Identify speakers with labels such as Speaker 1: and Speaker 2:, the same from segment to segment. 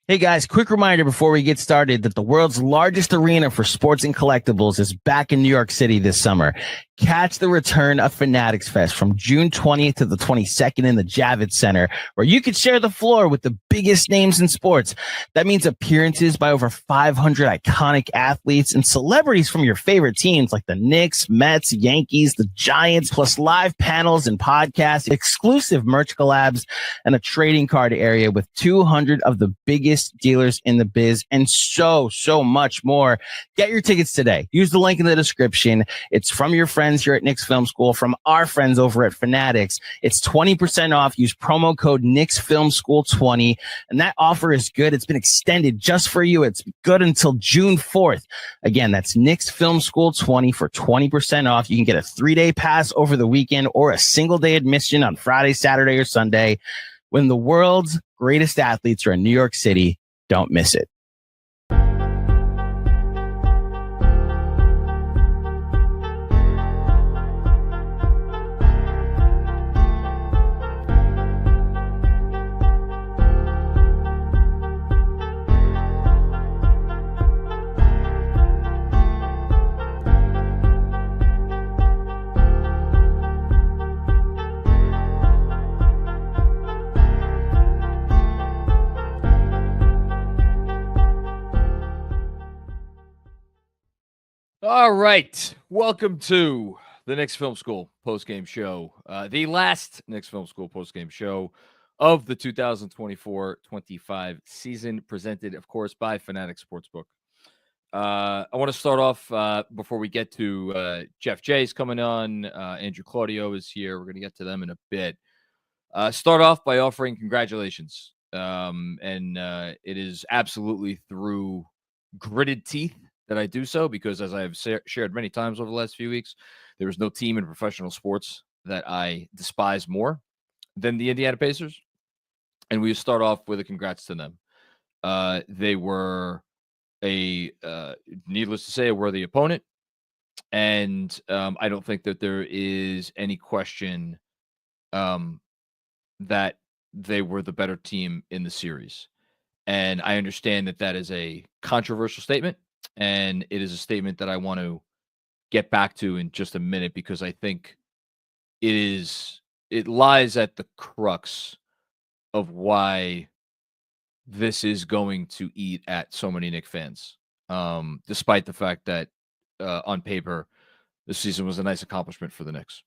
Speaker 1: Hey guys, quick reminder before we get started that the world's largest arena for sports and collectibles is back in New York City this summer. Catch the return of Fanatics Fest from June 20th to the 22nd in the Javits Center, where you can share the floor with the biggest names in sports. That means appearances by over 500 iconic athletes and celebrities from your favorite teams like the Knicks, Mets, Yankees, the Giants, plus live panels and podcasts, exclusive merch collabs, and a trading card area with 200 of the biggest dealers in the biz, and so much more. Get your tickets today. Use the link in the description. It's from your friends here at Knicks Film School, from our friends over at Fanatics. It's 20% off. Use promo code Knicks Film School 20, and that offer is good. It's been extended just for you. It's good until June 4th. Again, that's Knicks Film School 20 for 20% off. You can get a 3-day pass over the weekend or a single-day admission on Friday, Saturday, or Sunday. When the world's greatest athletes are in New York City, don't miss it.
Speaker 2: All right. Welcome to the Knicks Film School Postgame Show, the last Knicks Film School Postgame Show of the 2024-25 season, presented, of course, by Fanatics Sportsbook. I want to start off before we get to Jeff Jay's coming on. Andrew Claudio is here. We're going to get to them in a bit. Start off by offering congratulations. It is absolutely through gritted teeth that I do so, because as I have shared many times over the last few weeks, there is no team in professional sports that I despise more than the Indiana Pacers. And we start off with a congrats to them. They were needless to say, a worthy opponent. And I don't think that there is any question that they were the better team in the series. And I understand that that is a controversial statement. And it is a statement that I want to get back to in just a minute, because I think it lies at the crux of why this is going to eat at so many Knicks fans, despite the fact that on paper, this season was a nice accomplishment for the Knicks.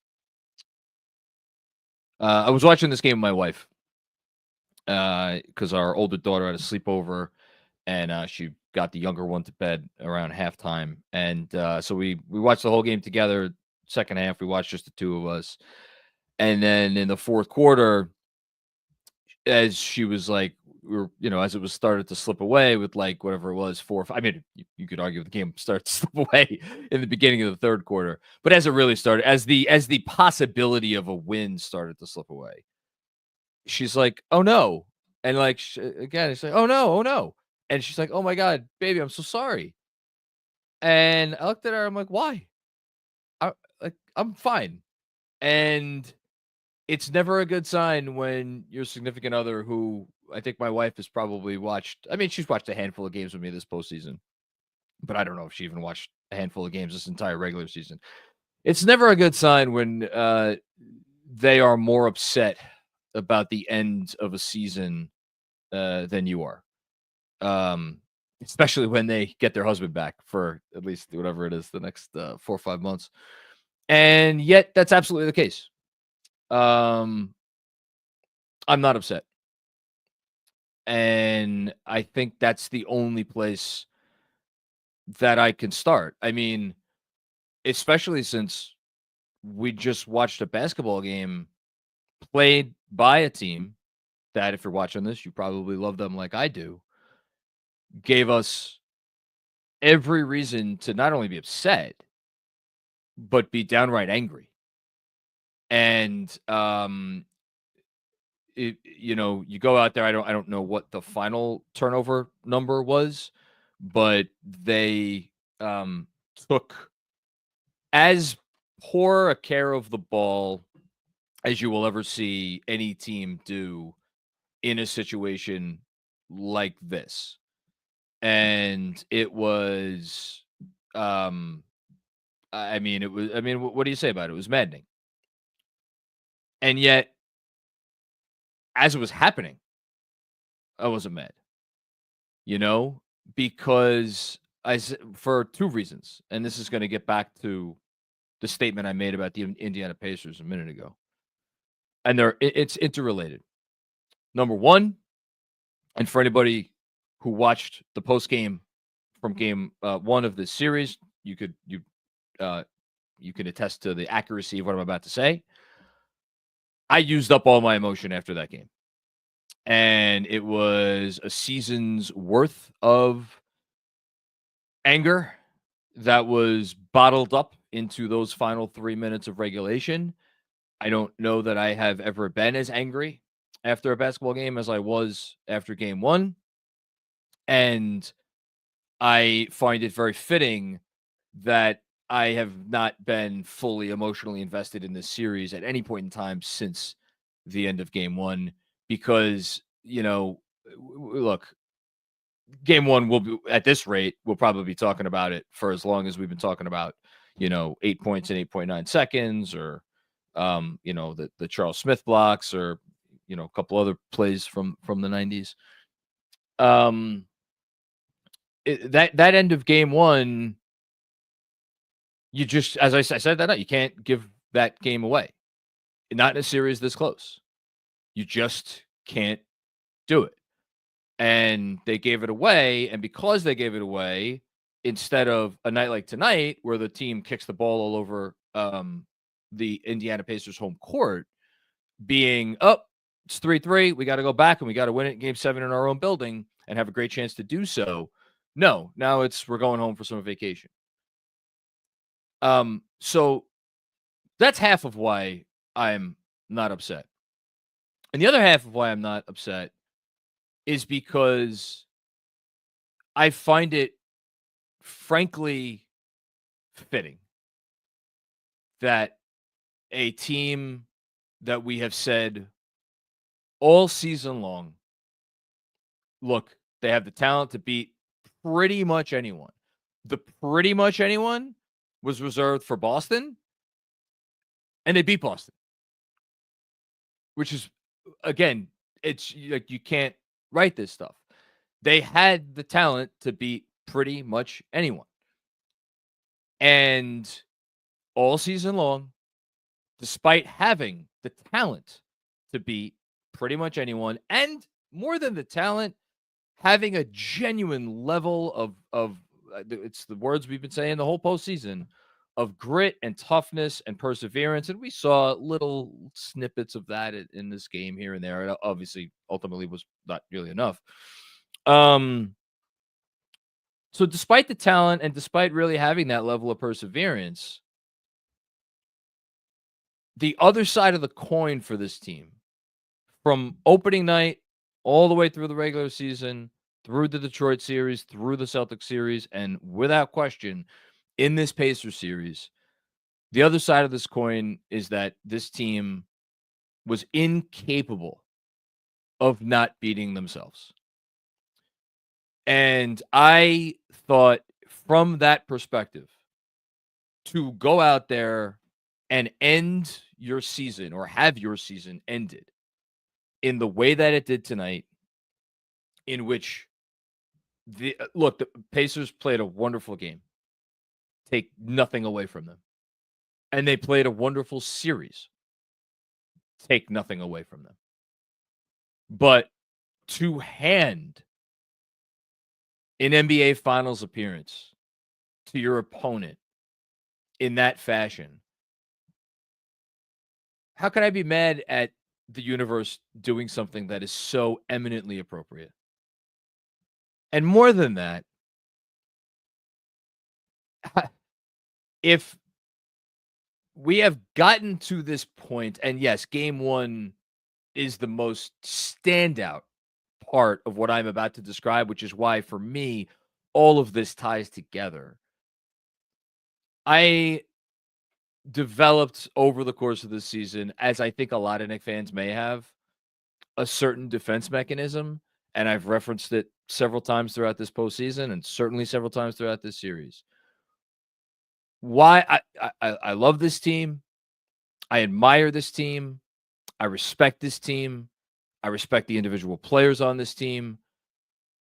Speaker 2: I was watching this game with my wife because our older daughter had a sleepover, and she got the younger one to bed around halftime. And so we watched the whole game together. Second half, we watched just the two of us. And then in the fourth quarter, as she was like, as it was started to slip away with like whatever it was, 4 or 5. I mean, you could argue the game started to slip away in the beginning of the third quarter, but as it really started, as the possibility of a win started to slip away, she's like, "Oh no!" And like again, it's like, "Oh no, oh no!" And she's like, "Oh my God, baby, I'm so sorry." And I looked at her. I'm like, "Why?" I'm fine. And it's never a good sign when your significant other, who I think my wife has probably watched. I mean, she's watched a handful of games with me this postseason, but I don't know if she even watched a handful of games this entire regular season. It's never a good sign when they are more upset about the end of a season than you are. Especially when they get their husband back for at least whatever it is, the next 4 or 5 months. And yet that's absolutely the case. I'm not upset. And I think that's the only place that I can start. I mean, especially since we just watched a basketball game played by a team that, if you're watching this, you probably love them like I do, gave us every reason to not only be upset, but be downright angry. And you go out there. I don't know what the final turnover number was, but they took as poor a care of the ball as you will ever see any team do in a situation like this. And it was, what do you say about it? It was maddening. And yet, as it was happening, I wasn't mad, because for two reasons. And this is going to get back to the statement I made about the Indiana Pacers a minute ago. And it's interrelated. Number one, and for anybody who watched the post game from game one of this series, you can attest to the accuracy of what I'm about to say. I used up all my emotion after that game, and it was a season's worth of anger that was bottled up into those final 3 minutes of regulation. I don't know that I have ever been as angry after a basketball game as I was after game one. And I find it very fitting that I have not been fully emotionally invested in this series at any point in time since the end of game one, because, look, game one will be, at this rate, we'll probably be talking about it for as long as we've been talking about, 8 points in 8.9 seconds, or, the Charles Smith blocks, or, a couple other plays from the 90s. That end of game one, you just, as I said that night, you can't give that game away. Not in a series this close. You just can't do it. And they gave it away. And because they gave it away, instead of a night like tonight, where the team kicks the ball all over the Indiana Pacers home court, being, it's 3-3, we got to go back and we got to win it in game 7 in our own building and have a great chance to do so. No, now we're going home for summer vacation. So that's half of why I'm not upset. And the other half of why I'm not upset is because I find it frankly fitting that a team that we have said all season long, look, they have the talent to beat pretty much anyone. The pretty much anyone was reserved for Boston, and they beat Boston, which is, again, it's like you can't write this stuff. They had the talent to beat pretty much anyone. And all season long, despite having the talent to beat pretty much anyone, and more than the talent, having a genuine level of it's the words we've been saying the whole postseason, of grit and toughness and perseverance. And we saw little snippets of that in this game here and there. It obviously ultimately was not really enough. So despite the talent and despite really having that level of perseverance, the other side of the coin for this team, from opening night all the way through the regular season, through the Detroit series, through the Celtics series, and without question, in this Pacers series, the other side of this coin is that this team was incapable of not beating themselves. And I thought, from that perspective, to go out there and end your season, or have your season ended in the way that it did tonight, in which the Pacers played a wonderful game. Take nothing away from them. And they played a wonderful series. Take nothing away from them. But to hand an NBA Finals appearance to your opponent in that fashion, how can I be mad at the universe doing something that is so eminently appropriate? And more than that, if we have gotten to this point, and yes, game one is the most standout part of what I'm about to describe, which is why, for me, all of this ties together. I developed over the course of this season, as I think a lot of Knicks fans may have, a certain defense mechanism. and I've referenced it several times throughout this postseason and certainly several times throughout this series. Why I love this team. I admire this team. I respect this team. I respect the individual players on this team.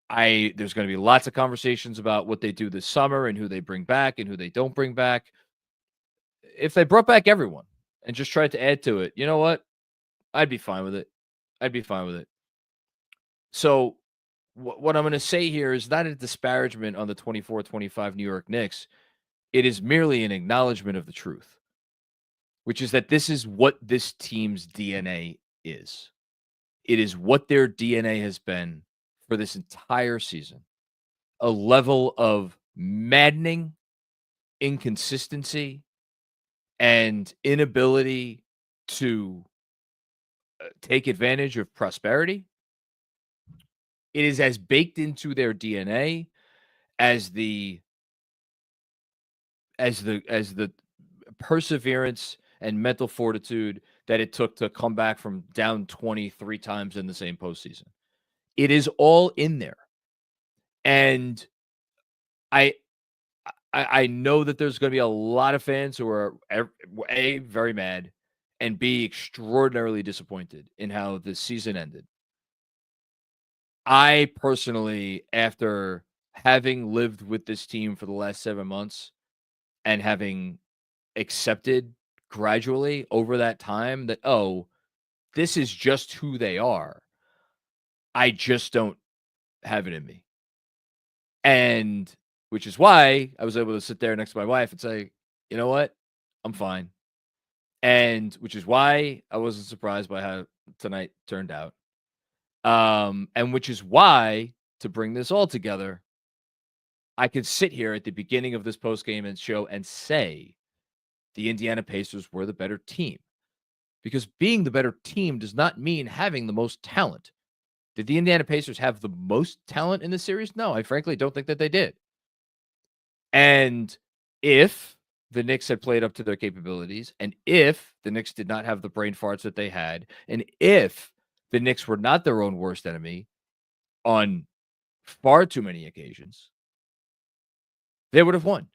Speaker 2: There's going to be lots of conversations about what they do this summer and who they bring back and who they don't bring back. If they brought back everyone and just tried to add to it, you know what? I'd be fine with it. I'd be fine with it. So what I'm going to say here is not a disparagement on the 24-25 New York Knicks. It is merely an acknowledgement of the truth, which is that this is what this team's DNA is. It is what their DNA has been for this entire season. A level of maddening inconsistency and inability to take advantage of prosperity. It is as baked into their DNA as the perseverance and mental fortitude that it took to come back from down 23 times in the same postseason. It is all in there. And I know that there's going to be a lot of fans who are A, very mad, and B, extraordinarily disappointed in how the season ended. I personally, after having lived with this team for the last 7 months and having accepted gradually over that time that, oh, this is just who they are, I just don't have it in me. And which is why I was able to sit there next to my wife and say, you know what? I'm fine. And which is why I wasn't surprised by how tonight turned out. And which is why, to bring this all together, I could sit here at the beginning of this postgame show and say the Indiana Pacers were the better team. Because being the better team does not mean having the most talent. Did the Indiana Pacers have the most talent in the series? No, I frankly don't think that they did. And if the Knicks had played up to their capabilities, and if the Knicks did not have the brain farts that they had, and if the Knicks were not their own worst enemy on far too many occasions, they would have won.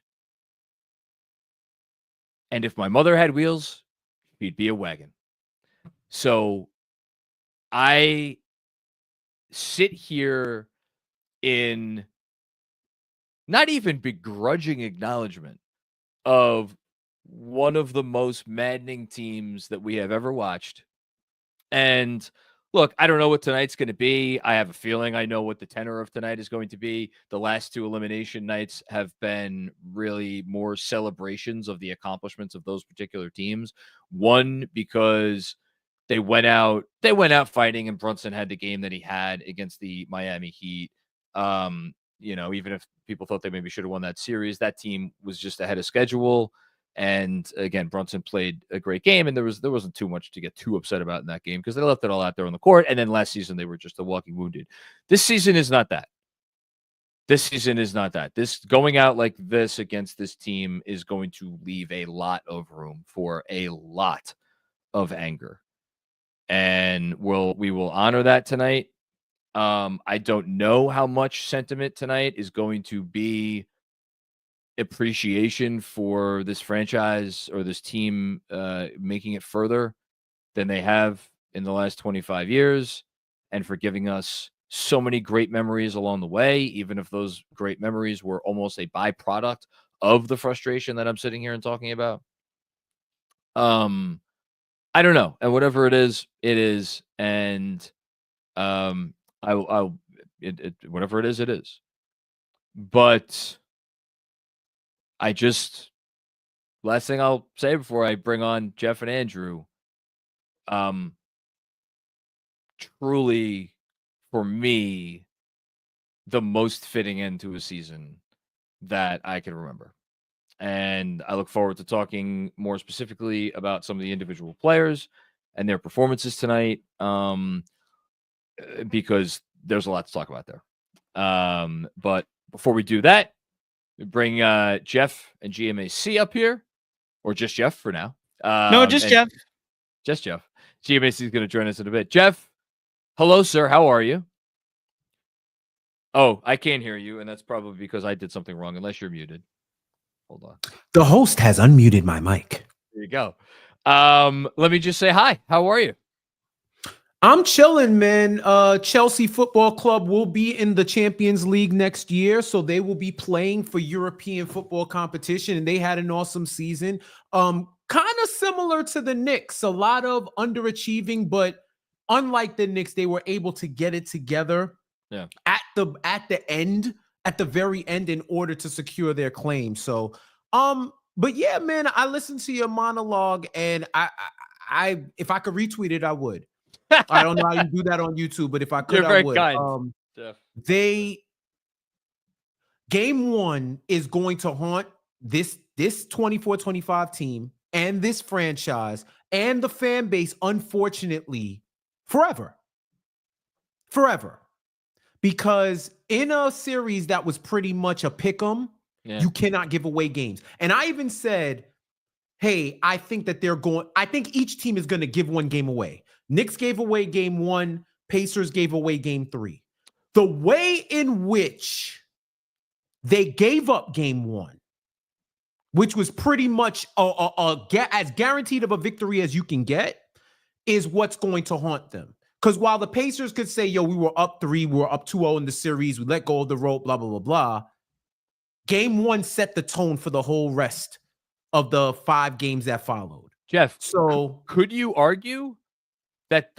Speaker 2: And if my mother had wheels, she'd be a wagon. So I sit here in not even begrudging acknowledgement of one of the most maddening teams that we have ever watched. And look, I don't know what tonight's going to be. I have a feeling I know what the tenor of tonight is going to be. The last two elimination nights have been really more celebrations of the accomplishments of those particular teams. One, because they went out fighting, and Brunson had the game that he had against the Miami Heat. Even if people thought they maybe should have won that series, that team was just ahead of schedule. And again, Brunson played a great game, and there wasn't too much to get too upset about in that game because they left it all out there on the court. And then last season, they were just a walking wounded. This season is not that. This going out like this against this team is going to leave a lot of room for a lot of anger. And we will honor that tonight. I don't know how much sentiment tonight is going to be appreciation for this franchise or this team making it further than they have in the last 25 years and for giving us so many great memories along the way, even if those great memories were almost a byproduct of the frustration that I'm sitting here and talking about. I don't know. And whatever it is, it is. And whatever it is, it is. But last thing I'll say before I bring on Jeff and Andrew, truly, for me, the most fitting end to a season that I can remember. And I look forward to talking more specifically about some of the individual players and their performances tonight, because there's a lot to talk about there. But before we do that, we bring Jeff and GMAC up here, or just Jeff for now.
Speaker 1: No, just Jeff.
Speaker 2: Just Jeff. GMAC is going to join us in a bit. Jeff, hello, sir. How are you? Oh, I can't hear you, and that's probably because I did something wrong, unless you're muted. Hold on.
Speaker 3: The host has unmuted my mic.
Speaker 2: There you go. Let me just say hi. How are you?
Speaker 3: I'm chilling, man. Chelsea Football Club will be in the Champions League next year, so they will be playing for European football competition, and they had an awesome season. Kind of similar to the Knicks, a lot of underachieving, but unlike the Knicks, they were able to get it together at the very end in order to secure their claim. So, but yeah, man, I listened to your monologue, and I if I could retweet it, I would. I don't know how you do that on YouTube, but if I could, I would.
Speaker 2: Kind.
Speaker 3: Game 1 is going to haunt this 24-25 team and this franchise and the fan base, unfortunately, forever. Because in a series that was pretty much a pick 'em, you cannot give away games. And I even said, hey, I think each team is going to give one game away. Knicks gave away game 1. Pacers gave away game 3. The way in which they gave up game 1, which was pretty much as guaranteed of a victory as you can get, is what's going to haunt them. Because while the Pacers could say, yo, we were up 3, we were up 2-0 in the series, we let go of the rope, blah, blah, blah, blah. Game 1 set the tone for the whole rest of the 5 games that followed.
Speaker 2: Jeff,
Speaker 3: so
Speaker 2: could you argue that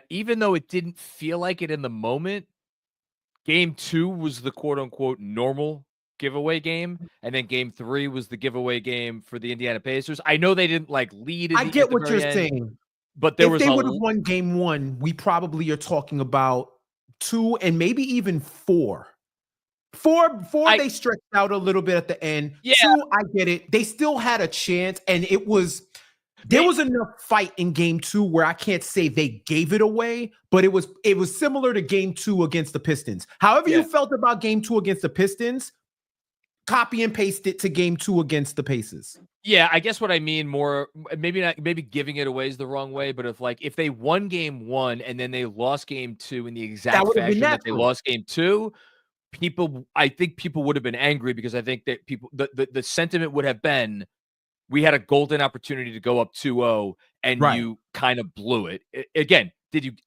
Speaker 2: even though it didn't feel like it in the moment, game 2 was the quote unquote normal giveaway game, and then game 3 was the giveaway game for the Indiana Pacers? I know they didn't lead.
Speaker 3: I get what you're saying,
Speaker 2: but
Speaker 3: if they would have won game 1, we probably are talking about 2 and maybe even 4. They stretched out a little bit at the end.
Speaker 2: Yeah.
Speaker 3: 2, I get it. They still had a chance, and there was enough fight in game 2 where I can't say they gave it away, but it was similar to game 2 against the Pistons. However you felt about game 2 against the Pistons, copy and paste it to game 2 against the Pacers.
Speaker 2: Yeah, I guess what I mean more, maybe giving it away is the wrong way, but if they won game 1 and then they lost game 2 in the exact fashion that they lost game 2, I think people would have been angry, because I think that the sentiment would have been, we had a golden opportunity to go up 2-0 and you kind of blew it. Again,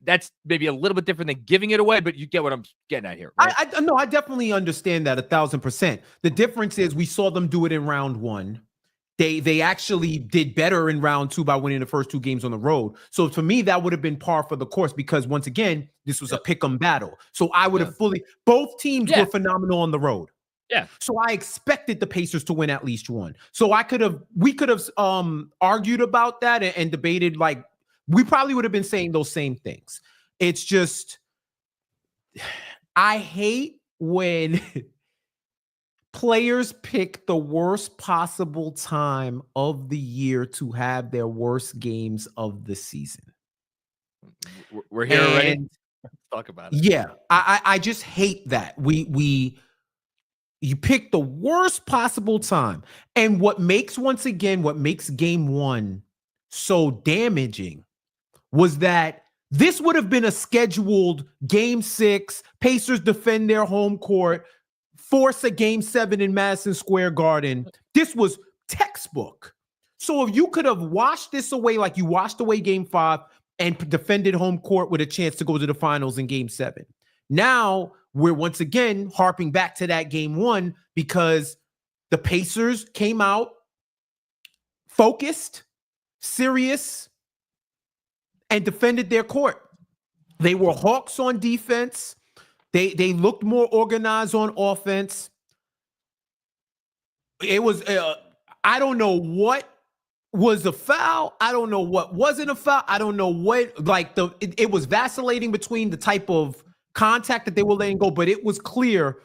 Speaker 2: that's maybe a little bit different than giving it away, but you get what I'm getting at here. Right?
Speaker 3: I definitely understand that 1,000%. The difference is we saw them do it in round 1. They actually did better in round 2 by winning the first 2 games on the road. So to me, that would have been par for the course, because once again, this was a pick 'em battle. So I would have both teams were phenomenal on the road.
Speaker 2: Yeah.
Speaker 3: So I expected the Pacers to win at least 1. So we could have argued about that and debated, we probably would have been saying those same things. It's just, I hate when players pick the worst possible time of the year to have their worst games of the season.
Speaker 2: We're here already. Let's talk about it.
Speaker 3: Yeah, I just hate that. You pick the worst possible time. And what makes game 1 so damaging was that this would have been a scheduled game 6, Pacers defend their home court, force a game 7 in Madison Square Garden. This was textbook. So if you could have washed this away like you washed away game 5 and defended home court with a chance to go to the finals in game 7. Now we're once again harping back to that game 1, because the Pacers came out focused, serious, and defended their court. They were hawks on defense. They looked more organized on offense. It was I don't know what was a foul. I don't know what wasn't a foul. I don't know what it was vacillating between the type of contact that they were letting go, but it was clear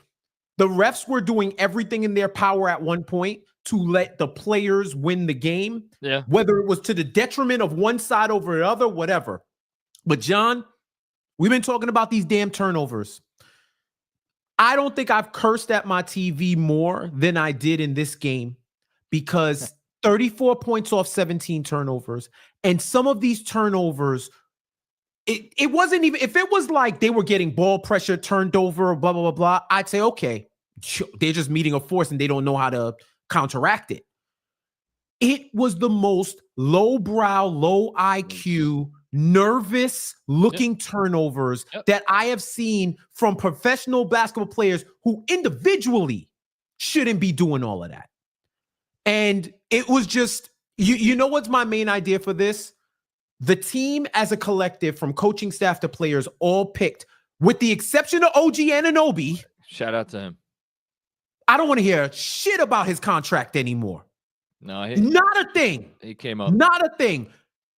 Speaker 3: the refs were doing everything in their power at one point to let the players win the game.
Speaker 2: Yeah.
Speaker 3: Whether it was to the detriment of one side over the other, whatever. But John, we've been talking about these damn turnovers. I don't think I've cursed at my TV more than I did in this game, because 34 points off 17 turnovers. And some of these turnovers it wasn't even, if it was like they were getting ball pressure, turned over, blah, blah, blah, blah, I'd say, okay, they're just meeting a force and they don't know how to counteract it. It was the most lowbrow, low IQ, nervous looking turnovers that I have seen from professional basketball players who individually shouldn't be doing all of that. And it was just, you know what's my main idea for this? The team as a collective, from coaching staff to players, all picked, with the exception of OG Anunoby.
Speaker 2: Shout out to him.
Speaker 3: I don't want to hear shit about his contract anymore.
Speaker 2: No,
Speaker 3: not a thing.
Speaker 2: He came up.
Speaker 3: Not a thing.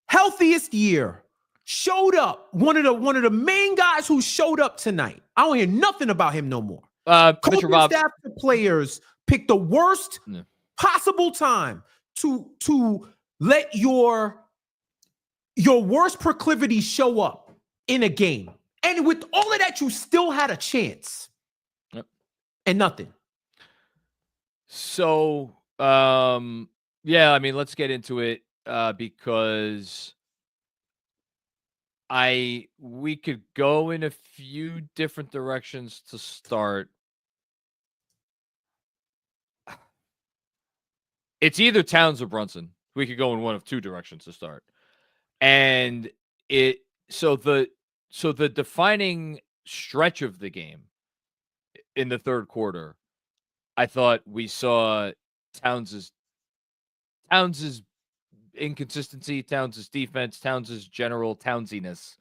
Speaker 3: Healthiest year. Showed up. One of the main guys who showed up tonight. I don't hear nothing about him no more. Coaching staff to players picked the worst possible time to let your worst proclivity show up in a game. And with all of that, you still had a chance.
Speaker 2: Yep.
Speaker 3: And nothing.
Speaker 2: So, yeah, I mean, let's get into it because we could go in a few different directions to start. It's either Towns or Brunson. We could go in one of two directions to start. And so the defining stretch of the game in the third quarter, I thought we saw Towns' inconsistency, Towns' defense, Towns' general Townsiness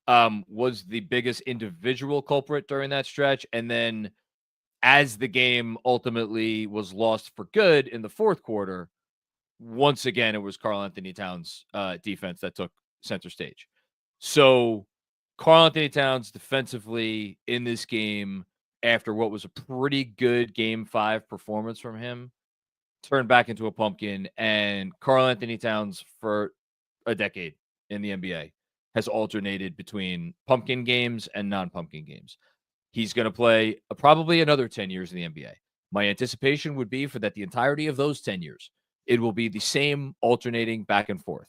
Speaker 2: was the biggest individual culprit during that stretch. And then as the game ultimately was lost for good in the fourth quarter, once again, it was Karl-Anthony Towns' defense that took center stage. So Karl-Anthony Towns defensively in this game, after what was a pretty good Game 5 performance from him, turned back into a pumpkin. And Karl-Anthony Towns, for a decade in the NBA, has alternated between pumpkin games and non-pumpkin games. He's going to play probably another 10 years in the NBA. My anticipation would be for that the entirety of those 10 years, it will be the same alternating back and forth.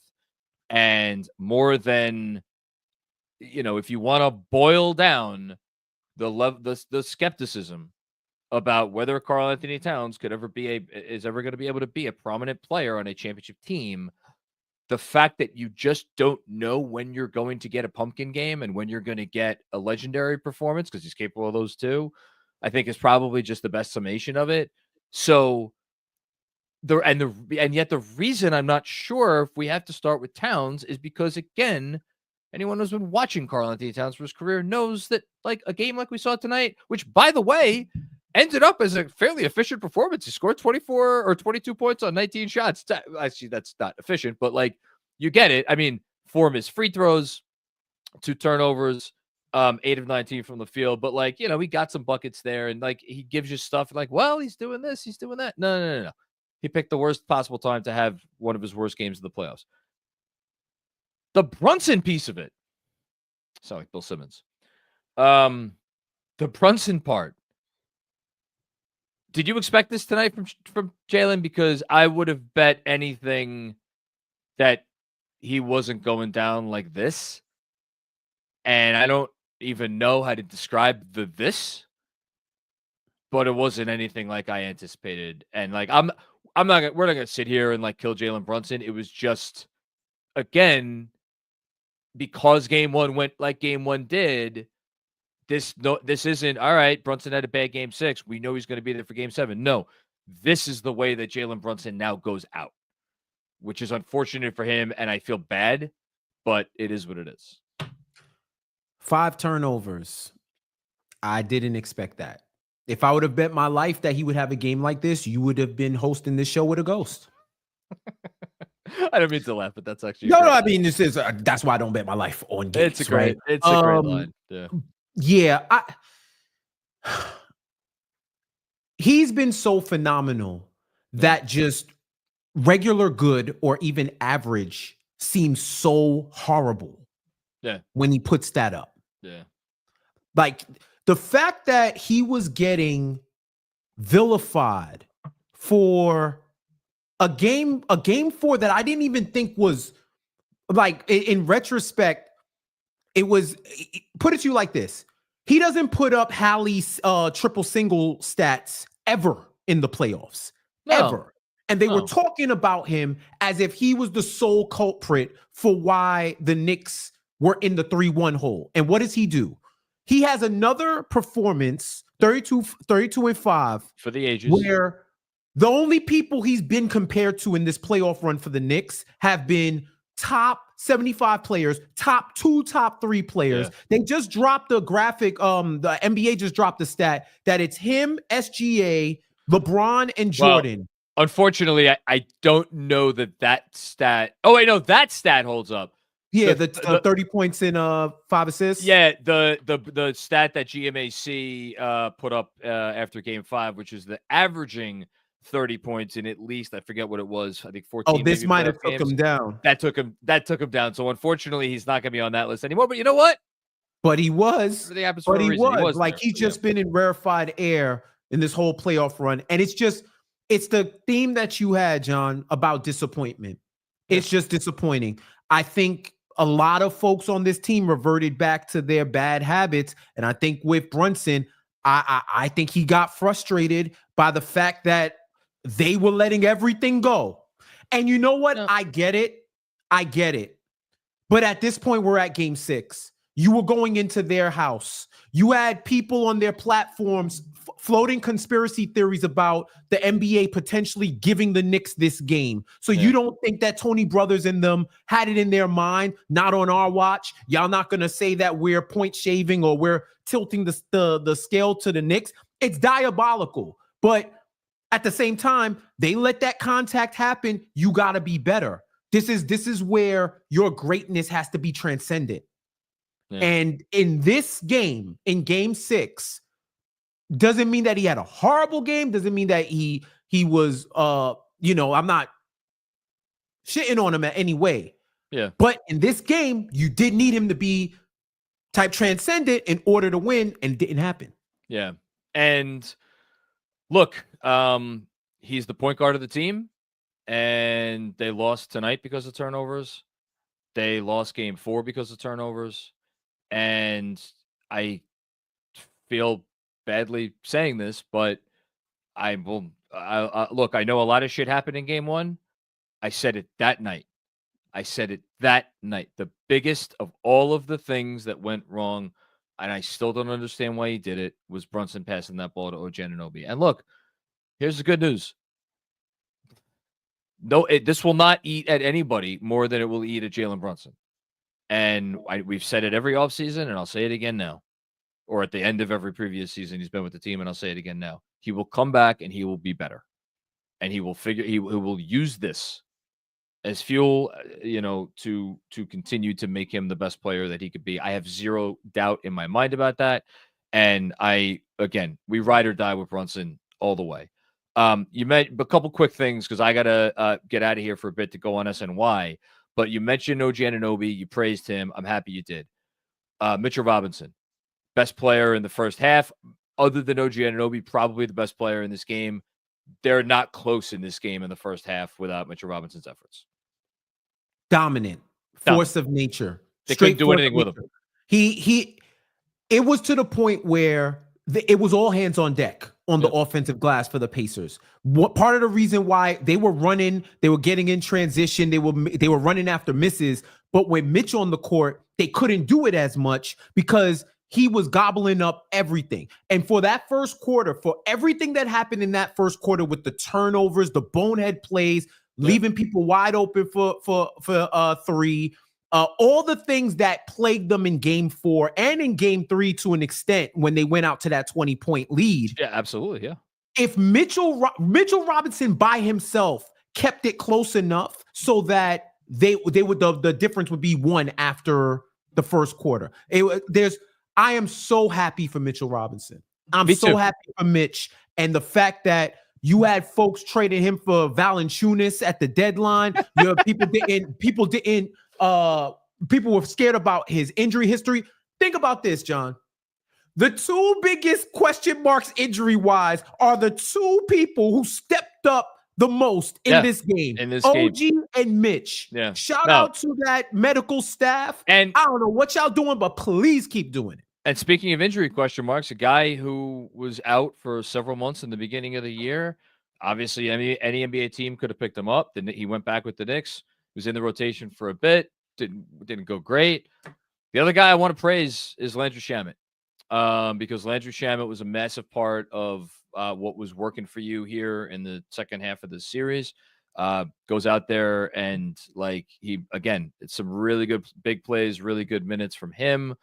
Speaker 2: And more than, if you want to boil down the skepticism about whether Karl-Anthony Towns is ever going to be able to be a prominent player on a championship team, the fact that you just don't know when you're going to get a pumpkin game and when you're going to get a legendary performance, because he's capable of those too, I think is probably just the best summation of it. So and yet the reason I'm not sure if we have to start with Towns is because, again, anyone who's been watching Karl-Anthony Towns for his career knows that, like, a game like we saw tonight, which, by the way, ended up as a fairly efficient performance. He scored 24 or 22 points on 19 shots. Actually, that's not efficient, but, like, you get it. I mean, 4 missed free throws, 2 turnovers, 8 of 19 from the field. But, like, he got some buckets there, and, like, he gives you stuff like, well, he's doing this, he's doing that. No. He picked the worst possible time to have one of his worst games of the playoffs. The Brunson piece of it. Sound like Bill Simmons. The Brunson part. Did you expect this tonight from Jalen? Because I would have bet anything that he wasn't going down like this. And I don't even know how to describe this. But it wasn't anything like I anticipated. And, like, we're not gonna sit here and, like, kill Jalen Brunson. It was just, again, because game 1 went like game 1 did. This isn't all right. Brunson had a bad game 6. We know he's going to be there for game 7. No, this is the way that Jalen Brunson now goes out, which is unfortunate for him, and I feel bad, but it is what it is.
Speaker 3: 5 turnovers. I didn't expect that. If I would have bet my life that he would have a game like this, you would have been hosting this show with a ghost.
Speaker 2: I don't mean to laugh, but that's actually
Speaker 3: no. I mean, this is that's why I don't bet my life on games.
Speaker 2: It's a great line.
Speaker 3: Yeah, he's been so phenomenal that just regular good or even average seems so horrible.
Speaker 2: Yeah,
Speaker 3: when he puts that up.
Speaker 2: Yeah,
Speaker 3: like the fact that he was getting vilified for a game 4 that I didn't even think was, like, in retrospect, it was, put it to you like this. He doesn't put up Hallie's triple single stats ever in the playoffs.
Speaker 2: No.
Speaker 3: Ever. And they were talking about him as if he was the sole culprit for why the Knicks were in the 3-1 hole. And what does he do? He has another performance, 32-5.
Speaker 2: For the ages.
Speaker 3: Where the only people he's been compared to in this playoff run for the Knicks have been top 75 players, top 2, top 3 players. Yeah. They just dropped the graphic. The NBA just dropped the stat that it's him, SGA, LeBron, and Jordan.
Speaker 2: Well, unfortunately, I don't know that stat. Oh, wait, no, that stat holds up.
Speaker 3: Yeah, the 30 points in 5 assists.
Speaker 2: Yeah, the stat that GMAC put up after Game 5, which is the averaging 30 points in at least, I forget what it was. I think 14.
Speaker 3: Oh, this might have took him down.
Speaker 2: That took him down. So unfortunately, he's not going to be on that list anymore. But you know what?
Speaker 3: But he was.
Speaker 2: But he was
Speaker 3: like he's just been in rarefied air in this whole playoff run, and it's the theme that you had, John, about disappointment. It's just disappointing. I think a lot of folks on this team reverted back to their bad habits, and I think with Brunson, I think he got frustrated by the fact that they were letting everything go. And you know what? No. I get it. But at this point, we're at Game 6. You were going into their house. You had people on their platforms floating conspiracy theories about the NBA potentially giving the Knicks this game. So you don't think that Tony Brothers and them had it in their mind, not on our watch? Y'all not going to say that we're point shaving or we're tilting the scale to the Knicks? It's diabolical. But at the same time, they let that contact happen. You got to be better. This is where your greatness has to be transcended. Yeah. And in this game, in Game 6, doesn't mean that he had a horrible game. Doesn't mean that he was, I'm not shitting on him in any way.
Speaker 2: Yeah.
Speaker 3: But in this game, you did need him to be type transcendent in order to win, and it didn't happen.
Speaker 2: Yeah. And look, he's the point guard of the team, and they lost tonight because of turnovers. They lost Game 4 because of turnovers. And I feel badly saying this, but look, I know a lot of shit happened in Game 1. I said it that night. The biggest of all of the things that went wrong, and I still don't understand why he did it, was Brunson passing that ball to OG Anunoby. And look, here's the good news. No, this will not eat at anybody more than it will eat at Jalen Brunson. And we've said it every offseason, and I'll say it again now. Or at the end of every previous season he's been with the team, and I'll say it again now. He will come back and he will be better. And he will use this as fuel, to continue to make him the best player that he could be. I have zero doubt in my mind about that. And we ride or die with Brunson all the way. You mentioned a couple quick things because I got to get out of here for a bit to go on SNY. But you mentioned OG Anunoby. You praised him. I'm happy you did. Mitchell Robinson, best player in the first half. Other than OG Anunoby, probably the best player in this game. They're not close in this game in the first half without Mitchell Robinson's efforts.
Speaker 3: Dominant. Force of nature.
Speaker 2: They couldn't do anything with him.
Speaker 3: It was to the point where it was all hands on deck on the offensive glass for the Pacers. What part of the reason why they were running, they were getting in transition, they were running after misses, but with Mitch on the court, they couldn't do it as much because he was gobbling up everything. And for that first quarter, for everything that happened in that first quarter with the turnovers, the bonehead plays, leaving people wide open for 3, all the things that plagued them in Game 4 and in Game 3 to an extent when they went out to that 20-point lead.
Speaker 2: Yeah, absolutely, yeah.
Speaker 3: If Mitchell Robinson by himself kept it close enough so that they would the difference would be 1 after the first quarter. I am so happy for Mitchell Robinson. I'm so happy for Mitch, and the fact that you had folks trading him for Valanciunas at the deadline. People were scared about his injury history. Think about this, John. The 2 biggest question marks injury-wise are the 2 people who stepped up the most in this game. OG and Mitch.
Speaker 2: Yeah.
Speaker 3: Shout out to that medical staff.
Speaker 2: And
Speaker 3: I don't know what y'all doing, but please keep doing it.
Speaker 2: And speaking of injury question marks, a guy who was out for several months in the beginning of the year, obviously any NBA team could have picked him up. Then he went back with the Knicks. He was in the rotation for a bit. Didn't go great. The other guy I want to praise is Landry Shamet, because Landry Shamet was a massive part of what was working for you here in the second half of the series. Goes out there and it's some really good big plays, really good minutes from him.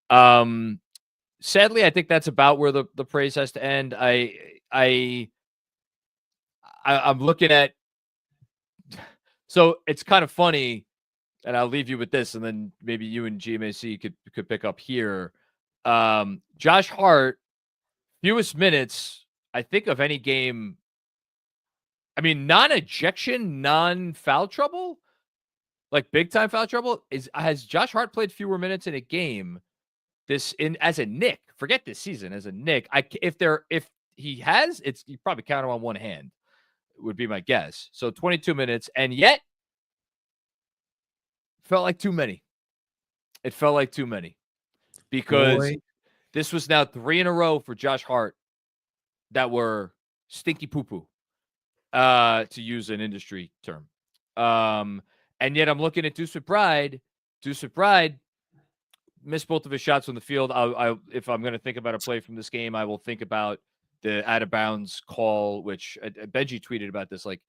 Speaker 2: Sadly, I think that's about where the praise has to end. I'm looking at, so it's kind of funny, and I'll leave you with this, and then maybe you and GMAC could pick up here. Josh Hart, fewest minutes, I think, of any game. I mean, non-ejection, non-foul trouble, like big time foul trouble. Has Josh Hart played fewer minutes in a game as a Knick? Forget this season, as a Knick. If he has, you probably count him on one hand, would be my guess. So 22 minutes, and yet felt like too many. It felt like too many, because this was now 3 in a row for Josh Hart that were stinky poo-poo, to use an industry term. And yet I'm looking at Deuce McBride. Deuce McBride missed both of his shots on the field. If I'm going to think about a play from this game, I will think about the out of bounds call, which Benji tweeted about this. Like,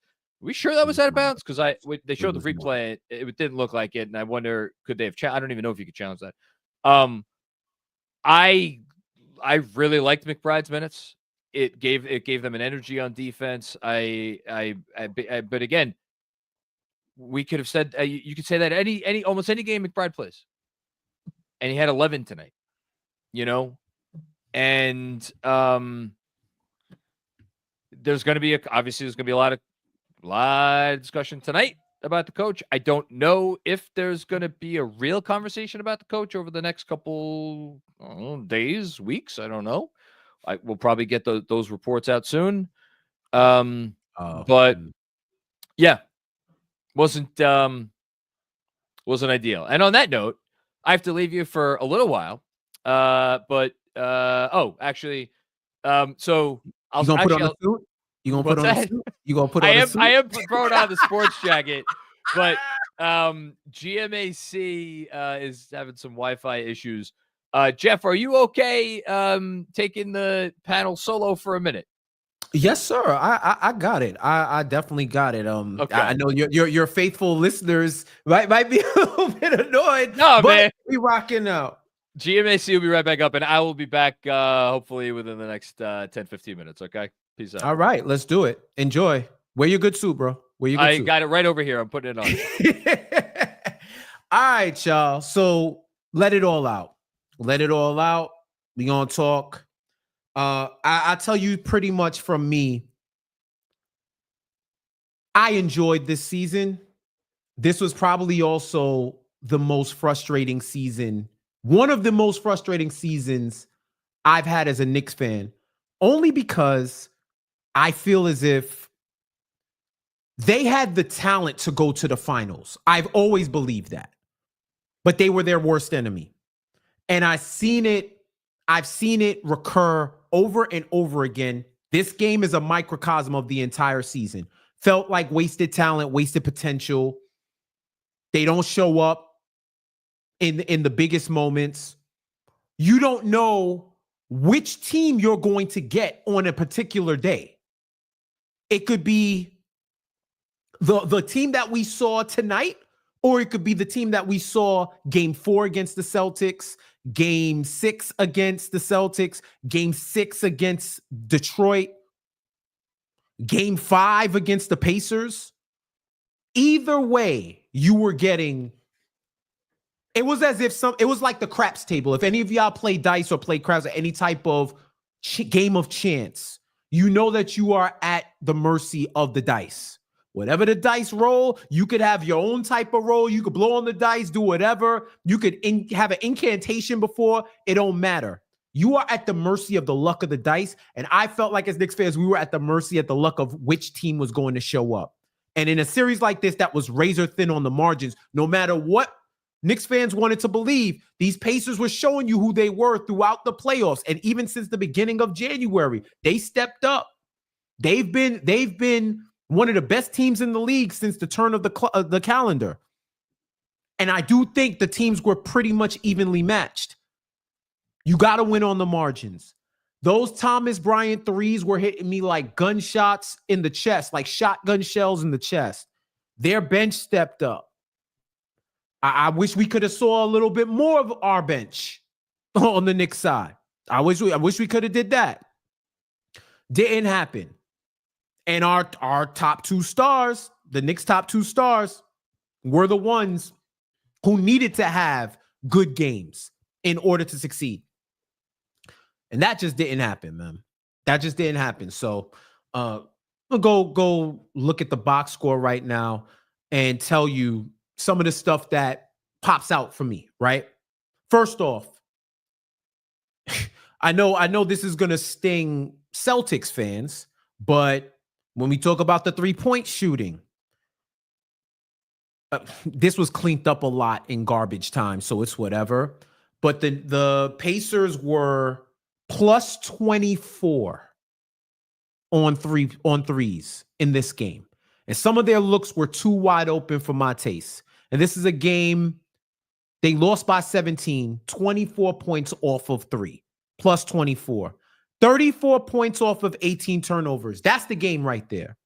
Speaker 2: are we sure that was out of bounds? Because they showed the replay. It didn't look like it, and I wonder, could they have? I don't even know if you could challenge that. I really liked McBride's minutes. It gave them an energy on defense. But again, we could have said you could say that almost any game McBride plays, and he had 11 tonight. And there's going to be a lot of discussion tonight about the coach. I don't know if there's going to be a real conversation about the coach over the next couple days, weeks. I don't know. We'll probably get those reports out soon. But yeah, wasn't ideal. And on that note, I have to leave you for a little while. Actually, so I'll
Speaker 3: put on a suit. You gonna put on a suit? You gonna put on a suit?
Speaker 2: I am throwing on the sports jacket, but GMAC is having some Wi-Fi issues. Jeff, are you okay taking the panel solo for a minute?
Speaker 3: Yes, sir. I got it. I definitely got it.
Speaker 2: Okay.
Speaker 3: I know your faithful listeners might be a little bit annoyed.
Speaker 2: No,
Speaker 3: but
Speaker 2: man,
Speaker 3: we rocking out.
Speaker 2: GMAC will be right back up, and I will be back hopefully within the next 10-15 minutes. Okay, peace out.
Speaker 3: All right, let's do it. Enjoy. Wear your good suit, bro.
Speaker 2: I got it right over here. I'm putting it
Speaker 3: on. All right, y'all. So let it all out. Let it all out. We gonna talk. I tell you, pretty much from me, I enjoyed this season. This was probably also the most frustrating season. One of the most frustrating seasons I've had as a Knicks fan, only because I feel as if they had the talent to go to the finals. I've always believed that, but they were their worst enemy. And I've seen it recur over and over again. This game is a microcosm of the entire season. Felt like wasted talent, wasted potential. They don't show up in the biggest moments. You don't know which team you're going to get on a particular day. It could be the team that we saw tonight, or it could be the team that we saw game 4 against the Celtics, game 6 against the Celtics, game 6 against Detroit, game 5 against the Pacers. Either way, you were getting, it was as if it was like the craps table. If any of y'all play dice or play craps or any type of game of chance, you know that you are at the mercy of the dice. Whatever the dice roll, you could have your own type of roll. You could blow on the dice, do whatever. You could have an incantation before. It don't matter. You are at the mercy of the luck of the dice. And I felt like as Knicks fans, we were at the mercy of the luck of which team was going to show up. And in a series like this, that was razor thin on the margins. No matter what Knicks fans wanted to believe, these Pacers were showing you who they were throughout the playoffs. And even since the beginning of January, they stepped up. They've been one of the best teams in the league since the turn of the calendar. And I do think the teams were pretty much evenly matched. You got to win on the margins. Those Thomas Bryant threes were hitting me like gunshots in the chest, like shotgun shells in the chest. Their bench stepped up. I wish we could have saw a little bit more of our bench on the Knicks side. I wish we could have did that. Didn't happen. And our top two stars, the Knicks' top two stars, were the ones who needed to have good games in order to succeed. And that just didn't happen, man. That just didn't happen. So I'll go look at the box score right now and tell you some of the stuff that pops out for me, right? First off, I know this is going to sting Celtics fans, but when we talk about the three-point shooting, this was cleaned up a lot in garbage time, so it's whatever. But the Pacers were plus 24 on threes in this game. And some of their looks were too wide open for my taste. And this is a game they lost by 17, 24 points off of three, plus 24. 34 points off of 18 turnovers. That's the game right there.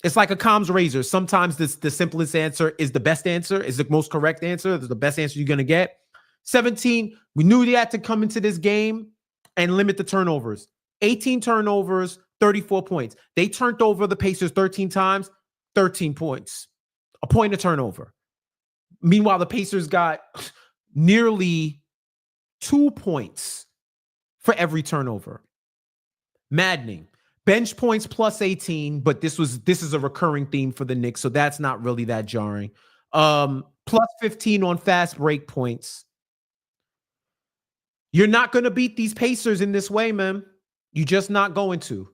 Speaker 3: It's like a comms razor. Sometimes the simplest answer is the best answer, is the most correct answer. It's the best answer you're going to get. 17, we knew they had to come into this game and limit the turnovers. 18 turnovers, 34 points. They turned over the Pacers 13 times, 13 points. A point a turnover. Meanwhile, the Pacers got nearly 2 points for every turnover. Maddening. Bench points plus 18, but this is a recurring theme for the Knicks, so that's not really that jarring. Plus 15 on fast break points. You're not going to beat these Pacers in this way, man. You're just not going to.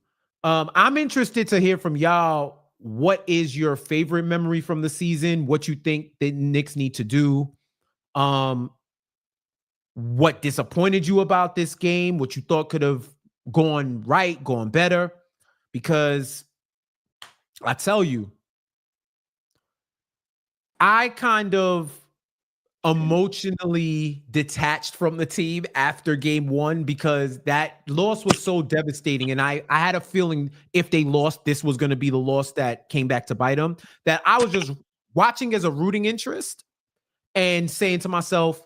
Speaker 3: I'm interested to hear from y'all. What is your favorite memory from the season? What you think the Knicks need to do? What disappointed you about this game? What you thought could have gone right, gone better? Because I tell you, I kind of emotionally detached from the team after game one because that loss was so devastating. And I had a feeling if they lost, this was going to be the loss that came back to bite them, that I was just watching as a rooting interest and saying to myself,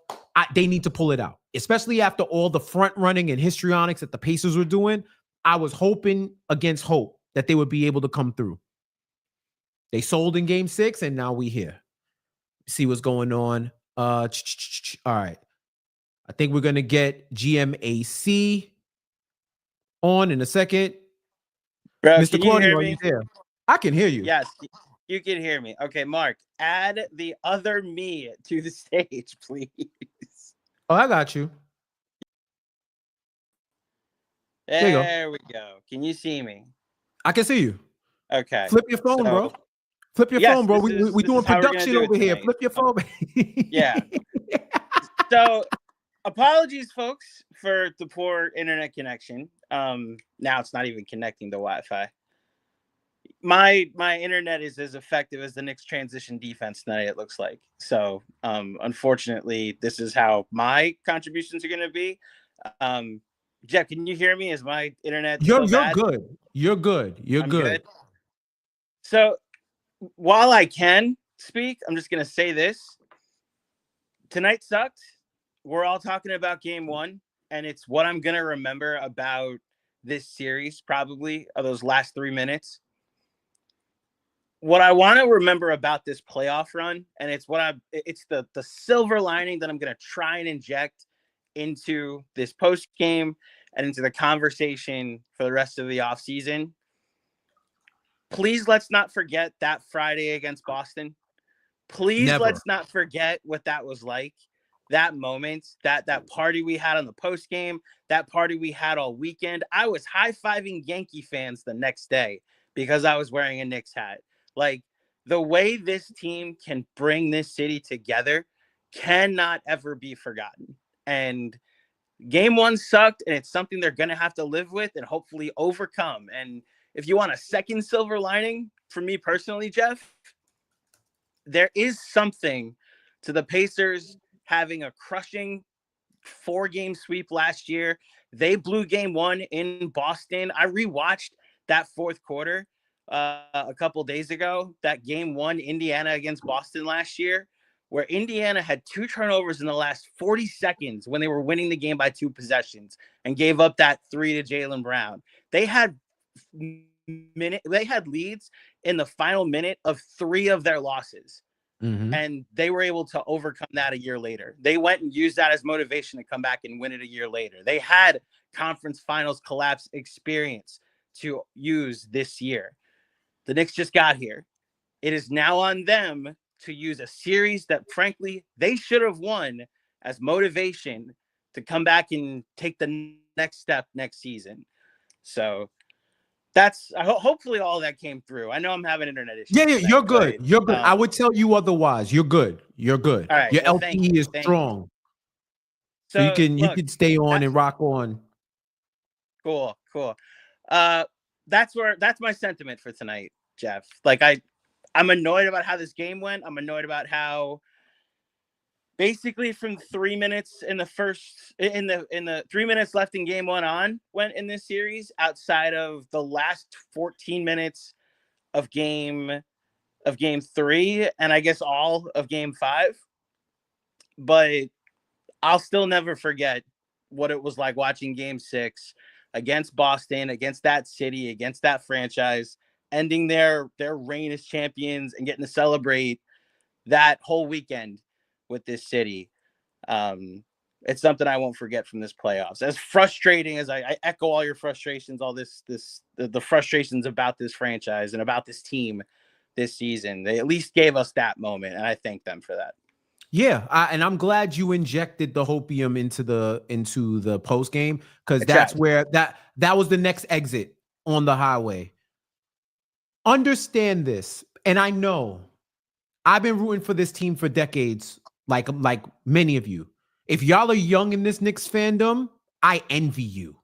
Speaker 3: they need to pull it out, especially after all the front running and histrionics that the Pacers were doing. I was hoping against hope that they would be able to come through. They sold in game 6, and now we here. See what's going on. All right. I think we're going to get GMAC on in a second.
Speaker 4: Bro,
Speaker 3: Mr. Claudio, are
Speaker 4: you
Speaker 3: you there? I can hear you.
Speaker 4: Yes, you can hear me. Okay, Mark, add the other me to the stage, please.
Speaker 3: Oh, I got you.
Speaker 4: There we go. Can you see me?
Speaker 3: I can see you.
Speaker 4: Okay.
Speaker 3: Flip your phone, bro. Flip your phone, bro. We doing production over here. Flip your phone.
Speaker 4: Yeah. So, apologies, folks, for the poor internet connection. Now it's not even connecting to Wi-Fi. My internet is as effective as the Knicks transition defense tonight, it looks like. So, unfortunately, this is how my contributions are going to be. Jeff, can you hear me? Is my internet
Speaker 3: You're
Speaker 4: bad?
Speaker 3: good. You're good. You're good.
Speaker 4: So, while I can speak, I'm just going to say this. Tonight sucked. We're all talking about game one, and it's what I'm going to remember about this series, probably, of those last 3 minutes. What I want to remember about this playoff run, and it's the silver lining that I'm going to try and inject into this post game and into the conversation for the rest of the offseason. Please let's not forget that Friday against Boston. Please let's not forget what that was like. that moment, that party we had on the post game, that party we had all weekend. I was high-fiving Yankee fans the next day because I was wearing a Knicks hat. Like, the way this team can bring this city together cannot ever be forgotten. And game one sucked, and it's something they're going to have to live with and hopefully overcome. And if you want a second silver lining, for me personally, Jeff, there is something to the Pacers having a crushing 4-game sweep last year. They blew game one in Boston. I rewatched that fourth quarter a couple days ago, that game one Indiana against Boston last year, where Indiana had 2 turnovers in the last 40 seconds when they were winning the game by 2 possessions and gave up that 3 to Jaylen Brown. They had leads in the final minute of 3 of their losses.
Speaker 3: Mm-hmm.
Speaker 4: And they were able to overcome that a year later. They went and used that as motivation to come back and win it a year later. They had conference finals collapse experience to use this year. The Knicks just got here. It is now on them to use a series that, frankly, they should have won as motivation to come back and take the next step next season. So that's hopefully all that came through. I know I'm having internet issues.
Speaker 3: Yeah, you're good. You're good. I would tell you otherwise. You're good. You're good.
Speaker 4: All right,
Speaker 3: your
Speaker 4: well,
Speaker 3: LTE is strong. So you can stay on and rock on.
Speaker 4: Cool. That's my sentiment for tonight, Jeff. Like, I'm annoyed about how this game went. I'm annoyed about how basically from 3 minutes in the 3 minutes left in game one on went in this series, outside of the last 14 minutes of game 3, and I guess all of game 5. But I'll still never forget what it was like watching game 6 against Boston, against that city, against that franchise, ending their reign as champions and getting to celebrate that whole weekend with this city. It's something I won't forget from this playoffs. As frustrating as I echo all your frustrations, all the frustrations about this franchise and about this team this season, they at least gave us that moment, and I thank them for that.
Speaker 3: Yeah, and I'm glad you injected the hopium into the post game, because that's where that was the next exit on the highway. Understand this, and I know I've been rooting for this team for decades, like many of you. If y'all are young in this Knicks fandom, I envy you,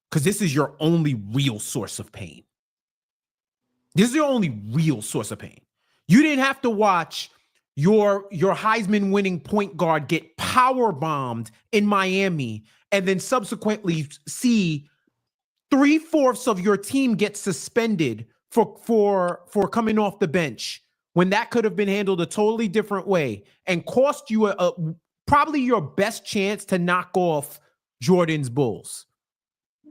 Speaker 3: because this is your only real source of pain. This is your only real source of pain. You didn't have to watch your Heisman winning point guard get power bombed in Miami and then subsequently see 3/4 of your team get suspended for coming off the bench, when that could have been handled a totally different way and cost you probably your best chance to knock off Jordan's Bulls.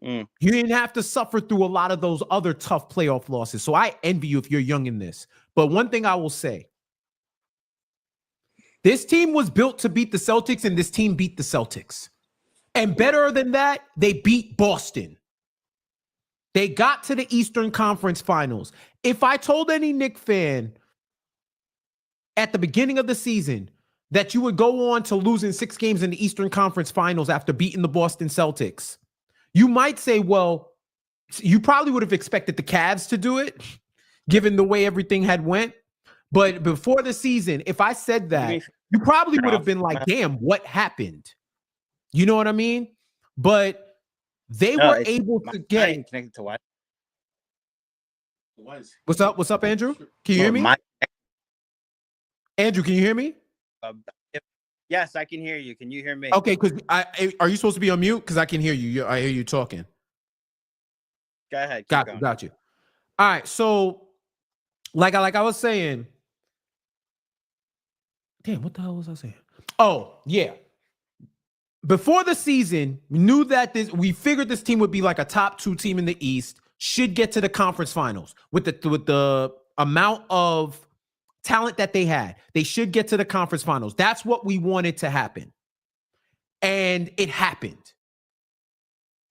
Speaker 3: You didn't have to suffer through a lot of those other tough playoff losses. So I envy you if you're young in this. But one thing I will say, this team was built to beat the Celtics, and this team beat the Celtics. And better than that, they beat Boston. They got to the Eastern Conference Finals. If I told any Knicks fan at the beginning of the season that you would go on to losing 6 games in the Eastern Conference Finals after beating the Boston Celtics, you might say, well, you probably would have expected the Cavs to do it, given the way everything had went. But before the season, if I said that, you probably would have been like, damn, what happened? You know what I mean? But they were able to get
Speaker 4: connected to what?
Speaker 3: What's up, Andrew? Can you hear me? Andrew, can you hear me?
Speaker 4: Yes, I can hear you. Can you hear me?
Speaker 3: Okay, because are you supposed to be on mute? Because I can hear you. I hear you talking.
Speaker 4: Go ahead.
Speaker 3: Got you. All right, so like I was saying, damn, what the hell was I saying? Oh, yeah. Before the season, we figured this team would be like a top 2 team in the East, should get to the conference finals with the amount of talent that they had. They should get to the conference finals. That's what we wanted to happen. And it happened.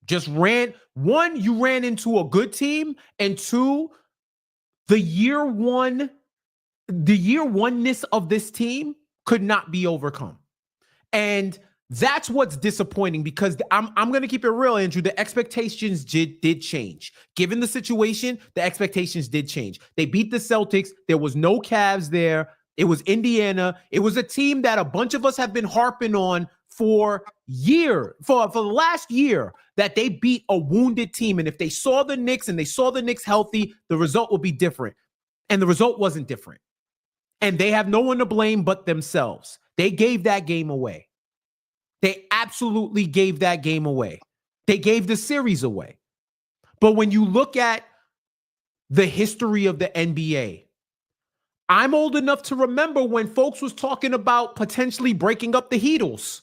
Speaker 3: You ran into a good team, and 2, the year oneness of this team could not be overcome. And that's what's disappointing, because I'm going to keep it real, Andrew. The expectations did change. Given the situation, the expectations did change. They beat the Celtics. There was no Cavs there. It was Indiana. It was a team that a bunch of us have been harping on for the last year, that they beat a wounded team. And if they saw the Knicks and they saw the Knicks healthy, the result would be different. And the result wasn't different. And they have no one to blame but themselves. They gave that game away. They absolutely gave that game away. They gave the series away. But when you look at the history of the NBA, I'm old enough to remember when folks was talking about potentially breaking up the Heatles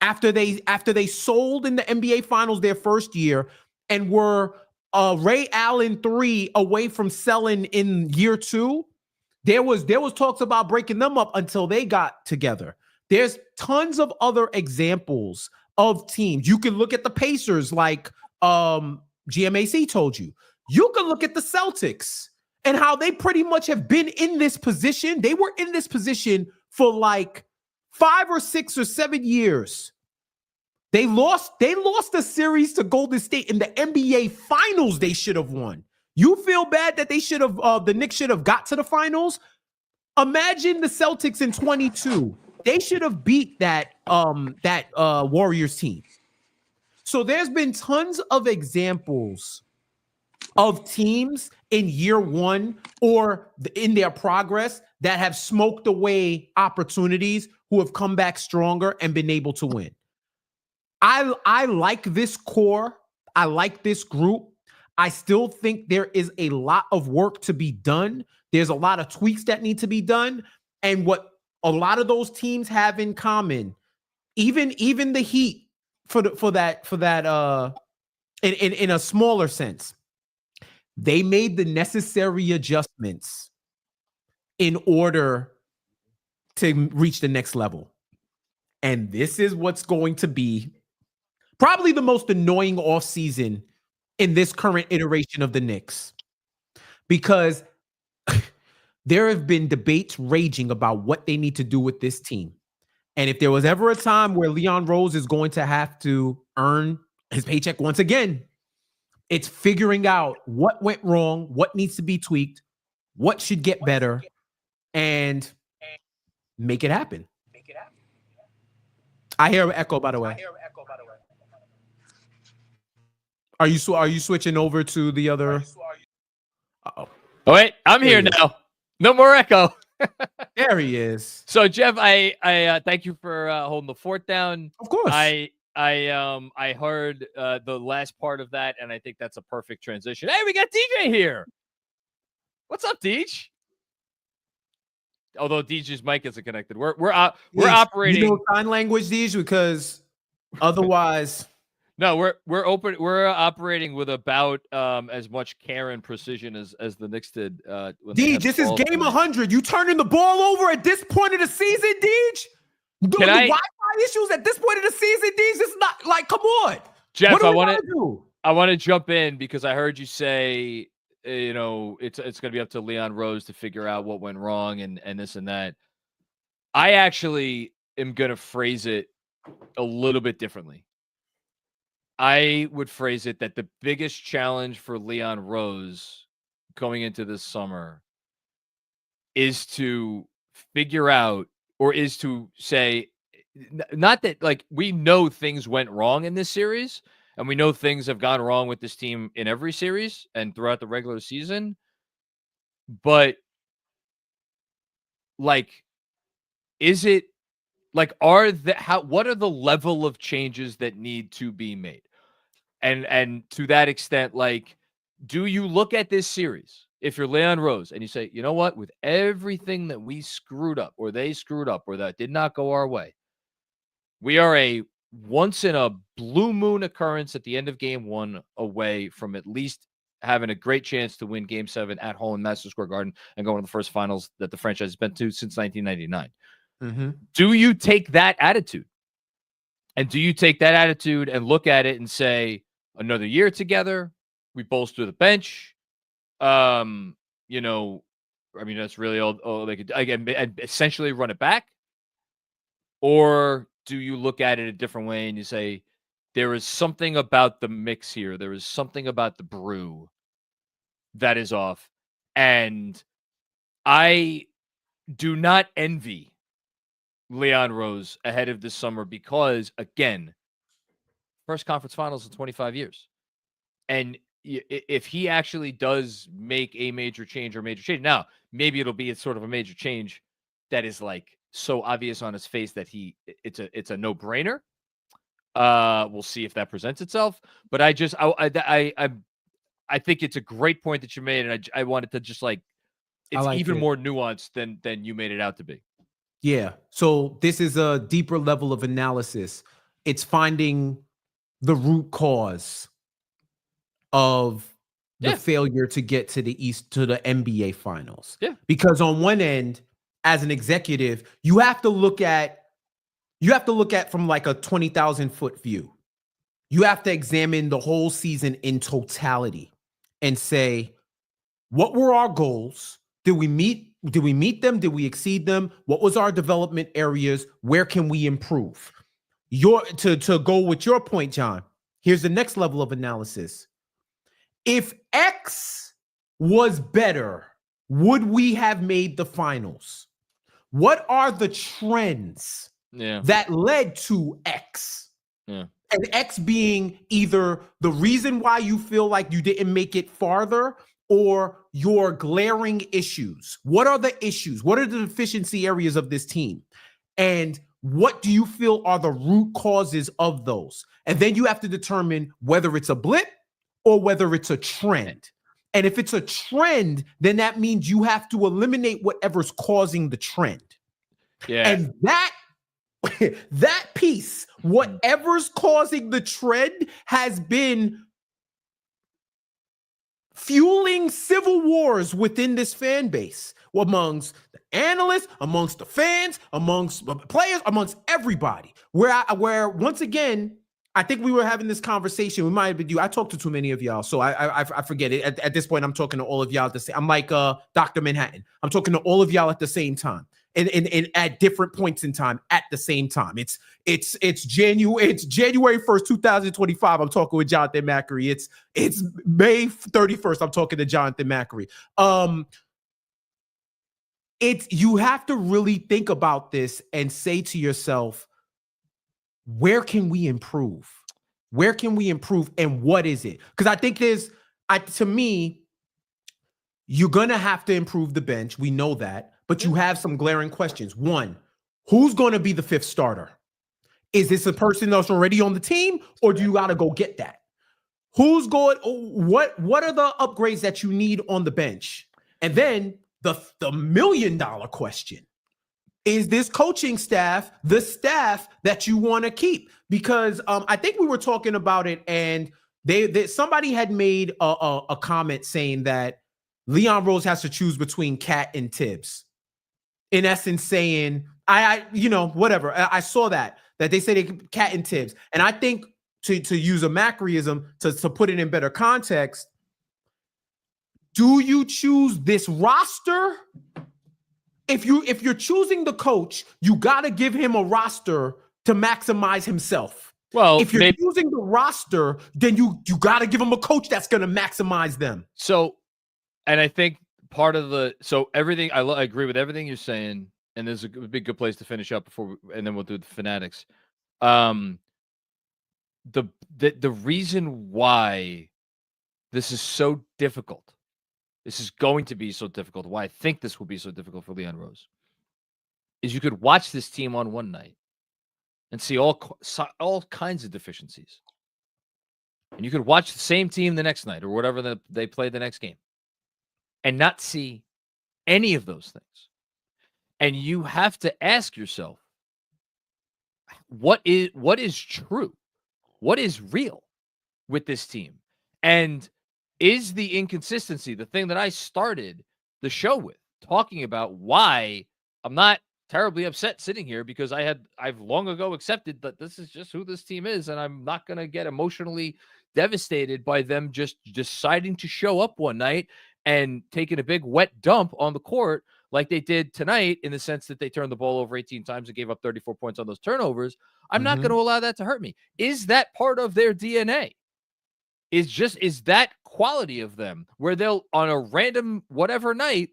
Speaker 3: after they sold in the NBA Finals their first year and were Ray Allen 3 away from selling in year 2. There was talks about breaking them up until they got together. There's tons of other examples of teams. You can look at the Pacers, like GMAC told you. You can look at the Celtics and how they pretty much have been in this position. They were in this position for like 5 or 6 or 7 years. They lost a series to Golden State in the NBA Finals. They should have won. You feel bad that the Knicks should have got to the finals? Imagine the Celtics in 22. They should have beat that Warriors team. So there's been tons of examples of teams in year one or in their progress that have smoked away opportunities, who have come back stronger and been able to win. I like this core. I like this group. I still think there is a lot of work to be done. There's a lot of tweaks that need to be done. And what a lot of those teams have in common, even the Heat for that in a smaller sense, they made the necessary adjustments in order to reach the next level. And this is what's going to be probably the most annoying offseason in this current iteration of the Knicks, because there have been debates raging about what they need to do with this team. And if there was ever a time where Leon Rose is going to have to earn his paycheck once again, it's figuring out what went wrong, what needs to be tweaked, what should get better, and make it happen. I hear an echo, by the way. Are you switching over to the other? Uh-oh.
Speaker 2: Oh, wait, I'm here now. No more echo.
Speaker 3: There he is.
Speaker 2: So, Jeff, I thank you for holding the fort down.
Speaker 3: Of course.
Speaker 2: I heard the last part of that, and I think that's a perfect transition. Hey, we got DJ here. What's up, Deej? Although DJ's mic isn't connected, we're operating.
Speaker 3: You know sign language, Deej, because otherwise.
Speaker 2: No, we're operating with about as much care and precision as the Knicks did.
Speaker 3: Deej, this is game 100. You turning the ball over at this point of the season, Deej? Doing the Wi-Fi issues at this point of the season, Deej? This is not like, come on,
Speaker 2: Jeff. I want to jump in because I heard you say, it's going to be up to Leon Rose to figure out what went wrong and this and that. I actually am going to phrase it a little bit differently. I would phrase it that the biggest challenge for Leon Rose going into this summer is to figure out, or is to say, not that, like, we know things went wrong in this series, and we know things have gone wrong with this team in every series and throughout the regular season, but, like, is it, like, what are the level of changes that need to be made? And to that extent, like, do you look at this series, if you're Leon Rose, and you say, you know what, with everything that we screwed up, or they screwed up, or that did not go our way, we are a once in a blue moon occurrence at the end of game 1 away from at least having a great chance to win game 7 at home in Madison Square Garden and go to the first finals that the franchise has been to since 1999.
Speaker 3: Mm-hmm.
Speaker 2: Do you take that attitude? And do you take that attitude and look at it and say, another year together, we bolster the bench? I mean, that's really all they could, again, essentially run it back. Or do you look at it a different way and you say, there is something about the mix here. There is something about the brew that is off. And I do not envy Leon Rose ahead of this summer because, again, first conference finals in 25 years. And if he actually does make a major change, now, maybe it'll be sort of a major change that is like so obvious on his face that it's a no-brainer. We'll see if that presents itself. But I think it's a great point that you made, and I wanted to just like, it's even more nuanced than you made it out to be.
Speaker 3: Yeah. So this is a deeper level of analysis. It's finding the root cause of the failure to get to the NBA finals.
Speaker 2: Yeah.
Speaker 3: Because on one end, as an executive, you have to look at from like a 20,000 foot view. You have to examine the whole season in totality and say, what were our goals? Did we meet them? Did we exceed them? What was our development areas? Where can we improve? To go with your point, John, here's the next level of analysis. If X was better, would we have made the finals? What are the trends that led to X?
Speaker 2: Yeah.
Speaker 3: And X being either the reason why you feel like you didn't make it farther or your glaring issues. What are the issues? What are the deficiency areas of this team? And what do you feel are the root causes of those? And then you have to determine whether it's a blip or whether it's a trend. And if it's a trend, then that means you have to eliminate whatever's causing the trend.
Speaker 2: Yeah.
Speaker 3: And that piece, whatever's causing the trend, has been fueling civil wars within this fan base, amongst the analysts, amongst the fans, amongst players, amongst everybody. Where once again, I think we were having this conversation. We might have been I talked to too many of y'all, so I forget it. At this point, I'm talking to all of y'all at the same. I'm like Dr. Manhattan. I'm talking to all of y'all at the same time. And at different points in time at the same time. It's January 1st, 2025. I'm talking with Jonathan Macri. It's May 31st. I'm talking to Jonathan Macri. You have to really think about this and say to yourself, where can we improve? Where can we improve? And what is it? Because I think to me, you're going to have to improve the bench. We know that. But you have some glaring questions. One, who's going to be the fifth starter? Is this a person that's already on the team, or do you got to go get that? Who's going? What are the upgrades that you need on the bench? And then the $1 million question: is this coaching staff the staff that you want to keep? Because I think we were talking about it, and somebody had made a comment saying that Leon Rose has to choose between Cat and Tibbs. In essence, saying, whatever. I saw that they say Cat and Tibbs. And I think to use a Macriism, to put it in better context, do you choose this roster? If you're choosing the coach, you got to give him a roster to maximize himself. Well, if you're choosing the roster, then you got to give him a coach that's going to maximize them.
Speaker 2: So, and I think everything, I agree with everything you're saying, and there's a big good place to finish up and then we'll do the Fanatics. The reason why this is so difficult, this is going to be so difficult, why I think this will be so difficult for Leon Rose, is you could watch this team on one night and see all kinds of deficiencies, and you could watch the same team the next night or whatever they play the next game, and not see any of those things. And you have to ask yourself, what is true? What is real with this team? And is the inconsistency the thing that I started the show with, talking about why I'm not terribly upset sitting here, because I've long ago accepted that this is just who this team is, and I'm not going to get emotionally devastated by them just deciding to show up one night and taking a big wet dump on the court like they did tonight, in the sense that they turned the ball over 18 times and gave up 34 points on those turnovers, I'm not going to allow that to hurt me. Is that part of their DNA? Is that quality of them where they'll, on a random whatever night,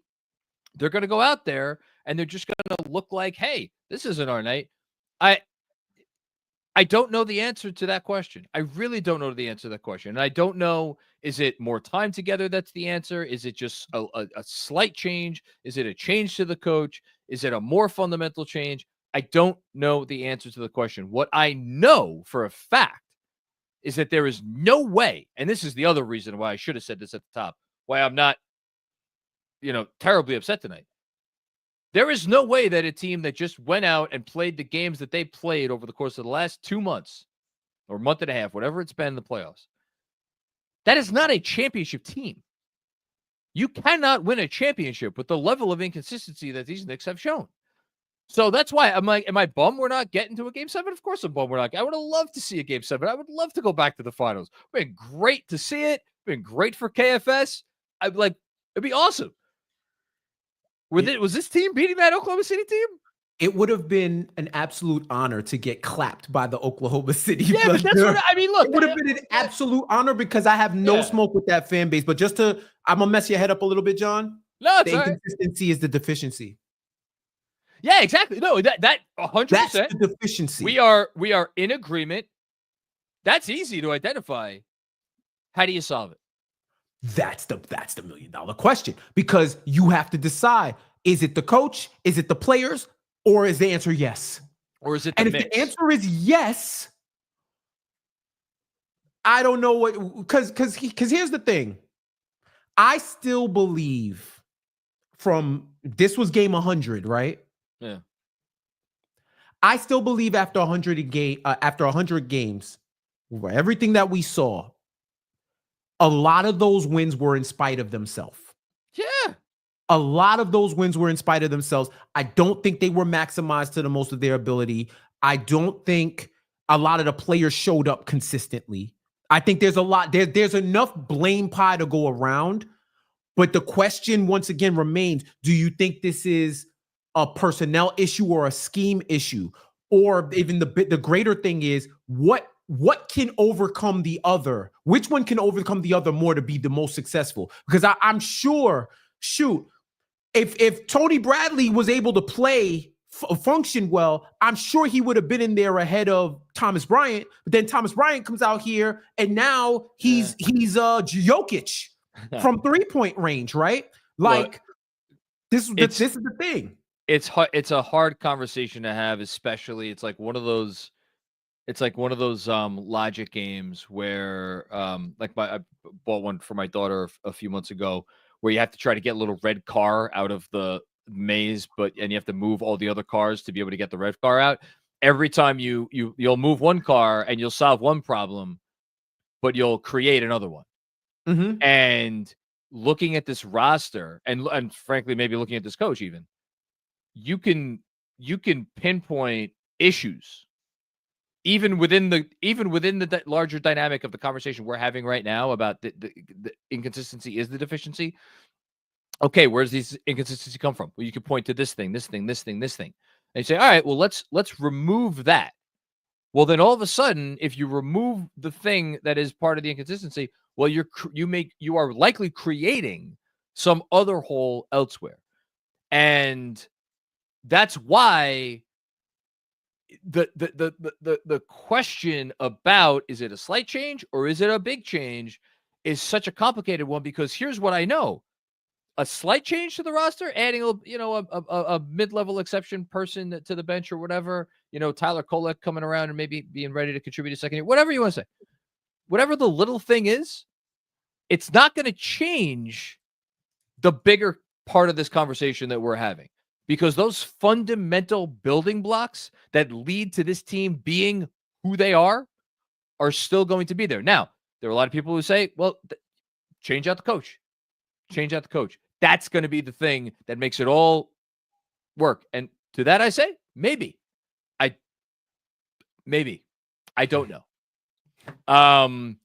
Speaker 2: they're going to go out there and they're just going to look like, hey, this isn't our night. I don't know the answer to that question. I really don't know the answer to that question. And I don't know, is it more time together that's the answer? Is it just a slight change? Is it a change to the coach? Is it a more fundamental change? I don't know the answer to the question. What I know for a fact is that there is no way, and this is the other reason why I should have said this at the top, why I'm not, terribly upset tonight. There is no way that a team that just went out and played the games that they played over the course of the last 2 months or month and a half, whatever it's been in the playoffs, that is not a championship team. You cannot win a championship with the level of inconsistency that these Knicks have shown. So that's why I'm like, am I bummed we're not getting to a Game 7? Of course I'm bummed we're not. I would have loved to see a Game 7. I would love to go back to the finals. It's been great to see it. It's been great for KFS. It'd be awesome. Was this team beating that Oklahoma City team?
Speaker 3: It would have been an absolute honor to get clapped by the Oklahoma City.
Speaker 2: Yeah, but that's what I mean. Look,
Speaker 3: it would have been an absolute honor because I have no smoke with that fan base. But I'm gonna mess your head up a little bit, John.
Speaker 2: No,
Speaker 3: the inconsistency is the deficiency.
Speaker 2: Yeah, exactly. No, that 100%.
Speaker 3: That's the deficiency.
Speaker 2: We are in agreement. That's easy to identify. How do you solve it?
Speaker 3: That's the $1 million question, because you have to decide: is it the coach? Is it the players? Or is the answer yes?
Speaker 2: Or is it
Speaker 3: and if
Speaker 2: mix?
Speaker 3: the answer is yes, I don't know what, because here's the thing. I still believe this was game 100, right?
Speaker 2: Yeah.
Speaker 3: I still believe after 100 games, everything that we saw, a lot of those wins were in spite of themselves.
Speaker 2: Yeah.
Speaker 3: A lot of those wins were in spite of themselves. I don't think they were maximized to the most of their ability. I don't think a lot of the players showed up consistently. I think there's there's enough blame pie to go around. But the question once again remains, do you think this is a personnel issue or a scheme issue? Or even the greater thing is, what can overcome the other? Which one can overcome the other more to be the most successful? Because I'm sure, if Tony Bradley was able to play, function well, I'm sure he would have been in there ahead of Thomas Bryant. But then Thomas Bryant comes out here, and now he's Jokic from 3-point range, right? Like, this is the thing.
Speaker 2: It's a hard conversation to have, especially it's like one of those logic games where I bought one for my daughter a few months ago, where you have to try to get a little red car out of the maze, and you have to move all the other cars to be able to get the red car out. Every time you'll move one car and you'll solve one problem, but you'll create another one.
Speaker 3: Mm-hmm.
Speaker 2: And looking at this roster, and frankly, maybe looking at this coach, even you can pinpoint issues even within the larger dynamic of the conversation we're having right now about the inconsistency is the deficiency. Okay, where's these inconsistency come from? Well, you can point to this thing. And you say, all right, well, let's remove that. Well, then all of a sudden, if you remove the thing that is part of the inconsistency, well, you are likely creating some other hole elsewhere. And that's why the question about, is it a slight change or is it a big change, is such a complicated one, because here's what I know. A slight change to the roster, adding a mid-level exception person to the bench or whatever, Tyler Kolek coming around and maybe being ready to contribute a second year, whatever you want to say, whatever the little thing is, it's not going to change the bigger part of this conversation that we're having, because those fundamental building blocks that lead to this team being who they are still going to be there. Now, there are a lot of people who say, well, change out the coach. That's going to be the thing that makes it all work. And to that, I say, maybe. I don't know. I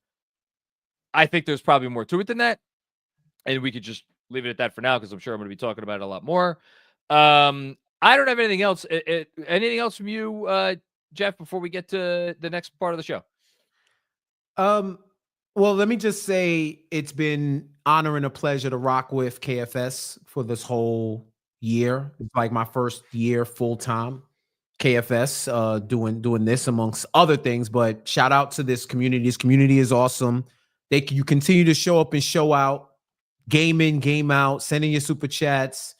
Speaker 2: think there's probably more to it than that. And we could just leave it at that for now, because I'm sure I'm going to be talking about it a lot more. I don't have anything else. Anything else from you, Jeff, before we get to the next part of the show?
Speaker 3: Well, let me just say it's been honor and a pleasure to rock with KFS for this whole year. It's like my first year full time KFS, doing this amongst other things. But shout out to this community. This community is awesome. You continue to show up and show out, game in, game out, sending your super chats,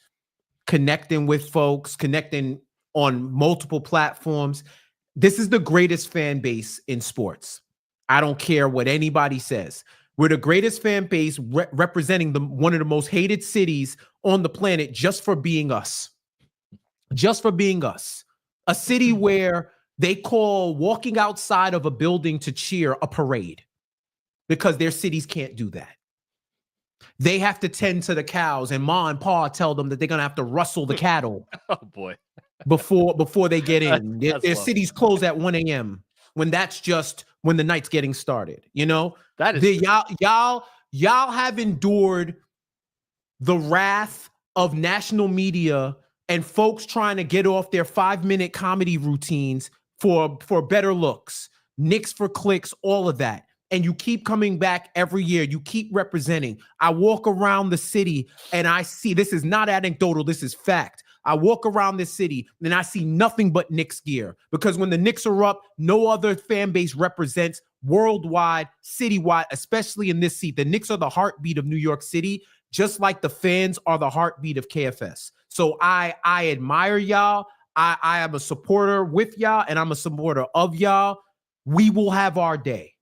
Speaker 3: connecting with folks, connecting on multiple platforms. This is the greatest fan base in sports. I don't care what anybody says. We're the greatest fan base representing one of the most hated cities on the planet just for being us. Just for being us. A city where they call walking outside of a building to cheer a parade because their cities can't do that. They have to tend to the cows, and Ma and Pa tell them that they're going to have to rustle the cattle.
Speaker 2: Oh, boy.
Speaker 3: before they get in. Their cities close at 1 a.m. when that's just when the night's getting started. You know,
Speaker 2: that is
Speaker 3: y'all have endured the wrath of national media and folks trying to get off their 5-minute comedy routines for better looks, Knicks for clicks, all of that. And you keep coming back every year. You keep representing. I walk around the city and I see, this is not anecdotal, this is fact. I walk around this city and I see nothing but Knicks gear, because when the Knicks are up, no other fan base represents worldwide, citywide, especially in this seat. The Knicks are the heartbeat of New York City, just like the fans are the heartbeat of KFS. So I admire y'all. I am a supporter with y'all, and I'm a supporter of y'all. We will have our day.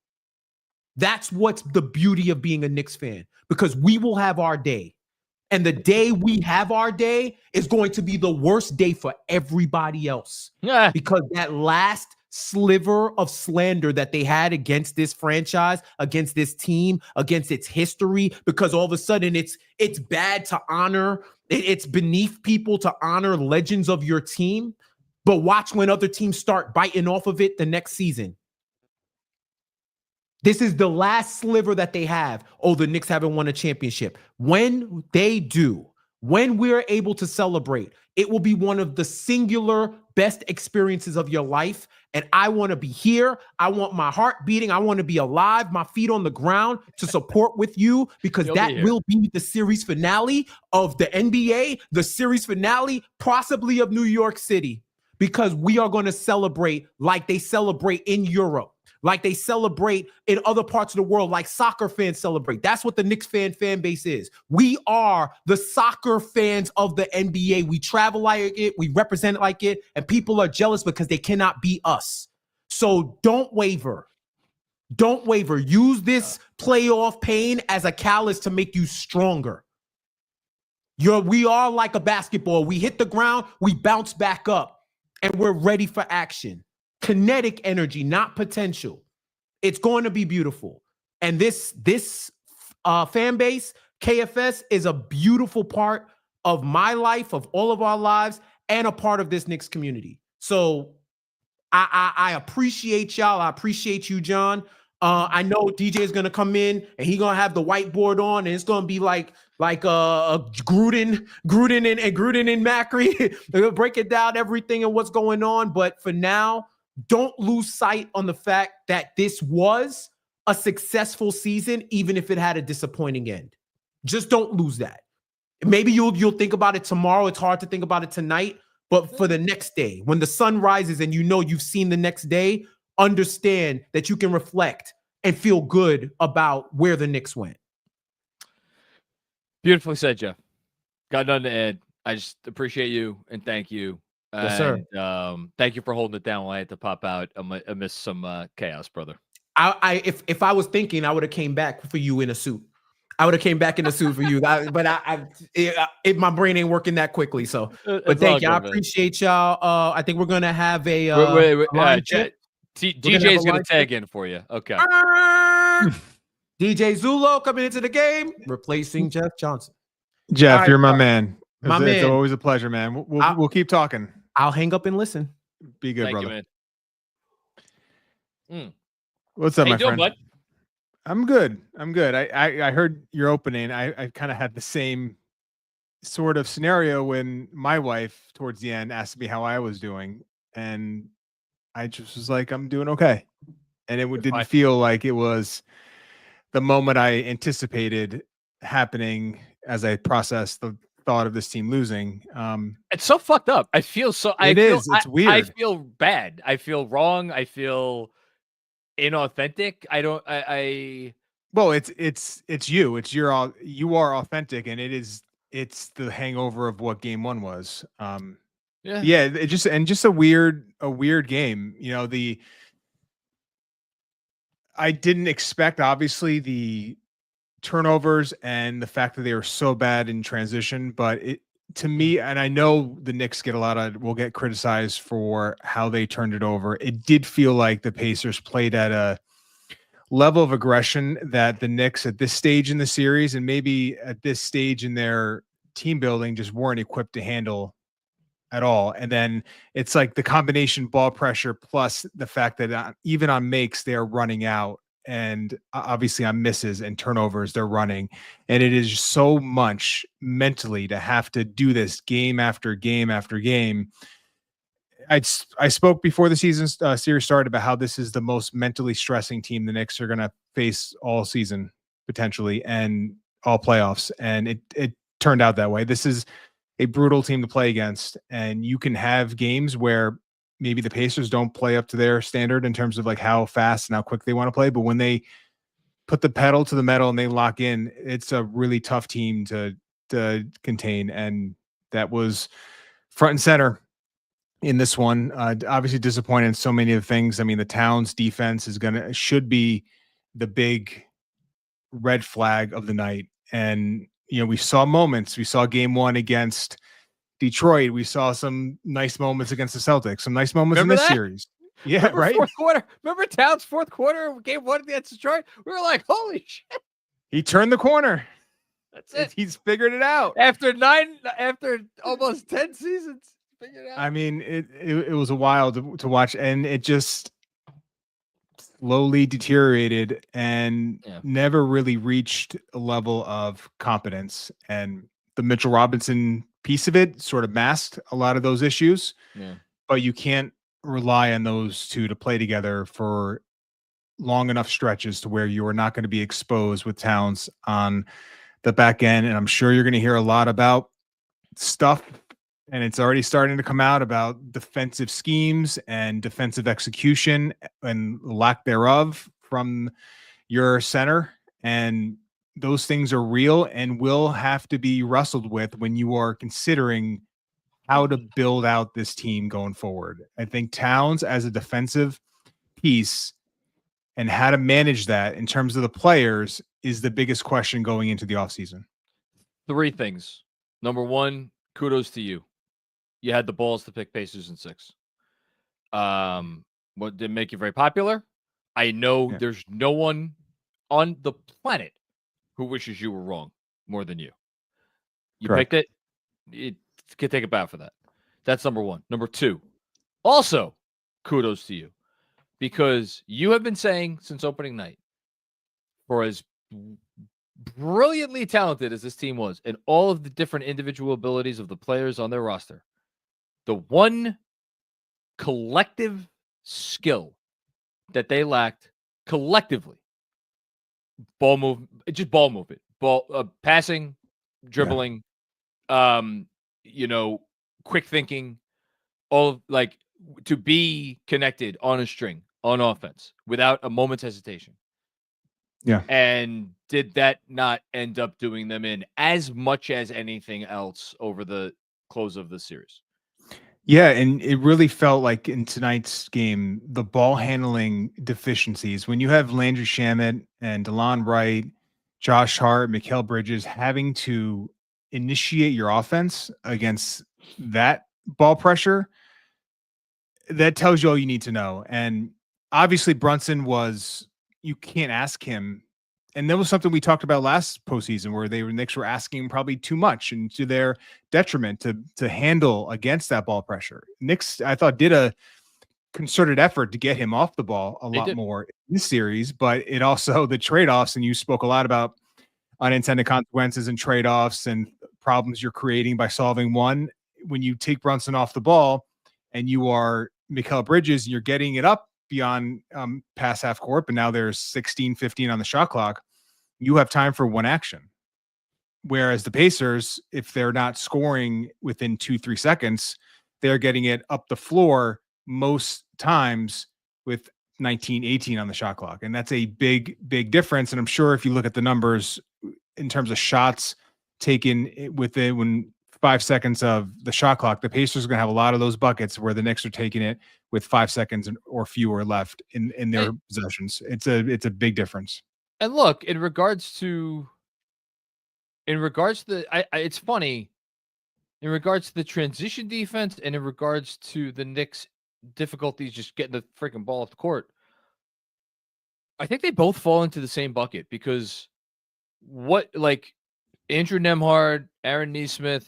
Speaker 3: That's what's the beauty of being a Knicks fan, because we will have our day. And the day we have our day is going to be the worst day for everybody else.
Speaker 2: Yeah.
Speaker 3: Because that last sliver of slander that they had against this franchise, against this team, against its history, because all of a sudden it's bad to honor, it's beneath people to honor legends of your team. But watch when other teams start biting off of it the next season. This is the last sliver that they have. Oh, the Knicks haven't won a championship. When they do, when we're able to celebrate, it will be one of the singular best experiences of your life. And I want to be here. I want my heart beating. I want to be alive, my feet on the ground to support with you, because that will be the series finale of the NBA, the series finale possibly of New York City, because we are going to celebrate like they celebrate in Europe, like they celebrate in other parts of the world, like soccer fans celebrate. That's what the Knicks fan base is. We are the soccer fans of the NBA. We travel like it, we represent it like it, and people are jealous because they cannot be us. So don't waver. Don't waver. Use this playoff pain as a callus to make you stronger. We are like a basketball. We hit the ground, we bounce back up, and we're ready for action. Kinetic energy, not potential. It's going to be beautiful. And this fan base, KFS, is a beautiful part of my life, of all of our lives, and a part of this Knicks community. So I appreciate y'all. I appreciate you, John. I know DJ is going to come in and he's going to have the whiteboard on, and it's going to be like Gruden and Macri. They're going to break it down, everything and what's going on. But for now, don't lose sight on the fact that this was a successful season, even if it had a disappointing end. Just don't lose that. Maybe you'll think about it tomorrow. It's hard to think about it tonight, but for the next day, when the sun rises and you know you've seen the next day, understand that you can reflect and feel good about where the Knicks went.
Speaker 2: Beautifully said, Jeff. Got nothing to add. I just appreciate you and thank you.
Speaker 3: Yes, sir.
Speaker 2: Thank you for holding it down when I had to pop out amidst some chaos, brother.
Speaker 3: If I was thinking, I would have came back for you in a suit. I would have came back in a suit for you, but my brain ain't working that quickly. So, but thank you. I appreciate y'all. I think we're gonna have a
Speaker 2: DJ is gonna tag in for you. Okay.
Speaker 3: DJ Zullo coming into the game, replacing Jeff Johnson.
Speaker 5: Jeff, you're my man.
Speaker 3: My man.
Speaker 5: It's always a pleasure, man. We'll keep talking.
Speaker 3: I'll hang up and listen.
Speaker 5: Be good,
Speaker 2: Thank
Speaker 5: brother.
Speaker 2: You, man.
Speaker 5: What's up,
Speaker 2: How
Speaker 5: my
Speaker 2: you doing,
Speaker 5: friend?
Speaker 2: bud?
Speaker 5: I'm good. I heard your opening. I kind of had the same sort of scenario when my wife towards the end asked me how I was doing, and I just was like, I'm doing okay. And it didn't feel like it was the moment I anticipated happening as I processed the thought of this team losing.
Speaker 2: It's so fucked up. I feel so.
Speaker 5: It's weird.
Speaker 2: I feel bad. I feel wrong. I feel inauthentic.
Speaker 5: Well, it's you. You are authentic, and it's the hangover of what game one was. Yeah. It just a weird game. You know, I didn't expect, obviously, the turnovers and the fact that they were so bad in transition, but to me, and I know the Knicks will get criticized for how they turned it over. It did feel like the Pacers played at a level of aggression that the Knicks at this stage in the series, and maybe at this stage in their team building, just weren't equipped to handle at all. And then it's like the combination ball pressure plus the fact that even on makes, they're running out, and obviously on misses and turnovers, they're running. And it is so much mentally to have to do this game after game after game. I spoke before the season series started about how this is the most mentally stressing team the Knicks are going to face all season, potentially, and all playoffs. And it turned out that way. This is a brutal team to play against, and you can have games where maybe the Pacers don't play up to their standard in terms of like how fast and how quick they want to play, but when they put the pedal to the metal and they lock in, it's a really tough team to contain, and that was front and center in this one. Obviously disappointed in so many of the things. I mean, the Towns defense should be the big red flag of the night, and you know, we saw moments. We saw game one against Detroit. We saw some nice moments against the Celtics. Some nice moments in this series. Yeah,
Speaker 2: remember
Speaker 5: right.
Speaker 2: Fourth quarter. Remember Towns' fourth quarter game one against Detroit? We were like, "Holy shit!"
Speaker 5: He turned the corner.
Speaker 2: That's it.
Speaker 5: He's figured it out
Speaker 2: after almost 10 seasons. Figured it out.
Speaker 5: I mean, it was a while to watch, and it just slowly deteriorated and never really reached a level of competence. And the Mitchell Robinson piece of it sort of masked a lot of those issues.
Speaker 2: Yeah.
Speaker 5: But you can't rely on those two to play together for long enough stretches to where you are not going to be exposed with Towns on the back end. And I'm sure you're going to hear a lot about stuff, and it's already starting to come out about defensive schemes and defensive execution and lack thereof from your center. And those things are real and will have to be wrestled with when you are considering how to build out this team going forward. I think Towns as a defensive piece and how to manage that in terms of the players is the biggest question going into the offseason.
Speaker 2: 3 things. Number 1, kudos to you. You had the balls to pick Pacers in 6. What didn't make you very popular? I know there's no one on the planet who wishes you were wrong more than you. You
Speaker 5: Correct.
Speaker 2: picked it. You can take a bow for that. That's number 1. Number 2, also kudos to you, because you have been saying since opening night, for as brilliantly talented as this team was and all of the different individual abilities of the players on their roster, the one collective skill that they lacked collectively, ball movement, passing, dribbling, quick thinking, all like to be connected on a string on offense without a moment's hesitation.
Speaker 5: Yeah.
Speaker 2: And did that not end up doing them in as much as anything else over the close of the series?
Speaker 5: Yeah, and it really felt like in tonight's game, the ball handling deficiencies, when you have Landry Shamet and DeLon Wright, Josh Hart, Mikal Bridges having to initiate your offense against that ball pressure, that tells you all you need to know. And obviously Brunson you can't ask him. And that was something we talked about last postseason where the Knicks were asking probably too much and to their detriment to handle against that ball pressure. Knicks, I thought, did a concerted effort to get him off the ball a lot more in this series, but it also the trade-offs, and you spoke a lot about unintended consequences and trade-offs and problems you're creating by solving one. When you take Brunson off the ball and you are Mikal Bridges, you're getting it up beyond past half court, but now there's 16, 15 on the shot clock. You have time for one action. Whereas the Pacers, if they're not scoring within 2-3 seconds, they're getting it up the floor most times with 19, 18 on the shot clock. And that's a big, big difference. And I'm sure if you look at the numbers in terms of shots taken within 5 seconds of the shot clock, the Pacers are going to have a lot of those buckets where the Knicks are taking it with 5 seconds or fewer left in their possessions. It's a big difference.
Speaker 2: And look, in regards to it's funny, in regards to the transition defense and in regards to the Knicks' difficulties just getting the freaking ball off the court, I think they both fall into the same bucket because Andrew Nembhard, Aaron Nesmith,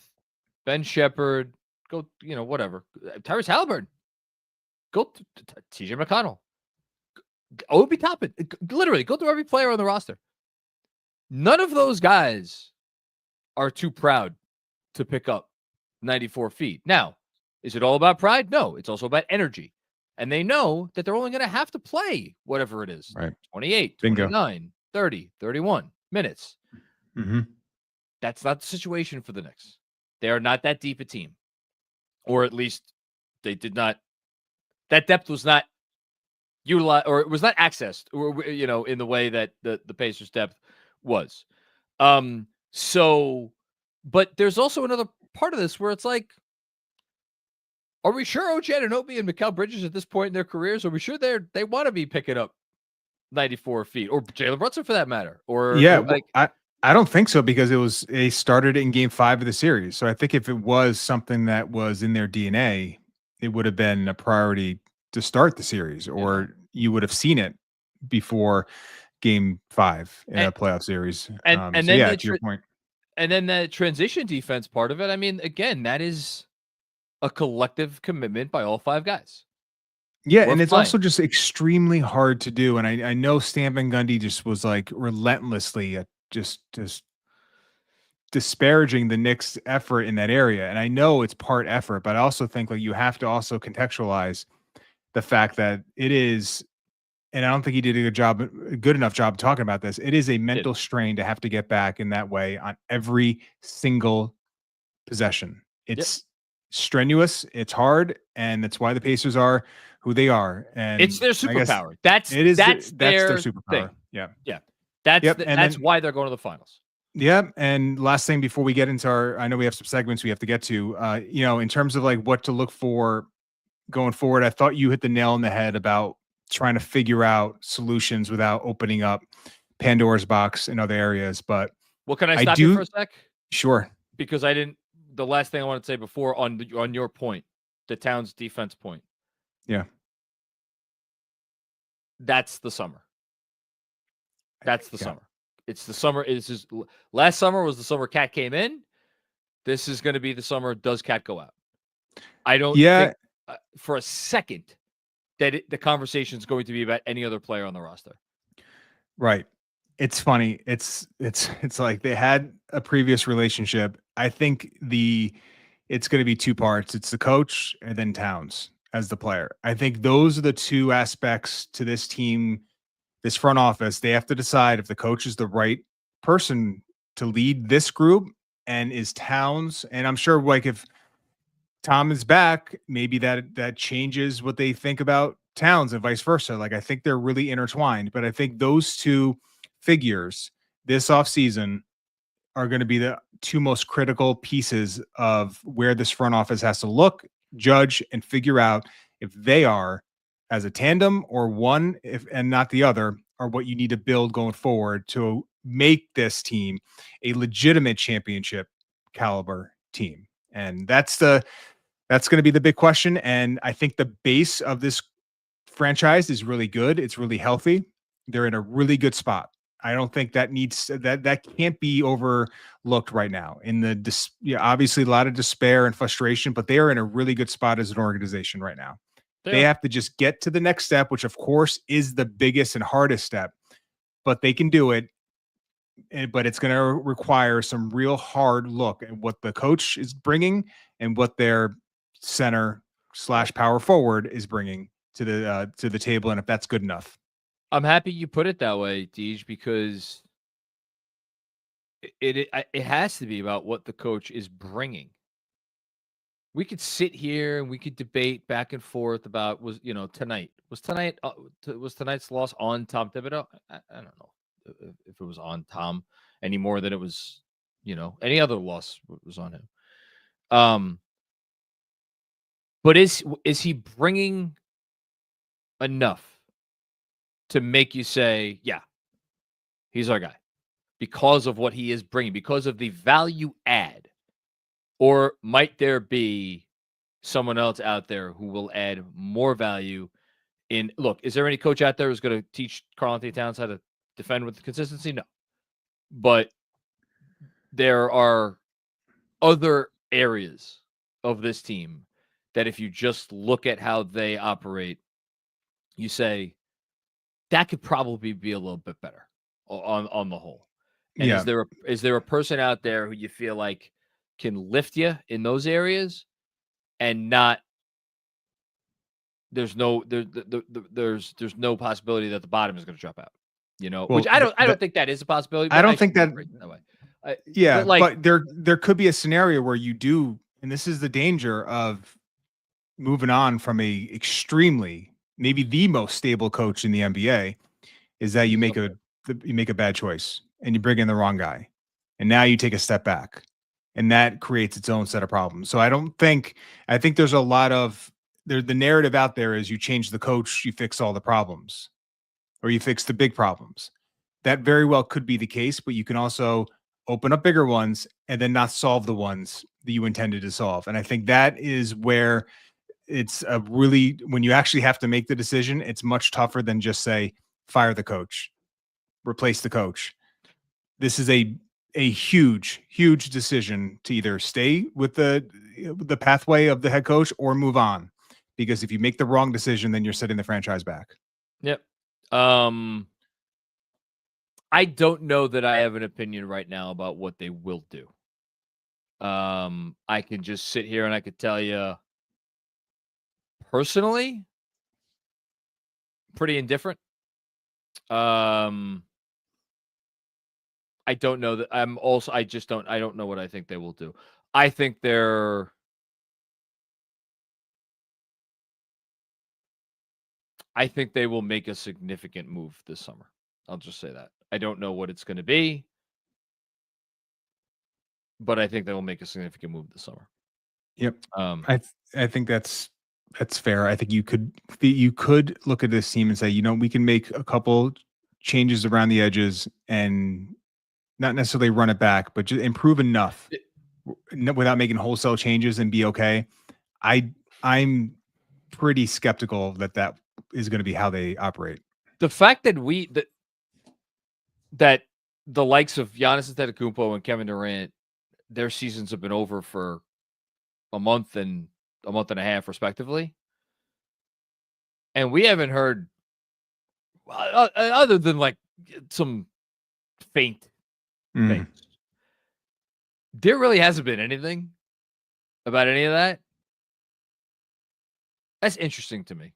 Speaker 2: Ben Shepherd, whatever. Tyrese Halliburton, TJ McConnell, Obi Toppin, literally go through every player on the roster. None of those guys are too proud to pick up 94 feet. Now, is it all about pride? No, it's also about energy. And they know that they're only going to have to play whatever it is.
Speaker 5: Right.
Speaker 2: 28,
Speaker 5: Bingo.
Speaker 2: 29, 30, 31 minutes.
Speaker 5: Mm-hmm.
Speaker 2: That's not the situation for the Knicks. They are not that deep a team. Or at least they did not. That depth was not utilized, or it was not accessed, or, in the way that the Pacers' depth was. But there's also another part of this where it's like, are we sure OG Anunoby and Mikal Bridges at this point in their careers, are we sure they want to be picking up 94 feet, or Jalen Brunson for that matter?
Speaker 5: I don't think so, because they started in game 5 of the series. So I think if it was something that was in their DNA, it would have been a priority to start the series, or you would have seen it before game 5 in a playoff series. To your point.
Speaker 2: And then the transition defense part of it, I mean, again, that is a collective commitment by all 5 guys.
Speaker 5: Yeah, and it's also just extremely hard to do. And I know Stan Van Gundy just was like relentlessly just disparaging the Knicks' effort in that area. And I know it's part effort, but I also think you have to also contextualize the fact that it is, and I don't think he did a good enough job talking about this. It is a mental strain to have to get back in that way on every single possession. It's strenuous, it's hard, and that's why the Pacers are who they are. And
Speaker 2: it's their superpower. That's their superpower. Thing.
Speaker 5: Yeah.
Speaker 2: That's why they're going to the finals.
Speaker 5: Yeah. And last thing before we get into I know we have some segments we have to get to, in terms of what to look for going forward, I thought you hit the nail on the head about trying to figure out solutions without opening up Pandora's box in other areas. But
Speaker 2: can I stop you for a sec?
Speaker 5: Sure.
Speaker 2: Because the last thing I want to say before on your point, the Towns defense point.
Speaker 5: Yeah.
Speaker 2: That's the summer. Summer. It's the summer. Last summer was the summer Cat came in. This is going to be the summer. Does Cat go out? I don't think for a second that the conversation is going to be about any other player on the roster.
Speaker 5: Right. It's funny. It's like they had a previous relationship. I think it's going to be 2 parts. It's the coach and then Towns as the player. I think those are the 2 aspects to this team, this front office. They have to decide if the coach is the right person to lead this group, and is Towns. And I'm sure if Tom is back, maybe that changes what they think about Towns and vice versa. I think they're really intertwined, but I think those 2 figures this offseason are going to be the 2 most critical pieces of where this front office has to look, judge, and figure out if they are, as a tandem or one, and not the other, are what you need to build going forward to make this team a legitimate championship caliber team. And that's going to be the big question. And I think the base of this franchise is really good. It's really healthy. They're in a really good spot. I don't think that can't be overlooked right now. Obviously a lot of despair and frustration, but they are in a really good spot as an organization right now. They have to just get to the next step, which of course is the biggest and hardest step, but they can do it but it's going to require some real hard look at what the coach is bringing and what their center / power forward is bringing to the table, and if that's good enough.
Speaker 2: I'm happy you put it that way, Deej, because it has to be about what the coach is bringing. We could sit here and we could debate back and forth about was tonight's loss on Tom Thibodeau? I don't know if it was on Tom any more than it was, any other loss was on him. But is he bringing enough to make you say, yeah, he's our guy because of what he is bringing, because of the value add? Or might there be someone else out there who will add more value in? Look, is there any coach out there who's going to teach Karl-Anthony Towns how to defend with consistency? No. But there are other areas of this team that if you just look at how they operate, you say that could probably be a little bit better on the whole. And
Speaker 5: Yeah.
Speaker 2: is there a person out there who you feel like can lift you in those areas and not there's no possibility that the bottom is going to drop out,
Speaker 5: Well,
Speaker 2: which I don't think that is a possibility.
Speaker 5: I don't think that
Speaker 2: way.
Speaker 5: Yeah,
Speaker 2: but
Speaker 5: there could be a scenario where you do, and this is the danger of moving on from a extremely, maybe the most stable coach in the NBA, is that you make a bad choice and you bring in the wrong guy, and now you take a step back, and that creates its own set of problems. So I think there's a lot of the narrative out there is you change the coach, you fix all the problems, or you fix the big problems. That very well could be the case, but you can also open up bigger ones and then not solve the ones that you intended to solve. And I think that is where it's when you actually have to make the decision, it's much tougher than just say, fire the coach, replace the coach. This is a huge, huge decision to either stay with the pathway of the head coach or move on. Because if you make the wrong decision, then you're setting the franchise back.
Speaker 2: Yep. I don't know that I have an opinion right now about what they will do. I can just sit here and I could tell you personally, pretty indifferent. I don't know that I don't know what I think they will do. I think they will make a significant move this summer. I'll just say that. I don't know what it's going to be, but I think they will make a significant move this summer.
Speaker 5: Yep. I think that's fair. I think you could look at this team and say, we can make a couple changes around the edges and not necessarily run it back, but just improve enough without making wholesale changes and be okay. I'm pretty skeptical that is going to be how they operate.
Speaker 2: The fact that that the likes of Giannis Antetokounmpo and Kevin Durant, their seasons have been over for a month and a half, respectively, and we haven't heard other than like some faint things. There really hasn't been anything about any of that. That's interesting to me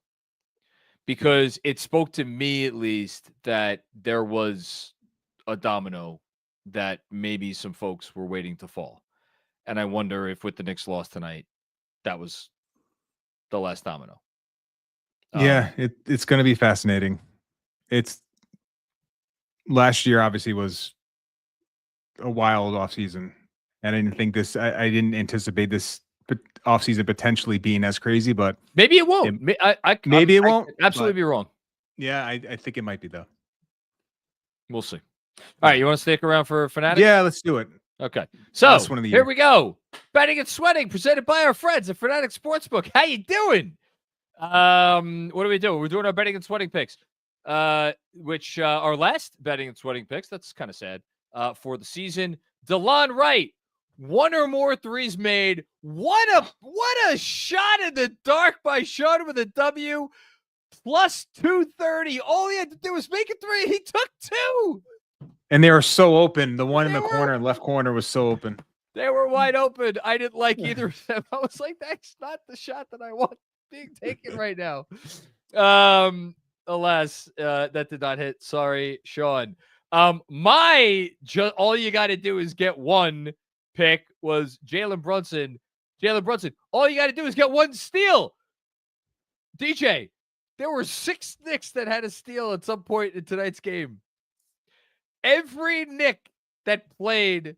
Speaker 2: because it spoke to me, at least, that there was a domino that maybe some folks were waiting to fall. And I wonder if with the Knicks loss tonight, that was the last domino.
Speaker 5: Yeah, it's going to be fascinating. Last year obviously was a wild offseason. And I didn't think I didn't anticipate this offseason potentially being as crazy, but
Speaker 2: maybe it won't.
Speaker 5: Maybe it won't.
Speaker 2: I absolutely be wrong.
Speaker 5: Yeah, I think it might be though.
Speaker 2: We'll see. All right, you want to stick around for Fanatics?
Speaker 5: Yeah, let's do it.
Speaker 2: Okay. So
Speaker 5: here
Speaker 2: we go. Betting and Sweating, presented by our friends at Fanatics Sportsbook. How you doing? What are we doing? We're doing our betting and sweating picks, which our last betting and sweating picks. That's kind of sad. For the season, DeLon Wright, one or more threes made. What a shot in the dark by Sean with a W. Plus 230. All he had to do was make a three. He took two.
Speaker 5: And they were so open. The one in the corner, left corner, was so open.
Speaker 2: They were wide open. I didn't like either of them. I was like, that's not the shot that I want being taken right now. Alas, that did not hit. Sorry, Sean. All you got to do is get one pick was Jalen Brunson. All you got to do is get one steal. DJ, there were 6 Knicks that had a steal at some point in tonight's game. Every Knick that played.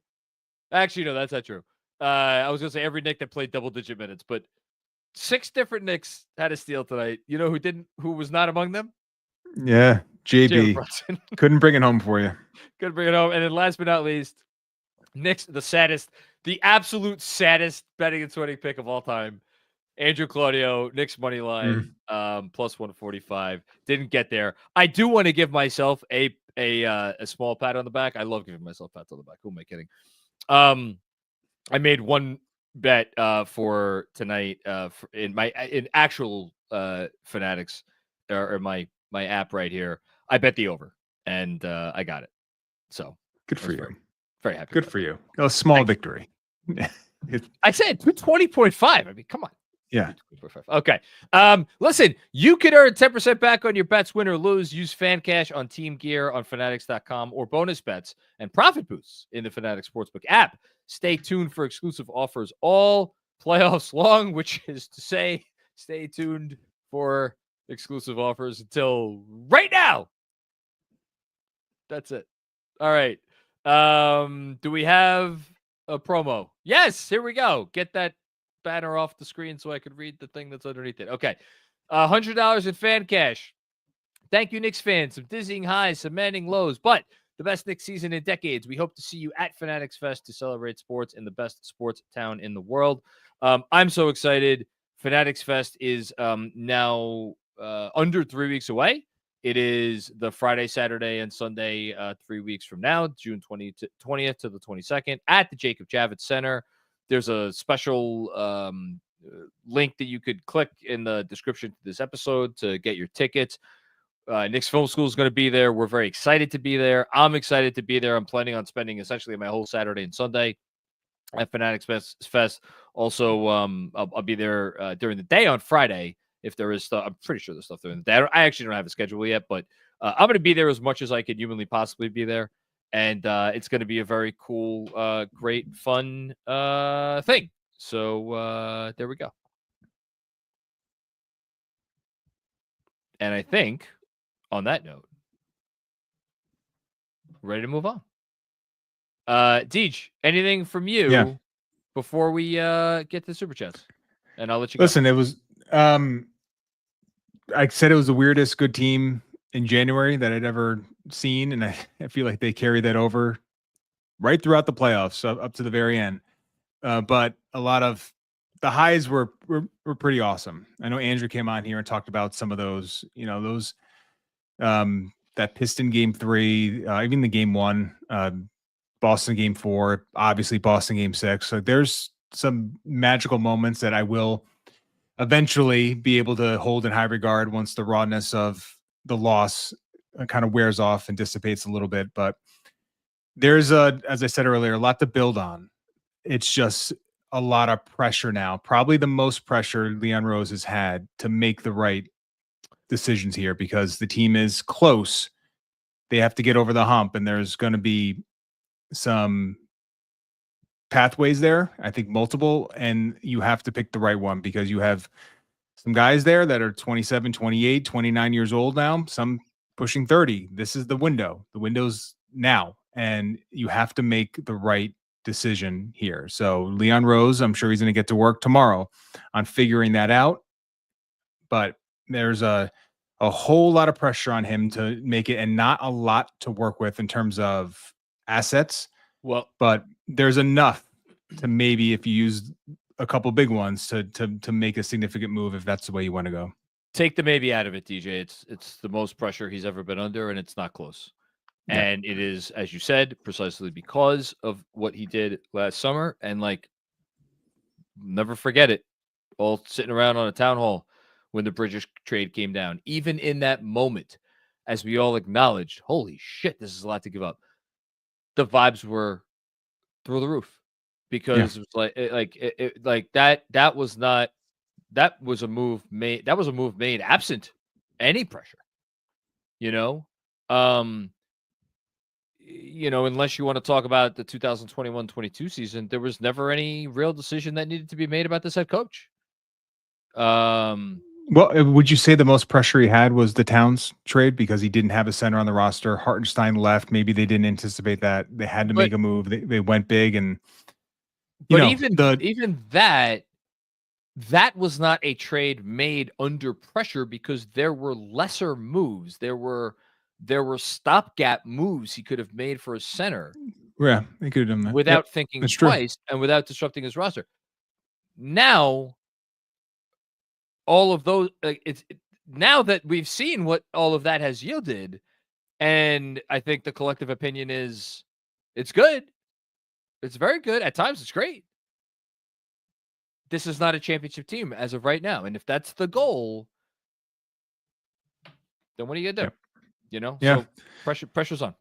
Speaker 2: Actually, no, that's not true. I was going to say every Knick that played double-digit minutes, but 6 different Knicks had a steal tonight. You know who was not among them?
Speaker 5: Yeah, JB. Couldn't bring it home for you.
Speaker 2: Couldn't bring it home. And then last but not least, Knicks, the absolute saddest betting and sweating pick of all time. Andrew Claudio, Knicks money line, plus 145. Didn't get there. I do want to give myself a small pat on the back. I love giving myself pats on the back. Who am I kidding? I made one bet for tonight in actual Fanatics or my app right here. I bet the over and I got it. So
Speaker 5: good for you.
Speaker 2: Very happy.
Speaker 5: Good for you. A small victory.
Speaker 2: I said 20.5. I mean, come on.
Speaker 5: Yeah.
Speaker 2: Okay. Listen, you can earn 10% back on your bets, win or lose. Use fan cash on team gear on fanatics.com or bonus bets and profit boosts in the Fanatics Sportsbook app. Stay tuned for exclusive offers all playoffs long, which is to say, stay tuned for exclusive offers until right now. That's it. All right. Do we have a promo? Yes, here we go. Get that banner off the screen so I could read the thing that's underneath it. Okay. $100 in fan cash. Thank you, Knicks fans. Some dizzying highs, some maddening lows, but the best Knicks season in decades. We hope to see you at Fanatics Fest to celebrate sports in the best sports town in the world. I'm so excited. Fanatics Fest is now under 3 weeks away. It is the Friday, Saturday, and Sunday 3 weeks from now, June 20th to the 22nd at the Jacob Javits Center. There's a special link that you could click in the description to this episode to get your tickets. Knicks Film School is going to be there. We're very excited to be there. I'm excited to be there. I'm planning on spending essentially my whole Saturday and Sunday at Fanatics Fest. Also, I'll be there during the day on Friday if there is stuff. I'm pretty sure there's stuff during the day. I actually don't have a schedule yet, but I'm going to be there as much as I can humanly possibly be there. And it's going to be a very cool, great, fun thing. So there we go. And I think on that note, ready to move on. Deej, anything from you before we get to the Super Chats? And I'll let you go.
Speaker 5: Listen, it was I said it was the weirdest good team in January that I'd ever seen, and I feel like they carried that over right throughout the playoffs up to the very end. But a lot of the highs were pretty awesome. I know Andrew came on here and talked about some of those, that Piston game 3, even the game 1, Boston game 4, obviously Boston game 6. So there's some magical moments that I will eventually be able to hold in high regard once the rawness of the loss kind of wears off and dissipates a little bit. But there's as I said earlier, a lot to build on. It's just a lot of pressure now. Probably the most pressure Leon Rose has had to make the right decisions here because the team is close. They have to get over the hump, and there's going to be some pathways there. I think multiple, and you have to pick the right one because you have some guys there that are 27, 28, 29 years old now, some pushing 30. This is the window. The window's now, and you have to make the right decision here. So Leon Rose, I'm sure he's going to get to work tomorrow on figuring that out. But there's a whole lot of pressure on him to make it, and not a lot to work with in terms of assets.
Speaker 2: Well,
Speaker 5: but there's enough to maybe, if you use a couple big ones, to make a significant move if that's the way you want to go.
Speaker 2: Take the maybe out of it, DJ. It's the most pressure he's ever been under, and it's not close. Yeah. And it is, as you said, precisely because of what he did last summer. And never forget it. All sitting around on a town hall when the Bridges trade came down. Even in that moment, as we all acknowledged, holy shit, this is a lot to give up. the vibes were through the roof because it was like that was not, that was a move made absent any pressure, you know? Unless you want to talk about the 2021-22 season, there was never any real decision that needed to be made about this head coach.
Speaker 5: Well, would you say the most pressure he had was the Towns trade because he didn't have a center on the roster? Hartenstein left. Maybe they didn't anticipate that. They had to make a move. They went big, and
Speaker 2: even that was not a trade made under pressure because there were lesser moves. There were stopgap moves he could have made for a center.
Speaker 5: Yeah, he could have done that
Speaker 2: without thinking twice and without disrupting his roster. Now, all of those, now that we've seen what all of that has yielded, and I think the collective opinion is it's good. It's very good. At times, it's great. This is not a championship team as of right now. And if that's the goal, then what are you going to do?
Speaker 5: Yeah.
Speaker 2: So pressure's on.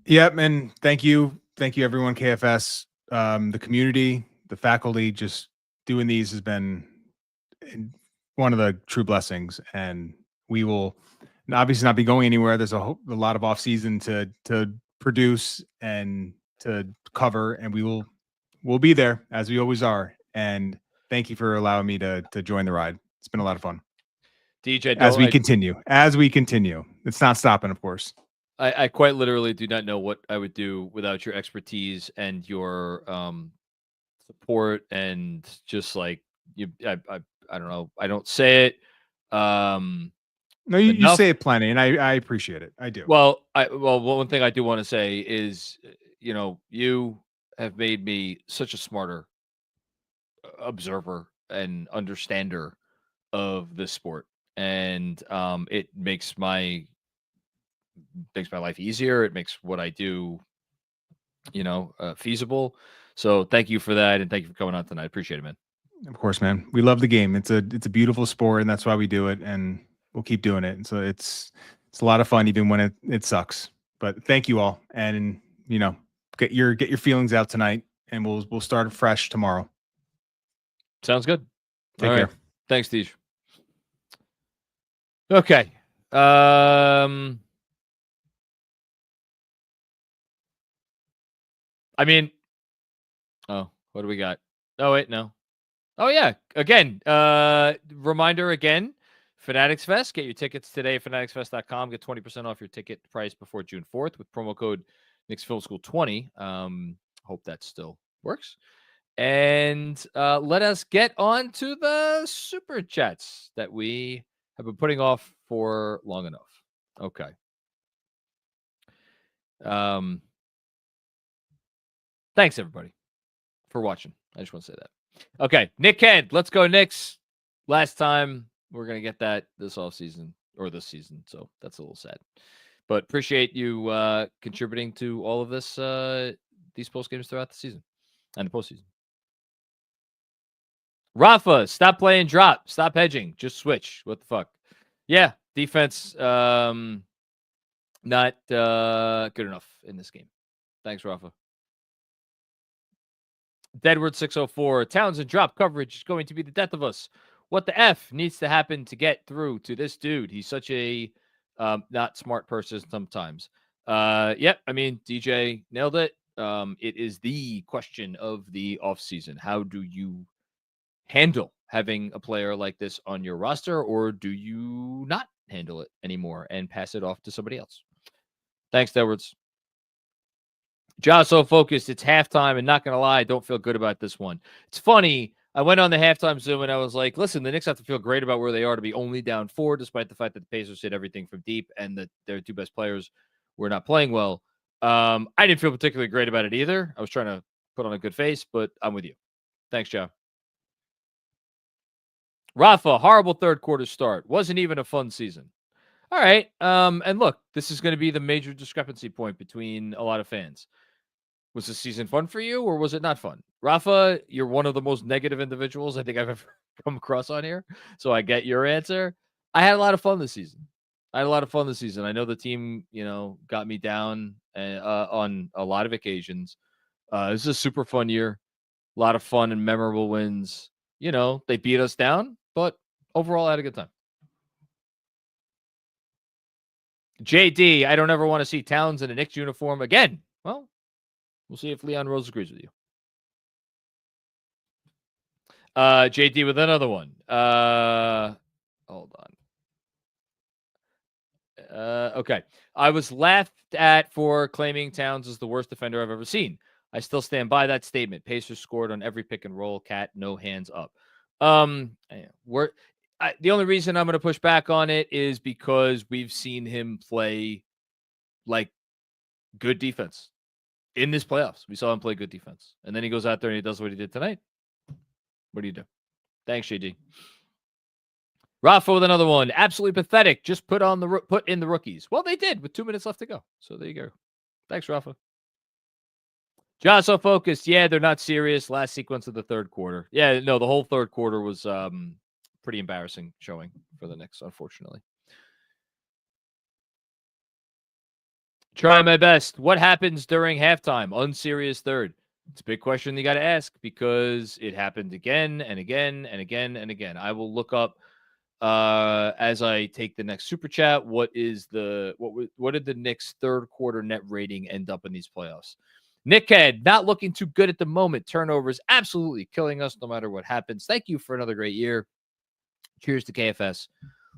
Speaker 5: Yep. And thank you. Thank you, everyone. KFS, the community, the faculty, just doing these has been one of the true blessings. And we will obviously not be going anywhere. There's a lot of off season to produce and to cover, and we'll be there as we always are. And thank you for allowing me to join the ride. It's been a lot of fun.
Speaker 2: DJ,
Speaker 5: as we continue, it's not stopping, of course.
Speaker 2: I quite literally do not know what I would do without your expertise and your support, and just like you, I don't know. I don't say it.
Speaker 5: No, you say it plenty, and I appreciate it. I do.
Speaker 2: Well, one thing I do want to say is, you have made me such a smarter observer and understander of this sport, and it makes my life easier. It makes what I do, feasible. So thank you for that, and thank you for coming on tonight. Appreciate it, man.
Speaker 5: Of course, man. We love the game. It's a beautiful sport, and that's why we do it, and we'll keep doing it. And so it's a lot of fun, even when it sucks. But thank you all, and get your feelings out tonight, and we'll start fresh tomorrow.
Speaker 2: Sounds good.
Speaker 5: Take care.
Speaker 2: Thanks, Tej. Okay. What do we got? Oh, wait, no. Oh, yeah. Again, reminder again, Fanatics Fest. Get your tickets today at fanaticsfest.com. Get 20% off your ticket price before June 4th with promo code Knicks Film School 20. Hope that still works. And let us get on to the super chats that we have been putting off for long enough. Okay. Thanks, everybody, for watching. I just want to say that. Okay, Nick Kent, let's go Knicks. Last time, we're going to get that this offseason or this season, so that's a little sad. But appreciate you contributing to all of this, these post games throughout the season and the postseason. Rafa, stop playing drop. Stop hedging. Just switch. What the fuck? Yeah, defense not good enough in this game. Thanks, Rafa. Deadwood 604. Townsend drop coverage is going to be the death of us. What the F needs to happen to get through to this dude? He's such a not smart person sometimes. Yep. I mean, DJ nailed it. It is the question of the offseason. How do you handle having a player like this on your roster, or do you not handle it anymore and pass it off to somebody else? Thanks, Edwards. Josh, so focused. It's halftime, and not going to lie, I don't feel good about this one. It's funny. I went on the halftime Zoom, and I was like, listen, the Knicks have to feel great about where they are to be only down 4, despite the fact that the Pacers hit everything from deep and that their two best players were not playing well. I didn't feel particularly great about it either. I was trying to put on a good face, but I'm with you. Thanks, Joe. Rafa, horrible third quarter start. Wasn't even a fun season. All right. And look, this is going to be the major discrepancy point between a lot of fans. Was the season fun for you, or was it not fun? Rafa, you're one of the most negative individuals I think I've ever come across on here, so I get your answer. I had a lot of fun this season. I had a lot of fun this season. I know the team, got me down on a lot of occasions. This is a super fun year. A lot of fun and memorable wins. They beat us down, but overall I had a good time. JD, I don't ever want to see Towns in a Knicks uniform again. Well, we'll see if Leon Rose agrees with you. JD with another one. Hold on. Okay. I was laughed at for claiming Towns is the worst defender I've ever seen. I still stand by that statement. Pacers scored on every pick and roll. Cat, no hands up. The only reason I'm going to push back on it is because we've seen him play like good defense in this playoffs. We saw him play good defense, and then he goes out there and he does what he did tonight. What do you do? Thanks, JD. Rafa with another one. Absolutely pathetic. Just put in the rookies. Well, they did with 2 minutes left to go. So there you go. Thanks, Rafa. John, so focused. Yeah, they're not serious. Last sequence of the third quarter. Yeah, no, the whole third quarter was pretty embarrassing showing for the Knicks, unfortunately. Try my best. What happens during halftime? Unserious third. It's a big question you got to ask because it happened again and again and again and again. I will look up as I take the next super chat. What did the Knicks third quarter net rating end up in these playoffs? Nickhead, not looking too good at the moment. Turnovers absolutely killing us no matter what happens. Thank you for another great year. Cheers to KFS.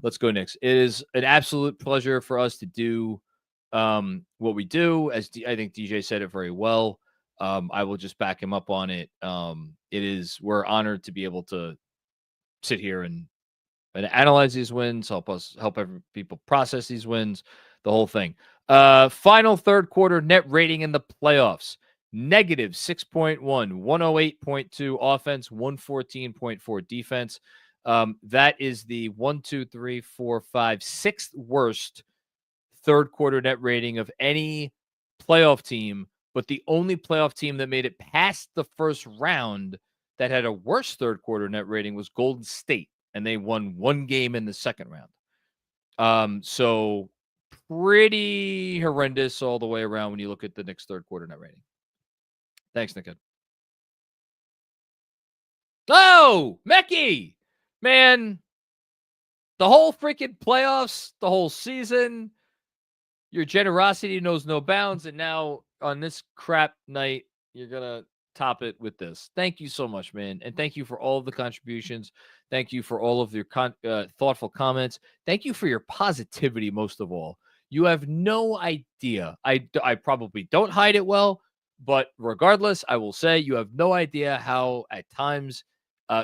Speaker 2: Let's go Knicks. It is an absolute pleasure for us to do what we do. As I think DJ said it very well. I will just back him up on it. We're honored to be able to sit here and analyze these wins, help people process these wins, the whole thing. Final third quarter net rating in the playoffs. Negative 6.1, 108.2 offense, 114.4 defense. That is the 6th worst third quarter net rating of any playoff team. But the only playoff team that made it past the first round that had a worse third quarter net rating was Golden State, and they won one game in the second round. So pretty horrendous all the way around when you look at the Knicks third quarter net rating. Thanks, Nick. Oh, Mecky, man, the whole freaking playoffs, the whole season, your generosity knows no bounds, and now on this crap night, you're going to top it with this. Thank you so much, man. And thank you for all of the contributions. Thank you for all of your thoughtful comments. Thank you for your positivity, most of all. You have no idea. I probably don't hide it well, but regardless, I will say you have no idea how at times,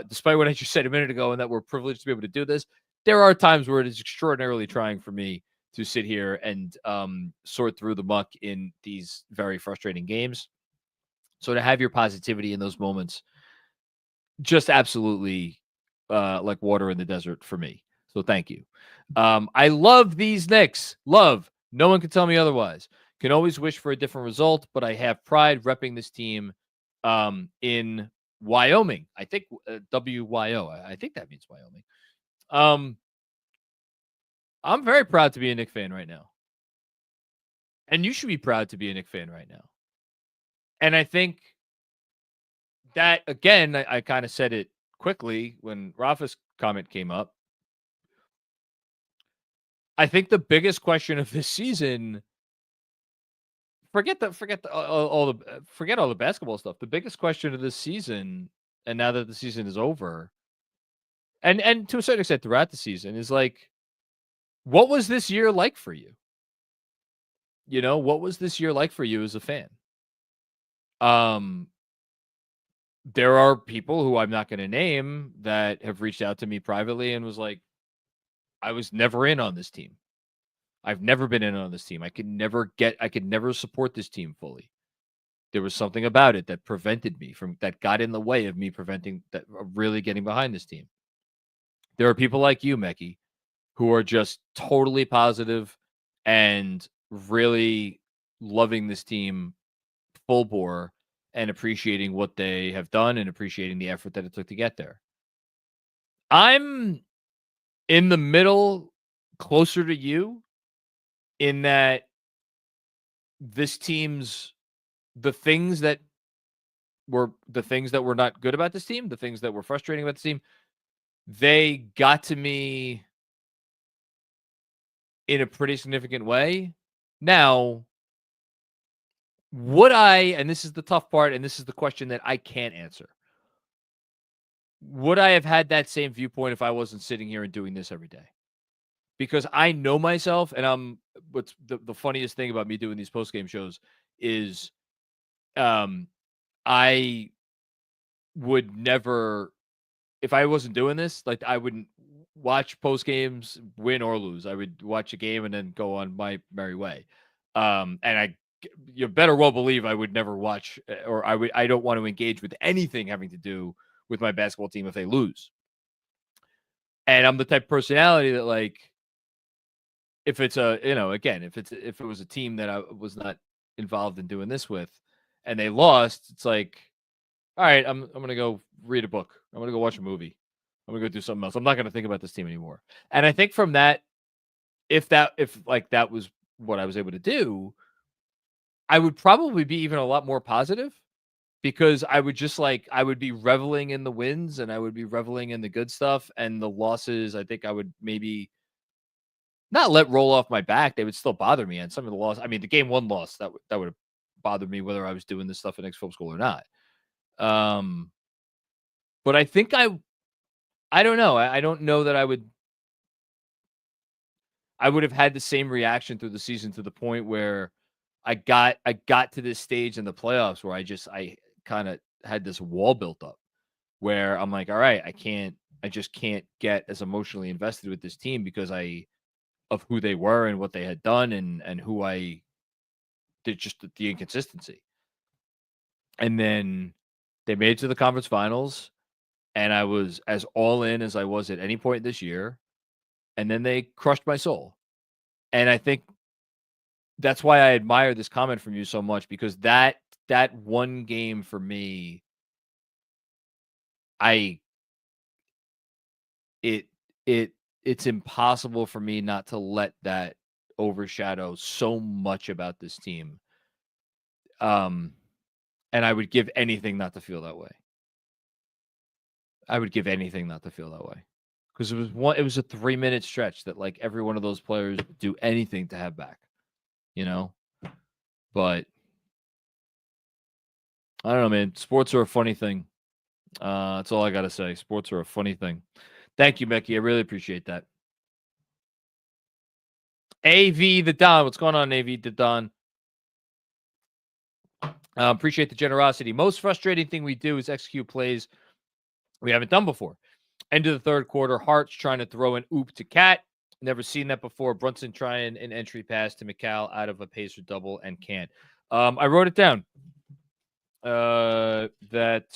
Speaker 2: despite what I just said a minute ago and that we're privileged to be able to do this, there are times where it is extraordinarily trying for me to sit here and sort through the muck in these very frustrating games. So to have your positivity in those moments, just absolutely like water in the desert for me. So thank you. I love these Knicks. Love. No one can tell me otherwise. Can always wish for a different result, but I have pride repping this team in Wyoming. I think WYO. I think that means Wyoming. I'm very proud to be a Knicks fan right now. And you should be proud to be a Knicks fan right now. And I think that, again, I kind of said it quickly when Rafa's comment came up. I think the biggest question of this season, forget all the basketball stuff. The biggest question of this season, and now that the season is over, and to a certain extent throughout the season, is like, what was this year like for you? What was this year like for you as a fan? There are people who I'm not going to name that have reached out to me privately and was like, I was never in on this team. I've never been in on this team. I could never support this team fully. There was something about it that that got in the way of me really getting behind this team. There are people like you, Mecky, who are just totally positive and really loving this team full bore and appreciating what they have done and appreciating the effort that it took to get there. I'm in the middle, closer to you in that this team's the things that were not good about this team, the things that were frustrating about the team, they got to me in a pretty significant way. Now, would I, and this is the tough part, and this is the question that I can't answer, would I have had that same viewpoint if I wasn't sitting here and doing this every day? Because I know myself, and what's the funniest thing about me doing these post-game shows is I would never, if I wasn't doing this, like I wouldn't watch post games, win or lose. I would watch a game and then go on my merry way. And you better well believe I would never watch, or I don't want to engage with anything having to do with my basketball team if they lose. And I'm the type of personality that, like, if it's if it was a team that I was not involved in doing this with and they lost, it's like, all right, I'm going to go read a book. I'm going to go watch a movie. I'm going to go do something else. I'm not going to think about this team anymore. And I think from that, if that was what I was able to do, I would probably be even a lot more positive, because I would just I would be reveling in the wins and I would be reveling in the good stuff, and the losses, I think I would maybe not let roll off my back. They would still bother me. And some of the losses, I mean, the game one loss, that would have bothered me whether I was doing this stuff at Knicks Film School or not. But I think I don't know. I don't know that I would have had the same reaction through the season, to the point where I got to this stage in the playoffs where I kind of had this wall built up where I'm like, all right, I just can't get as emotionally invested with this team because of who they were and what they had done and who I did, just the inconsistency. And then they made it to the conference finals, and I was as all in as I was at any point this year. And then they crushed my soul. And I think that's why I admire this comment from you so much, because that one game for me, it's impossible for me not to let that overshadow so much about this team. And I would give anything not to feel that way. I would give anything not to feel that way. Because it was a 3-minute stretch that, like, every one of those players would do anything to have back, But I don't know, man. Sports are a funny thing. That's all I got to say. Sports are a funny thing. Thank you, Mickey. I really appreciate that. AV the Don. What's going on, AV the Don? Appreciate the generosity. Most frustrating thing we do is execute plays we haven't done before. End of the third quarter, Hart's trying to throw an oop to Cat. Never seen that before. Brunson trying an entry pass to McCall out of a Pacer double and can't. I wrote it down. That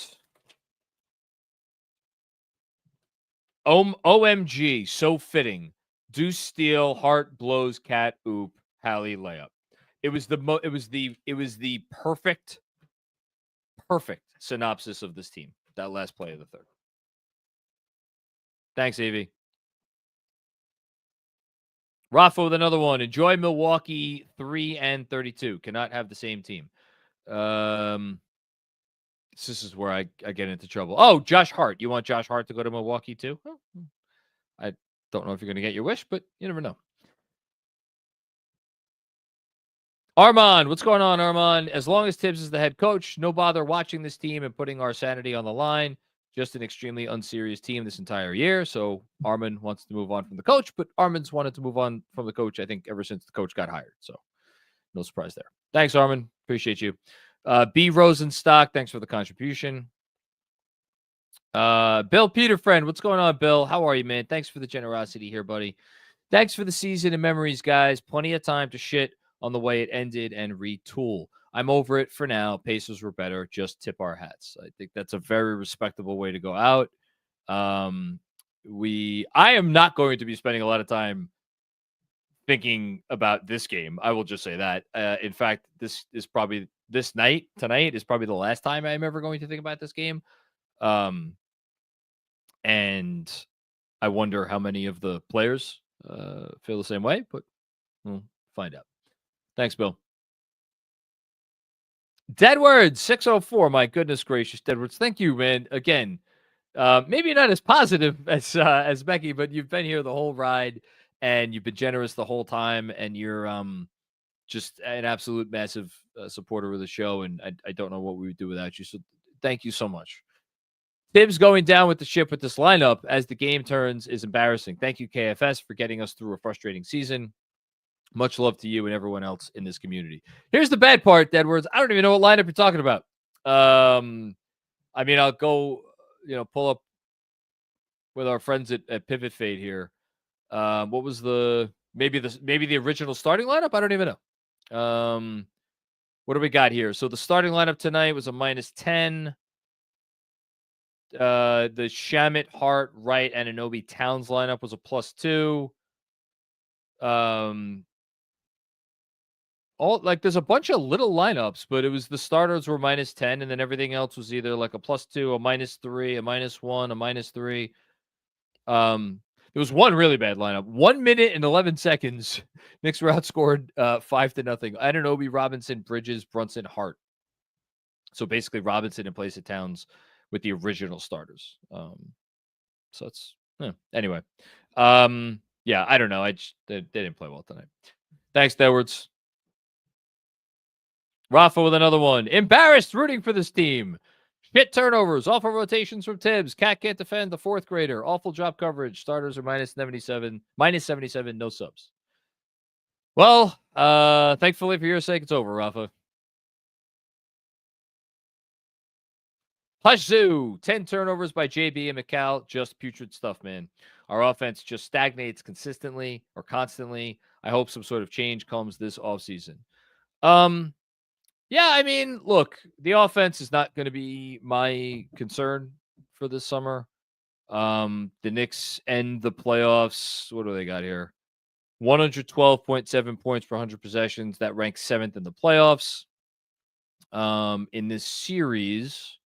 Speaker 2: OMG, so fitting. Deuce steal, Hart blows, Cat oop, Hallie layup. It was the perfect synopsis of this team. That last play of the third. Thanks, AV. Rafa with another one. Enjoy Milwaukee 3-32. Cannot have the same team. This is where I get into trouble. Oh, Josh Hart. You want Josh Hart to go to Milwaukee too? Well, I don't know if you're going to get your wish, but you never know. Armand, what's going on, Armand? As long as Tibbs is the head coach, no bother watching this team and putting our sanity on the line. Just an extremely unserious team this entire year. So Armand wants to move on from the coach, but Armand's wanted to move on from the coach, I think, ever since the coach got hired. So no surprise there. Thanks, Armand. Appreciate you. B. Rosenstock, thanks for the contribution. Bill Peterfriend, what's going on, Bill? How are you, man? Thanks for the generosity here, buddy. Thanks for the season and memories, guys. Plenty of time to shit on the way it ended and retool. I'm over it for now. Pacers were better. Just tip our hats. I think that's a very respectable way to go out. I am not going to be spending a lot of time thinking about this game. I will just say that. In fact, tonight is probably the last time I'm ever going to think about this game. And I wonder how many of the players feel the same way, but we'll find out. Thanks, Bill. Deadwords 604. My goodness gracious, Deadwords. Thank you, man. Again, maybe not as positive as Becky, but you've been here the whole ride, and you've been generous the whole time, and you're just an absolute massive supporter of the show, and I don't know what we would do without you. So thank you so much. Tibbs going down with the ship with this lineup as the game turns is embarrassing. Thank you, KFS, for getting us through a frustrating season. Much love to you and everyone else in this community. Here's the bad part, Deadwords. I don't even know what lineup you're talking about. I mean, I'll go, pull up with our friends at Pivot Fade here. What was maybe the original starting lineup? I don't even know. What do we got here? So the starting lineup tonight was a -10. The Shamet, Hart, Wright, and Anunoby Towns lineup was a +2. There's a bunch of little lineups, but it was the starters were -10, and then everything else was either like a +2, a -3, a -1, a -3. There was one really bad lineup. 1 minute and 11 seconds. Knicks were outscored 5-0. Anunoby, Robinson, Bridges, Brunson, Hart. So basically Robinson in place of Towns with the original starters. So it's anyway. Yeah, I don't know. They didn't play well tonight. Thanks, Edwards. Rafa with another one. Embarrassed rooting for this team. Shit turnovers. Awful rotations from Tibbs. Cat can't defend the fourth grader. Awful drop coverage. Starters are -77. -77. No subs. Well, thankfully for your sake, it's over, Rafa. Hush Zoo. 10 turnovers by JB and McCall. Just putrid stuff, man. Our offense just stagnates consistently or constantly. I hope some sort of change comes this offseason. Yeah, I mean, look, the offense is not going to be my concern for this summer. The Knicks end the playoffs. What do they got here? 112.7 points per 100 possessions. That ranks 7th in the playoffs. In this series,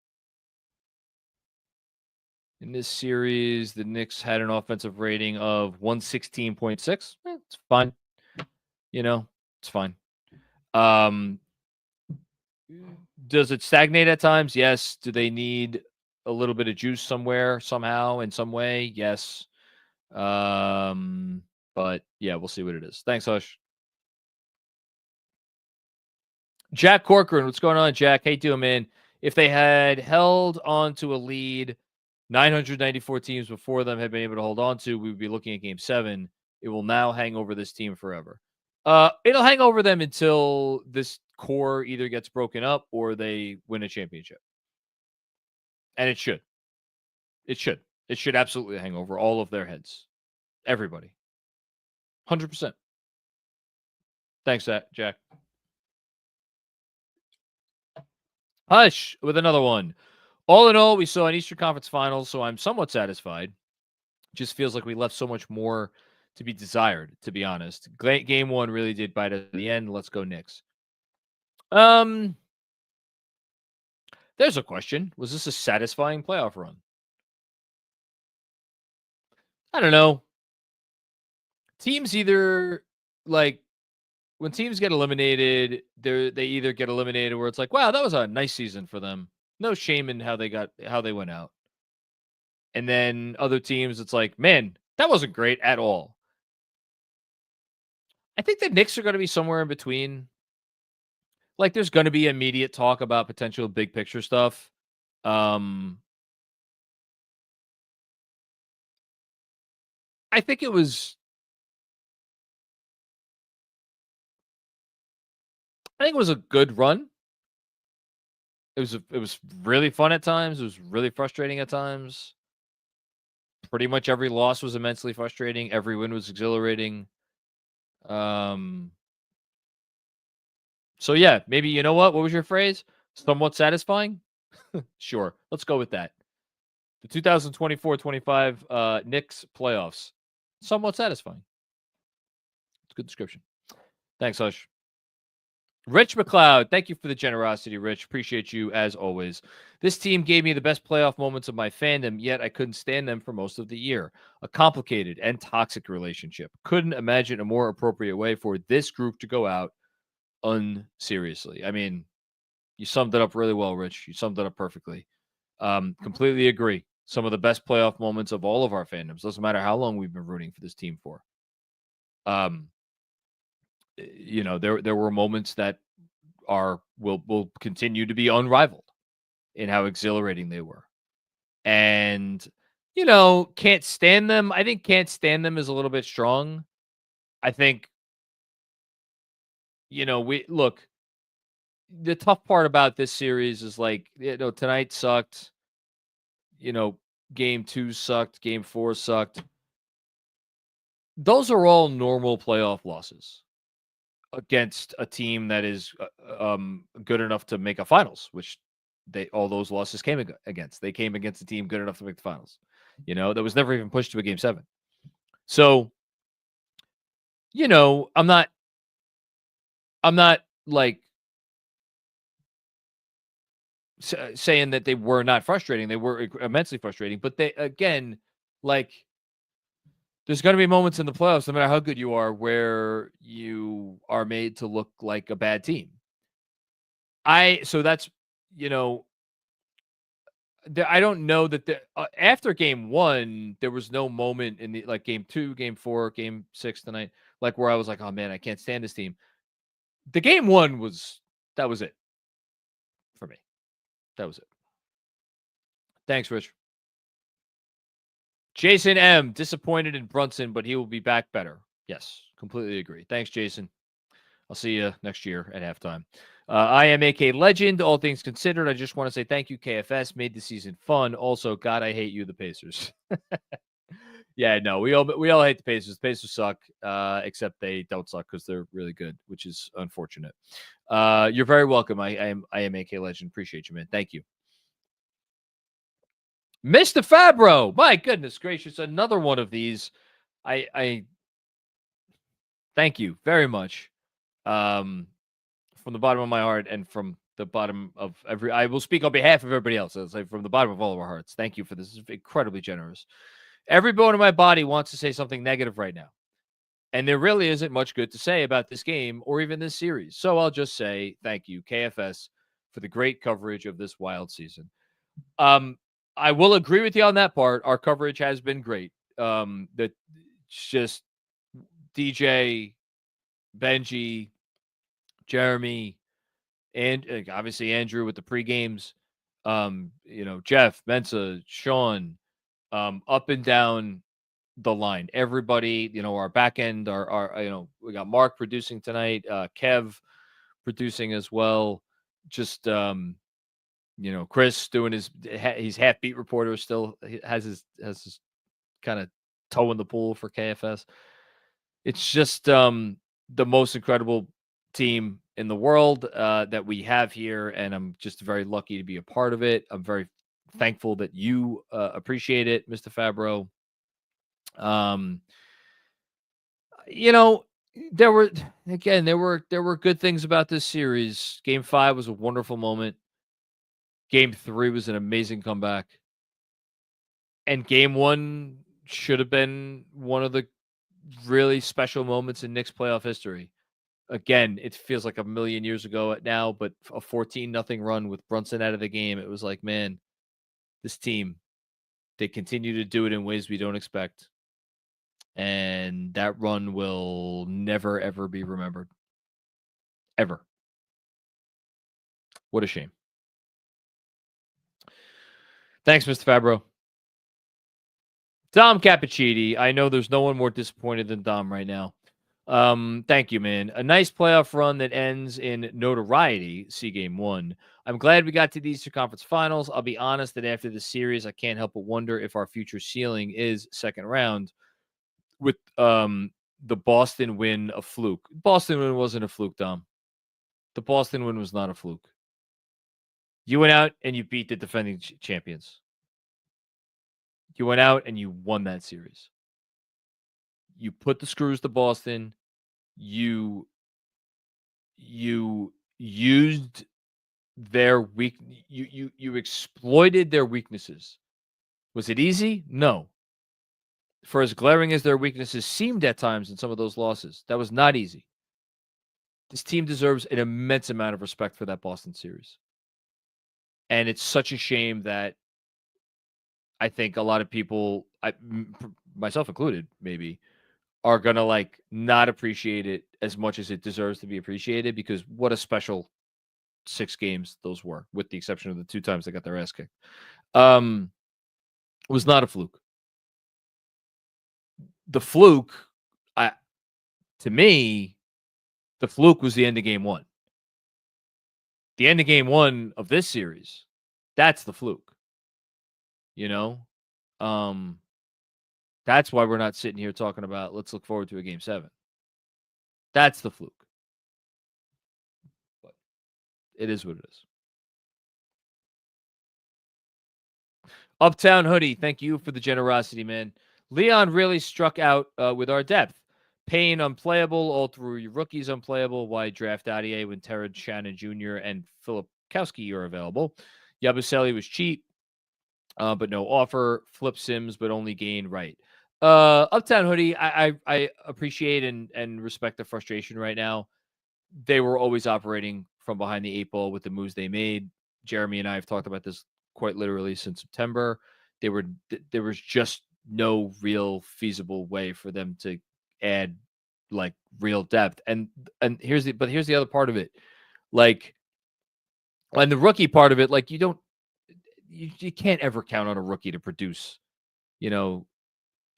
Speaker 2: the Knicks had an offensive rating of 116.6. It's fine. It's fine. Does it stagnate at times? Yes. Do they need a little bit of juice somewhere, somehow, in some way? Yes. But yeah, we'll see what it is. Thanks, Hush. Jack Corcoran, what's going on, Jack? How you doing, man? If they had held on to a lead 994 teams before them had been able to hold on to, we would be looking at Game 7. It will now hang over this team forever. It'll hang over them until this core either gets broken up or they win a championship. And it should. It should absolutely hang over all of their heads. Everybody. 100%. Thanks, Jack. Hush with another one. All in all, we saw an Eastern Conference Finals, so I'm somewhat satisfied. Just feels like we left so much more to be desired, to be honest. Game 1 really did bite us at the end. Let's go Knicks. There's a question. Was this a satisfying playoff run? I don't know. Teams either, when teams get eliminated, they either get eliminated where it's like, wow, that was a nice season for them. No shame in how they went out. And then other teams, it's like, man, that wasn't great at all. I think the Knicks are going to be somewhere in between. There's going to be immediate talk about potential big picture stuff. I think it was a good run. It was really fun at times. It was really frustrating at times. Pretty much every loss was immensely frustrating. Every win was exhilarating. So yeah, maybe, you know what? What was your phrase? Somewhat satisfying? Sure. Let's go with that. The 2024-25 Knicks playoffs. Somewhat satisfying. It's a good description. Thanks, Hush. Rich McLeod, thank you for the generosity, Rich. Appreciate you as always. This team gave me the best playoff moments of my fandom, yet I couldn't stand them for most of the year. A complicated and toxic relationship. Couldn't imagine a more appropriate way for this group to go out unseriously. I mean, you summed it up really well, Rich. You summed it up perfectly. Completely agree. Some of the best playoff moments of all of our fandoms. Doesn't matter how long we've been rooting for this team for. There were moments that will continue to be unrivaled in how exhilarating they were. And, can't stand them. I think can't stand them is a little bit strong. I think, the tough part about this series is tonight sucked. Game 2 sucked. Game 4 sucked. Those are all normal playoff losses against a team that is good enough to make a finals, which all those losses came against. They came against a team good enough to make the finals. That was never even pushed to a game 7. So, I'm not saying that they were not frustrating. They were immensely frustrating, but they, again, there's going to be moments in the playoffs, no matter how good you are, where you are made to look like a bad team. So that's, I don't know that after game 1, there was no moment in the game 2, game 4, game 6 tonight, where I was like, oh man, I can't stand this team. The game 1 that was it for me. That was it. Thanks, Rich. Jason M. Disappointed in Brunson, but he will be back better. Yes, completely agree. Thanks, Jason. I'll see you next year at halftime. I am AK Legend. All things considered, I just want to say thank you, KFS. Made the season fun. Also, God, I hate you, the Pacers. Yeah, no, we all hate the Pacers. The Pacers suck, except they don't suck because they're really good, which is unfortunate. You're very welcome. I am AK Legend. Appreciate you, man. Thank you. Mr. Fabro, my goodness gracious, another one of these. I thank you very much. From the bottom of my heart and from the bottom of I will speak on behalf of everybody else. I'll say from the bottom of all of our hearts. Thank you for this. It's incredibly generous. Every bone in my body wants to say something negative right now. And there really isn't much good to say about this game or even this series. So I'll just say thank you, KFS, for the great coverage of this wild season. I will agree with you on that part. Our coverage has been great. That just DJ, Benji, Jeremy, and obviously Andrew with the pre-games. Jeff, Mensa, Sean, up and down the line. Everybody, our back end, our we got Mark producing tonight, Kev producing as well. Just Chris doing he's half beat reporter, still has his kind of toe in the pool for KFS. It's just the most incredible team in the world that we have here, and I'm just very lucky to be a part of it. I'm very thankful that you appreciate it, Mr. Fabro. There were good things about this series. Game 5 was a wonderful moment. Game 3 was an amazing comeback. And game 1 should have been one of the really special moments in Knicks playoff history. Again, it feels like a million years ago now, but a 14-0 run with Brunson out of the game. It was like, man, this team, they continue to do it in ways we don't expect. And that run will never, ever be remembered. Ever. What a shame. Thanks, Mr. Fabro. Dom Cappuccini. I know there's no one more disappointed than Dom right now. Thank you, man. A nice playoff run that ends in notoriety. See game 1. I'm glad we got to the Eastern Conference Finals. I'll be honest that after this series, I can't help but wonder if our future ceiling is second round with the Boston win a fluke. Boston win wasn't a fluke, Dom. The Boston win was not a fluke. You went out and you beat the defending champions. You went out and you won that series. You put the screws to Boston. You you used their weak. You exploited their weaknesses. Was it easy? No. For as glaring as their weaknesses seemed at times in some of those losses, that was not easy. This team deserves an immense amount of respect for that Boston series. And it's such a shame that I think a lot of people, myself included, maybe, are going to like not appreciate it as much as it deserves to be appreciated, because what a special 6 games those were, with the exception of the 2 times they got their ass kicked. It was not a fluke. The fluke, to me, the fluke was the end of game 1. The end of game 1 of this series, that's the fluke. You know? That's why we're not sitting here talking about, let's look forward to a game 7. That's the fluke. But it is what it is. Uptown Hoodie, thank you for the generosity, man. Leon really struck out with our depth. Payne unplayable, all through rookies unplayable. Why draft Adier when Terrence Shannon Jr. and Filipkowski are available? Yabusele was cheap, but no offer. Flip Sims, but only gain right. Uptown Hoodie, I appreciate and respect the frustration right now. They were always operating from behind the 8 ball with the moves they made. Jeremy and I have talked about this quite literally since September. There was just no real feasible way for them to add like real depth. And here's the other part of it. Like, and the rookie part of it, like you can't ever count on a rookie to produce,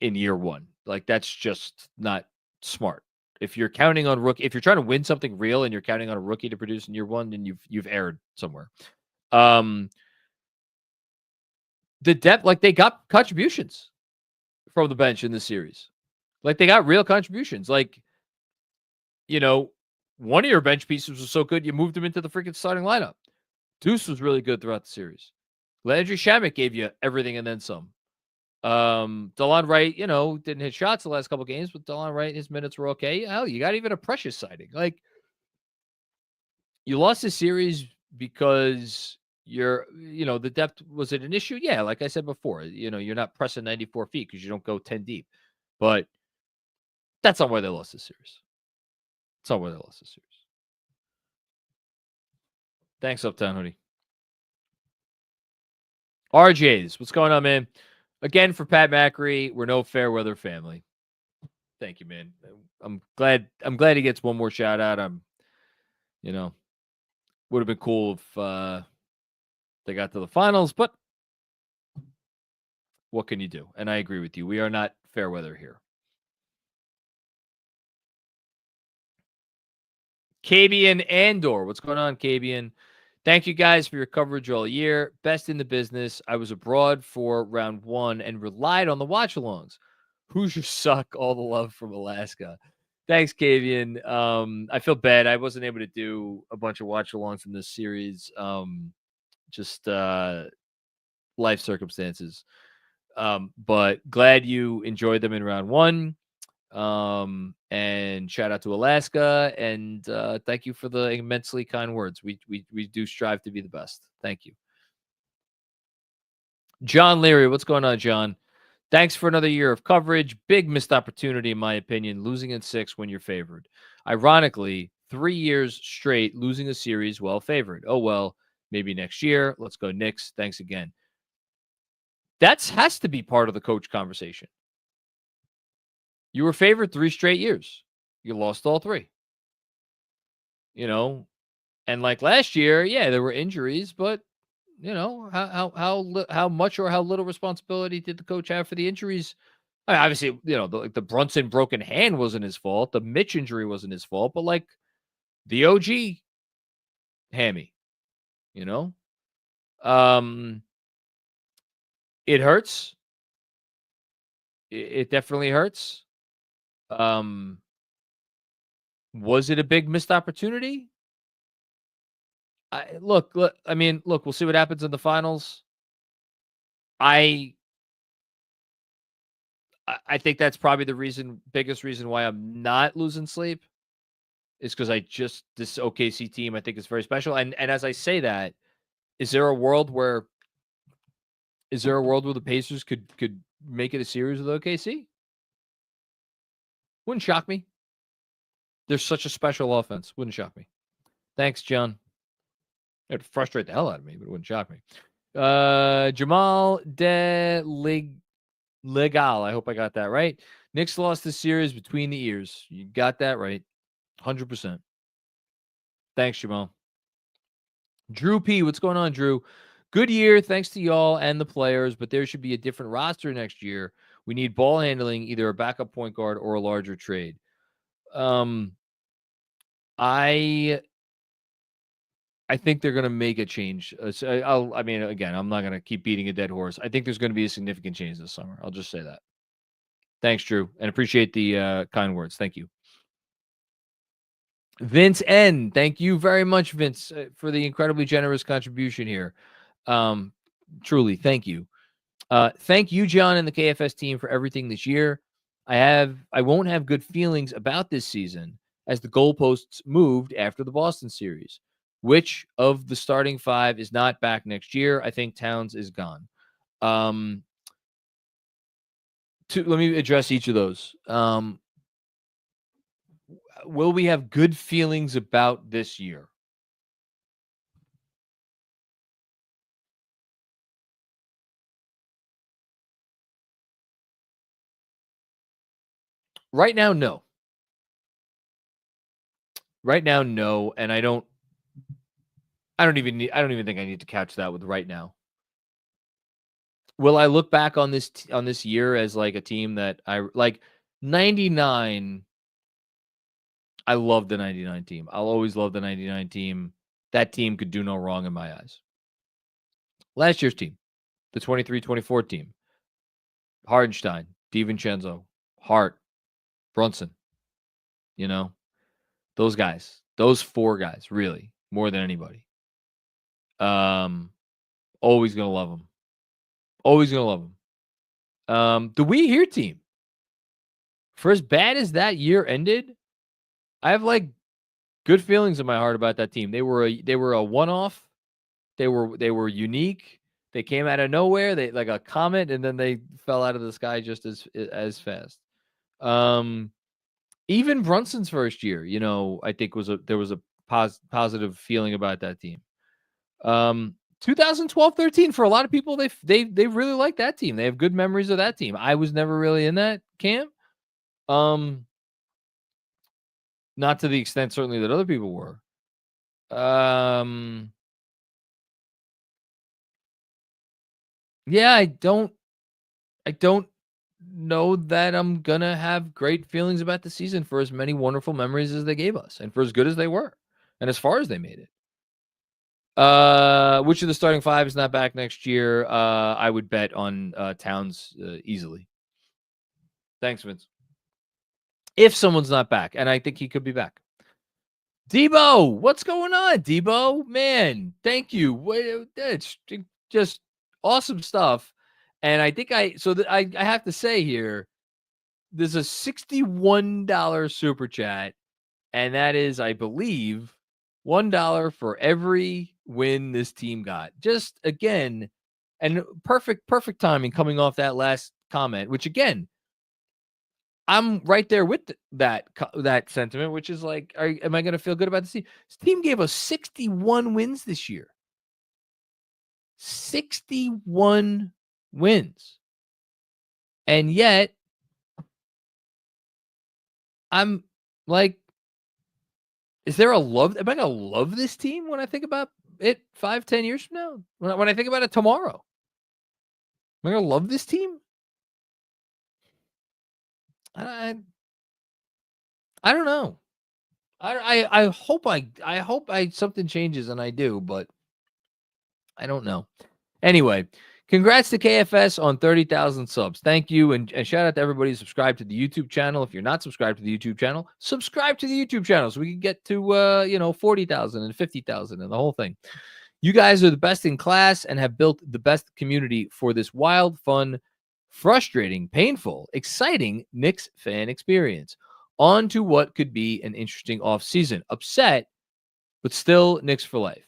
Speaker 2: in year 1. Like, that's just not smart. If you're counting on if you're trying to win something real and you're counting on a rookie to produce in year 1, then you've erred somewhere. The depth, like, they got contributions from the bench in this series. Like, they got real contributions. Like, one of your bench pieces was so good, you moved him into the freaking starting lineup. Deuce was really good throughout the series. Landry Shamet gave you everything and then some. DeLon Wright, didn't hit shots the last couple games, but DeLon Wright, his minutes were okay. Hell, you got even a Precious sighting. Like, you lost this series because the depth was it an issue? Yeah, like I said before, you're not pressing 94 feet because you don't go 10 deep. But that's not why they lost this series. That's not why they lost this series. Thanks, Uptown Hoodie. RJ's, what's going on, man? Again, for Pat Macri, we're no fair weather family. Thank you, man. I'm glad he gets one more shout out. Would have been cool if they got to the finals, but what can you do? And I agree with you. We are not fair weather here. Kabian Andor. What's going on, Kabian? Thank you guys for your coverage all year. Best in the business. I was abroad for round 1 and relied on the watch-alongs. Hoosiers suck. All the love from Alaska. Thanks, Kavian. I feel bad. I wasn't able to do a bunch of watch-alongs in this series. Just life circumstances. But glad you enjoyed them in round 1. And shout out to Alaska. And thank you for the immensely kind words. We do strive to be the best. Thank you. John Leary, what's going on, John? Thanks for another year of coverage. Big missed opportunity, in my opinion, losing in 6 when you're favored. Ironically, 3 years straight losing a series well favored. Oh, well, maybe next year. Let's go Knicks. Thanks again. That has to be part of the coach conversation. You were favored 3 straight years. You lost all 3. And like last year, yeah, there were injuries, but how much or how little responsibility did the coach have for the injuries? Obviously, the Brunson broken hand wasn't his fault. The Mitch injury wasn't his fault, but like the OG hammy, it hurts. It definitely hurts. Was it a big missed opportunity? Look, we'll see what happens in the finals. I think that's probably the biggest reason why I'm not losing sleep is because this OKC team I think is very special. And as I say that, is there a world where the Pacers could make it a series with OKC? Wouldn't shock me. They're such a special offense. Wouldn't shock me. Thanks, John. It'd frustrate the hell out of me, but it wouldn't shock me. Jamal De Legal. I hope I got that right. Knicks lost the series between the ears. You got that right. 100%. Thanks, Jamal. Drew P. What's going on, Drew? Good year. Thanks to y'all and the players, but there should be a different roster next year. We need ball handling, either a backup point guard or a larger trade. I think they're going to make a change. Again, I'm not going to keep beating a dead horse. I think there's going to be a significant change this summer. I'll just say that. Thanks, Drew, and appreciate the kind words. Thank you. Vince N. Thank you very much, Vince, for the incredibly generous contribution here. Truly, thank you. Thank you, John, and the KFS team for everything this year. I won't have good feelings about this season as the goalposts moved after the Boston series. Which of the starting five is not back next year? I think Towns is gone. Let me address each of those. Will we have good feelings about this year? Right now, no. Right now, no, and I don't even think I need to couch that with right now. Will I look back on this year as like a team that I like? 99. I love the 99 team. I'll always love the 99 team. That team could do no wrong in my eyes. Last year's team, the 23-24 team, Hardenstein, DiVincenzo, Hart, Brunson, those guys, those four guys, really, more than anybody. Always going to love them. Always going to love them. The We Here team, for as bad as that year ended, I have like good feelings in my heart about that team. They were a one-off. They were unique. They came out of nowhere. They like a comet, and then they fell out of the sky just as fast. Even Brunson's first year, I think there was a positive feeling about that team. 2012-13 for a lot of people, they really like that team. They have good memories of that team. I was never really in that camp. Not to the extent certainly that other people were. Yeah, I don't know that I'm gonna have great feelings about the season for as many wonderful memories as they gave us, and for as good as they were, and as far as they made it. Which of the starting five is not back next year? I would bet on Towns easily. Thanks, Vince. If someone's not back, and I think he could be back. Debo, what's going on, Debo? Man, thank you. It's just awesome stuff. And I think I have to say here, there's a $61 super chat, and that is, I believe, $1 for every win this team got. Just again, and perfect timing coming off that last comment, which again, I'm right there with that sentiment, which is like, am I going to feel good about this team? This team gave us 61 wins this year. 61 wins. And yet, I'm like, is there a love? Am I going to love this team when I think about it 5-10 years from now? When I think about it tomorrow? Am I going to love this team? I don't know. I hope something changes, and I do, but I don't know. Anyway, congrats to KFS on 30,000 subs. Thank you, and shout out to everybody who subscribed to the YouTube channel. If you're not subscribed to the YouTube channel, subscribe to the YouTube channel so we can get to 40,000 and 50,000 and the whole thing. You guys are the best in class and have built the best community for this wild, fun, frustrating, painful, exciting Knicks fan experience. On to what could be an interesting offseason. Upset, but still Knicks for life.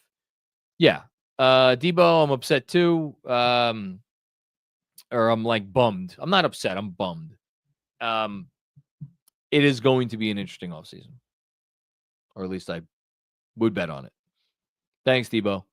Speaker 2: Yeah. Debo, I'm upset too. Or I'm like bummed. I'm not upset. I'm bummed. It is going to be an interesting offseason. Or at least I would bet on it. Thanks, Debo.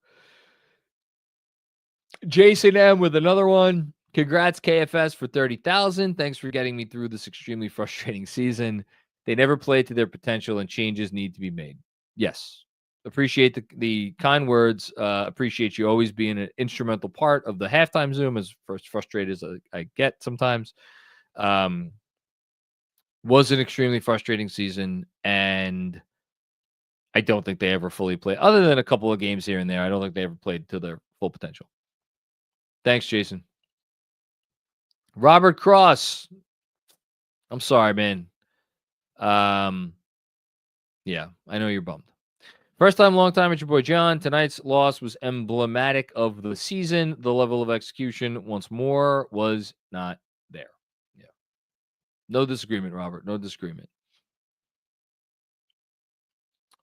Speaker 2: Jason M with another one. Congrats, KFS, for 30,000. Thanks for getting me through this extremely frustrating season. They never played to their potential, and changes need to be made. Yes. Appreciate the kind words. Appreciate you always being an instrumental part of the halftime Zoom, as frustrated as I get sometimes. Was an extremely frustrating season, and I don't think they ever fully played. Other than a couple of games here and there, I don't think they ever played to their full potential. Thanks, Jason. Robert Cross. I'm sorry, man. Yeah, I know you're bummed. First time, long time, it's your boy John. Tonight's loss was emblematic of the season. The level of execution once more was not there. Yeah. No disagreement, Robert. No disagreement.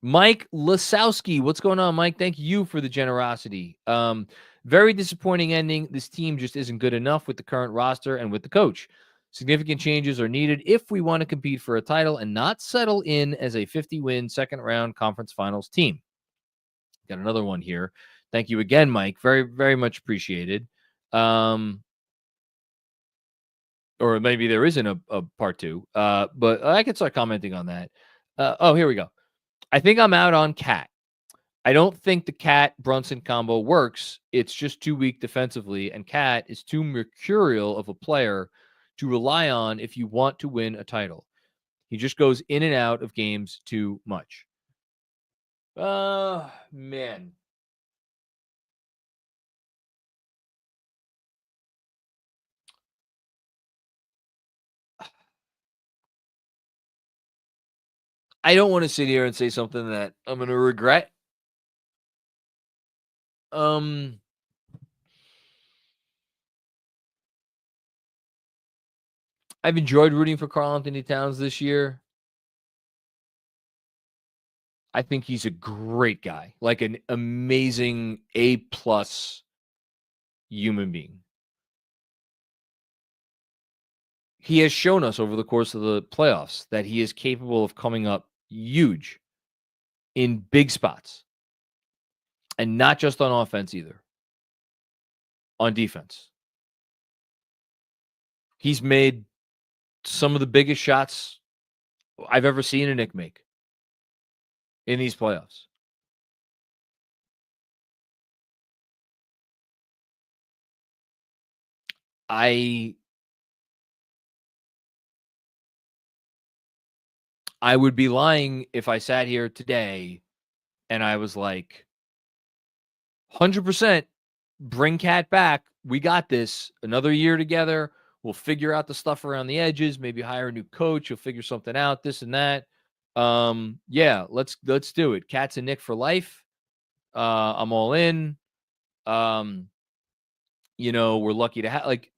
Speaker 2: Mike Lasowski. What's going on, Mike? Thank you for the generosity. Very disappointing ending. This team just isn't good enough with the current roster and with the coach. Significant changes are needed if we want to compete for a title and not settle in as a 50-win second-round conference finals team. Got another one here. Thank you again, Mike. Very, very much appreciated. Or maybe there isn't a part two, but I can start commenting on that. Here we go. I think I'm out on Cat. I don't think the Cat-Brunson combo works. It's just too weak defensively, and Cat is too mercurial of a player to rely on if you want to win a title. He just goes in and out of games too much. Man. I don't want to sit here and say something that I'm going to regret. I've enjoyed rooting for Karl Anthony Towns this year. I think he's a great guy, like an amazing A+ human being. He has shown us over the course of the playoffs that he is capable of coming up huge in big spots. And not just on offense either. On defense. He's made some of the biggest shots I've ever seen a Knick make in these playoffs. I would be lying if I sat here today and I was like, 100% bring Cat back. We got this. Another year together. We'll figure out the stuff around the edges. Maybe hire a new coach. You'll figure something out. This and that. Yeah, let's do it. Catz and Nick for life. I'm all in. We're lucky to have. Like,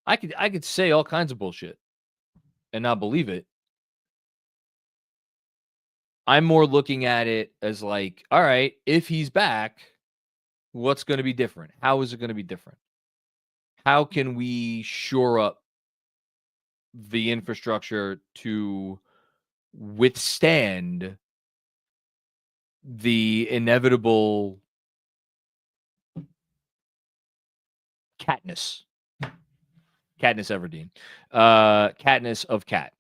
Speaker 2: I could say all kinds of bullshit and not believe it. I'm more looking at it as like, all right, if he's back, what's going to be different? How is it going to be different? How can we shore up the infrastructure to withstand the inevitable Katniss Everdeen, Katniss of Cat,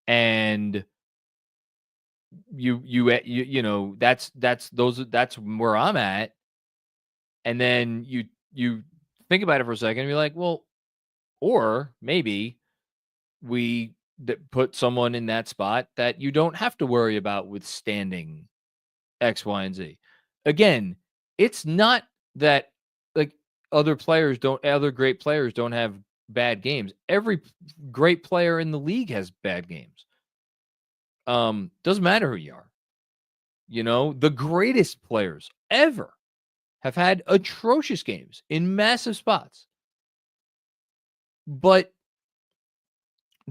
Speaker 2: and that's where I'm at. And then you think about it for a second and you're like, well, or maybe we put someone in that spot that you don't have to worry about withstanding X, Y, and Z. Again, it's not that like other great players don't have bad games. Every great player in the league has bad games. Doesn't matter who you are. The greatest players ever have had atrocious games in massive spots. But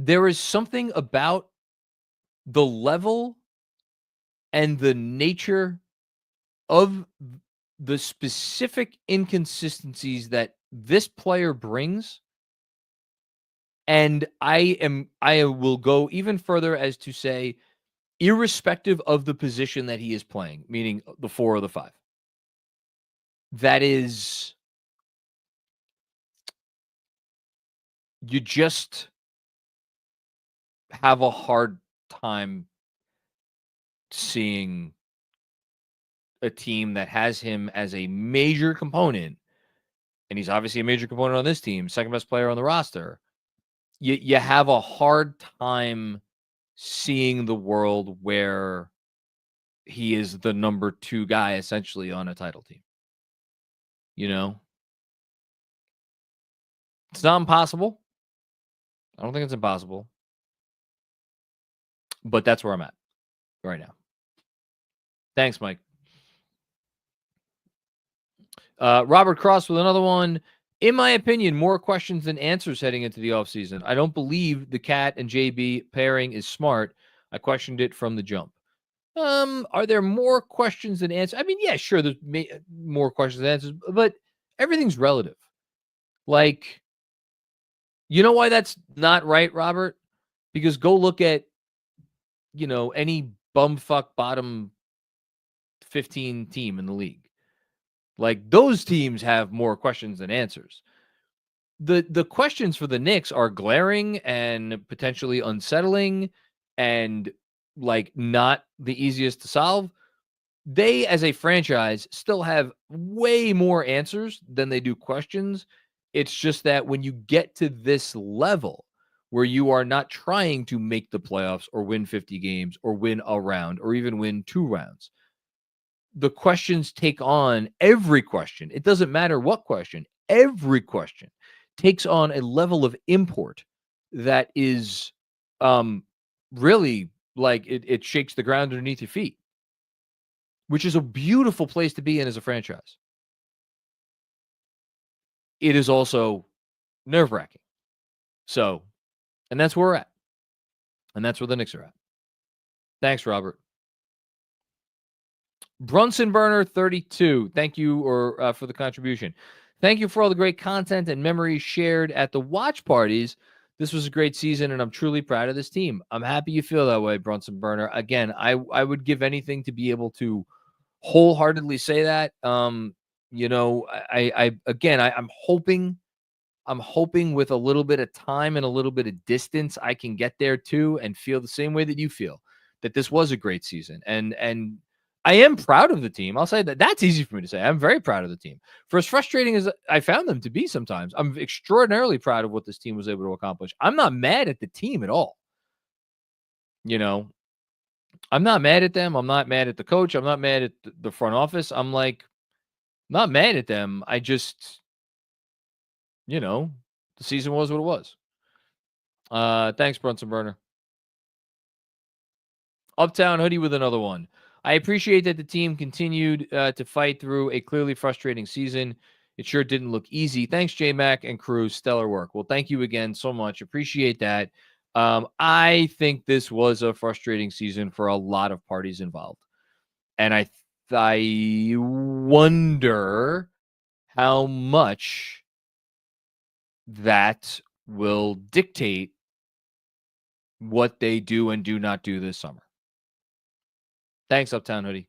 Speaker 2: there is something about the level and the nature of the specific inconsistencies that this player brings. And I will go even further as to say, irrespective of the position that he is playing, meaning the 4 or the 5, that is, you just have a hard time seeing a team that has him as a major component, and he's obviously a major component on this team, second best player on the roster. You have a hard time seeing the world where he is the number 2 guy essentially on a title team. You know, it's not impossible. I don't think it's impossible, but that's where I'm at right now. Thanks, Mike. Robert Cross with another one. In my opinion, more questions than answers heading into the offseason. I don't believe the Cat and JB pairing is smart. I questioned it from the jump. Are there more questions than answers? I mean, yeah, sure, there's more questions than answers, but everything's relative. Like, you know why that's not right, Robert? Because go look at, any bumfuck bottom 15 team in the league. Like, those teams have more questions than answers. The questions for the Knicks are glaring and potentially unsettling and, like, not the easiest to solve. They, as a franchise, still have way more answers than they do questions. It's just that when you get to this level where you are not trying to make the playoffs or win 50 games or win a round or even win 2 rounds, the questions take on every question. It doesn't matter what question. Every question takes on a level of import that is really like it shakes the ground underneath your feet, which is a beautiful place to be in as a franchise. It is also nerve-wracking. So, and that's where we're at. And that's where the Knicks are at. Thanks, Robert. Brunson Burner 32. Thank you for the contribution. Thank you for all the great content and memories shared at the watch parties. This was a great season, and I'm truly proud of this team. I'm happy you feel that way, Brunson Burner. Again, I would give anything to be able to wholeheartedly say that. I'm hoping with a little bit of time and a little bit of distance, I can get there too and feel the same way that you feel, that this was a great season. And I am proud of the team. I'll say that. That's easy for me to say. I'm very proud of the team. For as frustrating as I found them to be sometimes, I'm extraordinarily proud of what this team was able to accomplish. I'm not mad at the team at all. I'm not mad at them. I'm not mad at the coach. I'm not mad at the front office. I'm like, not mad at them. I just, the season was what it was. Thanks, Brunson Burner. Uptown Hoodie with another one. I appreciate that the team continued to fight through a clearly frustrating season. It sure didn't look easy. Thanks, J-Mac and crew. Stellar work. Well, thank you again so much. Appreciate that. I think this was a frustrating season for a lot of parties involved. And I wonder how much that will dictate what they do and do not do this summer. Thanks, Uptown Hoodie.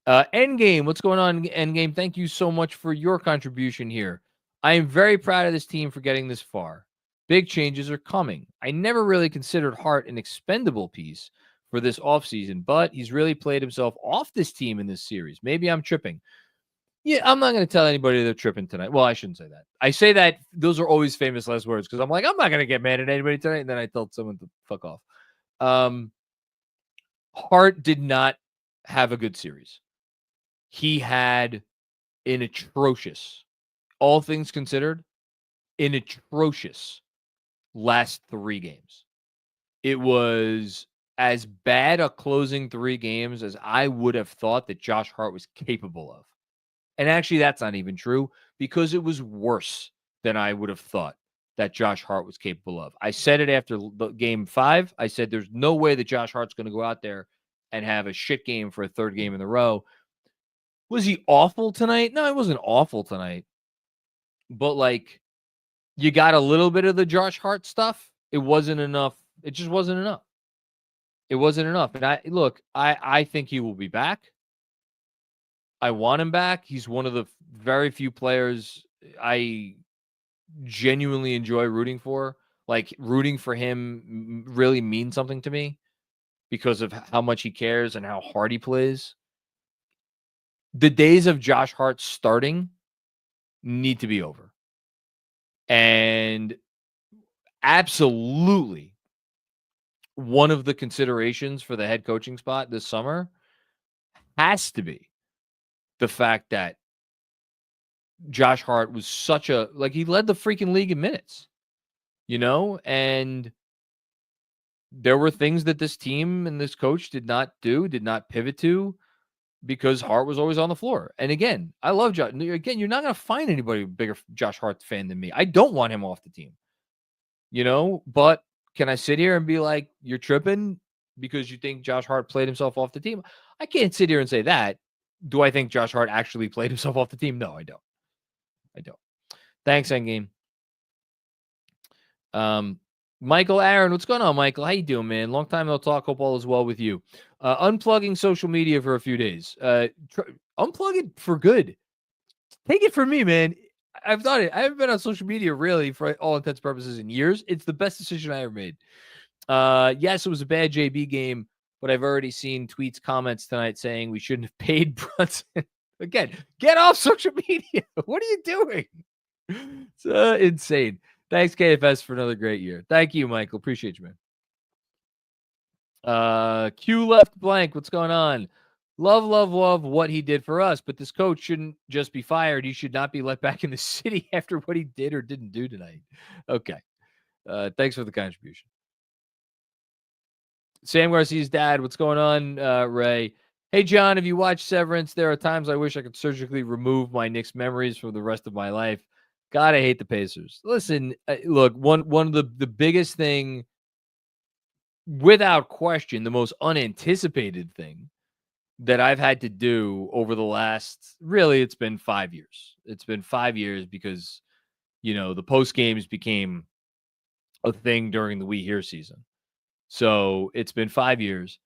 Speaker 2: Endgame, what's going on, Endgame? Thank you so much for your contribution here. I am very proud of this team for getting this far. Big changes are coming. I never really considered Hart an expendable piece for this offseason, but he's really played himself off this team in this series. Maybe I'm tripping. Yeah, I'm not going to tell anybody they're tripping tonight. Well, I shouldn't say that. I say that. Those are always famous last words because I'm like, I'm not going to get mad at anybody tonight. And then I tell someone to fuck off. Hart did not have a good series. He had an atrocious, all things considered, an atrocious last 3 games. It was as bad a closing 3 games as I would have thought that Josh Hart was capable of. And actually, that's not even true because it was worse than I would have thought that Josh Hart was capable of. I said it after game 5. I said there's no way that Josh Hart's going to go out there and have a shit game for a third game in a row. Was he awful tonight? No, he wasn't awful tonight. But, like, you got a little bit of the Josh Hart stuff. It wasn't enough. It just wasn't enough. It wasn't enough. And I think he will be back. I want him back. He's one of the very few players I genuinely enjoy rooting for. Like, rooting for him really means something to me because of how much he cares and how hard he plays. The days of Josh Hart starting need to be over. And absolutely one of the considerations for the head coaching spot this summer has to be the fact that Josh Hart was such a, like, he led the freaking league in minutes, you know, and there were things that this team and this coach did not pivot to because Hart was always on the floor. And again, I love Josh. Again, you're not going to find anybody bigger Josh Hart fan than me. I don't want him off the team, you know, but can I sit here and be like, you're tripping because you think Josh Hart played himself off the team? I can't sit here and say that. Do I think Josh Hart actually played himself off the team? No, I don't. Thanks, Endgame. Michael Aaron, what's going on, Michael? How you doing, man? Long time no talk. Hope all is well with you. Unplugging social media for a few days. Unplug it for good. Take it from me, man. I've done it. I haven't been on social media really for all intents and purposes in years. It's the best decision I ever made. Yes, it was a bad JB game, but I've already seen tweets, comments tonight saying we shouldn't have paid Brunson. Again, get off social media. What are you doing? It's insane. Thanks, KFS, for another great year. Thank you, Michael. Appreciate you, man. Q left blank. What's going on? Love what he did for us, but this coach shouldn't just be fired. He should not be let back in the city after what he did or didn't do tonight. Okay. Thanks for the contribution. Sam Garcia's dad. What's going on, Ray? Hey, John, have you watched Severance? There are times I wish I could surgically remove my Knicks memories for the rest of my life. God, I hate the Pacers. Listen, look, one of the biggest thing, without question, the most unanticipated thing that I've had to do over the last, really, it's been 5 years. It's been 5 years because, you know, the post games became a thing during the We Here season. So it's been 5 years.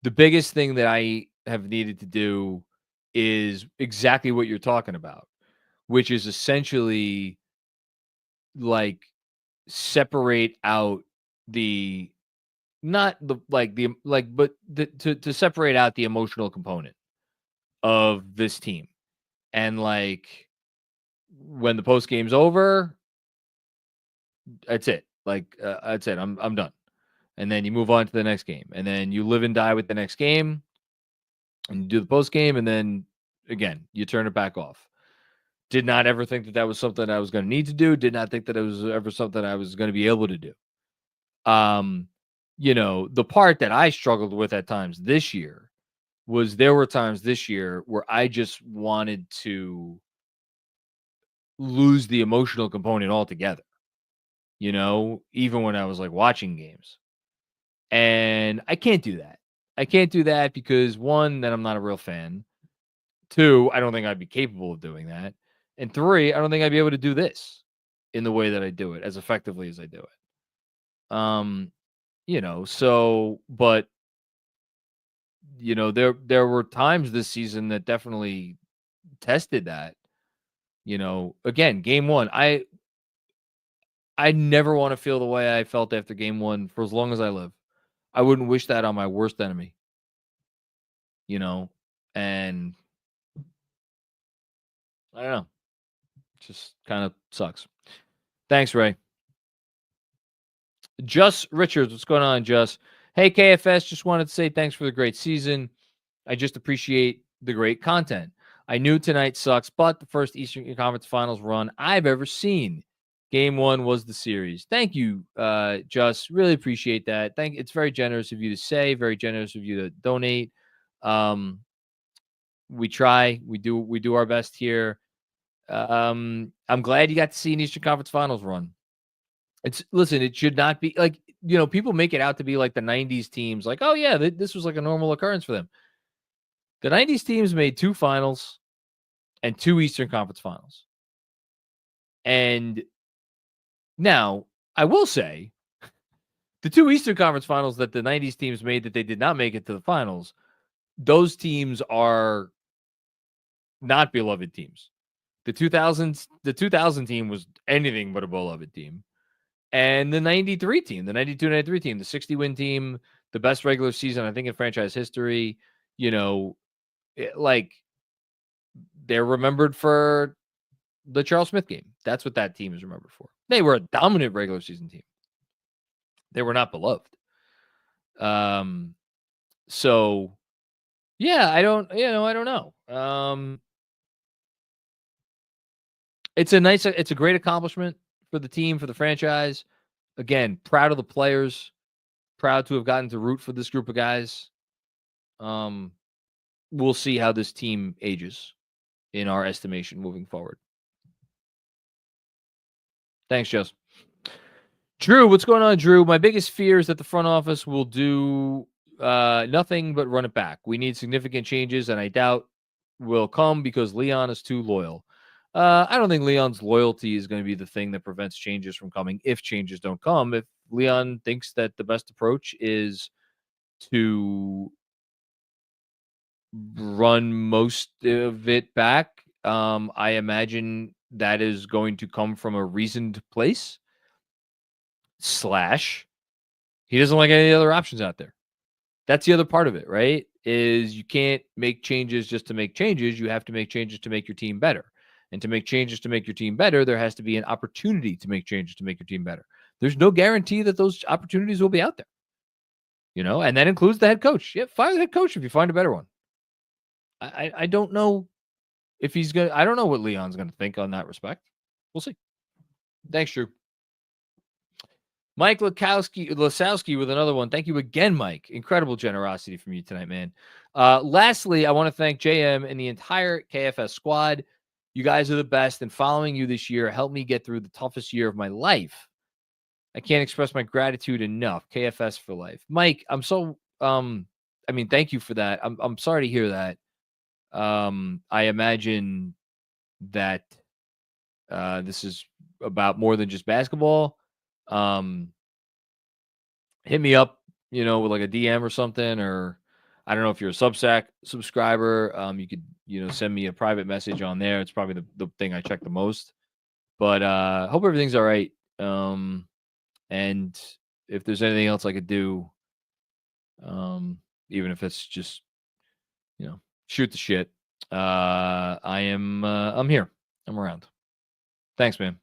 Speaker 2: The biggest thing that I have needed to do is exactly what you're talking about, which is essentially like separate out to separate out the emotional component of this team. And like when the post game's over, that's it. Like that's it. I'm done. And then you move on to the next game, and then you live and die with the next game, and you do the post game, and then again you turn it back off. Did not ever think that was something I was going to need to do. Did not think that it was ever something I was going to be able to do. You know, the part that I struggled with at times this year was there were times this year where I just wanted to lose the emotional component altogether. You know, even when I was like watching games. And I can't do that. I can't do that because, one, that I'm not a real fan. 2, I don't think I'd be capable of doing that. And 3, I don't think I'd be able to do this in the way that I do it, as effectively as I do it. You know, so, but, you know, there were times this season that definitely tested that. You know, again, game 1, I never want to feel the way I felt after game 1 for as long as I live. I wouldn't wish that on my worst enemy, you know, and I don't know. It just kind of sucks. Thanks, Ray. Just Richards, what's going on, Just? Hey, KFS, just wanted to say thanks for the great season. I just appreciate the great content. I knew tonight sucks, but the first Eastern Conference Finals run I've ever seen. Game 1 was the series. Thank you, Just. Really appreciate that. It's very generous of you to say, very generous of you to donate. We try. We do our best here. I'm glad you got to see an Eastern Conference Finals run. It should not be like, people make it out to be like the 90s teams, like, oh yeah, this was like a normal occurrence for them. The 90s teams made 2 finals and 2 Eastern Conference finals. And now I will say the 2 Eastern Conference finals that the 90s teams made that they did not make it to the finals, those teams are not beloved teams. The 2000 team was anything but a beloved team. And the 93 team, the 92-93 team, the 60-win team, the best regular season, I think, in franchise history, they're remembered for the Charles Smith game. That's what that team is remembered for. They were a dominant regular season team. They were not beloved. So yeah, I don't know. It's a great accomplishment for the team, for the franchise. Again, proud of the players, proud to have gotten to root for this group of guys. We'll see how this team ages in our estimation moving forward. Thanks, Jess. Drew, what's going on, Drew? My biggest fear is that the front office will do nothing but run it back. We need significant changes, and I doubt will come because Leon is too loyal. I don't think Leon's loyalty is going to be the thing that prevents changes from coming if changes don't come. If Leon thinks that the best approach is to run most of it back, I imagine that is going to come from a reasoned place. / he doesn't like any other options out there. That's the other part of it, right? Is you can't make changes just to make changes. You have to make changes to make your team better. And to make changes to make your team better, there has to be an opportunity to make changes to make your team better. There's no guarantee that those opportunities will be out there. And that includes the head coach. Yeah, fire the head coach if you find a better one. I don't know if he's going to, I don't know what Leon's going to think on that respect. We'll see. Thanks, Drew. Mike Lasowski with another one. Thank you again, Mike. Incredible generosity from you tonight, man. Lastly, I want to thank JM and the entire KFS squad. You guys are the best, and following you this year helped me get through the toughest year of my life. I can't express my gratitude enough. KFS for life. Mike, I'm so thank you for that. I'm sorry to hear that. I imagine that this is about more than just basketball. Hit me up, with like a DM or something, or I don't know if you're a Substack subscriber. You could, send me a private message on there. It's probably the thing I check the most. But hope everything's all right. And if there's anything else I could do, even if it's just, shoot the shit. I'm here. I'm around. Thanks, man.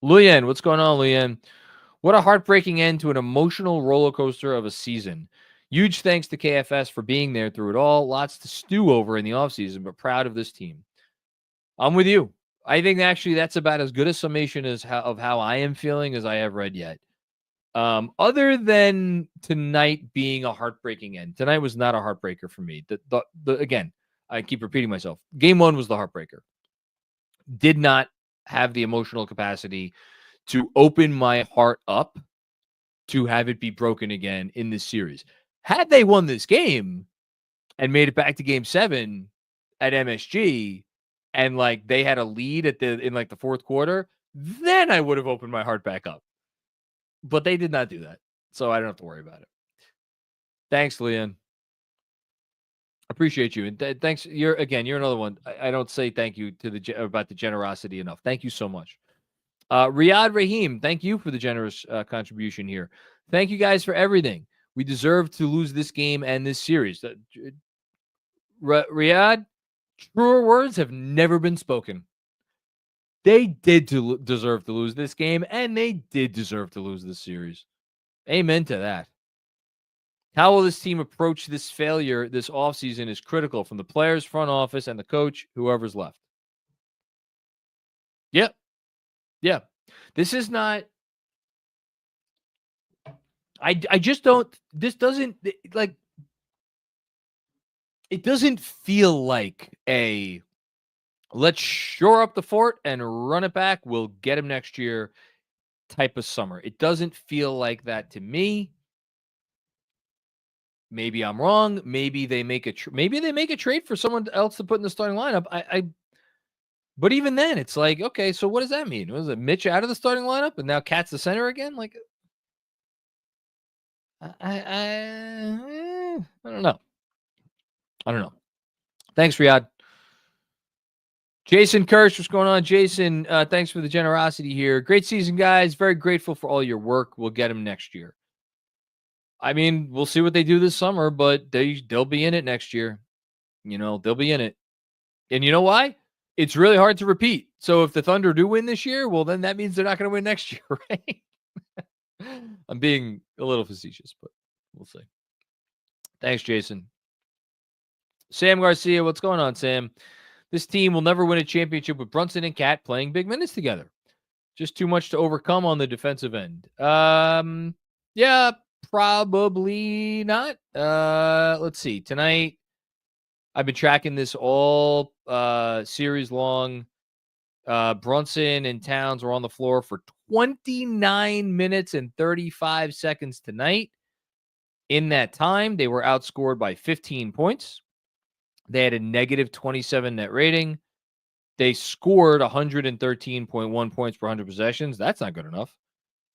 Speaker 2: Luyen, what's going on, Luyen? What a heartbreaking end to an emotional roller coaster of a season. Huge thanks to KFS for being there through it all. Lots to stew over in the offseason, but proud of this team. I'm with you. I think actually that's about as good a summation of how I am feeling as I have read yet. Other than tonight being a heartbreaking end. Tonight was not a heartbreaker for me. Again, I keep repeating myself. Game 1 was the heartbreaker. Did not have the emotional capacity to open my heart up to have it be broken again in this series. Had they won this game and made it back to game 7 at MSG and they had a lead in the fourth quarter, then I would have opened my heart back up. But they did not do that. So I don't have to worry about it. Thanks, Leon. Appreciate you. And thanks. You're another one. I don't say thank you to about the generosity enough. Thank you so much. Riyad Rahim, thank you for the generous contribution here. Thank you guys for everything. We deserve to lose this game and this series. Riyad, truer words have never been spoken. They did deserve to lose this game, and they did deserve to lose this series. Amen to that. How will this team approach this failure this offseason is critical from the players, front office, and the coach, whoever's left. Yep. Yeah. This is not... I just don't... This doesn't... It doesn't feel like a let's shore up the fort and run it back. We'll get him next year type of summer. It doesn't feel like that to me. Maybe I'm wrong. Maybe they make a trade for someone else to put in the starting lineup. But even then, it's like, okay, so what does that mean? Was it Mitch out of the starting lineup and now Catz the center again? Like, I don't know. Thanks, Riyadh. Jason Kirsch, what's going on? Jason, thanks for the generosity here. Great season, guys. Very grateful for all your work. We'll get him next year. I mean, we'll see what they do this summer, but they'll be in it next year. They'll be in it. And you know why? It's really hard to repeat. So if the Thunder do win this year, well, then that means they're not going to win next year, right? I'm being a little facetious, but we'll see. Thanks, Jason. Sam Garcia, what's going on, Sam? This team will never win a championship with Brunson and Cat playing big minutes together. Just too much to overcome on the defensive end. Yeah, probably not. Let's see. Tonight, I've been tracking this all series long. Brunson and Towns were on the floor for 29 minutes and 35 seconds tonight. In that time, they were outscored by 15 points. They had a negative 27 net rating. They scored 113.1 points per 100 possessions. That's not good enough.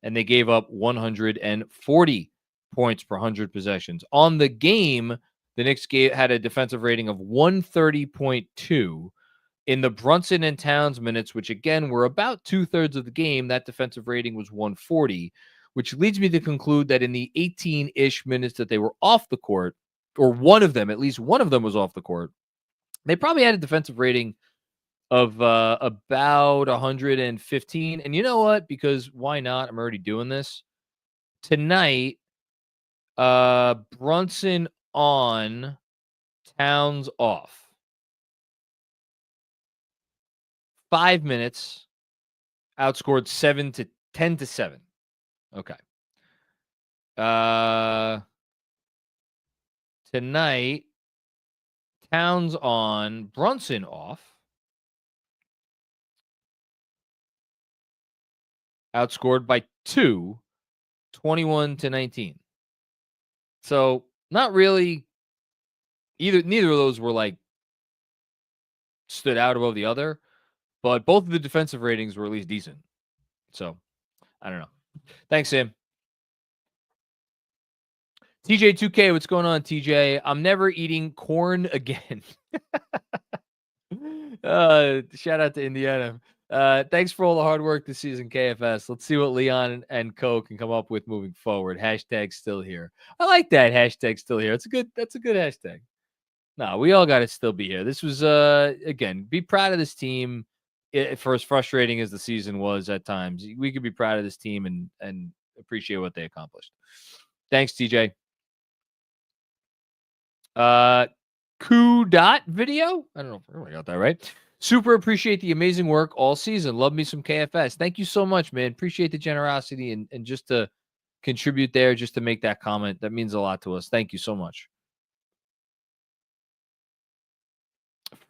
Speaker 2: And they gave up 140 points per 100 possessions. On the game, the Knicks had a defensive rating of 130.2. In the Brunson and Towns minutes, which again were about 2/3 of the game, that defensive rating was 140, which leads me to conclude that in the 18-ish minutes that they were off the court, or at least one of them was off the court, they probably had a defensive rating of about 115. And you know what? Because why not? I'm already doing this. Tonight, Brunson on, Towns off. 5 minutes, outscored 10-7. Okay. Tonight, Towns on, Brunson off. Outscored by 2, 21-19. So not really neither of those were like stood out above the other, but both of the defensive ratings were at least decent. So I don't know. Thanks, Sam. TJ2K, what's going on, TJ? I'm never eating corn again. Shout out to Indiana. Thanks for all the hard work this season, KFS. Let's see what Leon and Co can come up with moving forward. Hashtag still here. I like that hashtag still here. That's a good hashtag. No, we all got to still be here. This was again, be proud of this team. For as frustrating as the season was at times, we could be proud of this team and appreciate what they accomplished. Thanks, TJ. Dot video. I don't know if I got that right. Super appreciate the amazing work all season. Love me some KFS. Thank you so much, man. Appreciate the generosity and just to contribute there, just to make that comment. That means a lot to us. Thank you so much.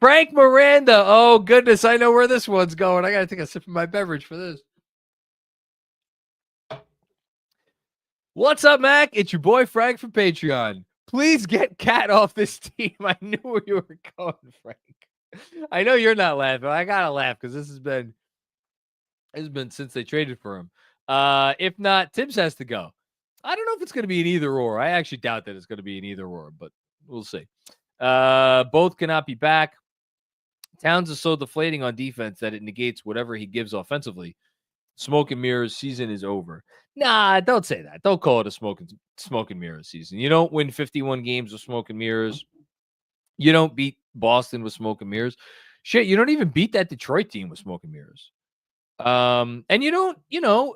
Speaker 2: Frank Miranda. Oh, goodness. I know where this one's going. I got to take a sip of my beverage for this. What's up, Mac? It's your boy Frank from Patreon. Please get Cat off this team. I knew where you were going, Frank. I know you're not laughing. I got to laugh because this has been since they traded for him. If not, Tibbs has to go. I don't know if it's going to be an either or. I actually doubt that it's going to be an either or, but we'll see. Both cannot be back. Towns is so deflating on defense that it negates whatever he gives offensively. Smoke and mirrors season is over. Nah, don't say that. Don't call it a smoke and mirrors season. You don't win 51 games with smoke and mirrors. You don't beat Boston with smoke and mirrors. Shit, you don't even beat that Detroit team with smoke and mirrors. And you don't,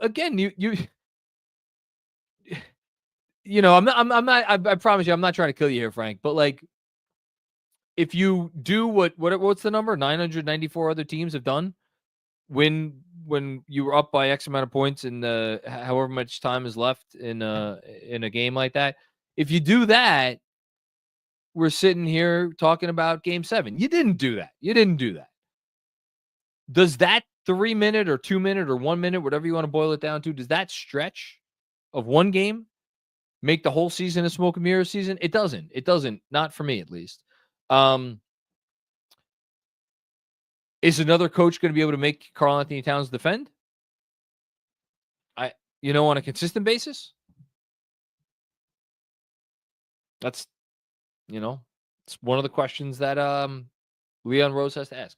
Speaker 2: again, I promise you, I'm not trying to kill you here, Frank, but like, if you do what's the number 994 other teams have done when you were up by X amount of points and however much time is left in a game like that, if you do that, we're sitting here talking about Game 7. You didn't do that. Does that 3 minute or 2 minute or 1 minute, whatever you want to boil it down to, does that stretch of one game make the whole season a smoke and mirror season? It doesn't. It doesn't. Not for me, at least. Is another coach going to be able to make Karl Anthony Towns defend? On a consistent basis? That's, it's one of the questions that Leon Rose has to ask.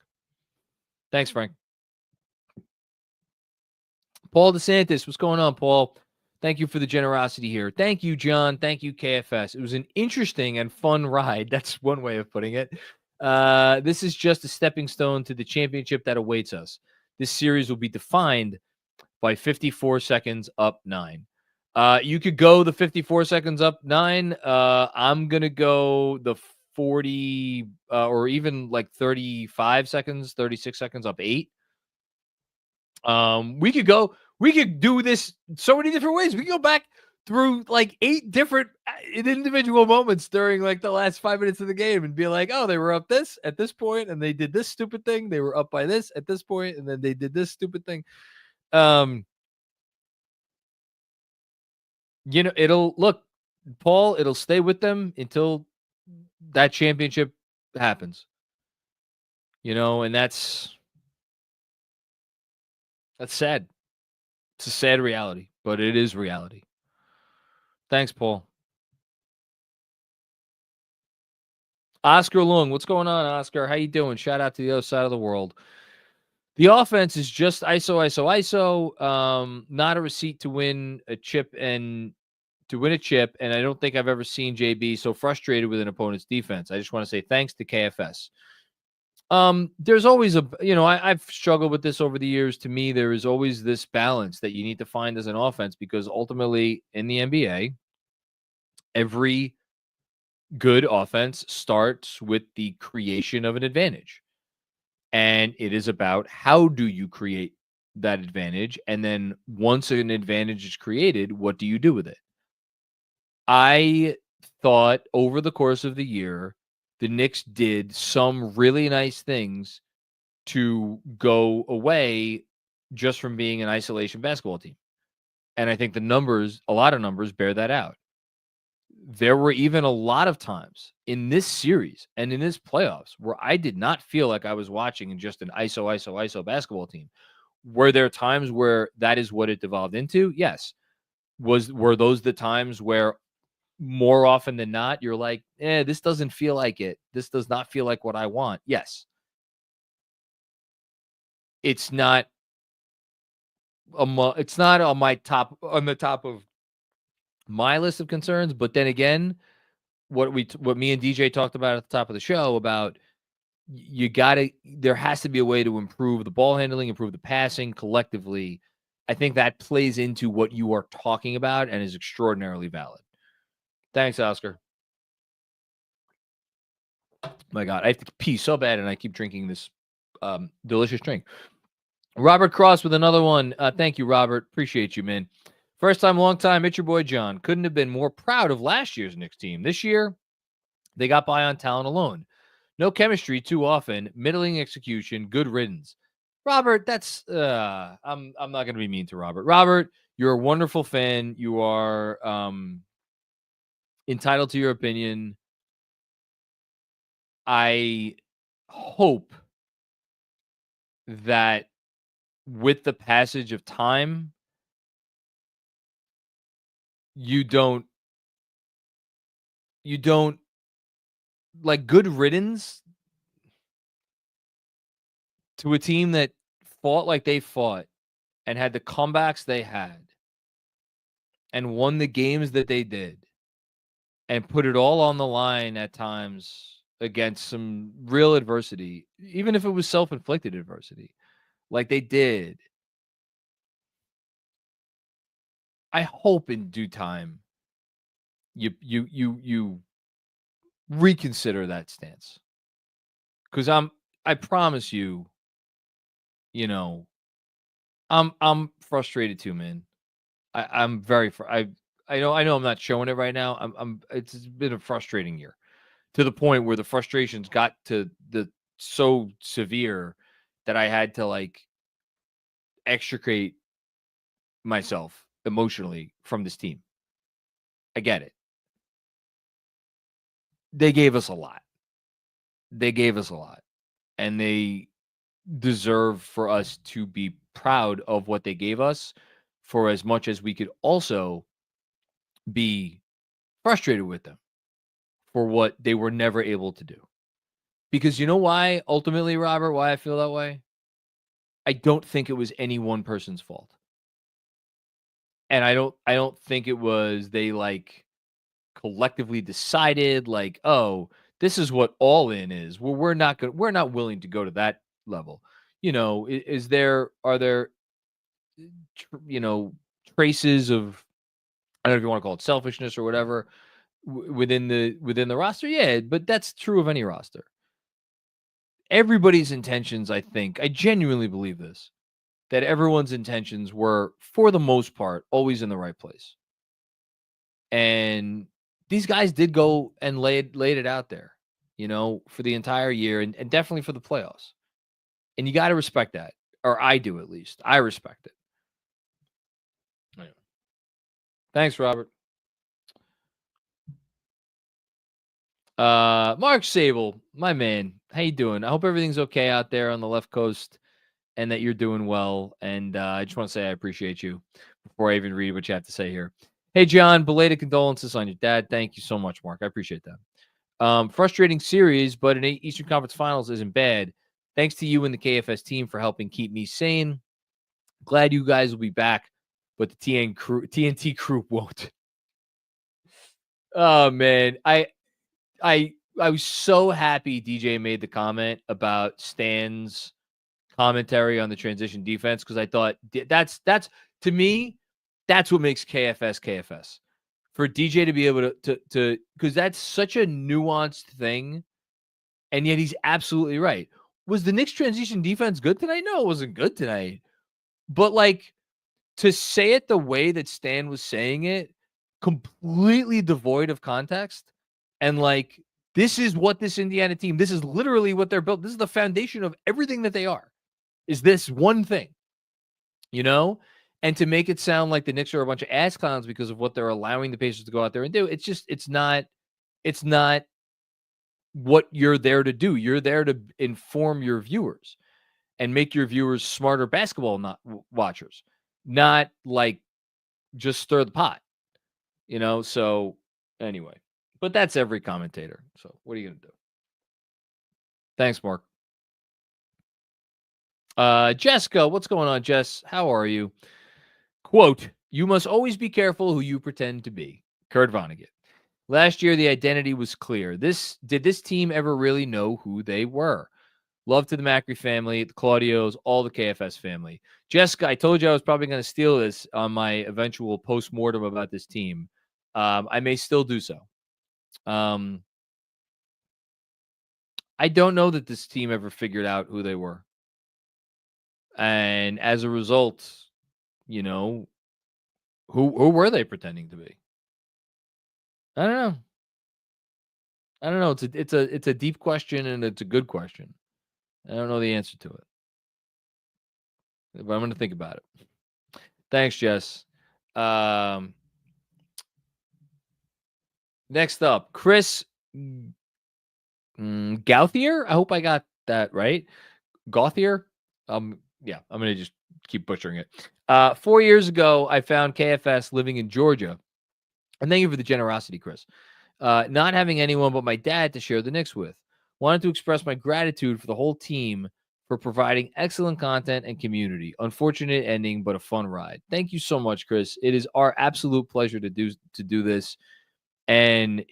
Speaker 2: Thanks, Frank. Paul DeSantis, what's going on, Paul? Thank you for the generosity here. Thank you, John. Thank you, KFS. It was an interesting and fun ride. That's one way of putting it. This is just a stepping stone to the championship that awaits us. This series will be defined by 54 seconds up 9. You could go the 54 seconds up 9. I'm going to go the 40 or even like 35 seconds, 36 seconds up 8. We could do this so many different ways. We could go back through like 8 different individual moments during like the last 5 minutes of the game and be like, oh, they were up this at this point and they did this stupid thing. They were up by this at this point and then they did this stupid thing. It'll stay with them until that championship happens. And that's sad. It's a sad reality, but it is reality. Thanks, Paul. Oscar Lung, what's going on, Oscar? How you doing? Shout out to the other side of the world. The offense is just ISO. Not a receipt to win a chip, and I don't think I've ever seen JB so frustrated with an opponent's defense. I just want to say thanks to KFS. There's always I've struggled with this over the years. To me, there is always this balance that you need to find as an offense, because ultimately in the NBA, every good offense starts with the creation of an advantage. And it is about how do you create that advantage? And then once an advantage is created, what do you do with it? I thought over the course of the year, the Knicks did some really nice things to go away just from being an isolation basketball team. And I think a lot of numbers bear that out. There were even a lot of times in this series and in this playoffs where I did not feel like I was watching in just an ISO basketball team. Were there times where that is what it devolved into? Yes. Were those the times where more often than not, you're like, this doesn't feel like it. This does not feel like what I want. Yes. It's not on the top of my list of concerns, but then again, what me and DJ talked about at the top of the show about there has to be a way to improve the ball handling, improve the passing collectively. I think that plays into what you are talking about and is extraordinarily valid. Thanks, Oscar. My God, I have to pee so bad, and I keep drinking this delicious drink. Robert Cross with another one. Thank you, Robert. Appreciate you, man. First time, long time. It's your boy, John. Couldn't have been more proud of last year's Knicks team. This year, they got by on talent alone. No chemistry too often. Middling execution. Good riddance. Robert, that's I'm not going to be mean to Robert. Robert, you're a wonderful fan. You are entitled to your opinion. I hope that with the passage of time, you don't like good riddance to a team that fought like they fought and had the comebacks they had and won the games that they did and put it all on the line at times against some real adversity, even if it was self-inflicted adversity, like they did. I hope in due time you reconsider that stance, because I promise you, I'm frustrated too, man. I'm very I know I'm not showing it right now. It's been a frustrating year to the point where the frustrations got to the so severe that I had to like extricate myself emotionally from this team. I get it. They gave us a lot. And they deserve for us to be proud of what they gave us, for as much as we could also be frustrated with them for what they were never able to do. Because you know why, ultimately, Robert, why I feel that way? I don't think it was any one person's fault. And I don't think it was they like collectively decided like, oh, this is what all in is. Well, we're not willing to go to that level. You know, are there traces of, I don't know if you want to call it selfishness or whatever within the roster? Yeah, but that's true of any roster. Everybody's intentions, I genuinely believe this, that everyone's intentions were, for the most part, always in the right place. And these guys did go and laid it out there, for the entire year and definitely for the playoffs. And you got to respect that, or I do at least. I respect it. Anyway. Thanks, Robert. Mark Sable, my man, how you doing? I hope everything's okay out there on the left coast and that you're doing well. And I just want to say I appreciate you before I even read what you have to say here. Hey, John, belated condolences on your dad. Thank you so much, Mark. I appreciate that. Frustrating series, but an Eastern Conference Finals isn't bad. Thanks to you and the KFS team for helping keep me sane. Glad you guys will be back, but the TNT crew won't. Oh, man. I was so happy DJ made the comment about Stan's commentary on the transition defense, because I thought that's to me, that's what makes KFS. For DJ to be able to because that's such a nuanced thing, and yet he's absolutely right. Was the Knicks transition defense good tonight? No, it wasn't good tonight. But like, to say it the way that Stan was saying it, completely devoid of context, and like, this is what this Indiana team, this is literally what they're built. This is the foundation of everything that they are, is this one thing, and to make it sound like the Knicks are a bunch of ass clowns because of what they're allowing the Pacers to go out there and do. It's not what you're there to do. You're there to inform your viewers and make your viewers smarter basketball watchers, not like just stir the pot, So anyway, but that's every commentator. So what are you going to do? Thanks, Mark. Jessica, what's going on, Jess? How are you? Quote, you must always be careful who you pretend to be. Kurt Vonnegut. Last year, the identity was clear. Did this team ever really know who they were? Love to the Macri family, the Claudios, all the KFS family. Jessica, I told you I was probably going to steal this on my eventual post-mortem about this team. I may still do so. I don't know that this team ever figured out who they were. And as a result, who were they pretending to be? I don't know. It's a deep question, and it's a good question. I don't know the answer to it, but I'm going to think about it. Thanks, Jess. Next up, Chris Gauthier. I hope I got that right. Gauthier. Yeah, I'm going to just keep butchering it. 4 years ago, I found KFS living in Georgia. And thank you for the generosity, Chris. Not having anyone but my dad to share the Knicks with. Wanted to express my gratitude for the whole team for providing excellent content and community. Unfortunate ending, but a fun ride. Thank you so much, Chris. It is our absolute pleasure to do this. And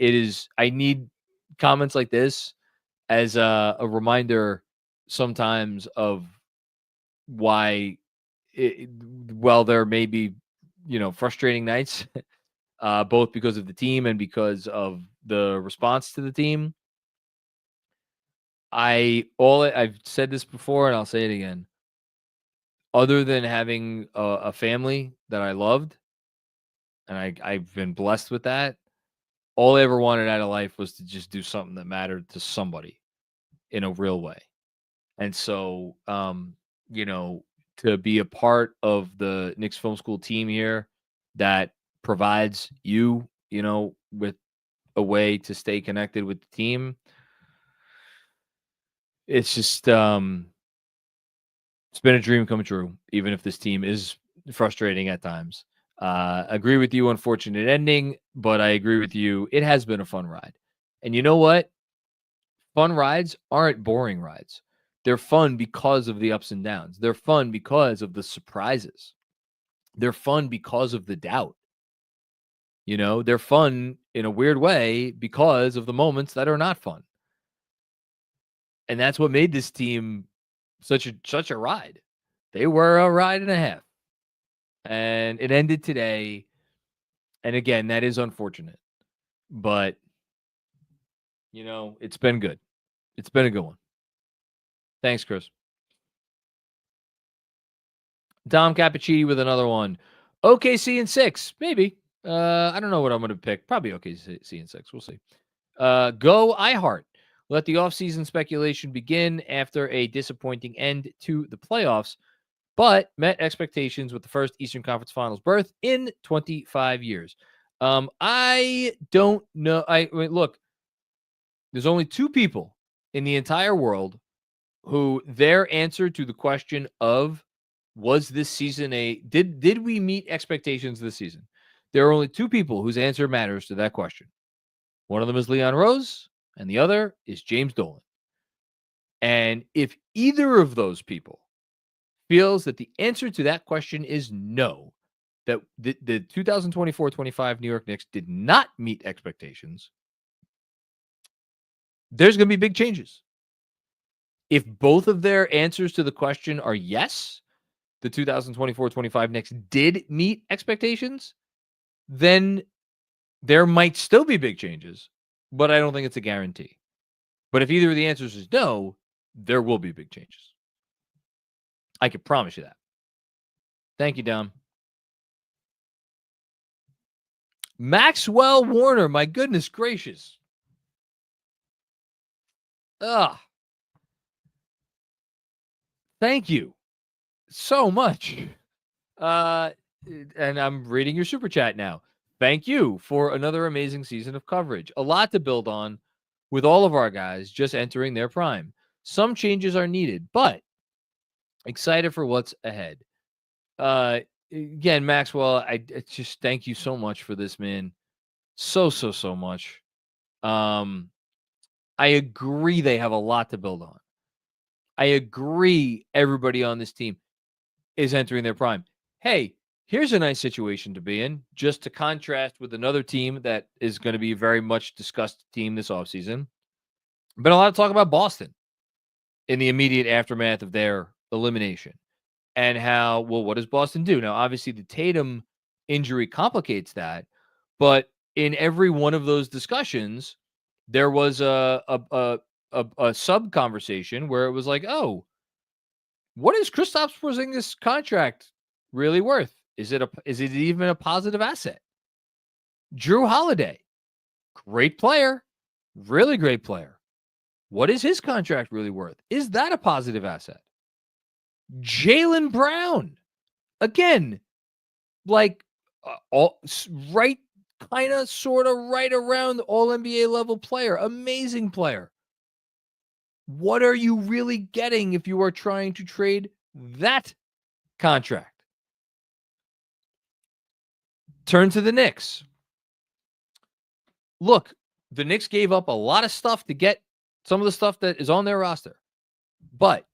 Speaker 2: I need comments like this as a reminder sometimes of why, while there may be, frustrating nights, both because of the team and because of the response to the team. I've said this before and I'll say it again. Other than having a family that I loved, and I've been blessed with that, all I ever wanted out of life was to just do something that mattered to somebody in a real way. And so, to be a part of the Knicks Film School team here that provides you, with a way to stay connected with the team, it's just, it's been a dream come true, even if this team is frustrating at times. Agree with you, unfortunate ending, but I agree with you. It has been a fun ride. And you know what? Fun rides aren't boring rides. They're fun because of the ups and downs. They're fun because of the surprises. They're fun because of the doubt. They're fun in a weird way because of the moments that are not fun. And that's what made this team such a ride. They were a ride and a half. And it ended today. And again, that is unfortunate. But, it's been good. It's been a good one. Thanks, Chris. Dom Cappuccini with another one. OKC in 6. Maybe. I don't know what I'm going to pick. Probably OKC in 6. We'll see. Go iHeart. Let the offseason speculation begin after a disappointing end to the playoffs, but met expectations with the first Eastern Conference Finals berth in 25 years. I don't know. Look, there's only 2 people in the entire world who their answer to the question of was this season did we meet expectations this season? There are only 2 people whose answer matters to that question. One of them is Leon Rose, and the other is James Dolan. And if either of those people feels that the answer to that question is no, that the 2024-25 New York Knicks did not meet expectations, there's going to be big changes. If both of their answers to the question are yes, the 2024-25 Knicks did meet expectations, then there might still be big changes, but I don't think it's a guarantee. But if either of the answers is no, there will be big changes. I can promise you that. Thank you, Dom. Maxwell Warner, my goodness gracious. Thank you so much. And I'm reading your super chat now. Thank you for another amazing season of coverage. A lot to build on with all of our guys just entering their prime. Some changes are needed, but excited for what's ahead. Again, Maxwell, I just thank you so much for this, man. So much. I agree they have a lot to build on. I agree everybody on this team is entering their prime. Hey, here's a nice situation to be in, just to contrast with another team that is going to be a very much discussed team this offseason. Been a lot of talk about Boston in the immediate aftermath of their elimination and how, well, what does Boston do? Now, obviously, the Tatum injury complicates that, but in every one of those discussions, there was a sub conversation where it was like, oh, what is Kristaps Porzingis' contract really worth? Is it even a positive asset? Drew Holiday, great player, really great player. What is his contract really worth? Is that a positive asset? Jaylen Brown, again, like right, kind of, sort of right around the All-NBA level player, amazing player. What are you really getting if you are trying to trade that contract? Turn to the Knicks. Look, the Knicks gave up a lot of stuff to get some of the stuff that is on their roster. But,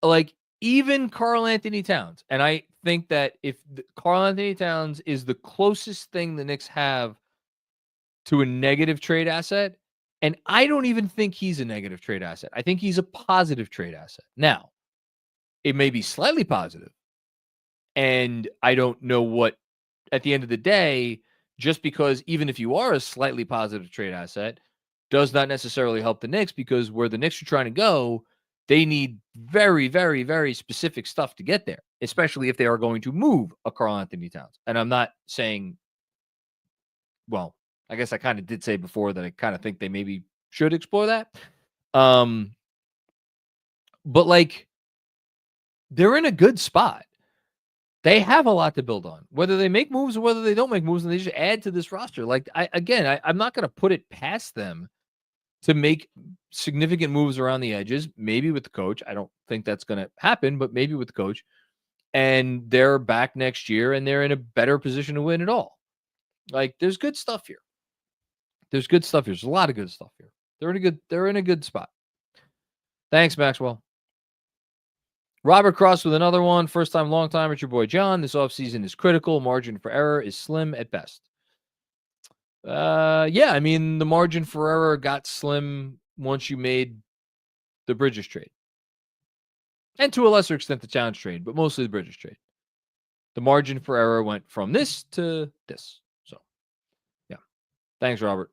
Speaker 2: like, even Karl Anthony Towns, and I think that if Karl Anthony Towns is the closest thing the Knicks have to a negative trade asset, and I don't even think he's a negative trade asset. I think he's a positive trade asset. Now, it may be slightly positive, and I don't know what, at the end of the day, just because even if you are a slightly positive trade asset, does not necessarily help the Knicks, because where the Knicks are trying to go, they need very, very, very specific stuff to get there, especially if they are going to move a Karl Anthony Towns. And I'm not saying, well, I guess I kind of did say before that I kind of think they maybe should explore that. But like, they're in a good spot. They have a lot to build on, whether they make moves or whether they don't make moves, and they just add to this roster. Like, I'm not going to put it past them to make significant moves around the edges, maybe with the coach. I don't think that's going to happen, but maybe with the coach. And they're back next year, and they're in a better position to win it all. Like, there's good stuff here. There's good stuff here. There's a lot of good stuff here. They're in a good spot. Thanks, Maxwell. Robert Cross with another one. First time, long time. It's your boy John. This offseason is critical. Margin for error is slim at best. Yeah, I mean, the margin for error got slim once you made the Bridges trade. And to a lesser extent, the challenge trade, but mostly the Bridges trade. The margin for error went from this to this. So, yeah. Thanks, Robert.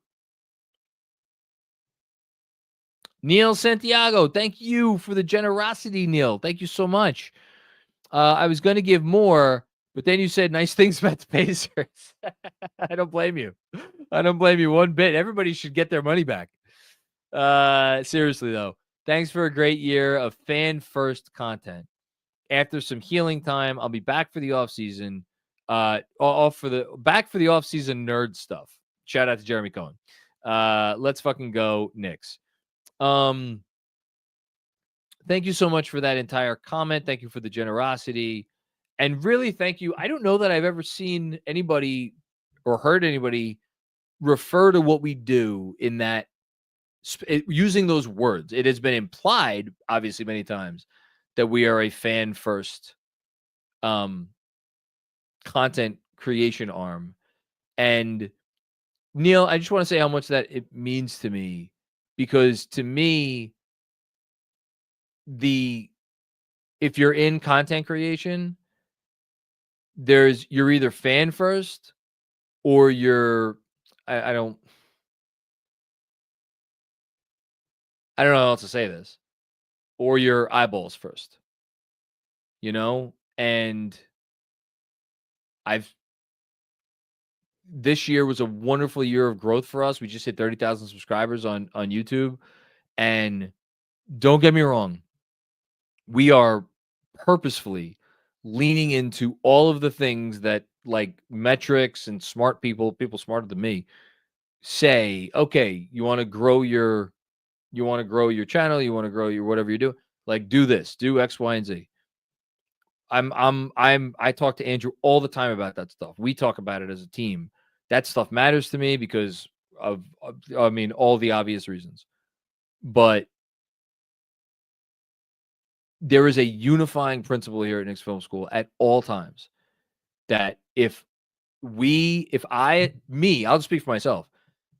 Speaker 2: Neil Santiago, thank you for the generosity, Neil. Thank you so much. I was going to give more, but then you said nice things about the Pacers. I don't blame you. I don't blame you one bit. Everybody should get their money back. Seriously, though, thanks for a great year of fan-first content. After some healing time, I'll be back for the offseason. Back for the offseason nerd stuff. Shout out to Jeremy Cohen. Let's fucking go, Knicks. Thank you so much for that entire comment. Thank you for the generosity. And really, thank you. I don't know that I've ever seen anybody or heard anybody refer to what we do in that, using those words. It has been implied, obviously, many times that we are a fan-first content creation arm. And Neil, I just want to say how much that it means to me. Because to me, if you're in content creation, you're either fan first or you're I don't know how else to say this. Or you're eyeballs first. You know? And this year was a wonderful year of growth for us. We just hit 30,000 subscribers on YouTube. And don't get me wrong, we are purposefully leaning into all of the things that, like, metrics and smart people smarter than me, say, okay, you want to grow your channel, you want to grow your whatever you do, like, do this, do X, Y, and Z. I talk to Andrew all the time about that stuff. We talk about it as a team. That stuff matters to me because of all the obvious reasons. But there is a unifying principle here at Knicks Film School at all times that I'll just speak for myself.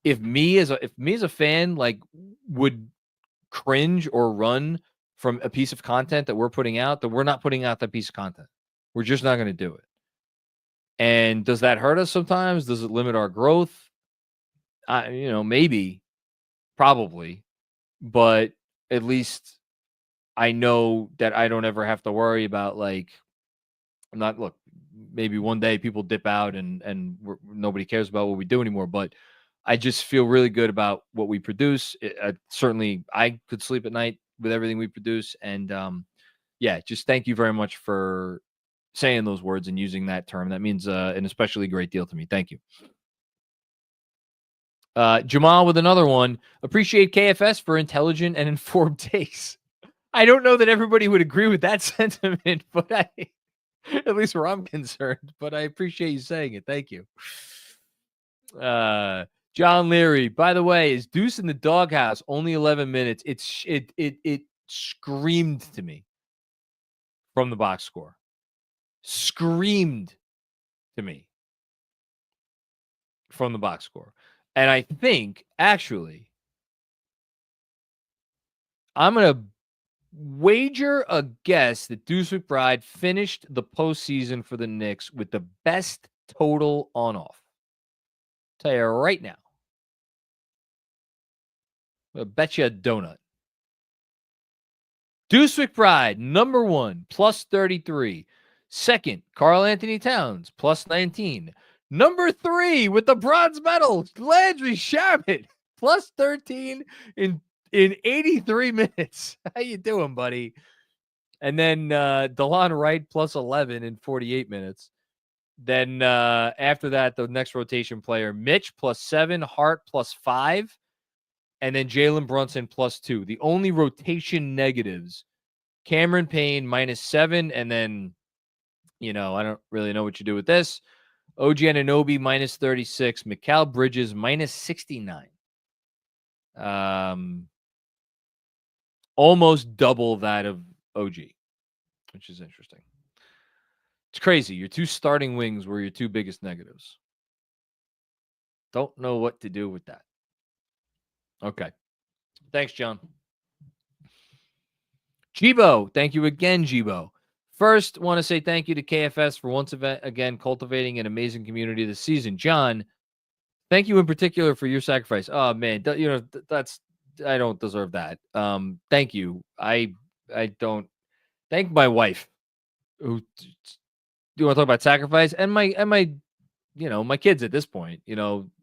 Speaker 2: If me as a fan, like, would cringe or run from a piece of content that we're putting out, then we're not putting out that piece of content. We're just not going to do it. And does that hurt us sometimes? Does it limit our growth? Maybe, probably, but at least I know that I don't ever have to worry about, like, maybe one day people dip out and nobody cares about what we do anymore, but I just feel really good about what we produce. Certainly I could sleep at night with everything we produce. And just thank you very much for saying those words and using that term. That means an especially great deal to me. Thank you. Jamal with another one. Appreciate KFS for intelligent and informed takes. I don't know that everybody would agree with that sentiment, but at least where I'm concerned, but I appreciate you saying it. Thank you. John Leary, by the way, is Deuce in the doghouse only 11 minutes? It screamed to me from the box score. Screamed to me from the box score. And I think, actually, I'm going to wager a guess that Deuce McBride finished the postseason for the Knicks with the best total on-off. Tell you right now. I'll bet you a donut. Deuce McBride, number 1, plus 33. Second, Karl Anthony Towns, plus 19. Number 3 with the bronze medal, Landry Shamet, plus 13 in in 83 minutes. How you doing, buddy? And then DeLon Wright plus 11 in 48 minutes. Then after that, the next rotation player, Mitch plus 7, Hart plus 5, and then Jalen Brunson plus 2. The only rotation negatives, Cameron Payne minus 7, and then, I don't really know what you do with this. OG Anunoby minus 36, Mikal Bridges minus 69. Almost double that of OG, which is interesting. It's crazy. Your 2 starting wings were your 2 biggest negatives. Don't know what to do with that. Okay. Thanks, John. Jibo. Thank you again, Jibo. First, want to say thank you to KFS for once again cultivating an amazing community this season. John, thank you in particular for your sacrifice. Oh, man. I don't deserve that. Thank you. I don't. Thank my wife who... Do you want to talk about sacrifice and my my kids at this point?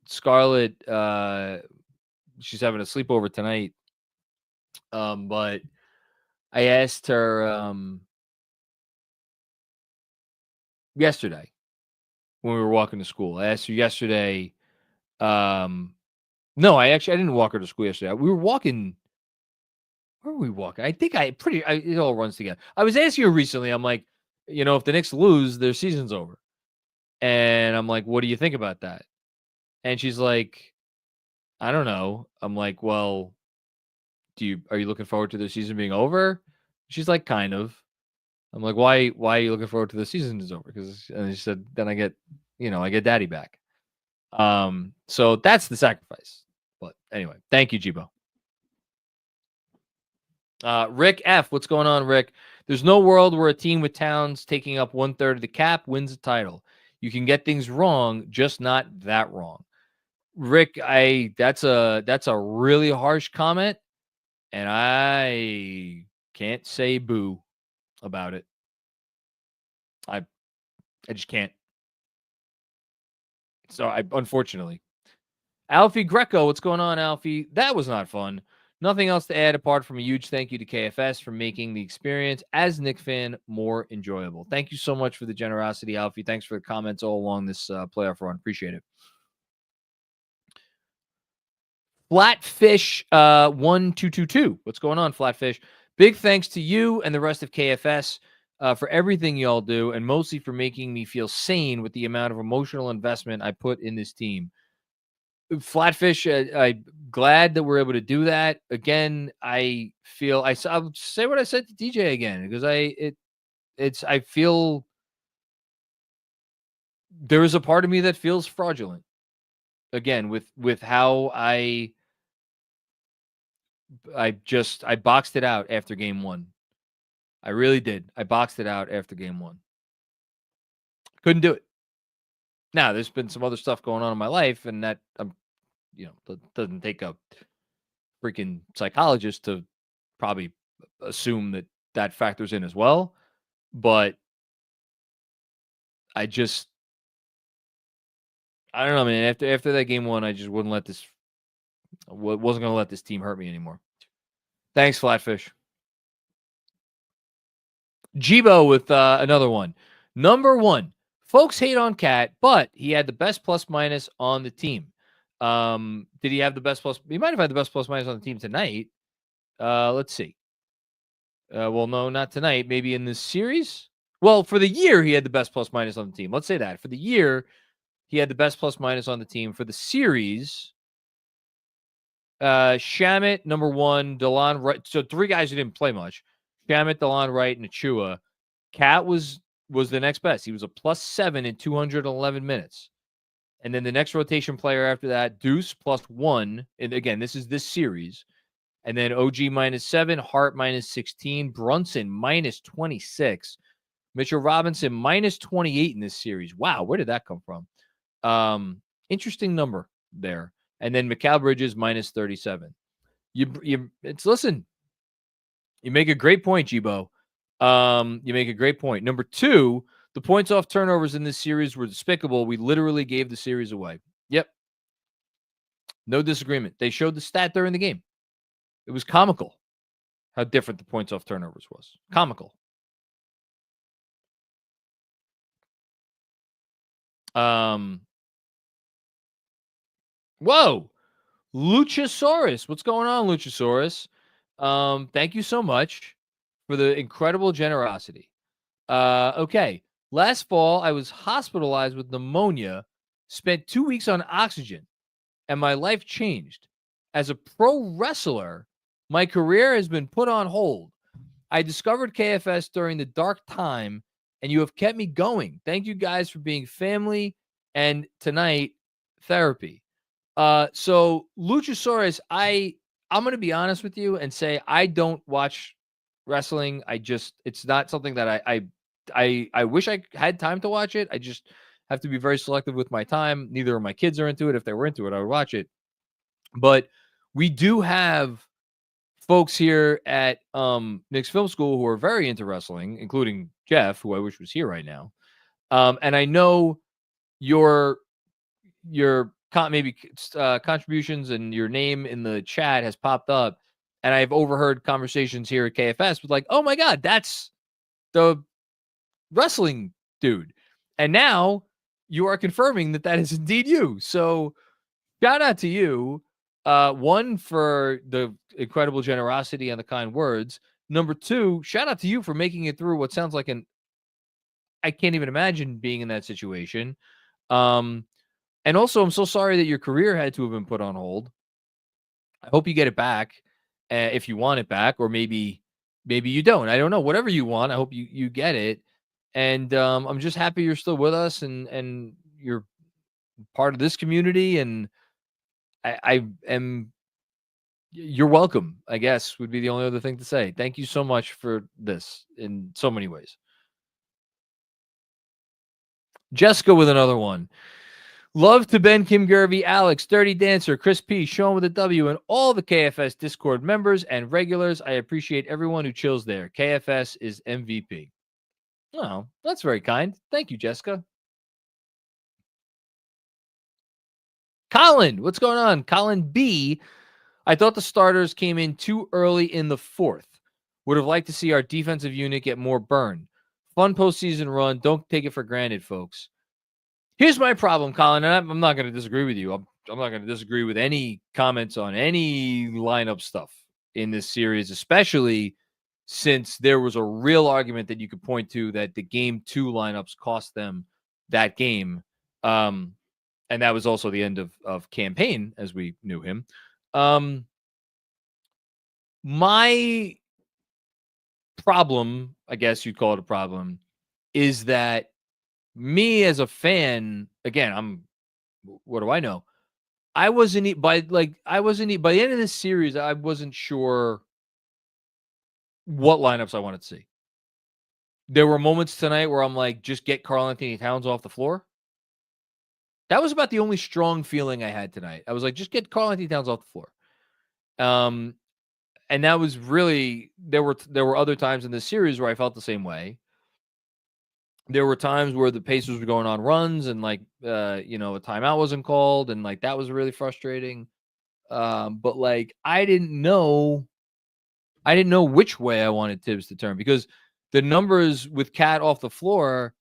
Speaker 2: Scarlett, she's having a sleepover tonight. But I asked her yesterday when we were walking to school. I asked her yesterday. No, I didn't walk her to school yesterday. We were walking. Where were we walking? I think it all runs together. I was asking her recently. I'm like, if the Knicks lose, their season's over. And I'm like, what do you think about that? And she's like, I don't know. I'm like, well, are you looking forward to the season being over? She's like, kind of. I'm like, why are you looking forward to the season is over? And she said, then I get daddy back. So that's the sacrifice. But anyway, thank you, Jibo. Rick F. What's going on, Rick? There's no world where a team with Towns taking up 1/3 of the cap wins a title. You can get things wrong, just not that wrong. Rick, that's a really harsh comment, and I can't say boo about it. I just can't. So unfortunately. Alfie Greco, what's going on, Alfie? That was not fun. Nothing else to add apart from a huge thank you to KFS for making the experience as a Knicks fan more enjoyable. Thank you so much for the generosity, Alfie. Thanks for the comments all along this playoff run. Appreciate it. Flatfish 1222. What's going on, Flatfish? Big thanks to you and the rest of KFS for everything y'all do, and mostly for making me feel sane with the amount of emotional investment I put in this team. Flatfish, I'm glad that we're able to do that. Again, I feel I'll say what I said to DJ again, because I feel there is a part of me that feels fraudulent. Again, with how I boxed it out after game 1. I really did. I boxed it out after game 1. Couldn't do it. Now, there's been some other stuff going on in my life, and that doesn't take a freaking psychologist to probably assume that factors in as well. But I don't know, man. After that game 1, I just wasn't going to let this team hurt me anymore. Thanks, Flatfish. Jibo with another one. Number 1. Folks hate on Cat, but he had the best plus minus on the team. Did he have the best plus? He might have had the best plus minus on the team tonight. Let's see. Well, no, not tonight. Maybe in this series. Well, for the year, he had the best plus minus on the team. Let's say that. For the year, he had the best plus minus on the team. For the series, Shamet, number 1, DeLon Wright. So 3 guys who didn't play much. Shamet, DeLon Wright, and Achua. Cat was the next best. He was a +7 in 211 minutes. And then the next rotation player after that, Deuce +1. And again, this is this series. And then OG -7, Hart -16, Brunson -26, Mitchell Robinson -28 in this series. Wow, where did that come from? Interesting number there. And then Mikal Bridges -37. Listen, you make a great point, Jibo. You make a great point. Number 2, the points off turnovers in this series were despicable. We literally gave the series away. Yep. No disagreement. They showed the stat during the game. It was comical how different the points off turnovers was. Comical. Whoa. Luchasaurus. What's going on, Luchasaurus? Thank you so much for the incredible generosity. Okay. Last fall, I was hospitalized with pneumonia, spent 2 weeks on oxygen, and my life changed. As a pro wrestler, my career has been put on hold. I discovered KFS during the dark time, and you have kept me going. Thank you guys for being family and tonight therapy. So Luchasaurus, I'm going to be honest with you and say I don't watch wrestling. It's not something that I wish I had time to watch it. I just have to be very selective with my time. Neither of my kids are into it. If they were into it, I would watch it. But we do have folks here at Knicks Film School who are very into wrestling, including Jeff, who I wish was here right now. And I know your contributions and your name in the chat has popped up, and I've overheard conversations here at KFS with like, oh my God, that's the wrestling dude. And now you are confirming that is indeed you. So shout out to you. One, for the incredible generosity and the kind words. Number two, shout out to you for making it through what sounds like I can't even imagine being in that situation. And also, I'm so sorry that your career had to have been put on hold. I hope you get it back if you want it back, or maybe you don't. I don't know. Whatever you want, I hope you get it. And I'm just happy you're still with us and you're part of this community. And you're welcome, I guess, would be the only other thing to say. Thank you so much for this in so many ways. Jessica with another one. Love to Ben, Kim Gervey, Alex, Dirty Dancer, Chris P, Sean with a W, and all the KFS Discord members and regulars. I appreciate everyone who chills there. KFS is MVP. Oh, that's very kind. Thank you, Jessica. Colin, what's going on? Colin B. I thought the starters came in too early in the fourth. Would have liked to see our defensive unit get more burn. Fun postseason run. Don't take it for granted, folks. Here's my problem, Colin, and I'm not going to disagree with you. I'm not going to disagree with any comments on any lineup stuff in this series, especially since there was a real argument that you could point to that the game 2 lineups cost them that game. And that was also the end of campaign as we knew him. My problem, I guess you'd call it a problem, is that me as a fan, again, what do I know? By the end of this series, I wasn't sure what lineups I wanted to see. There were moments tonight where I'm like, just get Karl-Anthony Towns off the floor. That was about the only strong feeling I had tonight. I was like, just get Karl-Anthony Towns off the floor. And that was really, there were other times in this series where I felt the same way. There were times where the Pacers were going on runs and a timeout wasn't called, and that was really frustrating. But I didn't know which way I wanted Tibbs to turn, because the numbers with Cat off the floor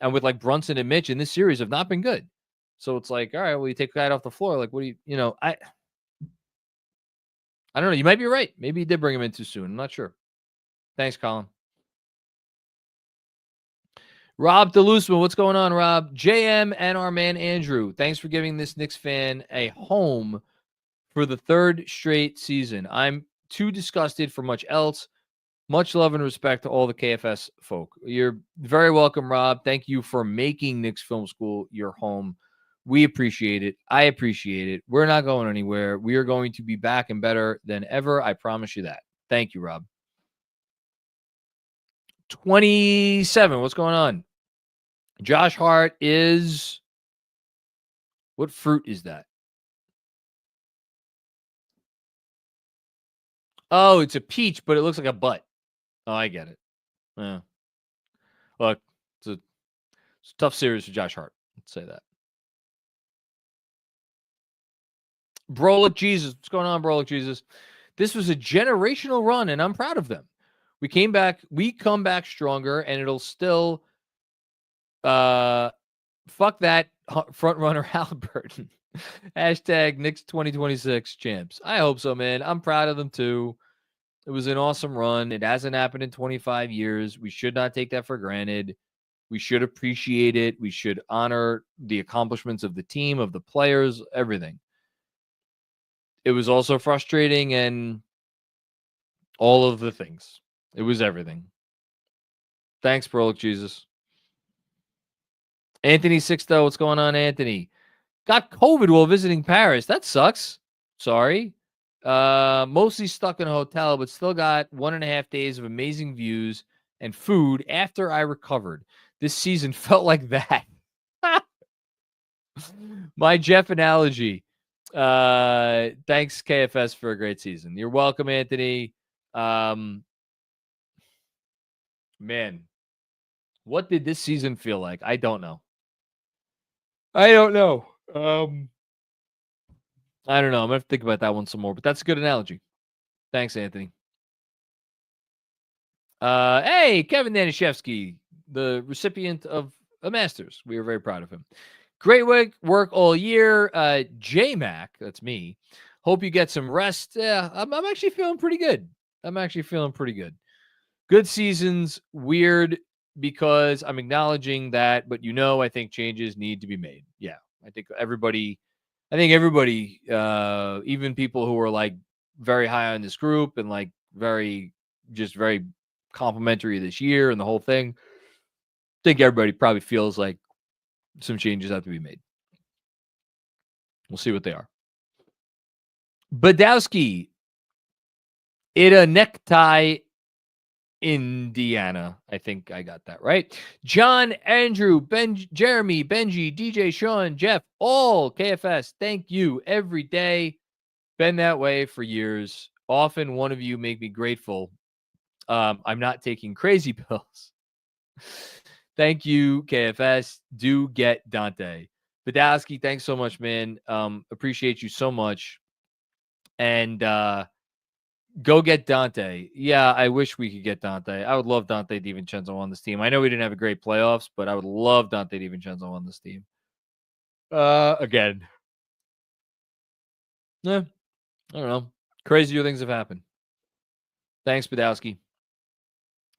Speaker 2: and with Brunson and Mitch in this series have not been good. So it's all right, well, you take Cat off the floor. What do you, I don't know. You might be right. Maybe he did bring him in too soon. I'm not sure. Thanks, Colin. Rob DeLuseman, what's going on, Rob? JM and our man Andrew, thanks for giving this Knicks fan a home for the 3rd straight season. I'm too disgusted for much else. Much love and respect to all the KFS folk. You're very welcome, Rob. Thank you for making Knicks Film School your home. We appreciate it. I appreciate it. We're not going anywhere. We are going to be back and better than ever. I promise you that. Thank you, Rob. 27. What's going on? Josh Hart is... What fruit is that? Oh, it's a peach, but it looks like a butt. Oh, I get it. Yeah. Look, it's a tough series for Josh Hart. Let's say that. Brolic Jesus. What's going on, Brolic Jesus? This was a generational run, and I'm proud of them. We come back stronger, and it'll still fuck that front runner Halliburton. Hashtag Knicks 2026 champs. I hope so, man. I'm proud of them too. It was an awesome run. It hasn't happened in 25 years. We should not take that for granted. We should appreciate it. We should honor the accomplishments of the team, of the players, everything. It was also frustrating and all of the things. It was everything. Thanks, Prolic Jesus. Anthony Sixto, what's going on, Anthony? Got COVID while visiting Paris. That sucks. Sorry. Mostly stuck in a hotel, but still got 1.5 days of amazing views and food after I recovered. This season felt like that. My Jeff analogy. Thanks, KFS, for a great season. You're welcome, Anthony. Man, what did this season feel like? I don't know. I don't know. I'm going to think about that one some more, but that's a good analogy. Thanks, Anthony. Hey, Kevin Danishevsky, the recipient of a Masters. We are very proud of him. Great work all year. J-Mac, that's me. Hope you get some rest. Yeah, I'm actually feeling pretty good. Good seasons, weird because I'm acknowledging that, but I think changes need to be made. Yeah, I think everybody, even people who are like very high on this group and like very complimentary this year and the whole thing, I think everybody probably feels like some changes have to be made. We'll see what they are. Badowski, Ida Necktie, Indiana. I think I got that right. John, Andrew, Jeremy, Benji, DJ, Sean, Jeff, all KFS. Thank you every day. Been that way for years. Often one of you make me grateful. I'm not taking crazy pills. Thank you, KFS. Do get Dante. Badowski, thanks so much, man. Appreciate you so much. And go get Dante. Yeah, I wish we could get Dante. I would love Dante DiVincenzo on this team. I know we didn't have a great playoffs, but I would love Dante DiVincenzo on this team. Again. Yeah, I don't know. Crazier things have happened. Thanks, Badowski.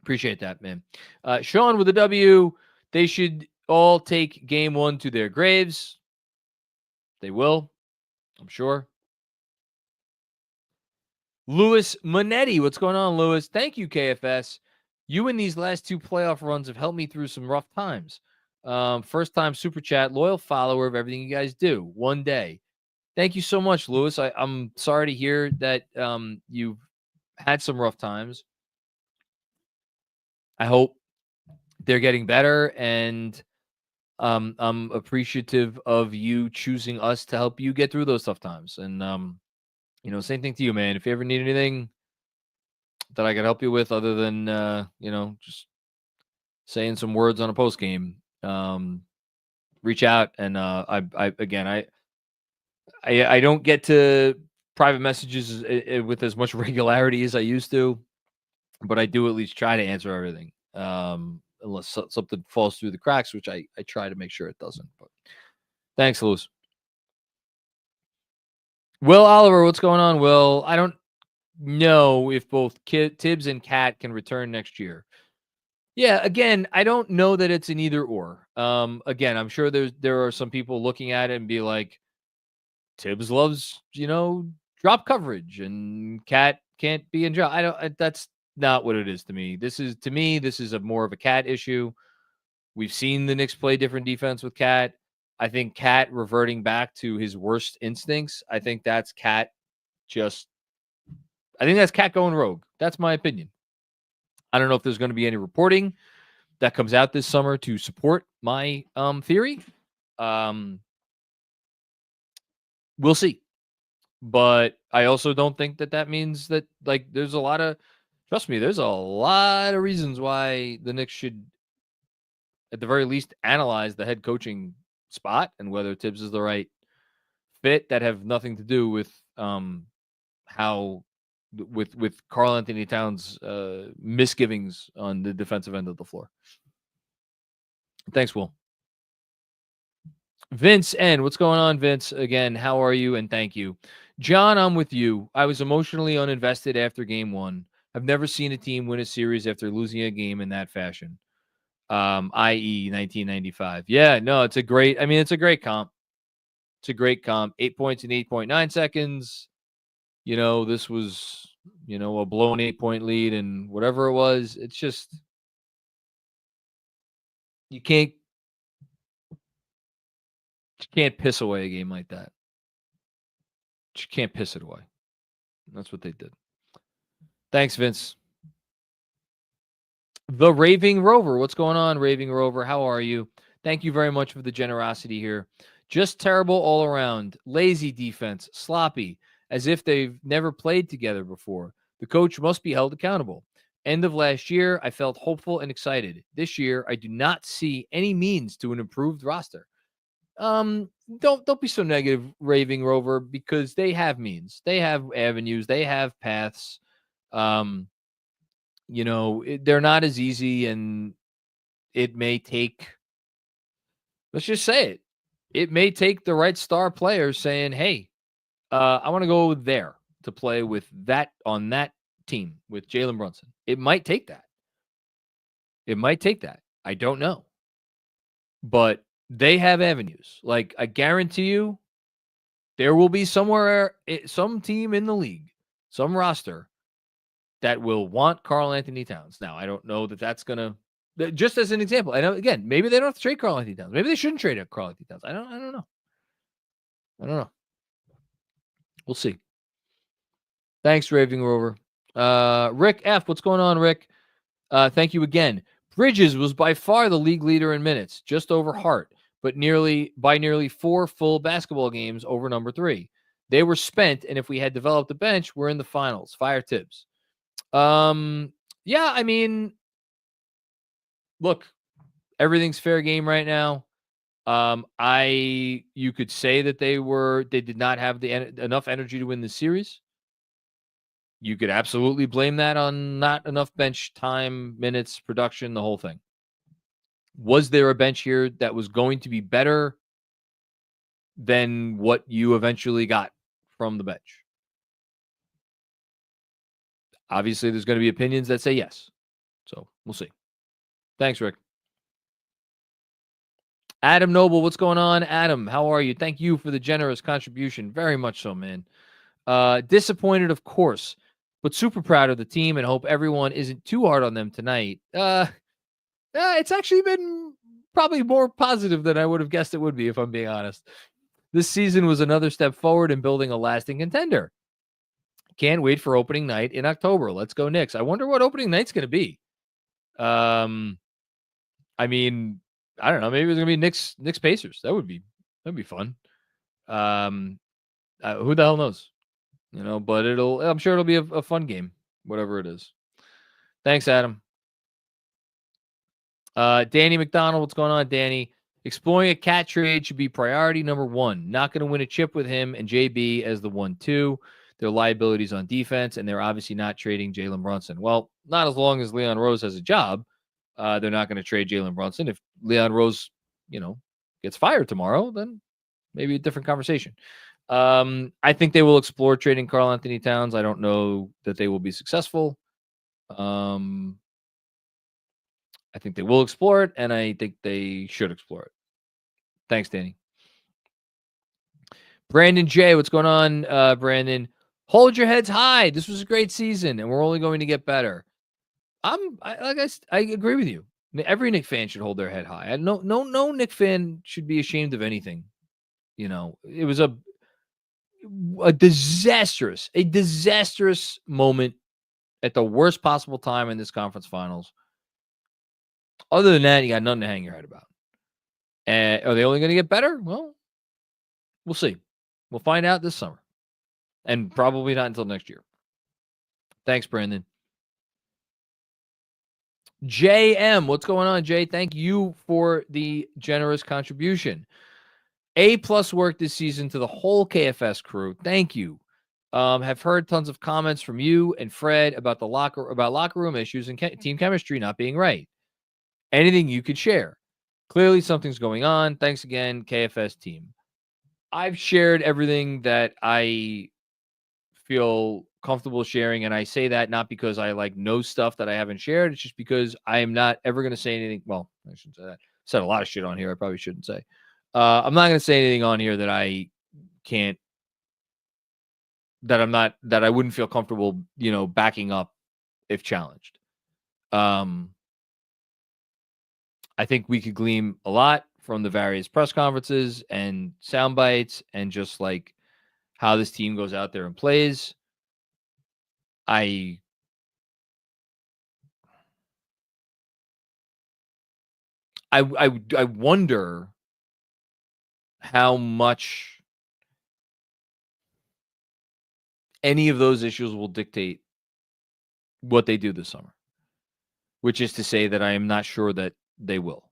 Speaker 2: Appreciate that, man. Sean with a W. They should all take game one to their graves. They will, I'm sure. Louis Monetti. What's going on, Louis? Thank you, KFS. You in these last two playoff runs have helped me through some rough times. First time super chat, loyal follower of everything you guys do. One day. Thank you so much, Louis. I'm sorry to hear that you've had some rough times. I hope they're getting better, and I'm appreciative of you choosing us to help you get through those tough times. And same thing to you, man. If you ever need anything that I can help you with, other than just saying some words on a post game, reach out. And I don't get to private messages with as much regularity as I used to, but I do at least try to answer everything. Unless something falls through the cracks, which I try to make sure it doesn't. But thanks, Lewis. Will Oliver, what's going on, Will? I don't know if both Tibbs and Cat can return next year. Yeah, again, I don't know that it's an either or. Again, I'm sure there are some people looking at it and be like, Tibbs loves, drop coverage, and Cat can't be in drop. That's not what it is to me. This is a more of a Cat issue. We've seen the Knicks play different defense with Cat. I think Cat reverting back to his worst instincts. I think that's Cat going rogue. That's my opinion. I don't know if there's going to be any reporting that comes out this summer to support my theory. We'll see. But I also don't think that means that, there's a lot of reasons why the Knicks should, at the very least, analyze the head coaching spot and whether Tibbs is the right fit that have nothing to do with how with Karl Anthony Towns' misgivings on the defensive end of the floor. Thanks, Will. Vince N. What's going on, Vince? Again, how are you? And thank you. John, I'm with you. I was emotionally uninvested after game one. I've never seen a team win a series after losing a game in that fashion, i.e. 1995. Yeah, no, it's a great comp. It's a great comp. 8 points in 8.9 seconds. This was, a blown 8-point lead and whatever it was. It's just, you can't piss away a game like that. You can't piss it away. That's what they did. Thanks, Vince. The Raving Rover. What's going on, Raving Rover? How are you? Thank you very much for the generosity here. Just terrible all around. Lazy defense. Sloppy. As if they've never played together before. The coach must be held accountable. End of last year, I felt hopeful and excited. This year, I do not see any means to an improved roster. Don't be so negative, Raving Rover, because they have means. They have avenues. They have paths. They're not as easy, and it may take, let's just say it. It may take the right star players saying, hey, I want to go there to play with that on that team with Jalen Brunson. It might take that. I don't know. But they have avenues. Like, I guarantee you, there will be somewhere, some team in the league, some roster that will want Karl Anthony Towns. Now, I don't know that that's going to, just as an example, I know, again, maybe they don't have to trade Karl Anthony Towns. Maybe they shouldn't trade Karl Anthony Towns. I don't know. We'll see. Thanks, Raving Rover. Rick F. What's going on, Rick? Thank you again. Bridges was by far the league leader in minutes, just over Hart, but nearly 4 full basketball games over number 3. They were spent, and if we had developed a bench, we're in the finals. Fire Tibbs. Yeah, I mean, look, everything's fair game right now. You could say that they did not have enough energy to win the series. You could absolutely blame that on not enough bench time, minutes, production, the whole thing. Was there a bench here that was going to be better than what you eventually got from the bench? Obviously, there's going to be opinions that say yes. So we'll see. Thanks, Rick. Adam Noble, what's going on? Adam, how are you? Thank you for the generous contribution. Very much so, man. Disappointed, of course, but super proud of the team and hope everyone isn't too hard on them tonight. It's actually been probably more positive than I would have guessed it would be, if I'm being honest. This season was another step forward in building a lasting contender. Can't wait for opening night in October. Let's go Knicks. I wonder what opening night's going to be. I mean, I don't know. Maybe it's going to be Knicks Pacers. That'd be fun. Who the hell knows? But I'm sure it'll be a fun game, whatever it is. Thanks, Adam. Danny McDonald, what's going on, Danny? Exploring a cat trade should be priority number 1. Not going to win a chip with him and JB as the 1-2. Their liabilities on defense, and they're obviously not trading Jalen Brunson. Well, not as long as Leon Rose has a job. They're not going to trade Jalen Brunson. If Leon Rose, gets fired tomorrow, then maybe a different conversation. I think they will explore trading Karl Anthony Towns. I don't know that they will be successful. I think they will explore it, and I think they should explore it. Thanks, Danny. Brandon J, what's going on, Brandon? Hold your heads high. This was a great season, and we're only going to get better. I agree with you. Every Knicks fan should hold their head high. No Knicks fan should be ashamed of anything. It was a disastrous moment at the worst possible time in this conference finals. Other than that, you got nothing to hang your head about. And are they only going to get better? Well, we'll see. We'll find out this summer. And probably not until next year. Thanks, Brandon. JM, what's going on, Jay? Thank you for the generous contribution. A+ work this season to the whole KFS crew. Thank you. Have heard tons of comments from you and Fred about locker room issues and team chemistry not being right. Anything you could share? Clearly something's going on. Thanks again, KFS team. I've shared everything that I feel comfortable sharing, and I say that not because I know stuff that I haven't shared. It's just because I am not ever going to say anything. Well, I shouldn't say that. I said a lot of shit on here I probably shouldn't say. I'm not going to say anything on here that I can't, that I wouldn't feel comfortable, backing up if challenged. I think we could glean a lot from the various press conferences and sound bites and just how this team goes out there and plays. I wonder how much any of those issues will dictate what they do this summer, which is to say that I am not sure that they will.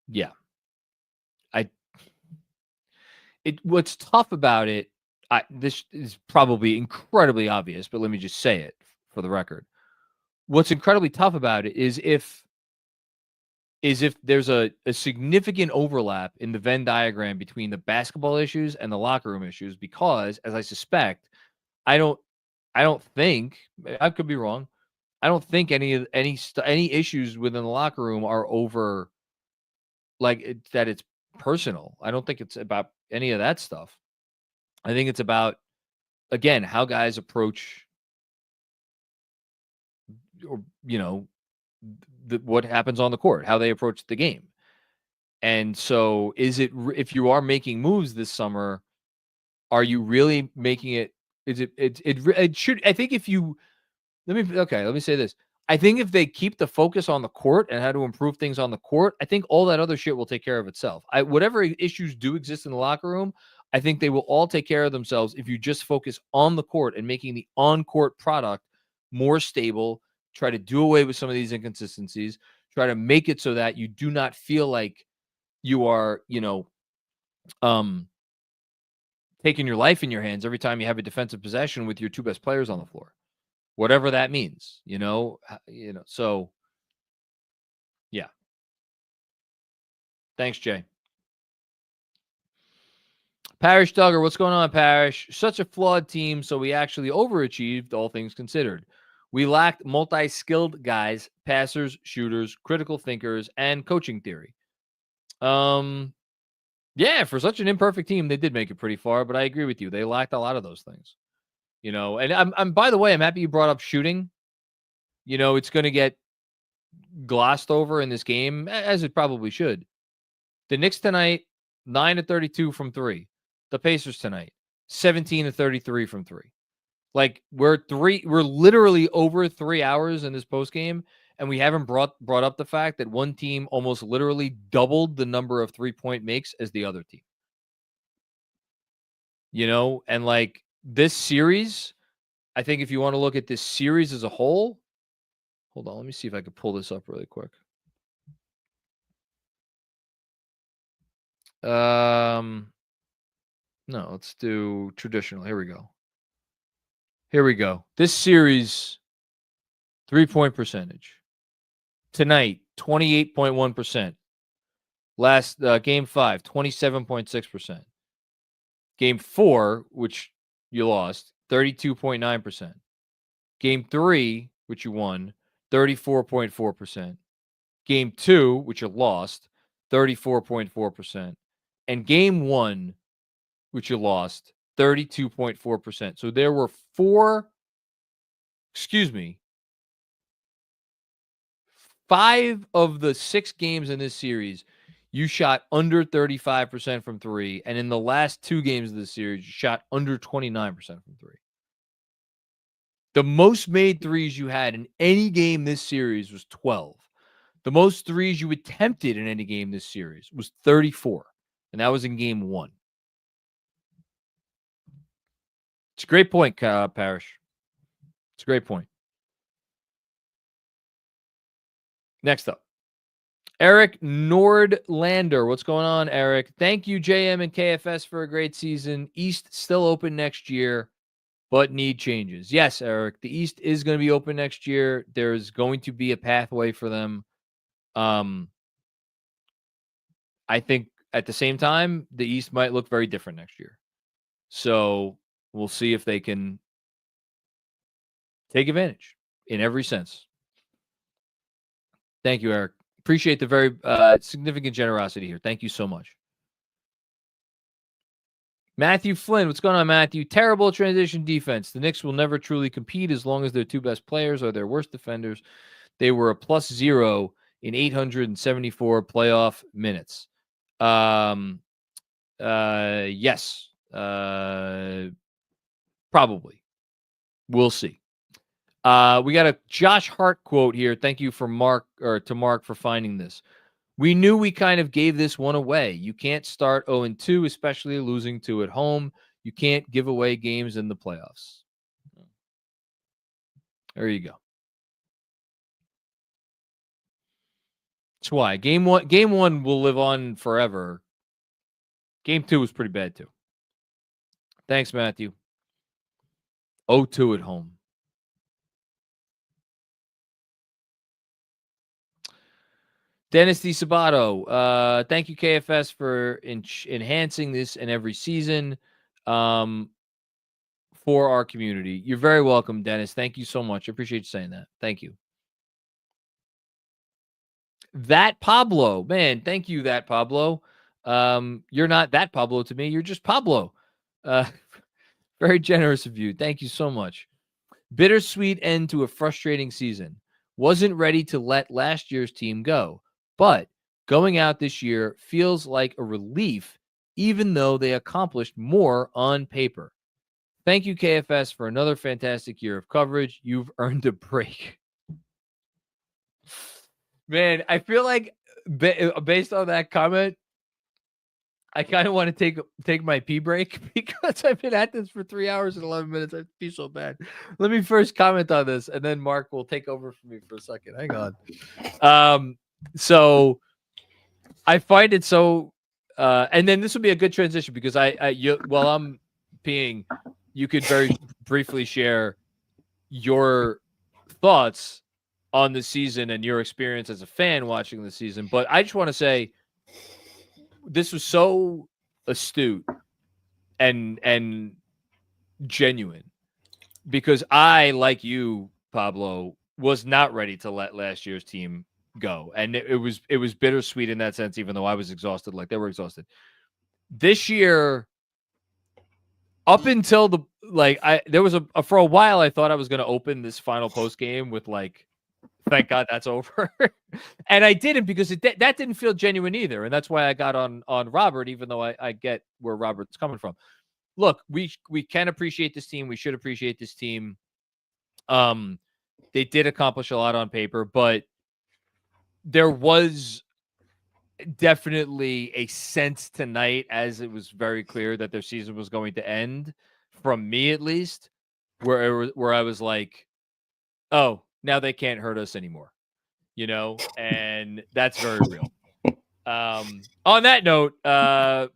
Speaker 2: Yeah. What's tough about it, this is probably incredibly obvious, but let me just say it for the record. What's incredibly tough about it is if there's a significant overlap in the Venn diagram between the basketball issues and the locker room issues, because, as I suspect, I don't think, I could be wrong, I don't think any issues within the locker room are over that it's personal. I don't think it's about any of that stuff. I think it's about, again, how guys approach, or what happens on the court, how they approach the game. And so, if you are making moves this summer, are you really making it? It should. I think if you let me say this. I think if they keep the focus on the court and how to improve things on the court, I think all that other shit will take care of itself. Whatever issues do exist in the locker room, I think they will all take care of themselves if you just focus on the court and making the on-court product more stable. Try to do away with some of these inconsistencies. Try to make it so that you do not feel like you are, taking your life in your hands every time you have a defensive possession with your two best players on the floor. Whatever that means, so yeah. Thanks, Jay. Parrish Duggar, what's going on, Parrish? Such a flawed team, so we actually overachieved, all things considered. We lacked multi-skilled guys, passers, shooters, critical thinkers, and coaching theory. Yeah, for such an imperfect team, they did make it pretty far, but I agree with you. They lacked a lot of those things. And I'm by the way, I'm happy you brought up shooting. It's going to get glossed over in this game, as it probably should. The Knicks tonight, 9-32 from 3. The Pacers tonight, 17-33 from 3. We're literally over 3 hours in this postgame, and we haven't brought up the fact that one team almost literally doubled the number of 3-point makes as the other team. And this series, I think if you want to look at this series as a whole, hold on, let me see if I can pull this up really quick. No, let's do traditional. Here we go. This series, 3-point percentage. Tonight, 28.1%. Last game 5, 27.6%. Game 4, which you lost, 32.9%. Game 3, which you won, 34.4%. Game 2, which you lost, 34.4%. And game 1, which you lost, 32.4%. So there were 5 of the 6 games in this series, you shot under 35% from 3. And in the last 2 games of the series, you shot under 29% from 3. The most made threes you had in any game this series was 12. The most threes you attempted in any game this series was 34. And that was in game 1. It's a great point, Parrish. It's a great point. Next up, Eric Nordlander. What's going on, Eric? Thank you, JM and KFS, for a great season. East still open next year, but need changes. Yes, Eric, the East is going to be open next year. There's going to be a pathway for them. I think at the same time, the East might look very different next year. So we'll see if they can take advantage in every sense. Thank you, Eric. Appreciate the very significant generosity here. Thank you so much. Matthew Flynn, what's going on, Matthew? Terrible transition defense. The Knicks will never truly compete as long as their two best players are their worst defenders. They were a +0 in 874 playoff minutes. Yes. Probably. We'll see. We got a Josh Hart quote here. Thank you to Mark for finding this. We knew we kind of gave this one away. You can't start 0-2, especially losing 2 at home. You can't give away games in the playoffs. There you go. That's why game one will live on forever. Game 2 was pretty bad too. Thanks, Matthew. 0-2 at home. Dennis D. Sabato, thank you, KFS, for enhancing this in every season for our community. You're very welcome, Dennis. Thank you so much. I appreciate you saying that. Thank you. That Pablo, man, thank you, that Pablo. You're not that Pablo to me. You're just Pablo. Very generous of you. Thank you so much. Bittersweet end to a frustrating season. Wasn't ready to let last year's team go. But going out this year feels like a relief, even though they accomplished more on paper. Thank you, KFS, for another fantastic year of coverage. You've earned a break. Man, I feel like based on that comment, I kind of want to take my pee break because I've been at this for 3 hours and 11 minutes. I feel so bad. Let me first comment on this, and then Mark will take over for me for a second. Hang on. So I find it so, and then this will be a good transition because while I'm peeing, you could very briefly share your thoughts on the season and your experience as a fan watching the season. But I just want to say this was so astute and genuine because I, like you, Pablo, was not ready to let last year's team go. And it was bittersweet in that sense, even though I was exhausted, like they were exhausted. This year, up until there was for a while, I thought I was going to open this final post game with thank God that's over. And I didn't because that didn't feel genuine either. And that's why I got on Robert, even though I get where Robert's coming from. Look, we can appreciate this team. We should appreciate this team. They did accomplish a lot on paper, but there was definitely a sense tonight, as it was very clear that their season was going to end, from me at least, where I was like, oh, now they can't hurt us anymore, and that's very real. On that note,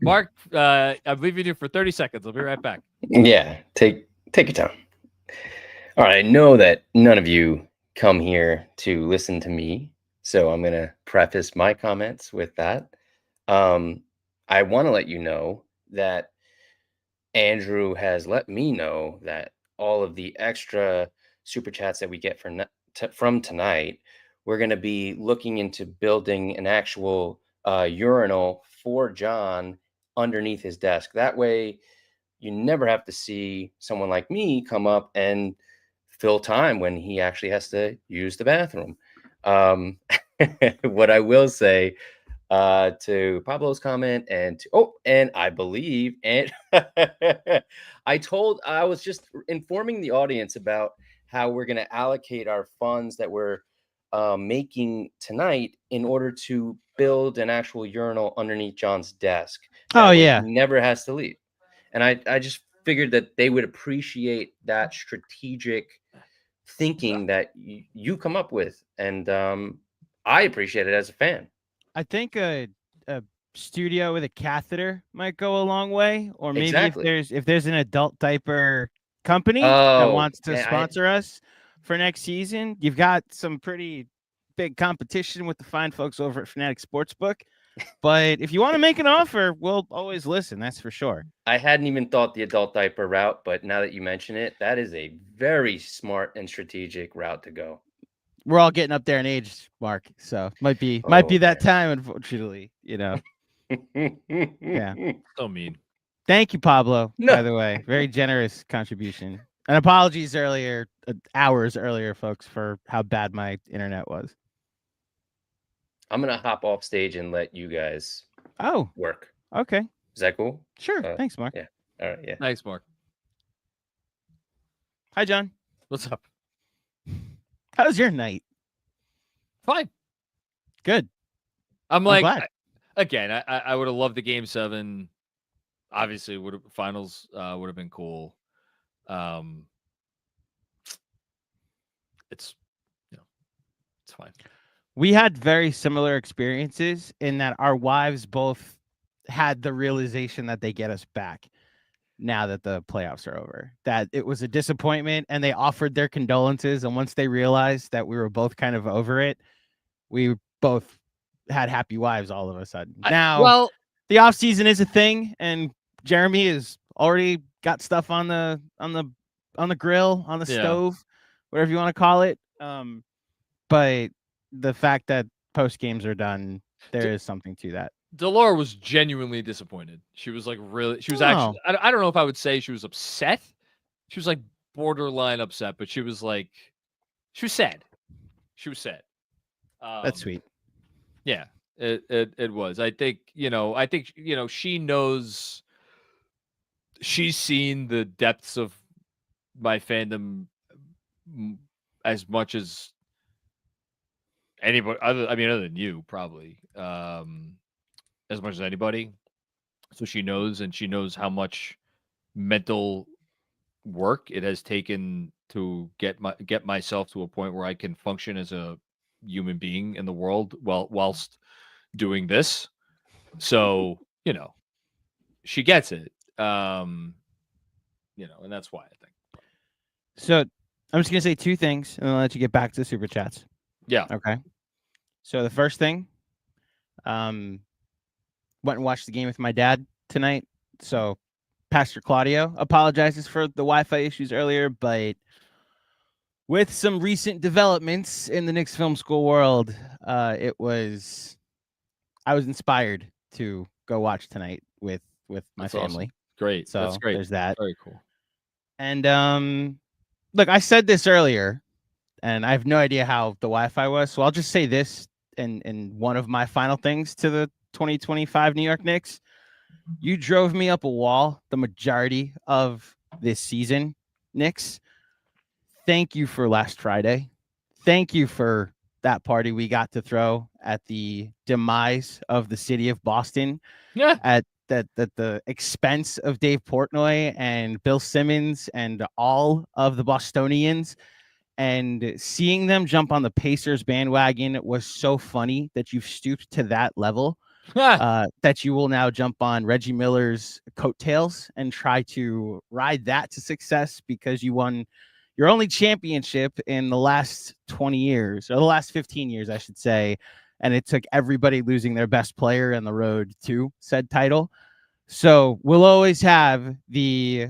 Speaker 2: Mark, I'm leaving you for 30 seconds. I'll be right back.
Speaker 6: Yeah, take your time. All right, I know that none of you come here to listen to me, so I'm going to preface my comments with that. I want to let you know that Andrew has let me know that all of the extra super chats that we get from tonight, we're going to be looking into building an actual urinal for John underneath his desk. That way, you never have to see someone like me come up and fill time when he actually has to use the bathroom. What I will say to Pablo's comment and I believe, and I was just informing the audience about how we're going to allocate our funds that we're making tonight in order to build an actual urinal underneath John's desk.
Speaker 1: Oh, yeah.
Speaker 6: He never has to leave. And I just figured that they would appreciate that strategic thinking that you come up with. And I appreciate it as a fan.
Speaker 1: I think a studio with a catheter might go a long way, or maybe
Speaker 6: Exactly.
Speaker 1: if there's an adult diaper company that
Speaker 6: Oh,
Speaker 1: wants to
Speaker 6: yeah,
Speaker 1: sponsor us for next season, you've got some pretty big competition with the fine folks over at Fanatics Sportsbook. But if you want to make an offer, we'll always listen. That's for sure.
Speaker 6: I hadn't even thought the adult diaper route, but now that you mention it, that is a very smart and strategic route to go.
Speaker 1: We're all getting up there in age, Mark. So might be that time, unfortunately. Yeah.
Speaker 2: So mean.
Speaker 1: Thank you, Pablo.
Speaker 6: No.
Speaker 1: By the way, very generous contribution. And apologies earlier, hours earlier, folks, for how bad my internet was.
Speaker 6: I'm gonna hop off stage and let you guys work.
Speaker 1: Okay.
Speaker 6: Is that cool?
Speaker 1: Sure. Thanks, Mark.
Speaker 6: Yeah. All right. Yeah.
Speaker 2: Thanks, Mark.
Speaker 1: Hi, John.
Speaker 2: What's up?
Speaker 1: How's your night?
Speaker 2: Fine.
Speaker 1: Good.
Speaker 2: I'm
Speaker 1: glad.
Speaker 2: I would have loved the Game 7. Obviously, finals would have been cool. It's it's fine.
Speaker 1: We had very similar experiences in that our wives both had the realization that they get us back now that the playoffs are over, that it was a disappointment, and they offered their condolences. And once they realized that we were both kind of over it, we both had happy wives all of a sudden. Now, the offseason is a thing, and Jeremy has already got stuff on the grill, on the stove, whatever you want to call it. But the fact that post games are done, there is something to that.
Speaker 2: Delora was genuinely disappointed. She was actually, I don't know if I would say she was upset. She was like borderline upset, but she was sad. She was sad.
Speaker 1: That's sweet.
Speaker 2: Yeah, it was. I think she knows. She's seen the depths of my fandom as much as anybody other than you, probably, as much as anybody. So she knows how much mental work it has taken to get myself to a point where I can function as a human being in the world whilst doing this. So, she gets it. And that's why I think.
Speaker 1: So I'm just gonna say two things, and I'll let you get back to the super chats.
Speaker 2: Yeah.
Speaker 1: Okay. So the first thing, went and watched the game with my dad tonight. So Pastor Claudio apologizes for the Wi-Fi issues earlier, but with some recent developments in the Knicks Film School world, I was inspired to go watch tonight with my family.
Speaker 2: Awesome. Great.
Speaker 1: So
Speaker 2: that's great.
Speaker 1: There's that.
Speaker 2: Very cool.
Speaker 1: And look, I said this earlier, and I have no idea how the Wi-Fi was, so I'll just say this in one of my final things to the 2025 New York Knicks. You drove me up a wall the majority of this season, Knicks. Thank you for last Friday. Thank you for that party we got to throw at the demise of the city of Boston.
Speaker 2: Yeah.
Speaker 1: At the expense of Dave Portnoy and Bill Simmons and all of the Bostonians, and seeing them jump on the Pacers bandwagon was so funny that you've stooped to that level, that you will now jump on Reggie Miller's coattails and try to ride that to success because you won your only championship in the last 20 years, or the last 15 years, I should say. And it took everybody losing their best player on the road to said title. So we'll always have the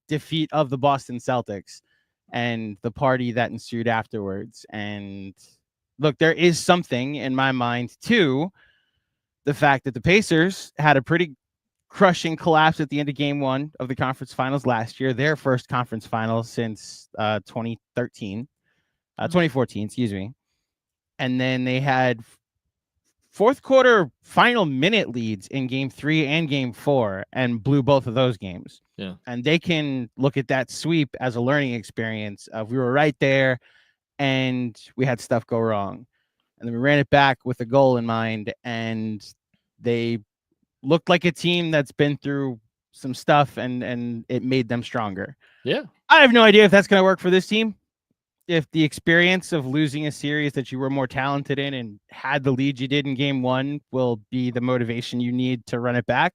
Speaker 1: defeat of the Boston Celtics and the party that ensued afterwards. And look, there is something in my mind to the fact that the Pacers had a pretty crushing collapse at the end of game 1 of the conference finals last year, their first conference finals since 2014, excuse me. And then they had fourth quarter final minute leads in game 3 and game 4 and blew both of those games.
Speaker 2: Yeah.
Speaker 1: And they can look at that sweep as a learning experience of we were right there and we had stuff go wrong. And then we ran it back with a goal in mind, and they looked like a team that's been through some stuff, and it made them stronger.
Speaker 2: Yeah.
Speaker 1: I have no idea if that's going to work for this team. if the experience of losing a series that you were more talented in and had the lead you did in game one will be the motivation you need to run it back,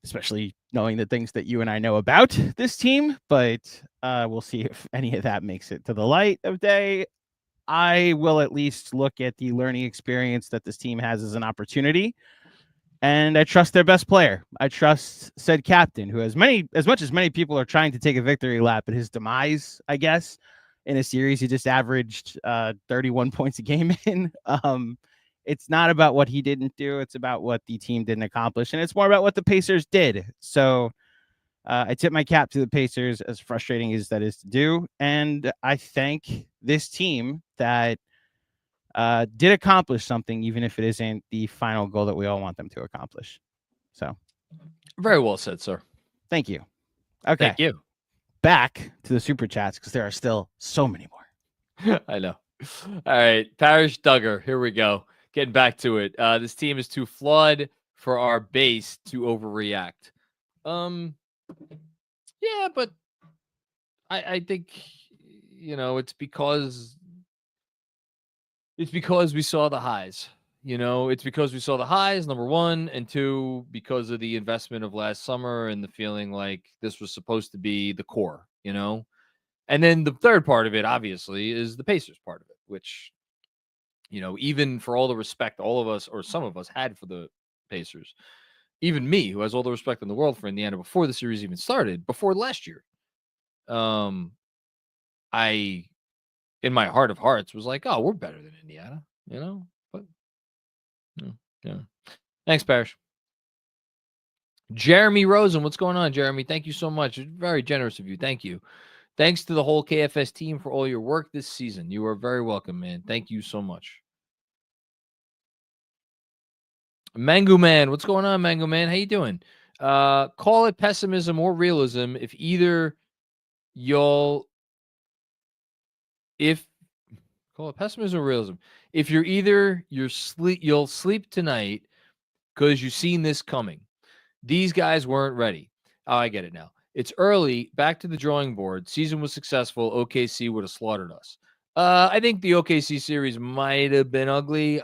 Speaker 1: especially knowing the things that you and I know about this team, but we'll see if any of that makes it to the light of day. I will at least look at the learning experience that this team has as an opportunity, and I trust their best player. I trust said captain, who as much as many people are trying to take a victory lap at his demise, I guess, in a series he just averaged 31 points a game in. It's not about what he didn't do. It's about what the team didn't accomplish, and it's more about what the Pacers did. So I tip my cap to the Pacers, as frustrating as that is to do. And I thank this team that did accomplish something, even if it isn't the final goal that we all want them to accomplish. So
Speaker 2: very well said, sir.
Speaker 1: Thank you. Okay.
Speaker 2: Thank you.
Speaker 1: Back to the super chats, because there are still so many more.
Speaker 2: I know. All right. Parish Duggar. Here we go. Getting back to it. This team is too flawed for our base to overreact. Yeah, but I think, it's because we saw the highs. It's because we saw the highs, number one, and two, because of the investment of last summer and the feeling like this was supposed to be the core, And then the third part of it, obviously, is the Pacers part of it, which, even for all the respect all of us or some of us had for the Pacers, even me, who has all the respect in the world for Indiana before the series even started, before last year, I, in my heart of hearts, was like, oh, we're better than Indiana, but yeah. Thanks, Parrish. Jeremy Rosen, what's going on, Jeremy? Thank you so much. Very generous of you. Thank you. Thanks to the whole KFS team for all your work this season. You are very welcome, man. Thank you so much. Mango Man, what's going on, Mango Man? How you doing? Call it pessimism or realism. If call it pessimism or realism. If you'll sleep tonight because you've seen this coming. These guys weren't ready. Oh, I get it now. It's early. Back to the drawing board. Season was successful. OKC would have slaughtered us. I think the OKC series might have been ugly.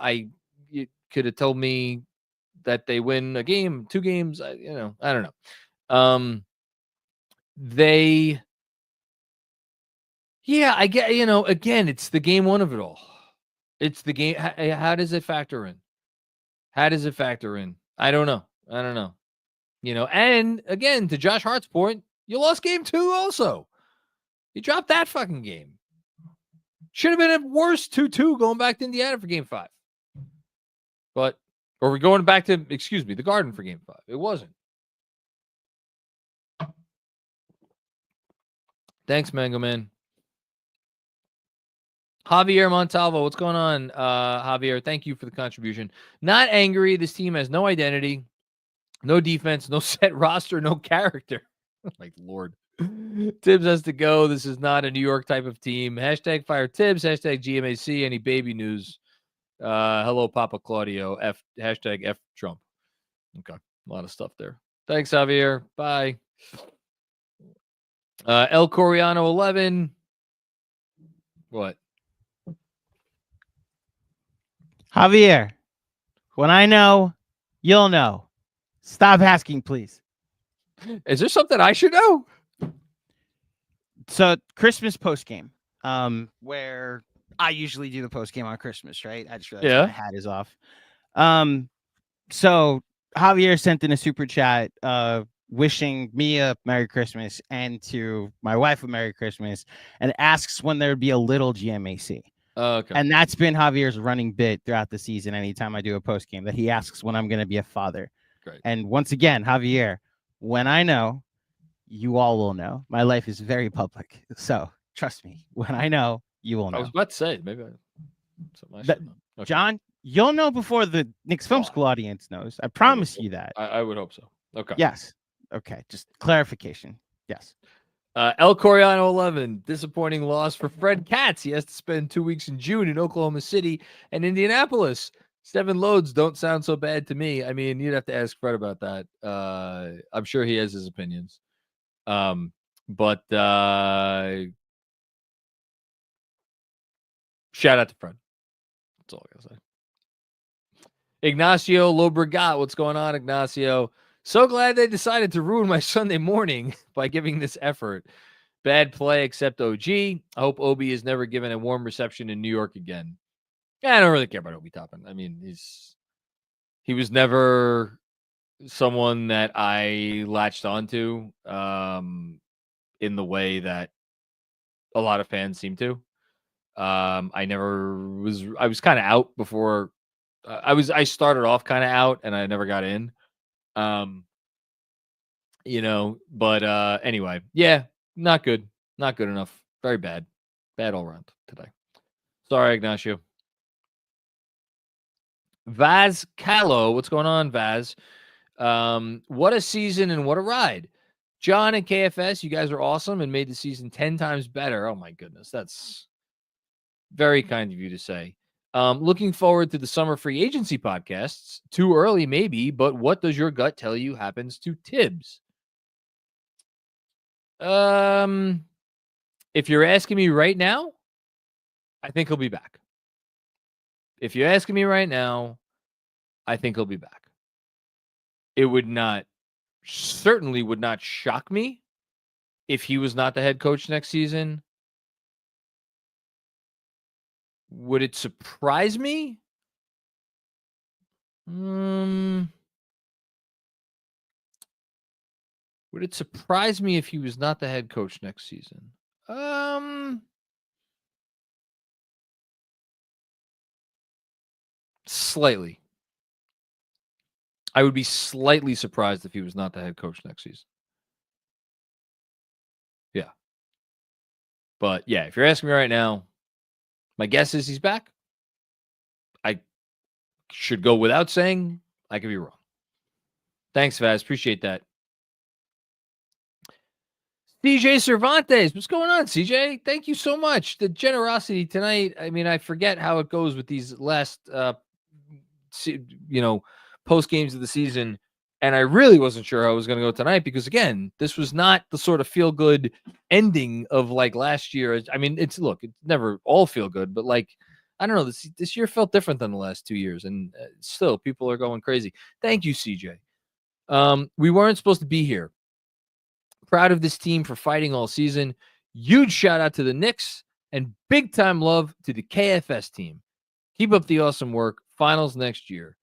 Speaker 2: You could have told me that they win a game, 2 games. I don't know. I get, again, it's the game one of it all. It's the game. How does it factor in? I don't know. And again, to Josh Hart's point, you lost game 2 also. You dropped that fucking game. Should have been a worse 2-2 going back to Indiana for game 5. Or we're going back to, the Garden for game 5. It wasn't. Thanks, Mango Man. Javier Montalvo, what's going on, Javier? Thank you for the contribution. Not angry. This team has no identity, no defense, no set roster, no character. Like, Lord. Tibbs has to go. This is not a New York type of team. Hashtag fire Tibbs. Hashtag GMAC. Any baby news? Hello, Papa Claudio. Hashtag F Trump. Okay. A lot of stuff there. Thanks, Javier. Bye. El Coriano 11. What?
Speaker 1: Javier, when I know, you'll know. Stop asking, please.
Speaker 2: Is there something I should know?
Speaker 1: So Christmas postgame, where I usually do the postgame on Christmas, right? I just realized my hat is off. So Javier sent in a super chat wishing me a Merry Christmas and to my wife a Merry Christmas, and asks when there would be a little GMAC.
Speaker 2: Okay.
Speaker 1: And that's been Javier's running bit throughout the season. Anytime I do a postgame, that he asks when I'm going to be a father.
Speaker 2: Great.
Speaker 1: And once again, Javier, when I know, you all will know. My life is very public, so trust me. When I know, you will know.
Speaker 2: I was about to say maybe I should know. Okay.
Speaker 1: John, you'll know before the Knicks Film School audience knows. I promise you that.
Speaker 2: I would hope so. Okay.
Speaker 1: Yes. Okay. Just clarification. Yes.
Speaker 2: El Coriano 11. Disappointing loss for Fred Catz. He has to spend 2 weeks in June in Oklahoma City and Indianapolis. 7 loads don't sound so bad to me. I mean, you'd have to ask Fred about that. I'm sure he has his opinions. But Shout out to Fred. That's all I gotta say. Ignacio Lobregat, what's going on, Ignacio? So glad they decided to ruin my Sunday morning by giving this effort. Bad play except OG. I hope Obi is never given a warm reception in New York again. Yeah, I don't really care about Obi Toppin. I mean, he was never someone that I latched onto in the way that a lot of fans seem to. I was kind of out before I started off kind of out and I never got in. But anyway, yeah, not good. Not good enough. Very bad. Bad all around today. Sorry, Ignacio. Vaz Callow, what's going on, Vaz? What a season and what a ride. John and KFS, you guys are awesome and made the season 10 times better. Oh my goodness, that's very kind of you to say. Looking forward to the summer free agency podcasts. Too early, maybe, but what does your gut tell you happens to Tibbs? If you're asking me right now, I think he'll be back. If you're asking me right now, I think he'll be back. It certainly would not shock me if he was not the head coach next season. Would it surprise me? Would it surprise me if he was not the head coach next season? Slightly. I would be slightly surprised if he was not the head coach next season. Yeah. But yeah, if you're asking me right now, my guess is he's back. I should go without saying I could be wrong. Thanks, Vaz. Appreciate that. CJ Cervantes, what's going on, CJ? Thank you so much. The generosity tonight. I mean, I forget how it goes with these last, post games of the season, and I really wasn't sure how I was going to go tonight because, again, this was not the sort of feel good ending of like last year. I mean, it's never all feel good, but like I don't know, this year felt different than the last 2 years, and still people are going crazy. Thank you, CJ. We weren't supposed to be here. Proud of this team for fighting all season. Huge shout out to the Knicks and big time love to the KFS team. Keep up the awesome work. Finals next year.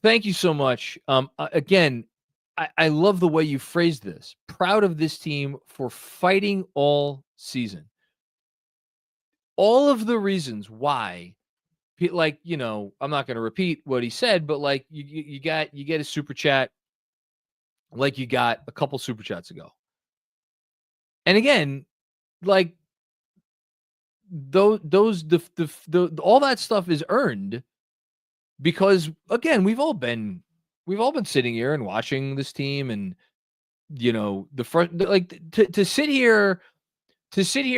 Speaker 2: Thank you so much. Again, I love the way you phrased this. Proud of this team for fighting all season. All of the reasons why, like, I'm not going to repeat what he said, but like you get a super chat like you got a couple super chats ago. And again, like all that stuff is earned because, again, we've all been sitting here and watching this team, and to sit here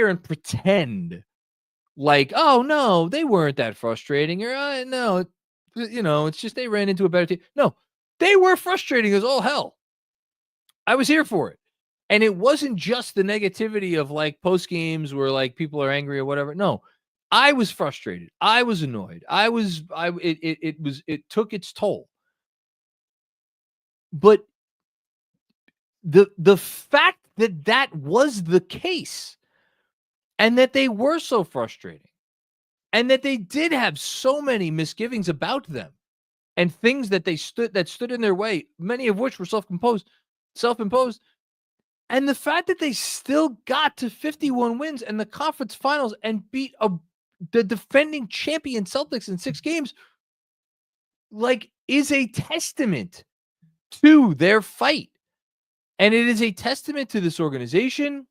Speaker 2: and pretend like, oh no, they weren't that frustrating, or no, it's just they ran into a better team. No, they were frustrating as all hell. I was here for it. And it wasn't just the negativity of like post games where like people are angry or whatever. No, I was frustrated. I was annoyed. It took its toll. But the fact that was the case, and that they were so frustrating, and that they did have so many misgivings about them, and things that stood in their way, many of which were self-imposed, and the fact that they still got to 51 wins and the conference finals and beat the defending champion Celtics in 6 games, like, is a testament to their fight. And it is a testament to this organization.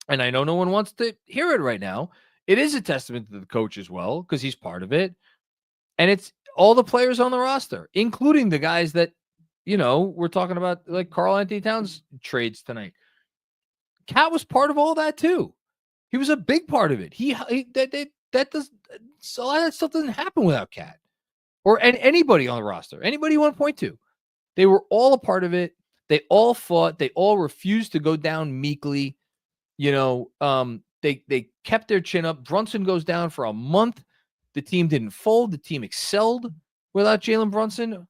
Speaker 2: And I know no one wants to hear it right now. It is a testament to the coach as well, because he's part of it. And it's all the players on the roster, including the guys that, we're talking about, like Karl Anthony Towns trades tonight. Cat was part of all that too. He was a big part of it. A lot of that stuff doesn't happen without Cat or anybody on the roster. Anybody you want to point to, they were all a part of it. They all fought. They all refused to go down meekly. they kept their chin up. Brunson goes down for a month. The team didn't fold. The team excelled without Jalen Brunson.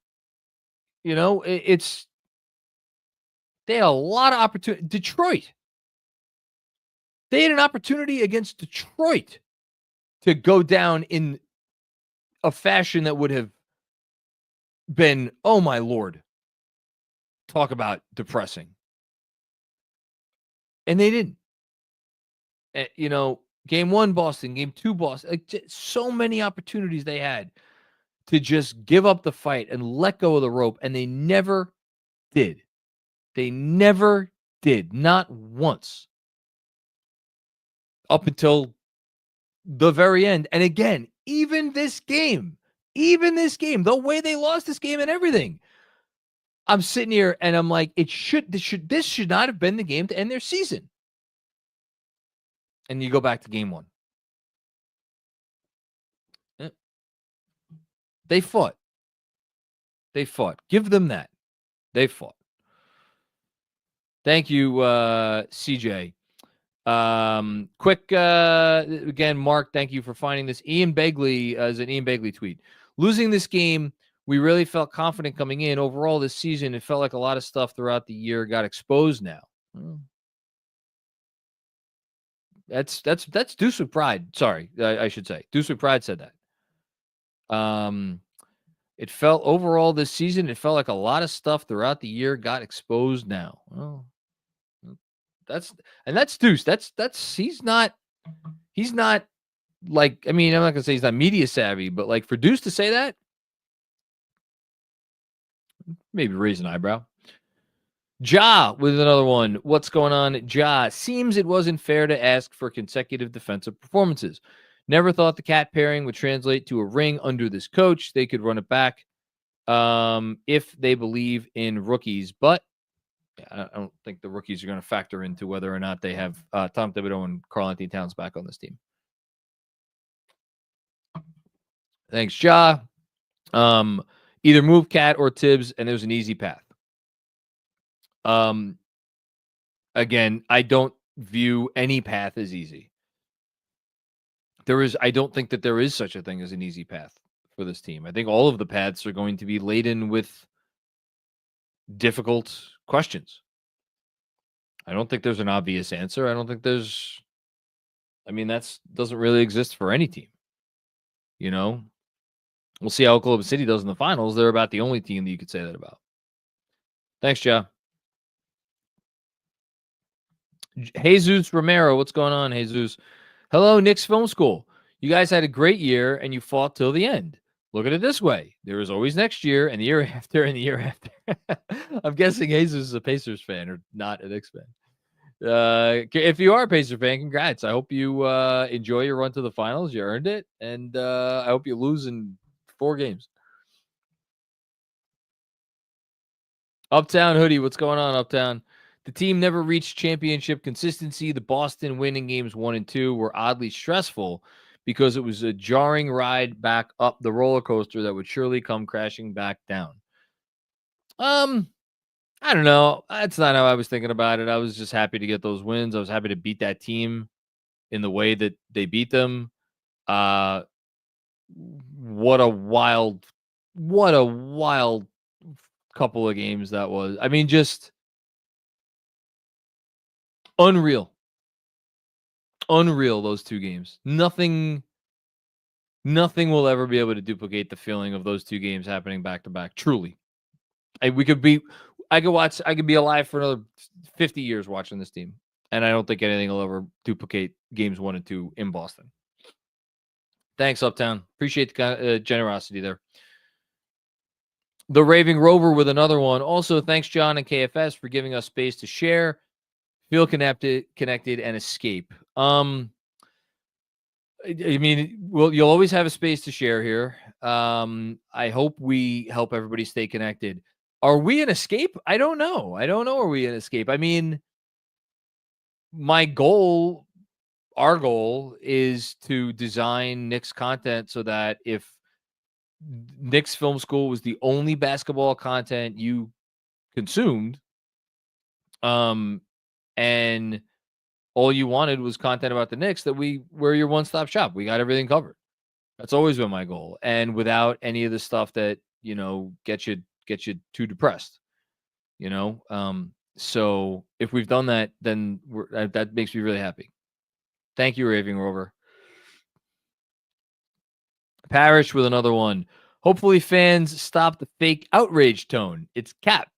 Speaker 2: You know, they had a lot of opportunity. Detroit. They had an opportunity against Detroit to go down in a fashion that would have been, oh my Lord, talk about depressing. And they didn't. You know, game 1, Boston, game 2, Boston. Like, so many opportunities they had to just give up the fight and let go of the rope, and they never did. They never did. Not once. Up until the very end. And again, even this game, the way they lost this game and everything, I'm sitting here and I'm like, this should not have been the game to end their season. And you go back to game 1. They fought. Give them that. They fought. Thank you, CJ. Quick, again, Mark, thank you for finding this. Ian Begley is an Ian Begley tweet. Losing this game, we really felt confident coming in. Overall, this season, it felt like a lot of stuff throughout the year got exposed now. That's Deuce with Pride. Sorry, I should say. Deuce with Pride said that. It felt overall this season, it felt like a lot of stuff throughout the year got exposed now. Oh, that's Deuce. He's not like, I mean, I'm not gonna say he's not media savvy, but like for Deuce to say that, maybe raise an eyebrow. Ja with another one. What's going on, Ja? Seems it wasn't fair to ask for consecutive defensive performances. Never thought the cat pairing would translate to a ring under this coach. They could run it back if they believe in rookies. But I don't think the rookies are going to factor into whether or not they have Tom Thibodeau and Karl-Anthony Towns back on this team. Thanks, Ja. Either move Cat or Tibbs, and there's an easy path. Again, I don't view any path as easy. I don't think that there is such a thing as an easy path for this team. I think all of the paths are going to be laden with difficult questions. I don't think there's an obvious answer. I don't think that doesn't really exist for any team. You know, we'll see how Oklahoma City does in the finals. They're about the only team that you could say that about. Thanks, Ja. Jesus Romero, what's going on, Jesus? Hello, Knicks Film School. You guys had a great year, and you fought till the end. Look at it this way. There is always next year, and the year after, and the year after. I'm guessing Jesus is a Pacers fan or not a Knicks fan. If you are a Pacers fan, congrats. I hope you enjoy your run to the finals. You earned it, and I hope you lose in 4 games. Uptown Hoodie, what's going on, Uptown? The team never reached championship consistency. The Boston winning games 1 and 2 were oddly stressful because it was a jarring ride back up the roller coaster that would surely come crashing back down. I don't know. That's not how I was thinking about it. I was just happy to get those wins. I was happy to beat that team in the way that they beat them. What a wild couple of games that was. I mean, just unreal, those 2 games. Nothing will ever be able to duplicate the feeling of those 2 games happening back to back. Truly. I could be alive for another 50 years watching this team. And I don't think anything will ever duplicate games 1 and 2 in Boston. Thanks, Uptown. Appreciate the generosity there. The Raving Rover with another one. Also, thanks, John and KFS, for giving us space to share, feel connected, and escape. I mean, you'll always have a space to share here. I hope we help everybody stay connected. Are we an escape? I don't know. Are we an escape? I mean, our goal is to design Knicks content so that if Knicks Film School was the only basketball content you consumed, and all you wanted was content about the Knicks, that we're your one-stop shop. We got everything covered. That's always been my goal. And without any of the stuff that, gets you too depressed, So if we've done that, then that makes me really happy. Thank you, Raving Rover. Parrish with another one. Hopefully fans stop the fake outrage tone. It's Cap.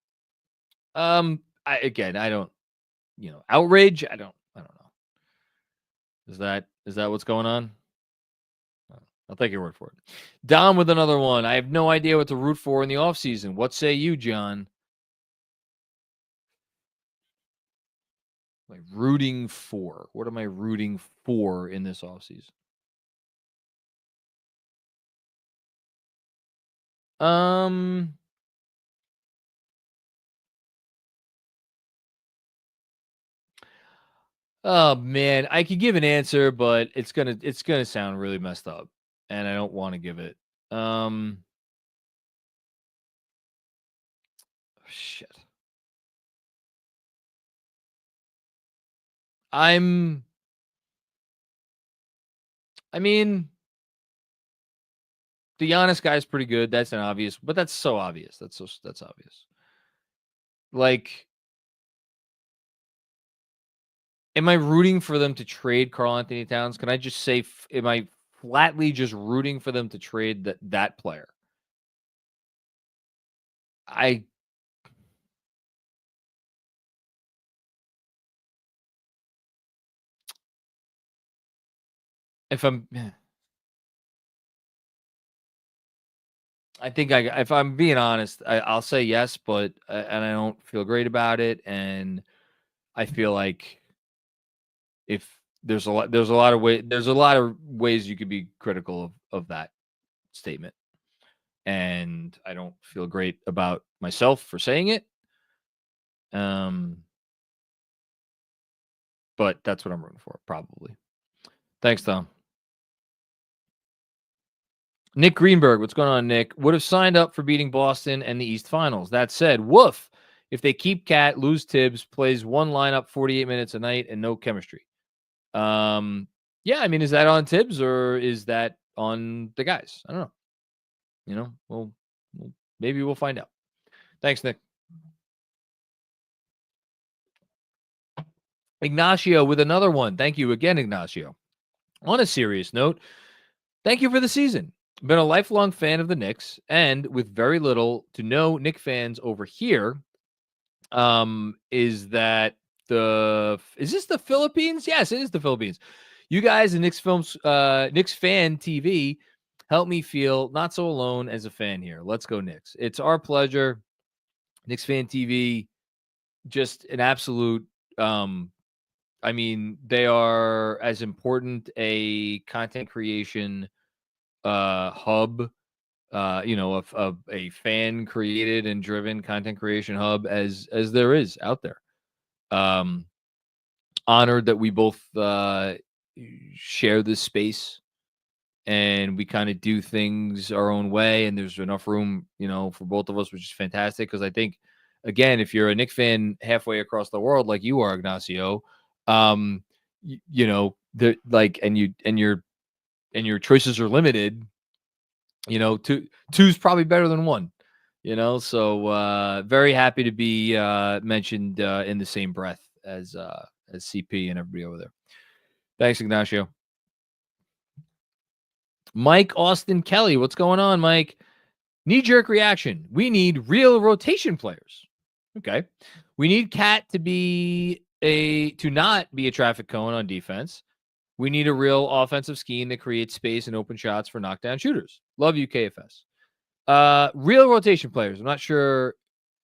Speaker 2: I don't, outrage. I don't know. Is that what's going on? I'll take your word for it. Dom with another one. I have no idea what to root for in the offseason. What say you, John? Like rooting for? What am I rooting for in this offseason? Oh man, I could give an answer, but it's gonna sound really messed up, and I don't want to give it. Shit. I mean, the Giannis guy's pretty good. That's an obvious, but that's so obvious. That's obvious. Like, am I rooting for them to trade Karl Anthony Towns? Can I just say, am I flatly just rooting for them to trade that player? If I'm being honest, I'll say yes, but and I don't feel great about it, and I feel like if there's a lot of ways you could be critical of that statement, and I don't feel great about myself for saying it. But that's what I'm rooting for, probably. Thanks, Tom. Nick Greenberg, what's going on, Nick? Would have signed up for beating Boston and the East Finals. That said, woof. If they keep Cat, lose Tibbs, plays one lineup 48 minutes a night and no chemistry. Yeah, I mean, is that on Tibbs or is that on the guys? I don't know. Well, maybe we'll find out. Thanks, Nick. Ignacio with another one. Thank you again, Ignacio. On a serious note, thank you for the season. Been a lifelong fan of the Knicks, and with very little to no Knicks fans over here. Is this the Philippines? Yes, it is the Philippines. You guys in Knicks Fan TV help me feel not so alone as a fan here. Let's go Knicks. It's our pleasure. Knicks Fan TV, just an absolute. I mean, they are as important a content creation hub, of a fan created and driven content creation hub as there is out there. Honored that we both share this space and we kind of do things our own way, and there's enough room, for both of us, which is fantastic. Because I think, again, if you're a Knicks fan halfway across the world like you are, Ignacio, and your choices are limited. Two's probably better than one. So very happy to be mentioned in the same breath as CP and everybody over there. Thanks, Ignacio. Mike Austin Kelly, what's going on, Mike? Knee-jerk reaction. We need real rotation players. Okay. We need Cat to not be a traffic cone on defense. We need a real offensive scheme that creates space and open shots for knockdown shooters. Love you, KFS. Real rotation players. I'm not sure.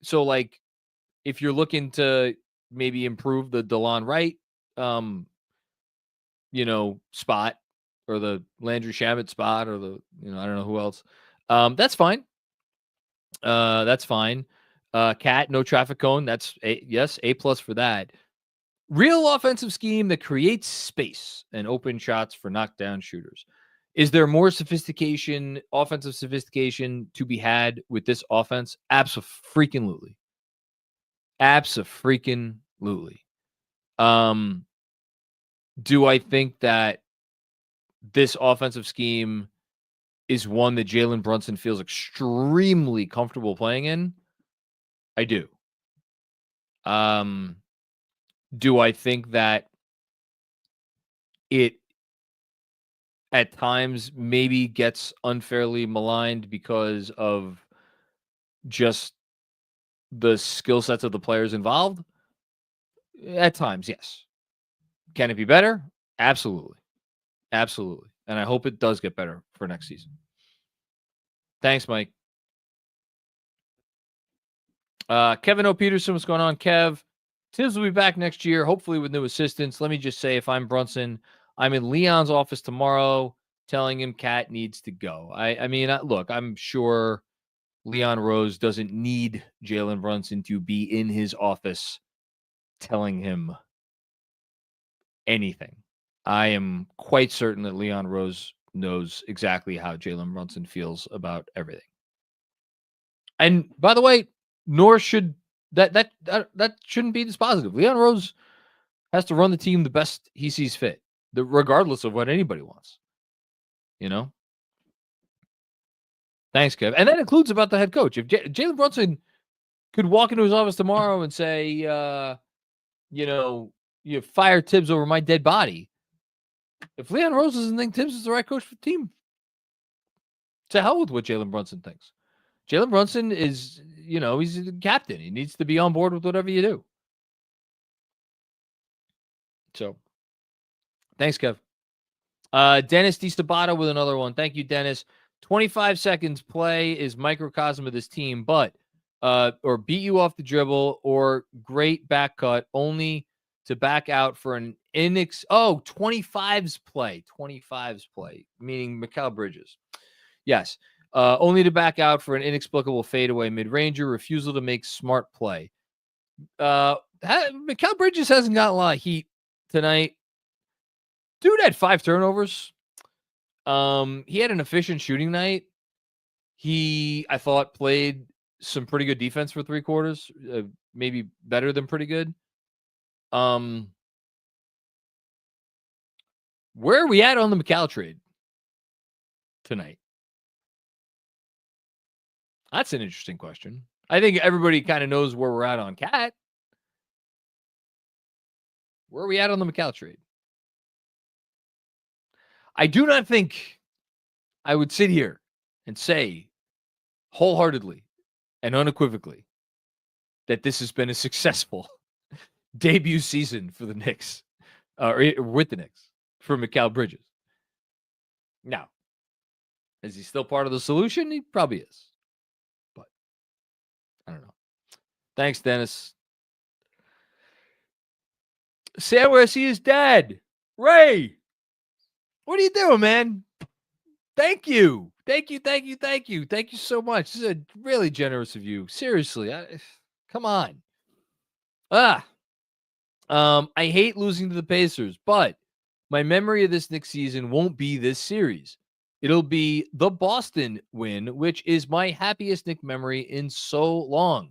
Speaker 2: So, if you're looking to maybe improve the DeLon Wright, spot, or the Landry Shamet spot, or the, I don't know who else. That's fine. That's fine. Cat, no traffic cone. That's A+ for that. Real offensive scheme that creates space and open shots for knockdown shooters. Is there more offensive sophistication to be had with this offense? Abso-freaking-lutely. Abso-freaking-lutely. Do I think that this offensive scheme is one that Jalen Brunson feels extremely comfortable playing in? I do. Do I think that it at times maybe gets unfairly maligned because of just the skill sets of the players involved? At times, yes. Can it be better? Absolutely. Absolutely. And I hope it does get better for next season. Thanks, Mike. Kevin O. Peterson, what's going on, Kev? Tibbs will be back next year, hopefully with new assistants. Let me just say, if I'm Brunson, I'm in Leon's office tomorrow telling him Cat needs to go. I mean, look, I'm sure Leon Rose doesn't need Jalen Brunson to be in his office telling him anything. I am quite certain that Leon Rose knows exactly how Jalen Brunson feels about everything. And by the way, nor should that shouldn't be dispositive. Leon Rose has to run the team the best he sees fit, regardless of what anybody wants. You know? Thanks, Kev. And that includes about the head coach. If Jalen Brunson could walk into his office tomorrow and say, you fire Tibbs over my dead body. If Leon Rose doesn't think Tibbs is the right coach for the team, to hell with what Jalen Brunson thinks. Jalen Brunson is, he's the captain. He needs to be on board with whatever you do. So, thanks, Kev. Dennis DiStabato with another one. Thank you, Dennis. 25 seconds play is microcosm of this team, but or beat you off the dribble or great back cut only to back out for an 25's play. 25's play, meaning Mikal Bridges. Yes. Only to back out for an inexplicable fadeaway mid-ranger, refusal to make smart play. Mikal Bridges hasn't got a lot of heat tonight. Dude had 5 turnovers. He had an efficient shooting night. He, I thought, played some pretty good defense for 3 quarters, maybe better than pretty good. Where are we at on the Mikal trade tonight? That's an interesting question. I think everybody kind of knows where we're at on Cat. Where are we at on the Mikal trade? I do not think I would sit here and say wholeheartedly and unequivocally that this has been a successful debut season for the Knicks, or with the Knicks, for Mikal Bridges. Now, is he still part of the solution? He probably is. But I don't know. Thanks, Dennis. Sam, where I see his dad. Ray, what are you doing, man? Thank you. Thank you so much. This is really generous of you. Seriously. Come on. I hate losing to the Pacers, but my memory of this Knicks season won't be this series. It'll be the Boston win, which is my happiest Knicks memory in so long.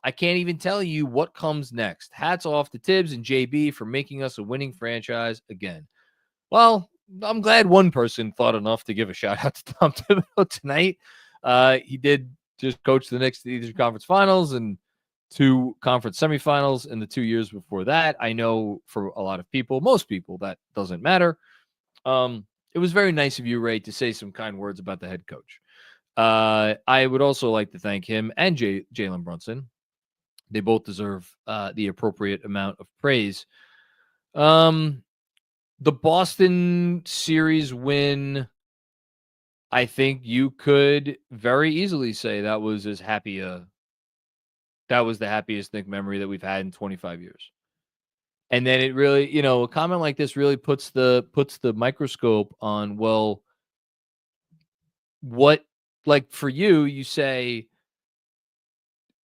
Speaker 2: I can't even tell you what comes next. Hats off to Tibbs and JB for making us a winning franchise again. Well, I'm glad one person thought enough to give a shout out to Tom Thibodeau tonight. He did just coach the Knicks to the Eastern Conference Finals and 2 conference semifinals in the 2 years before that. I know for a lot of people, most people, that doesn't matter. It was very nice of you, Ray, to say some kind words about the head coach. I would also like to thank him and Jalen Brunson. They both deserve the appropriate amount of praise. The Boston series win, I think you could very easily say that was the happiest Knicks memory that we've had in 25 years. And then it really, a comment like this really puts the microscope on, well, what, like for you say,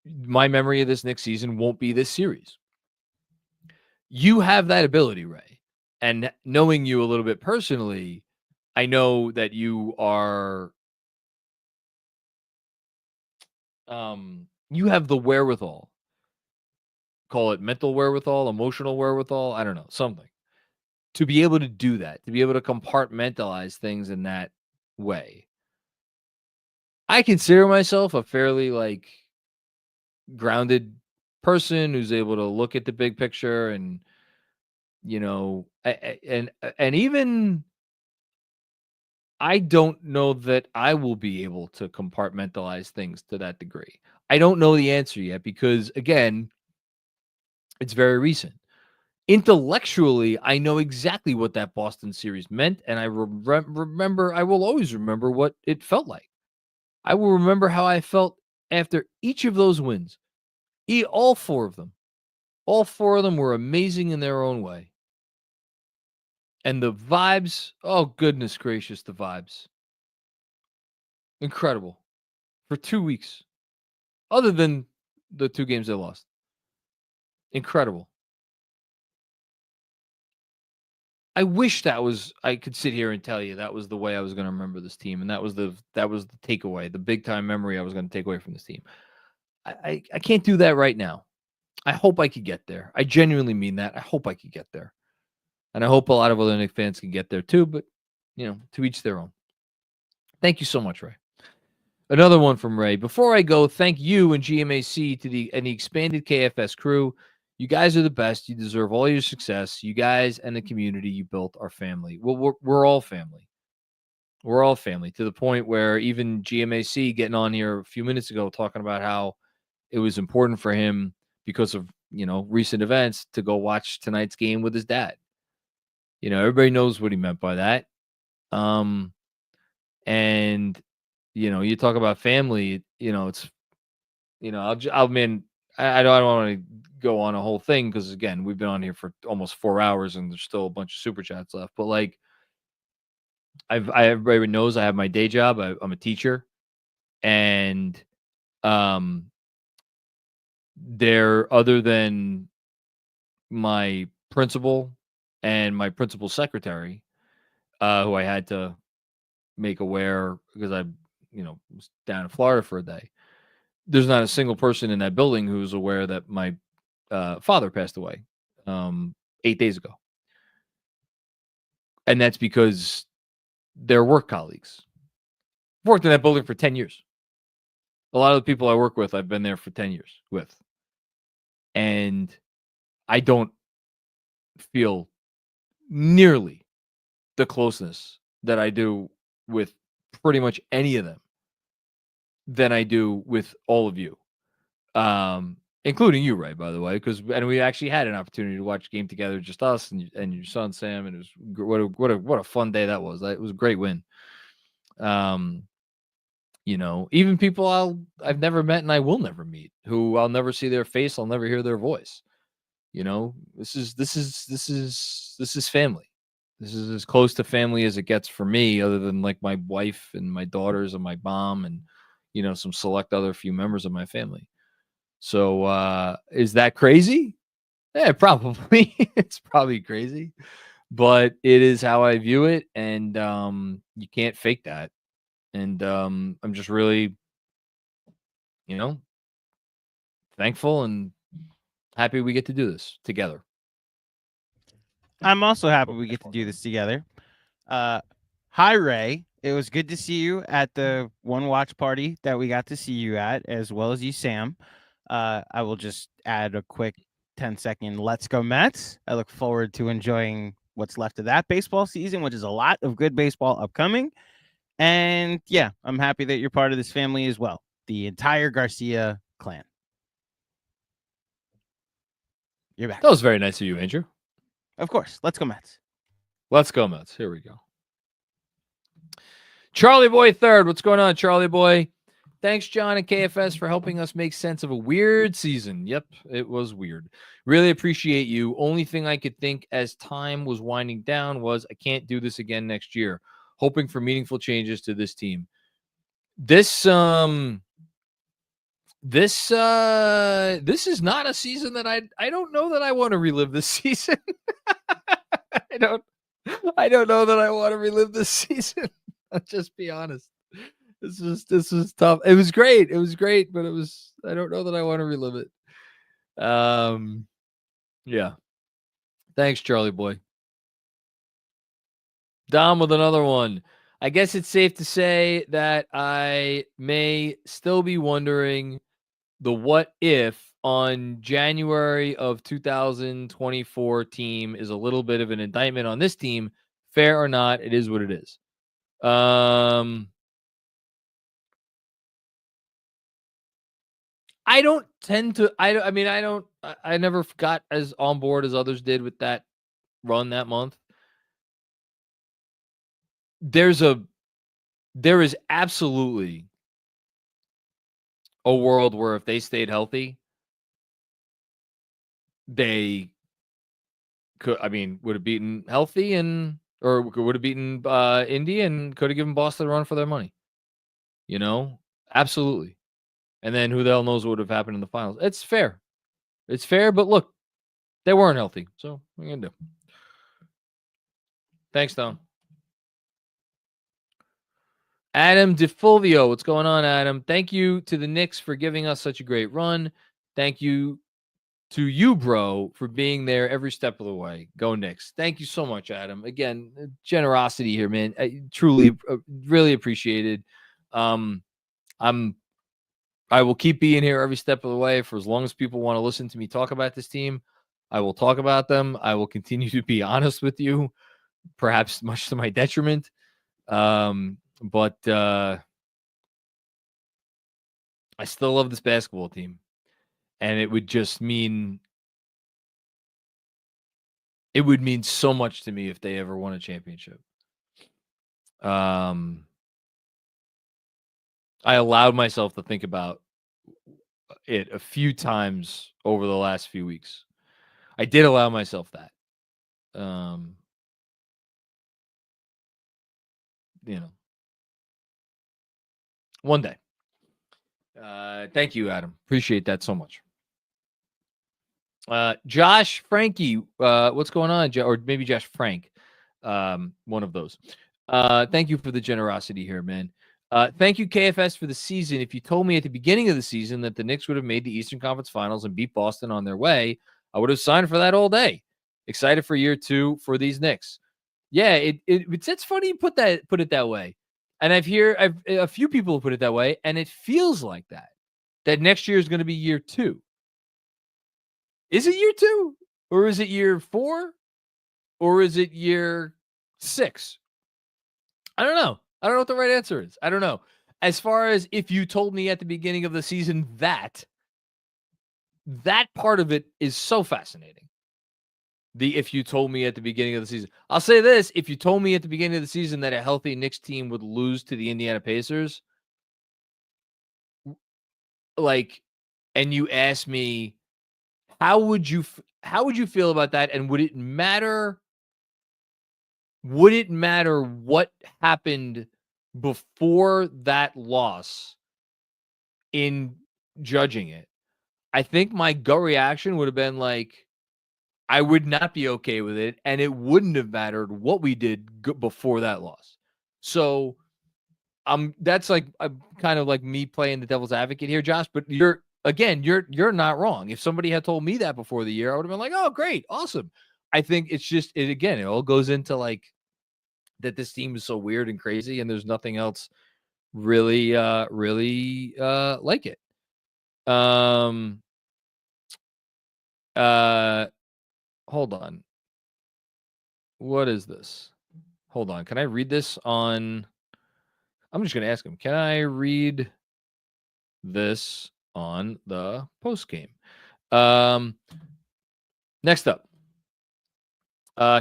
Speaker 2: my memory of this Knicks season won't be this series. You have that ability, Ray. And knowing you a little bit personally, I know that you are, you have the wherewithal. Call it mental wherewithal, emotional wherewithal. I don't know, something to be able to do that, to be able to compartmentalize things in that way. I consider myself a fairly like grounded person who's able to look at the big picture, and and even I don't know that I will be able to compartmentalize things to that degree. I don't know the answer yet because, again, it's very recent. Intellectually, I know exactly what that Boston series meant, and I remember. I will always remember what it felt like. I will remember how I felt after each of those wins. All four of them. All four of them were amazing in their own way. And the vibes, oh, goodness gracious, the vibes. Incredible. For 2 weeks. Other than the 2 games they lost. Incredible. I wish I could sit here and tell you that was the way I was going to remember this team. And that was the takeaway, the big time memory I was going to take away from this team. I can't do that right now. I hope I could get there. I genuinely mean that. I hope I could get there. And I hope a lot of other Knicks fans can get there too, but, to each their own. Thank you so much, Ray. Another one from Ray. Before I go, thank you and GMAC to the expanded KFS crew. You guys are the best. You deserve all your success. You guys and the community you built are family. Well, we're all family. We're all family, to the point where even GMAC getting on here a few minutes ago talking about how it was important for him because of, recent events to go watch tonight's game with his dad. Everybody knows what he meant by that. And, you talk about family, it's, I don't want to go on a whole thing because, again, we've been on here for almost 4 hours and there's still a bunch of super chats left. But like, everybody knows I have my day job. I'm a teacher, and other than my principal and my principal secretary, who I had to make aware because I, was down in Florida for a day. There's not a single person in that building who's aware that my father passed away 8 days ago. And that's because they're work colleagues. I've worked in that building for 10 years. A lot of the people I work with, I've been there for 10 years with. And I don't feel nearly the closeness that I do with pretty much any of them than I do with all of you, including you, Ray, by the way, and we actually had an opportunity to watch a game together, just us and your son Sam, and it was what a fun day that was. It was a great win. Even people I've never met and I will never meet, who I'll never see their face, I'll never hear their voice. This is family. This is as close to family as it gets for me, other than like my wife and my daughters and my mom and, some select other few members of my family. So is that crazy? Yeah, probably. It's probably crazy, but it is how I view it. And you can't fake that. And I'm just really, thankful and happy we get to do this together.
Speaker 1: I'm also happy we get to do this together. Hi, Ray. It was good to see you at the one watch party that we got to see you at, as well as you, Sam. I will just add a quick 10-second let's go Mets. I look forward to enjoying what's left of that baseball season, which is a lot of good baseball upcoming. And yeah, I'm happy that you're part of this family as well. The entire Garcia clan. You're back.
Speaker 2: That was very nice of you, Andrew.
Speaker 1: Of course. Let's go Mets.
Speaker 2: Let's go Mets. Here we go. Charlie Boy third. What's going on, Charlie Boy? Thanks, John and KFS, for helping us make sense of a weird season. Yep, it was weird. Really appreciate you. Only thing I could think as time was winding down was I can't do this again next year. Hoping for meaningful changes to this team. This is not a season that I don't know that I want to relive this season. I don't know that I want to relive this season. I'll just be honest. This was tough. It was great, but I don't know that I want to relive it. Yeah. Thanks, Charlie Boy. Dom with another one. I guess it's safe to say that I may still be wondering the what if on January of 2024 team is a little bit of an indictment on this team. Fair or not, it is what it is. I don't tend to. I never got as on board as others did with that run that month. There is absolutely a world where if they stayed healthy, they could. I mean, would have beaten healthy or would have beaten Indy and could have given Boston a run for their money. You know, absolutely. And then who the hell knows what would have happened in the finals? It's fair. It's fair, but look, they weren't healthy. So what are you gonna do? Thanks, Tom. Adam DeFulvio, what's going on, Adam? Thank you to the Knicks for giving us such a great run. Thank you to you, bro, for being there every step of the way. Go Knicks. Thank you so much, Adam. Again, generosity here, man. Truly, really appreciated. I will keep being here every step of the way for as long as people want to listen to me talk about this team. I will talk about them. I will continue to be honest with you, perhaps much to my detriment. But I still love this basketball team. And it would mean so much to me if they ever won a championship. I allowed myself to think about it a few times over the last few weeks. I did allow myself that. One day. Thank you, Adam. Appreciate that so much. Josh Frankie, what's going on? Or maybe Josh Frank, one of those. Thank you for the generosity here, man. Thank you, KFS, for the season. If you told me at the beginning of the season that the Knicks would have made the Eastern Conference Finals and beat Boston on their way, I would have signed for that all day. Excited for year 2 for these Knicks. Yeah, it's funny you put it that way. And I've a few people put it that way, and it feels like that next year is going to be year 2. Is it year 2? Or is it year 4? Or is it year 6? I don't know. I don't know what the right answer is. I don't know. As far as if you told me at the beginning of the season that part of it is so fascinating. If you told me at the beginning of the season. I'll say this. If you told me at the beginning of the season that a healthy Knicks team would lose to the Indiana Pacers, and you asked me, how would you feel about that? And would it matter what happened before that loss in judging it? I think my gut reaction would have been like, I would not be okay with it, and it wouldn't have mattered what we did before that loss. So, that's kind of like me playing the devil's advocate here, Josh. But you're not wrong. If somebody had told me that before the year, I would have been like, "Oh, great, awesome." I think it's just it all goes into that this team is so weird and crazy, and there's nothing else really like it. Hold on. What is this? Hold on. Can I read this on? I'm just going to ask him. Can I read this on the post game? Next up.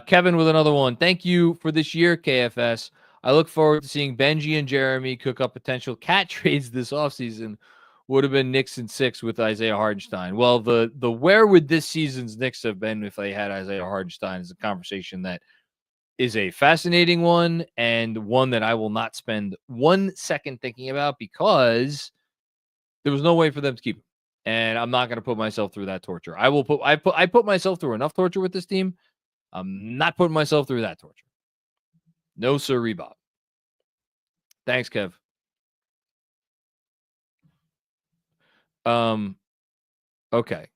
Speaker 2: Kevin with another one. Thank you for this year, KFS. I look forward to seeing Benji and Jeremy cook up potential cat trades this offseason. Would have been Knicks in 6 with Isaiah Hardenstein. Well, the where would this season's Knicks have been if they had Isaiah Hardenstein is a conversation that is a fascinating one and one that I will not spend 1 second thinking about because there was no way for them to keep him. And I'm not going to put myself through that torture. I put myself through enough torture with this team. I'm not putting myself through that torture. No, sir, Bob. Thanks, Kev. Okay.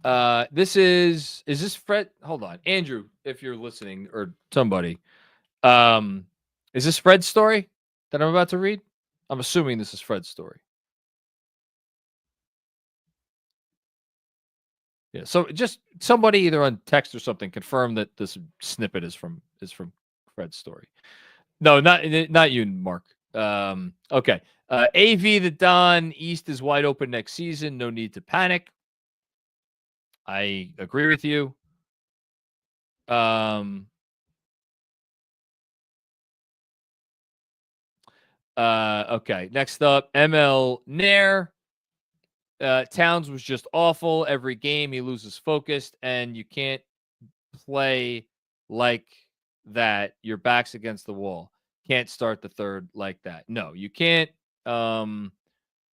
Speaker 2: Is this Fred? Hold on, Andrew, if you're listening, or somebody. Is this Fred's story that I'm about to read? I'm assuming this is Fred's story. Yeah. So just somebody either on text or something confirm that this snippet is from Fred's story. No, not you, Mark. Okay. AV the Don East is wide open next season. No need to panic. I agree with you. Okay. Next up, ML Nair. Towns was just awful. Every game he loses focus, and you can't play like that. Your back's against the wall. Can't start the third like that. No, you can't. You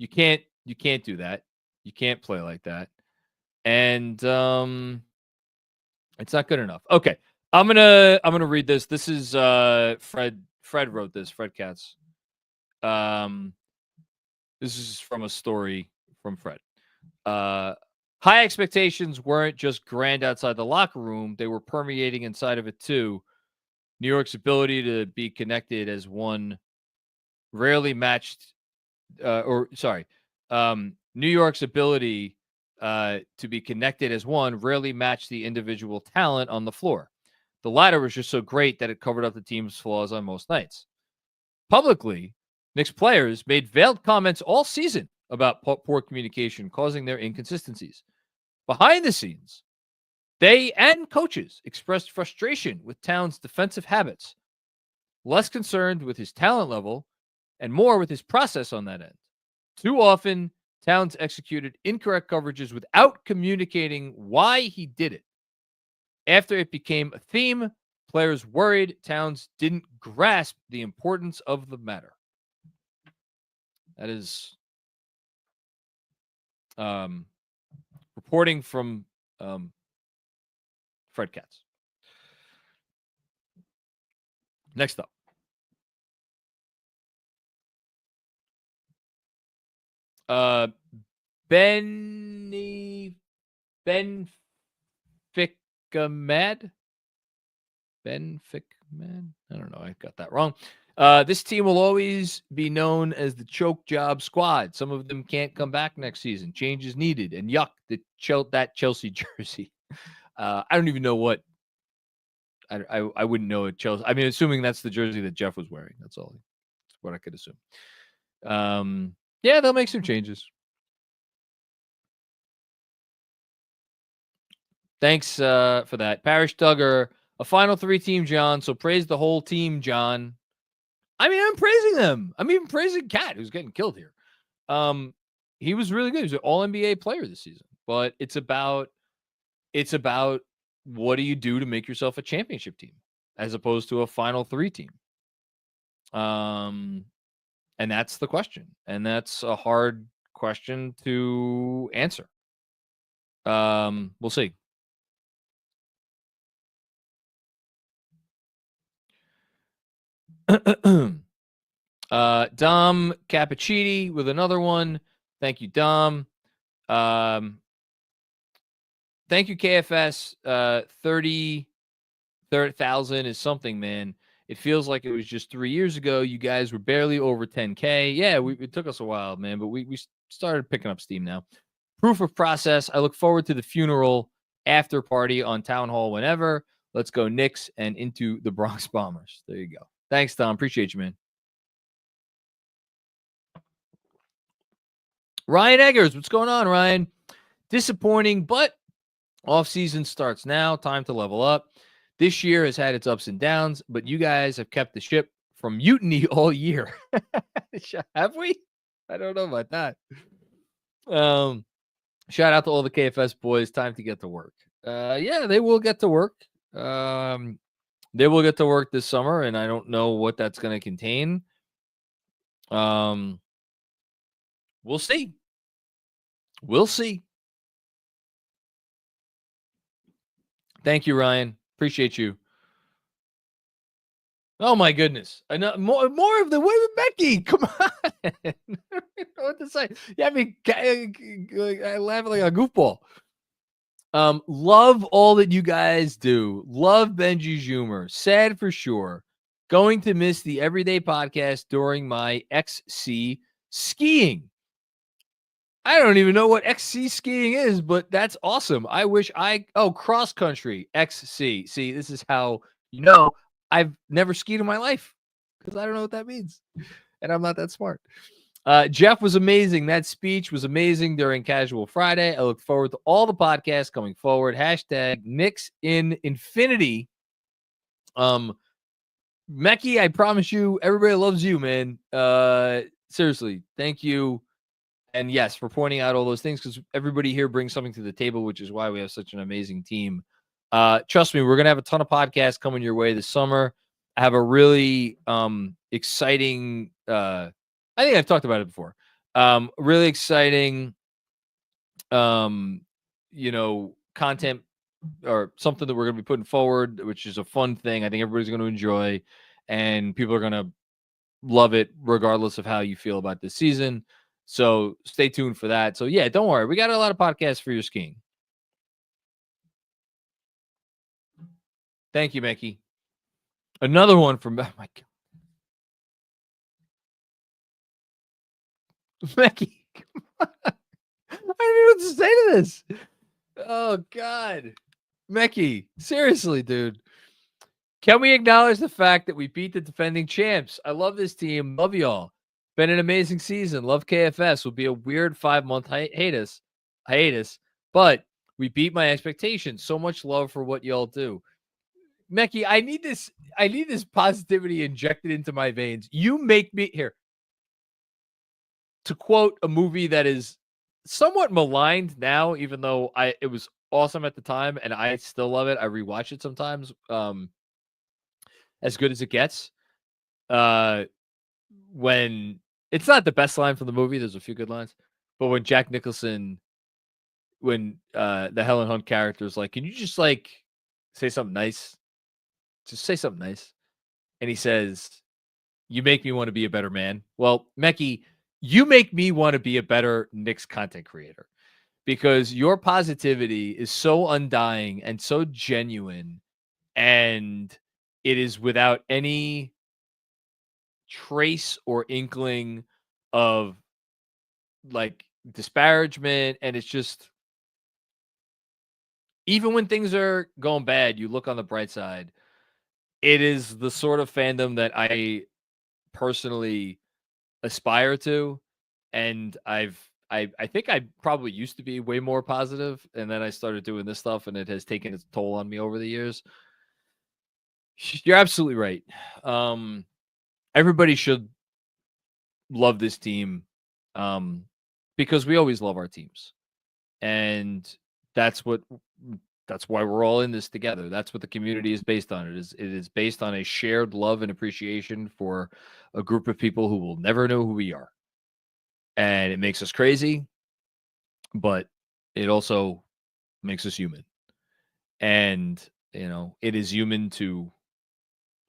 Speaker 2: can't do that. You can't play like that. And it's not good enough. Okay. I'm gonna read this. This is Fred wrote this, Fred Catz. This is from a story from Fred. High expectations weren't just grand outside the locker room, they were permeating inside of it too. New York's ability to be connected as one rarely matched New York's ability to be connected as one rarely matched the individual talent on the floor. The latter was just so great that it covered up the team's flaws on most nights. Publicly, Knicks players made veiled comments all season about poor communication causing their inconsistencies. Behind the scenes, they and coaches expressed frustration with Towns' defensive habits, less concerned with his talent level and more with his process on that end. Too often, Towns executed incorrect coverages without communicating why he did it. After it became a theme, players worried Towns didn't grasp the importance of the matter. That is reporting from Fred Catz. Next up. Benficamad? Benficamad? I don't know. I got that wrong. This team will always be known as the choke job squad. Some of them can't come back next season. Change is needed. And yuck, that Chelsea jersey. I don't even know what. I wouldn't know it. Chelsea. I mean, assuming that's the jersey that Jeff was wearing. That's all. That's what I could assume. Yeah, they'll make some changes. Thanks for that. Parish Duggar, a final 3-team, John. So praise the whole team, John. I mean, I'm praising them. I'm even praising Cat, who's getting killed here. He was really good. He was an all-NBA player this season. But it's about what do you do to make yourself a championship team as opposed to a final 3 team? And that's the question. And that's a hard question to answer. We'll see. Dom Cappuccini with another one. Thank you, Dom. Thank you, KFS. 30,000 is something, man. It feels like it was just 3 years ago. You guys were barely over 10K. Yeah, it took us a while, man, but we started picking up steam now. Proof of process. I look forward to the funeral after party on Town Hall whenever. Let's go Knicks and into the Bronx Bombers. There you go. Thanks, Tom. Appreciate you, man. Ryan Eggers, what's going on, Ryan? Disappointing, but offseason starts now. Time to level up. This year has had its ups and downs, but you guys have kept the ship from mutiny all year. Have we? I don't know about that. Shout out to all the KFS boys. Time to get to work. Yeah, they will get to work. They will get to work this summer, and I don't know what that's going to contain. We'll see. We'll see. Thank you, Ryan. Appreciate you. Oh my goodness! I know more of the women, Becky. Come on, I don't know what to say. Yeah, I mean, I laugh like a goofball. Love all that you guys do. Love Benji's humor. Sad for sure. Going to miss the Everyday Podcast during my XC skiing. I don't even know what XC skiing is, but that's awesome. I wish cross country XC. See, this is how I've never skied in my life because I don't know what that means. And I'm not that smart. Jeff was amazing. That speech was amazing during Casual Friday. I look forward to all the podcasts coming forward. # Knicks in Infinity. Mecky, I promise you, everybody loves you, man. Seriously, thank you. And yes, for pointing out all those things, because everybody here brings something to the table, which is why we have such an amazing team. Trust me, we're going to have a ton of podcasts coming your way this summer. I have a really exciting, I think I've talked about it before, really exciting, content or something that we're going to be putting forward, which is a fun thing. I think everybody's going to enjoy, and people are going to love it regardless of how you feel about this season. So stay tuned for that. So yeah, don't worry. We got a lot of podcasts for your skiing. Thank you, Mickey. Another one from my God. Mickey. I don't know what to say to this. Oh God. Mickey, seriously, dude. Can we acknowledge the fact that we beat the defending champs? I love this team. Love y'all. Been an amazing season. Love KFS. Will be a weird 5-month hiatus, but we beat my expectations. So much love for what y'all do. Mecky, I need this positivity injected into my veins. You make me here. To quote a movie that is somewhat maligned now, even though it was awesome at the time and I still love it. I rewatch it sometimes. As good as it gets. When it's not the best line from the movie, there's a few good lines, but when Jack Nicholson, the Helen Hunt character is like, can you just say something nice? Just say something nice. And he says, you make me want to be a better man. Well, Mecky, you make me want to be a better Knicks content creator because your positivity is so undying and so genuine, and it is without any trace or inkling of disparagement, and it's just, even when things are going bad, you look on the bright side. It is the sort of fandom that I personally aspire to, and I think I probably used to be way more positive, and then I started doing this stuff, and it has taken its toll on me over the years. You're absolutely right. Everybody should love this team, because we always love our teams, and that's why we're all in this together. That's what the community is based on. It is based on a shared love and appreciation for a group of people who will never know who we are, and it makes us crazy, but it also makes us human. And it is human to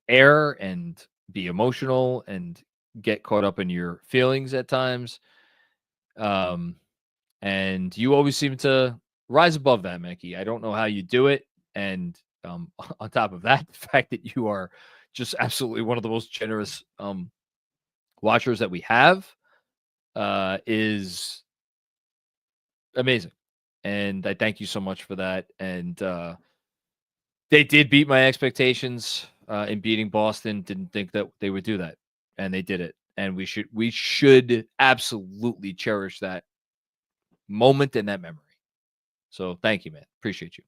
Speaker 2: err and be emotional and get caught up in your feelings at times. And you always seem to rise above that, Mickey. I don't know how you do it. And on top of that, the fact that you are just absolutely one of the most generous watchers that we have is amazing. And I thank you so much for that. And they did beat my expectations in beating Boston. Didn't think that they would do that, and they did it. And we should absolutely cherish that moment and that memory. So thank you, man. Appreciate you.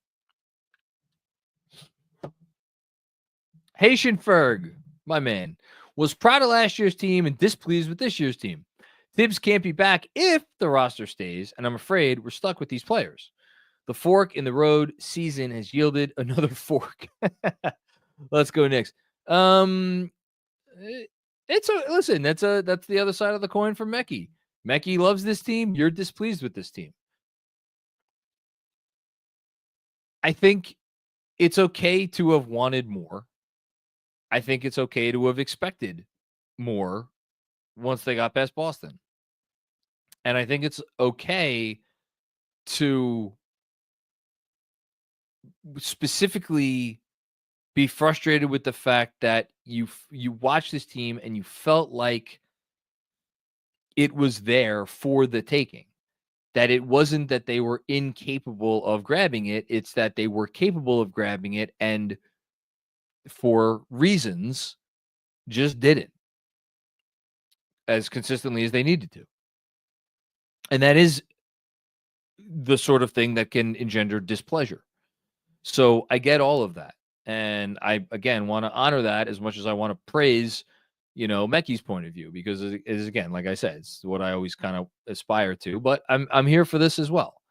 Speaker 2: Haitian Ferg, my man, was proud of last year's team and displeased with this year's team. Tibbs can't be back if the roster stays, and I'm afraid we're stuck with these players. The fork in the road season has yielded another fork. Let's go Knicks. Listen, that's the other side of the coin for Mecky. Mecky loves this team. You're displeased with this team. I think it's okay to have wanted more. I think it's okay to have expected more once they got past Boston. And I think it's okay to specifically be frustrated with the fact that you watched this team and you felt like it was there for the taking. That it wasn't that they were incapable of grabbing it. It's that they were capable of grabbing it and for reasons just didn't as consistently as they needed to. And that is the sort of thing that can engender displeasure. So I get all of that. And I, again, want to honor that as much as I want to praise, Mecky's point of view, because it is, again, like I said, it's what I always kind of aspire to, but I'm here for this as well.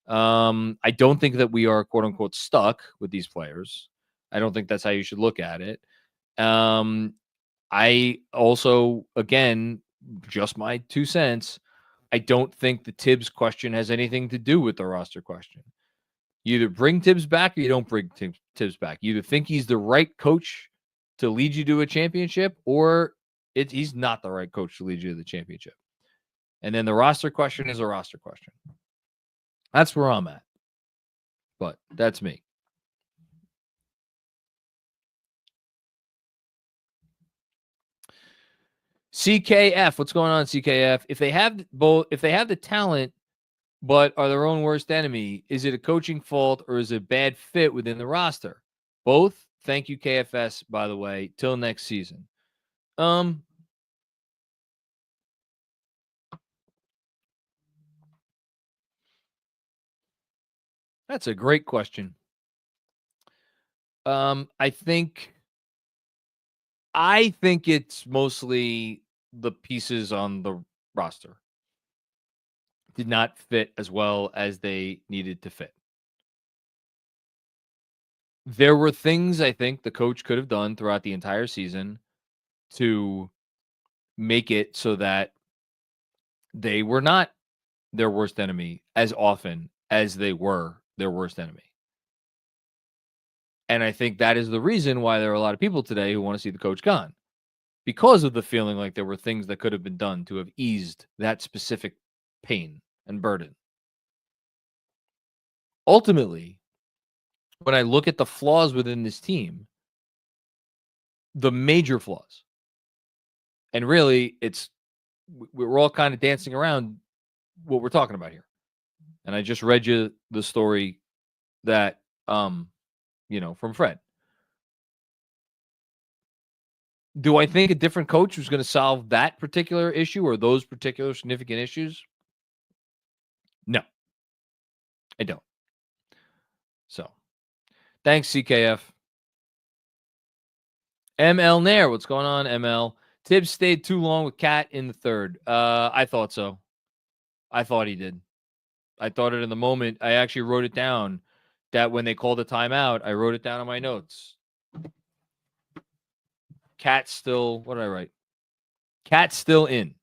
Speaker 2: I don't think that we are quote unquote stuck with these players. I don't think that's how you should look at it. I also, again, just my 2 cents, I don't think the Tibbs question has anything to do with the roster question. You either bring Tibbs back or you don't bring Tibbs back. You either think he's the right coach to lead you to a championship, or he's not the right coach to lead you to the championship. And then the roster question is a roster question. That's where I'm at. But that's me. CKF, what's going on, CKF? If they have the talent but are their own worst enemy, is it a coaching fault or is it a bad fit within the roster? Both. Thank you, KFS, by the way. Till next season. That's a great question. I think it's mostly the pieces on the roster did not fit as well as they needed to fit. There were things I think the coach could have done throughout the entire season to make it so that they were not their worst enemy as often as they were their worst enemy. And I think that is the reason why there are a lot of people today who want to see the coach gone, because of the feeling like there were things that could have been done to have eased that specific pain and burden. Ultimately, when I look at the flaws within this team, the major flaws, and really we're all kind of dancing around what we're talking about here. And I just read you the story that, from Fred. Do I think a different coach was going to solve that particular issue or those particular significant issues? No, I don't. So, thanks, CKF. ML Nair, what's going on, ML? Tibbs stayed too long with Cat in the third. I thought so. I thought he did. I thought it in the moment. I actually wrote it down that when they called a timeout, I wrote it down on my notes. Cat's still, what did I write? Cat's still in.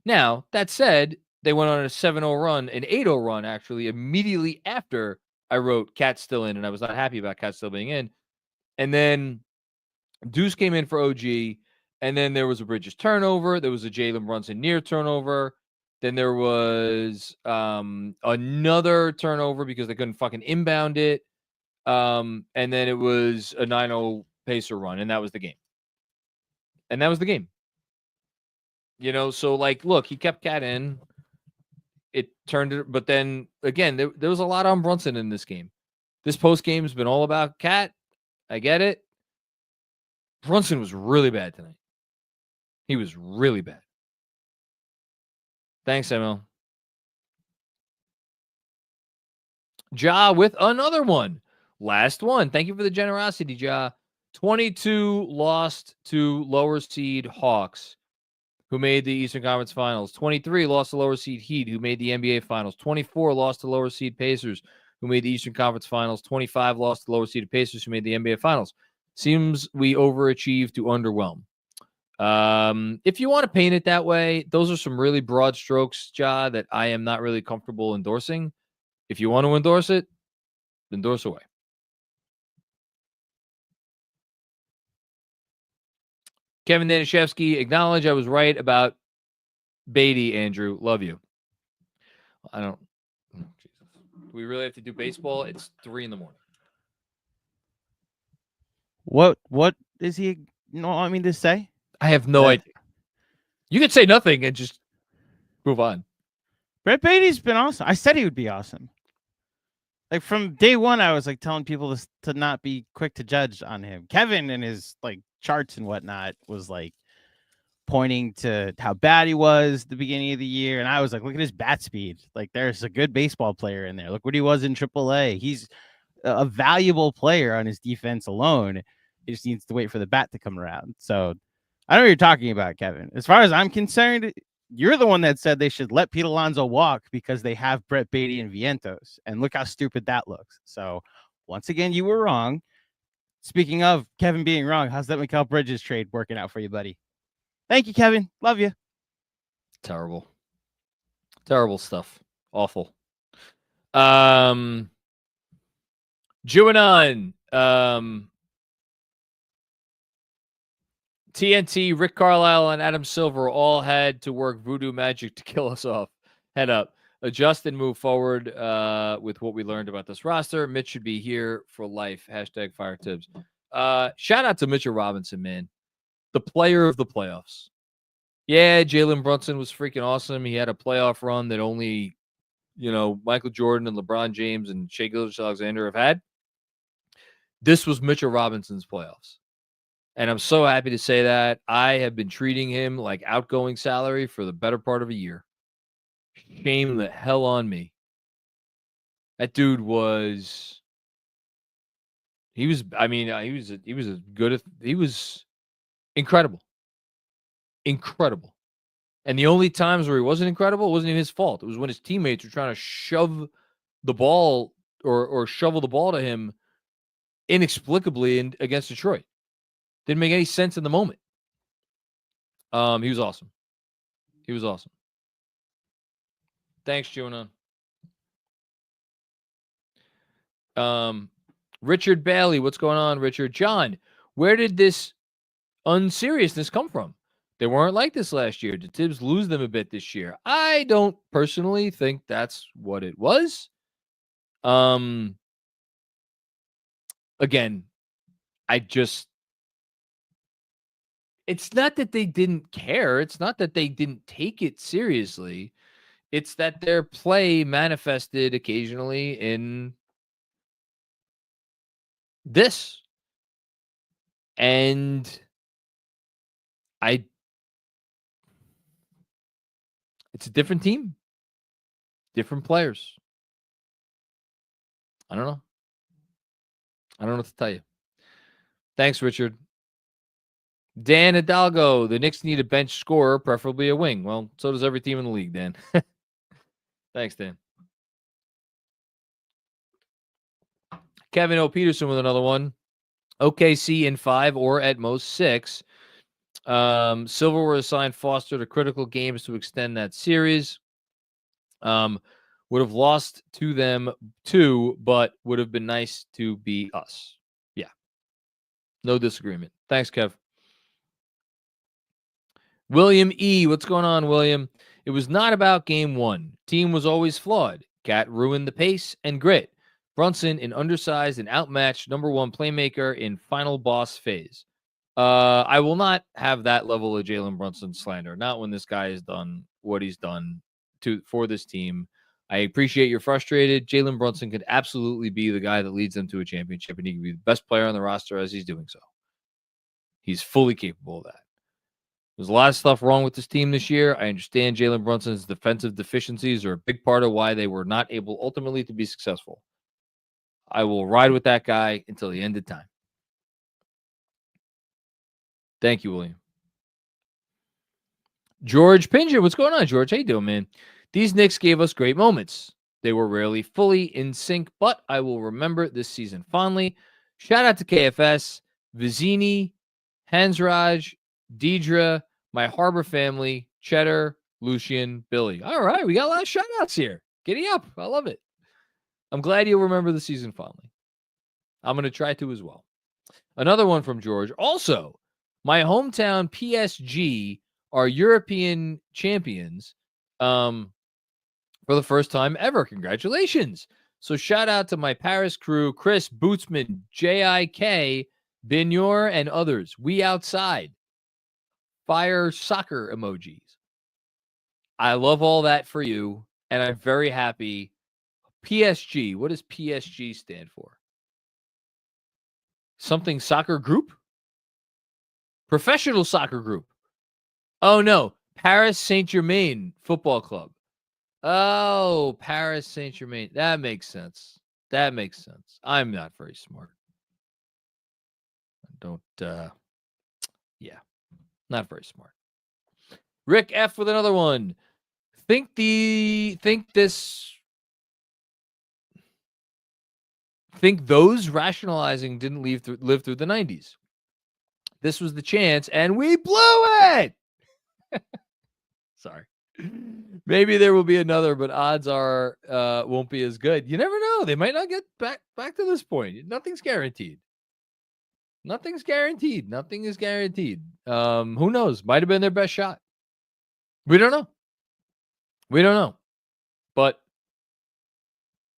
Speaker 2: Now, that said, they went on a 7-0 run, an 8-0 run, actually, immediately after I wrote Cat's still in, and I was not happy about Cat still being in. And then Deuce came in for OG, and then there was a Bridges turnover. There was a Jalen Brunson near turnover. Then there was another turnover because they couldn't fucking inbound it. And then it was a 9-0 pacer run, and that was the game. And that was the game. So, look, he kept Cat in. It turned it, but then, again, there was a lot on Brunson in this game. This postgame has been all about Cat. I get it. Brunson was really bad tonight. He was really bad. Thanks, ML. Ja with another one. Last one. Thank you for the generosity, Ja. 22 lost to lower seed Hawks, who made the Eastern Conference Finals. 23 lost to lower seed Heat, who made the NBA Finals. 24 lost to lower seed Pacers, who made the Eastern Conference Finals. 25 lost to lower seed Pacers, who made the NBA Finals. Seems we overachieved to underwhelm. If you want to paint it that way, those are some really broad strokes, Ja, that I am not really comfortable endorsing. If you want to endorse it, endorse away. Kevin Danishevsky, acknowledge I was right about Beatty, Andrew. Love you. I don't. Jesus. Do we really have to do baseball? It's 3 a.m.
Speaker 1: What is he? I mean to say?
Speaker 2: I have no idea. You could say nothing and just move on.
Speaker 1: Brett Beatty's been awesome. I said he would be awesome. Like from day one, I was like telling people to not be quick to judge on him. Kevin and his like charts and whatnot was like pointing to how bad he was at the beginning of the year, and I was like, look at his bat speed. Like there's a good baseball player in there. Look what he was in AAA. He's a valuable player on his defense alone. He just needs to wait for the bat to come around. So I know what you're talking about, Kevin. As far as I'm concerned, you're the one that said they should let Pete Alonso walk because they have Brett Beatty and Vientos. And look how stupid that looks. So once again, you were wrong. Speaking of Kevin being wrong, how's that Mikal Bridges trade working out for you, buddy? Thank you, Kevin. Love you.
Speaker 2: Terrible. Terrible stuff. Awful. Juanon. TNT, Rick Carlisle, and Adam Silver all had to work voodoo magic to kill us off. Head up. Adjust and move forward with what we learned about this roster. Mitch should be here for life. Hashtag fire tips. Shout out to Mitchell Robinson, man. The player of the playoffs. Yeah, Jalen Brunson was freaking awesome. He had a playoff run that only, Michael Jordan and LeBron James and Shai Gilgeous-Alexander have had. This was Mitchell Robinson's playoffs. And I'm so happy to say that. I have been treating him like outgoing salary for the better part of a year. Shame the hell on me. That dude was incredible. Incredible. And the only times where he wasn't incredible, it wasn't even his fault. It was when his teammates were trying to shove the ball or shovel the ball to him inexplicably against Detroit. Didn't make any sense in the moment. He was awesome. He was awesome. Thanks, Jonah. Richard Bailey, what's going on, Richard? John, where did this unseriousness come from? They weren't like this last year. Did Tibbs lose them a bit this year? I don't personally think that's what it was. Again, it's not that they didn't care. It's not that they didn't take it seriously. It's that their play manifested occasionally in this. And it's a different team, different players. I don't know. I don't know what to tell you. Thanks, Richard. Dan Hidalgo, the Knicks need a bench scorer, preferably a wing. Well, so does every team in the league, Dan. Thanks, Dan. Kevin O. Peterson with another one. OKC in 5 or at most 6. Silver were assigned Foster to critical games to extend that series. Would have lost to them too, but would have been nice to be us. Yeah. No disagreement. Thanks, Kev. William E. What's going on, William? It was not about game 1. Team was always flawed. Cat ruined the pace and grit. Brunson, an undersized and outmatched number 1 playmaker in final boss phase. I will not have that level of Jalen Brunson slander. Not when this guy has done what he's done for this team. I appreciate you're frustrated. Jalen Brunson could absolutely be the guy that leads them to a championship, and he could be the best player on the roster as he's doing so. He's fully capable of that. There's a lot of stuff wrong with this team this year. I understand Jalen Brunson's defensive deficiencies are a big part of why they were not able ultimately to be successful. I will ride with that guy until the end of time. Thank you, William. George Pinger, what's going on, George? How you doing, man? These Knicks gave us great moments. They were rarely fully in sync, but I will remember this season fondly. Shout out to KFS, Vizini, Hansraj, Deidre, my Harbor family, Cheddar, Lucian, Billy. All right, we got a lot of shout outs here. Giddy up. I love it. I'm glad you'll remember the season fondly. I'm going to try to as well. Another one from George. Also, my hometown PSG are European champions for the first time ever. Congratulations. So shout out to my Paris crew, Chris, Bootsman, JIK, Bignor and others. We outside. Fire soccer emojis. I love all that for you, and I'm very happy. PSG. What does PSG stand for? Something soccer group? Professional soccer group. Oh, no. Paris Saint-Germain Football Club. Oh, Paris Saint-Germain. That makes sense. That makes sense. I'm not very smart. Not very smart. Rick F with another one. Think those rationalizing didn't live through the 90s. This was the chance, and we blew it. Sorry. Maybe there will be another, but odds are won't be as good. You never know. They might not get back to this point. Nothing's guaranteed. Nothing is guaranteed. Who knows? Might have been their best shot. We don't know. But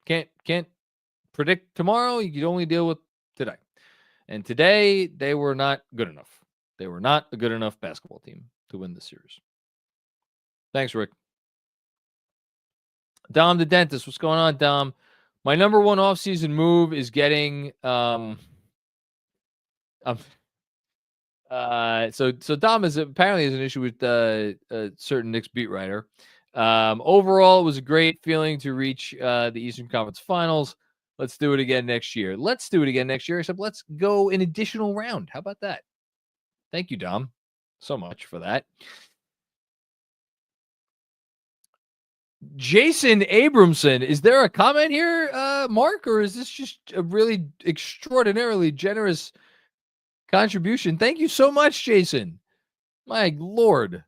Speaker 2: can't predict tomorrow. You can only deal with today. And today, they were not good enough. They were not a good enough basketball team to win the series. Thanks, Rick. Dom the dentist. What's going on, Dom? My number one offseason move is getting so Dom is apparently has an issue with a certain Knicks beat writer. Overall, it was a great feeling to reach the Eastern Conference Finals. Let's do it again next year. Except let's go an additional round. How about that? Thank you, Dom, so much for that. Jason Abramson, is there a comment here, Mark, or is this just a really extraordinarily generous contribution? Thank you so much, Jason. My Lord.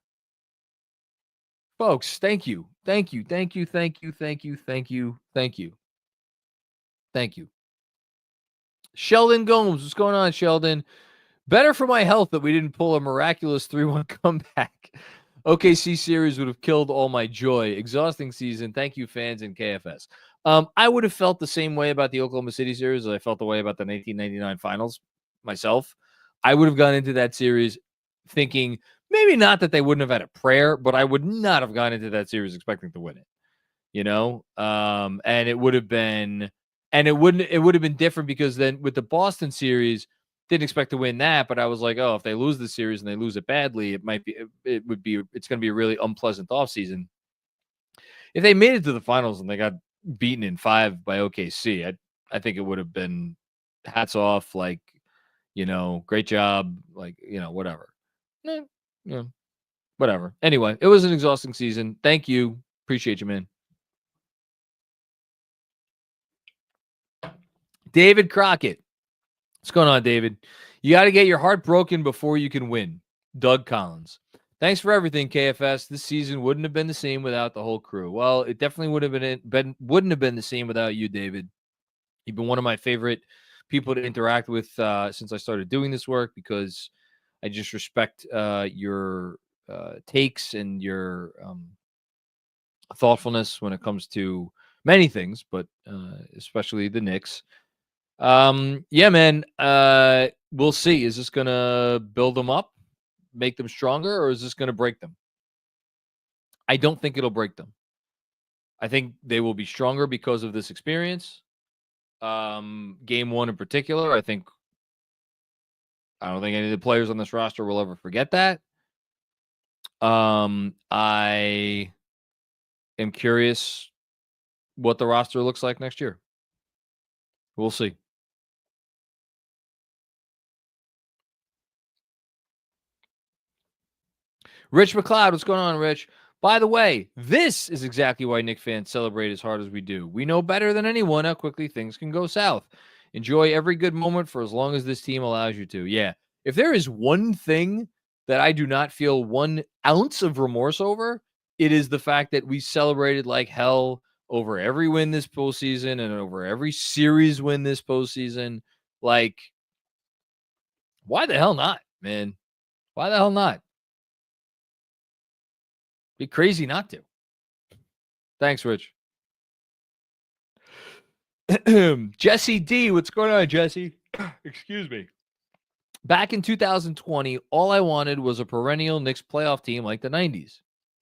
Speaker 2: Folks, thank you. Sheldon Gomes, what's going on, Sheldon? Better for my health that we didn't pull a miraculous 3-1 comeback. OKC series would have killed all my joy. Exhausting season. Thank you, fans and KFS. I would have felt the same way about the Oklahoma City series as I felt the way about the 1999 finals myself. I would have gone into that series thinking maybe not that they wouldn't have had a prayer, but I would not have gone into that series expecting to win it. And it would have been different because then with the Boston series, didn't expect to win that, but I was like, oh, if they lose the series and they lose it badly, it's going to be a really unpleasant offseason. If they made it to the finals and they got beaten in 5 by OKC, I think it would have been hats off, like, great job, like, whatever. Whatever. Anyway, it was an exhausting season. Thank you. Appreciate you, man. David Crockett. What's going on, David? You got to get your heart broken before you can win. Doug Collins. Thanks for everything, KFS. This season wouldn't have been the same without the whole crew. Well, it definitely wouldn't have been the same without you, David. You've been one of my favorite people to interact with since I started doing this work because I just respect your takes and your thoughtfulness when it comes to many things, but especially the Knicks. Yeah, man. We'll see. Is this gonna build them up, make them stronger, or is this gonna break them? I don't think it'll break them. I think they will be stronger because of this experience. Game 1 in particular, I don't think any of the players on this roster will ever forget that. I am curious what the roster looks like next year. We'll see. Rich McLeod, what's going on, Rich? By the way, this is exactly why Knicks fans celebrate as hard as we do. We know better than anyone how quickly things can go south. Enjoy every good moment for as long as this team allows you to. Yeah. If there is one thing that I do not feel 1 ounce of remorse over, it is the fact that we celebrated like hell over every win this postseason and over every series win this postseason. Like, why the hell not, man? Why the hell not? Be crazy not to. Thanks, Rich. Jesse D. What's going on, Jesse? Excuse me. Back in 2020, all I wanted was a perennial Knicks playoff team like the 90s.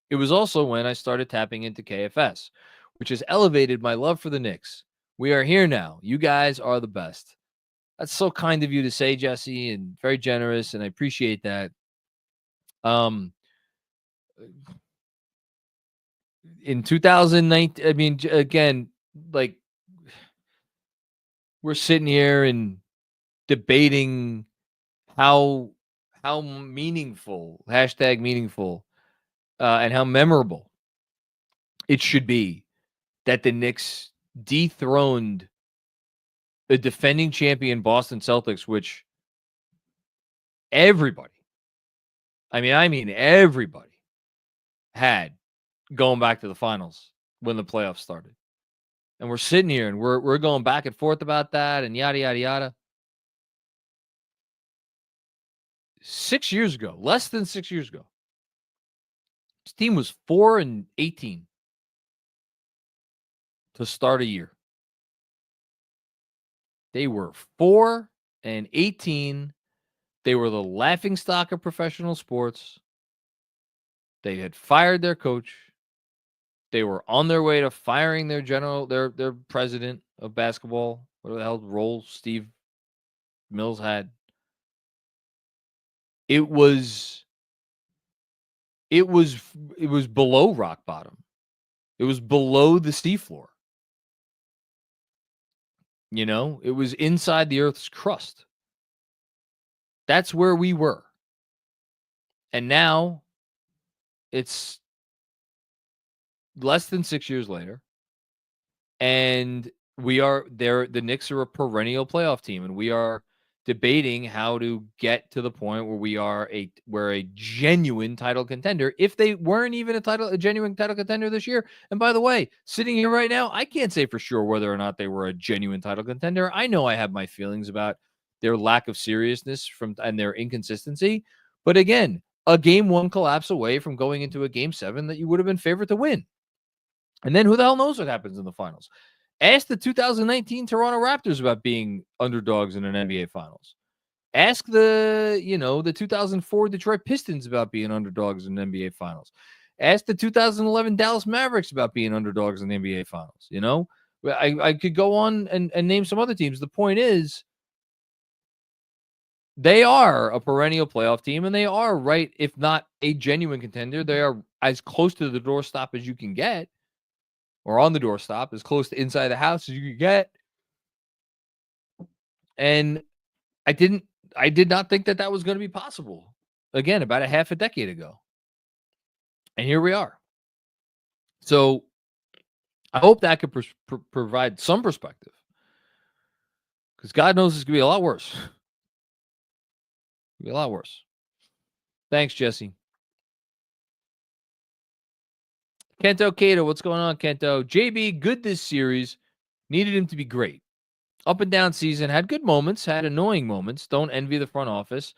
Speaker 2: It was also when I started tapping into KFS, which has elevated my love for the Knicks. We are here now. You guys are the best. That's so kind of you to say, Jesse, and very generous, and I appreciate that. In 2019, I mean, again, like, we're sitting here and debating how meaningful, hashtag meaningful, and how memorable it should be that the Knicks dethroned the defending champion Boston Celtics, which everybody, I mean everybody had going back to the finals when the playoffs started. And we're sitting here and we're going back and forth about that and yada, yada, yada. 6 years ago, less than 6 years ago, this team was 4-18 to start a year. They were 4-18. They were the laughingstock of professional sports. They had fired their coach. They were on their way to firing their their president of basketball, whatever the hell role Steve Mills had. It was below rock bottom. It was below the seafloor. You know, it was inside the earth's crust. That's where we were. And now it's less than 6 years later. And we are there. The Knicks are a perennial playoff team, and we are debating how to get to the point where we're a genuine title contender. If they weren't even a genuine title contender this year. And by the way, sitting here right now, I can't say for sure whether or not they were a genuine title contender. I know I have my feelings about their lack of seriousness and their inconsistency. But again, a game 1 collapse away from going into a game 7 that you would have been favored to win. And then who the hell knows what happens in the finals? Ask the 2019 Toronto Raptors about being underdogs in an NBA Finals. Ask the 2004 Detroit Pistons about being underdogs in an NBA Finals. Ask the 2011 Dallas Mavericks about being underdogs in the NBA Finals. You know, I could go on and name some other teams. The point is, they are a perennial playoff team, and they are, right, if not a genuine contender, they are as close to the doorstop as you can get. Or on the doorstop, as close to inside the house as you could get. And I did not think that was going to be possible. Again, about a half a decade ago. And here we are. So I hope that could provide some perspective. Because God knows it's going to be a lot worse. It'll be a lot worse. Thanks, Jesse. Kento Cato, what's going on, Kento? JB, good this series. Needed him to be great. Up and down season. Had good moments. Had annoying moments. Don't envy the front office.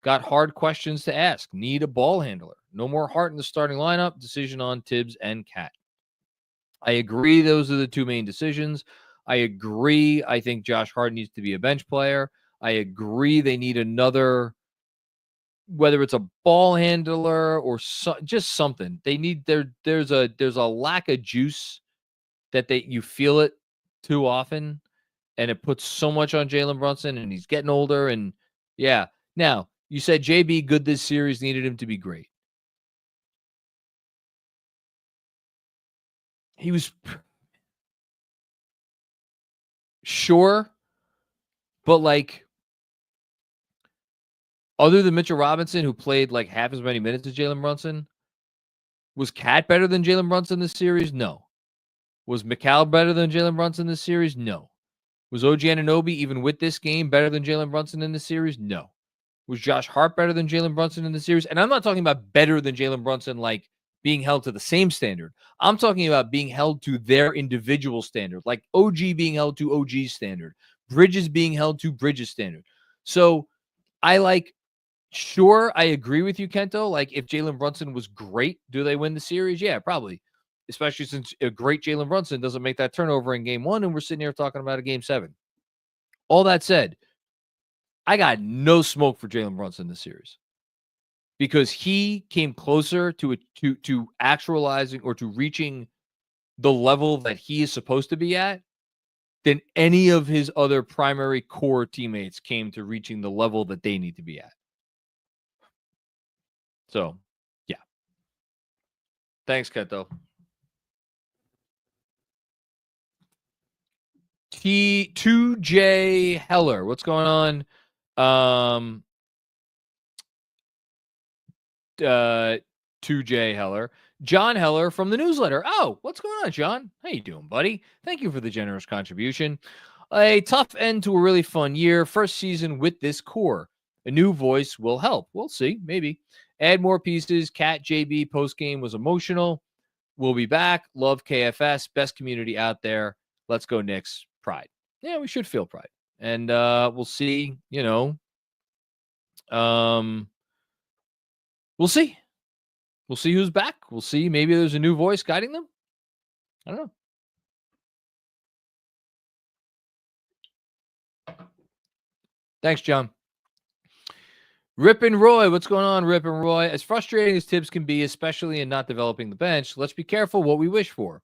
Speaker 2: Got hard questions to ask. Need a ball handler. No more heart in the starting lineup. Decision on Tibbs and Cat. I agree those are the two main decisions. I agree. I think Josh Hart needs to be a bench player. I agree they need another, whether it's a ball handler or just something. They need there's a lack of juice that you feel it too often, and it puts so much on Jalen Brunson, and he's getting older. And yeah, now you said JB good this series, needed him to be great. He was sure, but like, other than Mitchell Robinson, who played like half as many minutes as Jalen Brunson, was Cat better than Jalen Brunson this series? No. Was McCall better than Jalen Brunson this series? No. Was OG Anunoby, even with this game, better than Jalen Brunson in this series? No. Was Josh Hart better than Jalen Brunson in the series? And I'm not talking about better than Jalen Brunson, like being held to the same standard. I'm talking about being held to their individual standard, like OG being held to OG's standard, Bridges being held to Bridges' standard. So sure, I agree with you, Kento. Like, if Jalen Brunson was great, do they win the series? Yeah, probably. Especially since a great Jalen Brunson doesn't make that turnover in game 1, and we're sitting here talking about a game 7. All that said, I got no smoke for Jalen Brunson this series because he came closer to actualizing or to reaching the level that he is supposed to be at than any of his other primary core teammates came to reaching the level that they need to be at. So, yeah. Thanks, Keto. T2J Heller. What's going on? 2J Heller. John Heller from the newsletter. Oh, what's going on, John? How you doing, buddy? Thank you for the generous contribution. A tough end to a really fun year. First season with this core. A new voice will help. We'll see. Maybe. Add more pieces. Cat JB postgame was emotional. We'll be back. Love KFS. Best community out there. Let's go Knicks. Pride. Yeah, we should feel pride. And we'll see, we'll see. We'll see who's back. We'll see. Maybe there's a new voice guiding them. I don't know. Thanks, John. Rip and Roy. What's going on, Rip and Roy? As frustrating as Tibbs can be, especially in not developing the bench, let's be careful what we wish for.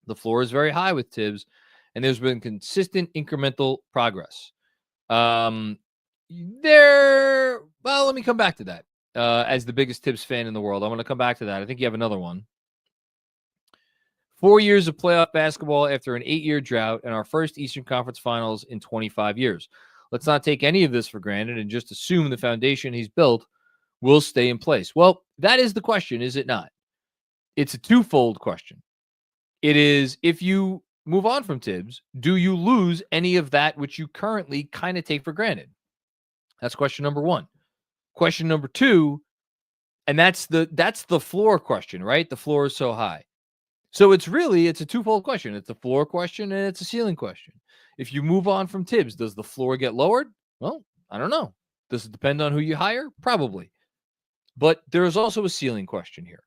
Speaker 2: The floor is very high with Tibbs, and there's been consistent incremental progress. Let me come back to that. As the biggest Tibbs fan in the world, I'm going to come back to that. I think you have another one. 4 years of playoff basketball after an 8-year drought and our first Eastern Conference Finals in 25 years. Let's not take any of this for granted and just assume the foundation he's built will stay in place. Well, that is the question, is it not? It's a twofold question. It is, if you move on from Tibbs, do you lose any of that which you currently kind of take for granted? That's question number one. Question number two, and that's the floor question, right? The floor is so high. So it's a twofold question. It's a floor question and it's a ceiling question. If you move on from Tibbs, does the floor get lowered? Well, I don't know. Does it depend on who you hire? Probably. But there is also a ceiling question here.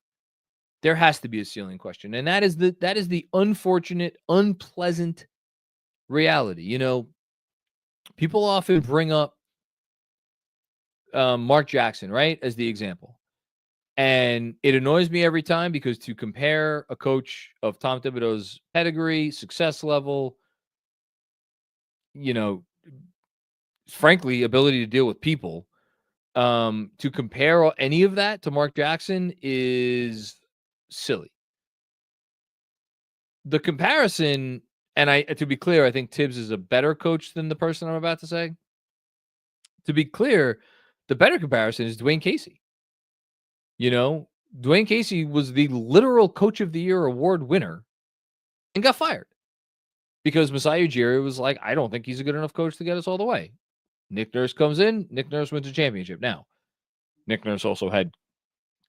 Speaker 2: There has to be a ceiling question. And that is the unfortunate, unpleasant reality. People often bring up Mark Jackson, right, as the example. And it annoys me every time because to compare a coach of Tom Thibodeau's pedigree, success level, frankly, ability to deal with people, to compare any of that to Mark Jackson is silly. The comparison, and to be clear, I think Tibbs is a better coach than the person I'm about to say. To be clear, the better comparison is Dwayne Casey. Dwayne Casey was the literal Coach of the Year award winner and got fired because Masai Ujiri was like, I don't think he's a good enough coach to get us all the way. Nick Nurse comes in. Nick Nurse wins a championship. Now, Nick Nurse also had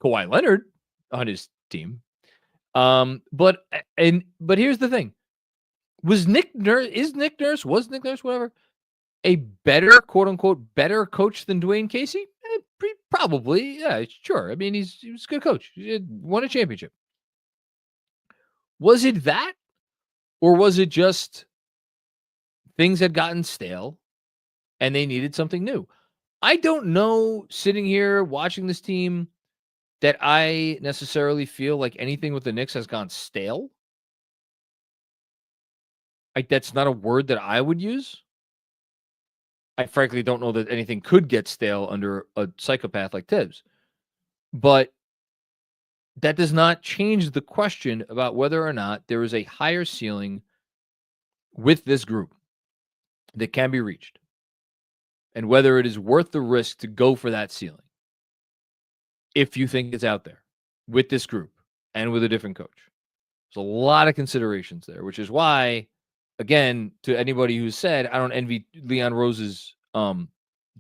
Speaker 2: Kawhi Leonard on his team. But here's the thing. Was Nick Nurse, whatever, a better, quote unquote, better coach than Dwayne Casey? Probably. Yeah, sure. I mean, he was a good coach. He won a championship. Was it that? Or was it just things had gotten stale and they needed something new? I don't know, sitting here watching this team, that I necessarily feel like anything with the Knicks has gone stale. That's not a word that I would use. I frankly don't know that anything could get stale under a psychopath like Tibbs. But that does not change the question about whether or not there is a higher ceiling with this group that can be reached, and whether it is worth the risk to go for that ceiling if you think it's out there with this group and with a different coach. There's a lot of considerations there, which is why, again, to anybody who said, I don't envy Leon Rose's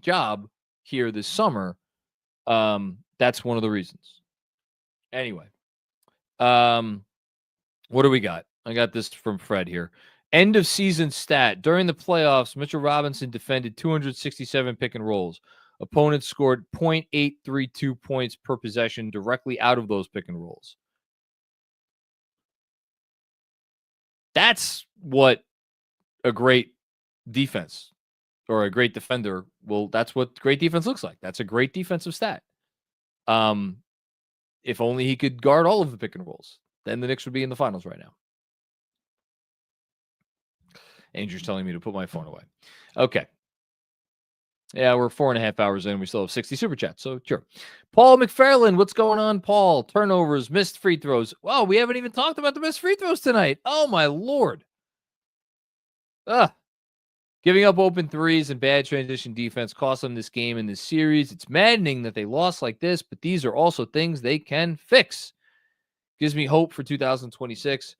Speaker 2: job here this summer, that's one of the reasons. Anyway, what do we got? I got this from Fred here. End of season stat. During the playoffs, Mitchell Robinson defended 267 pick and rolls. Opponents scored 0.832 points per possession directly out of those pick and rolls. That's what a great defense or a great defender, well, that's what great defense looks like. That's a great defensive stat. If only he could guard all of the pick and rolls, then the Knicks would be in the finals right now. Andrew's telling me to put my phone away. Okay. Yeah, we're 4.5 hours in. We still have 60 super chats, so sure. Paul McFarland, what's going on, Paul? Turnovers, missed free throws. Wow, we haven't even talked about the missed free throws tonight. Oh, my Lord. Giving up open threes and bad transition defense cost them this game and this series. It's maddening that they lost like this, but these are also things they can fix. Gives me hope for 2026.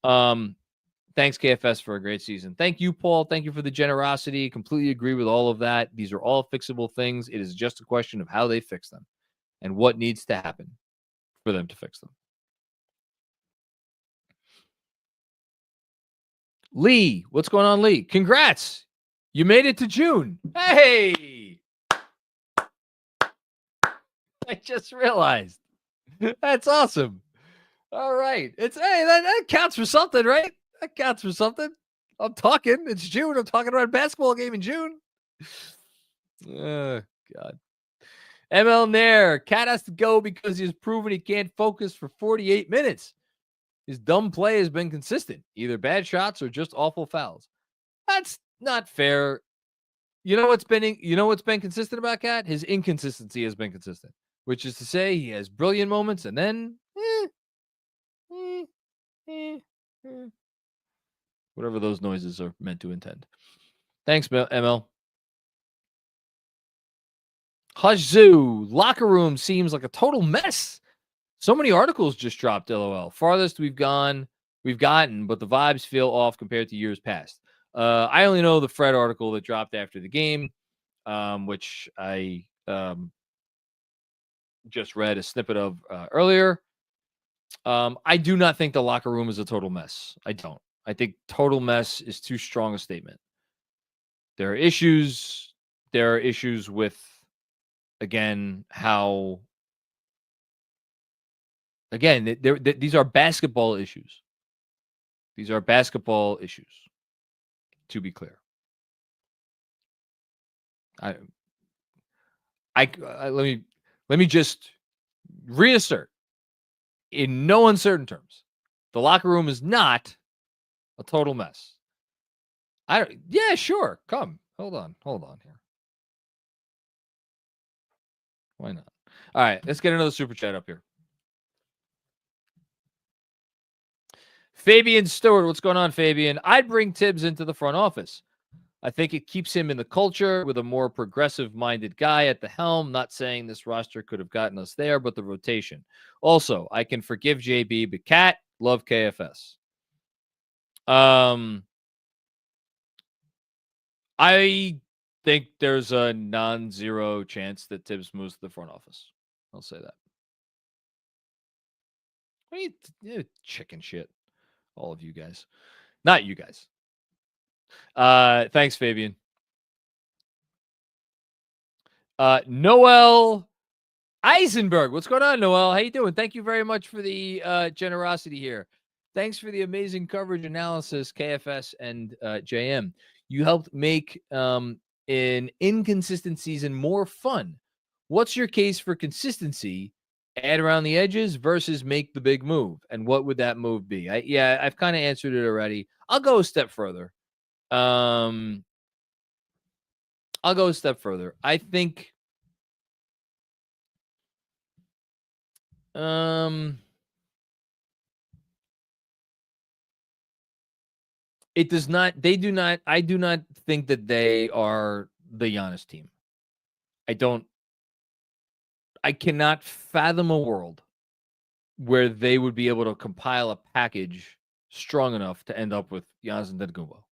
Speaker 2: Thanks, KFS, for a great season. Thank you, Paul. Thank you for the generosity. Completely agree with all of that. These are all fixable things. It is just a question of how they fix them and what needs to happen for them to fix them. Lee, what's going on, Lee? Congrats. You made it to June. Hey. I just realized. That's awesome. All right. That counts for something, right? That counts for something. I'm talking. It's June. I'm talking about a basketball game in June. Oh, God. ML Nair. Cat has to go because he's proven he can't focus for 48 minutes. His dumb play has been consistent. Either bad shots or just awful fouls. That's not fair. You know what's been consistent about Cat? His inconsistency has been consistent. Which is to say he has brilliant moments and then whatever those noises are meant to intend. Thanks, ML. Hush Zoo. Locker room seems like a total mess. So many articles just dropped, LOL. Farthest we've gotten, but the vibes feel off compared to years past. I only know the Fred article that dropped after the game, which I just read a snippet of earlier. I do not think the locker room is a total mess. I don't. I think total mess is too strong a statement. There are issues. There are issues with, again, how... Again, these are basketball issues. These are basketball issues, to be clear. Let me just reassert, in no uncertain terms, the locker room is not a total mess. Yeah, sure. Come. Hold on here. Why not? All right, let's get another super chat up here. Fabian Stewart, what's going on, Fabian? I'd bring Tibbs into the front office. I think it keeps him in the culture with a more progressive-minded guy at the helm. Not saying this roster could have gotten us there, but the rotation. Also, I can forgive JB, but Cat, love KFS. I think there's a non-zero chance that Tibbs moves to the front office. I'll say that. What are you chicken shit? All of you guys. Not you guys. Thanks, Fabian. Noel Eisenberg. What's going on, Noel? How you doing? Thank you very much for the generosity here. Thanks for the amazing coverage analysis, KFS and JM. You helped make an inconsistent season more fun. What's your case for consistency? Add around the edges versus make the big move. And what would that move be? I've kind of answered it already. I'll go a step further. I think it does not, I do not think that they are the Giannis team. I cannot fathom a world where they would be able to compile a package strong enough to end up with Giannis Antetokounmpo.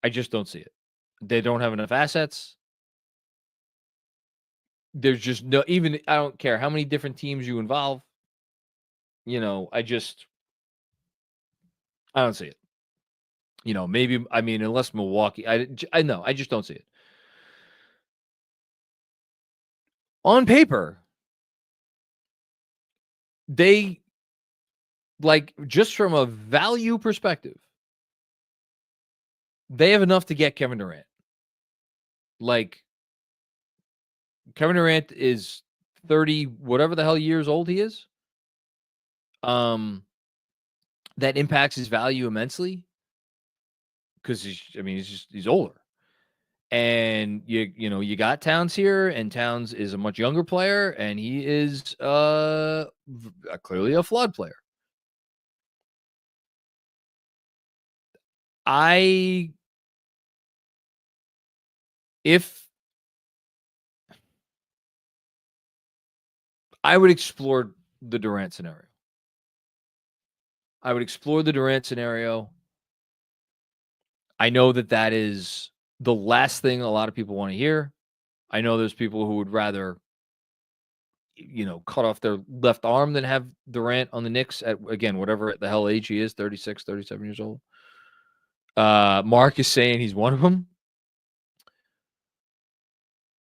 Speaker 2: I just don't see it. They don't have enough assets. There's just no, even, I don't care how many different teams you involve. I don't see it. Maybe, unless Milwaukee, I know, I just don't see it. On paper, they, just from a value perspective, they have enough to get Kevin Durant. Like, Kevin Durant is 30, whatever the hell years old he is. That impacts his value immensely because he's older. And you got Towns here, and Towns is a much younger player, and he is clearly a flawed player. If I would explore the Durant scenario. I know that is the last thing a lot of people want to hear. I know there's people who would rather, cut off their left arm than have Durant on the Knicks at, again, whatever the hell age he is, 36, 37 years old. Mark is saying he's one of them.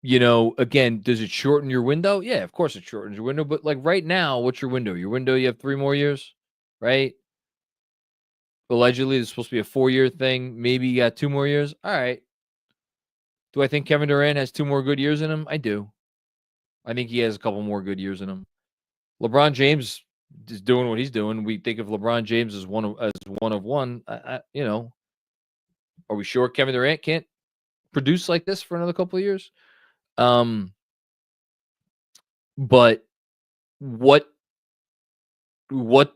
Speaker 2: Again, does it shorten your window? Yeah, of course it shortens your window. But like right now, what's your window? Your window, you have 3 more years, right? Allegedly, it's supposed to be a 4-year thing. Maybe you got 2 more years. All right. Do I think Kevin Durant has 2 more good years in him? I do. I think he has a couple more good years in him. LeBron James is doing what he's doing. We think of LeBron James as one of one. Are we sure Kevin Durant can't produce like this for another couple of years? But what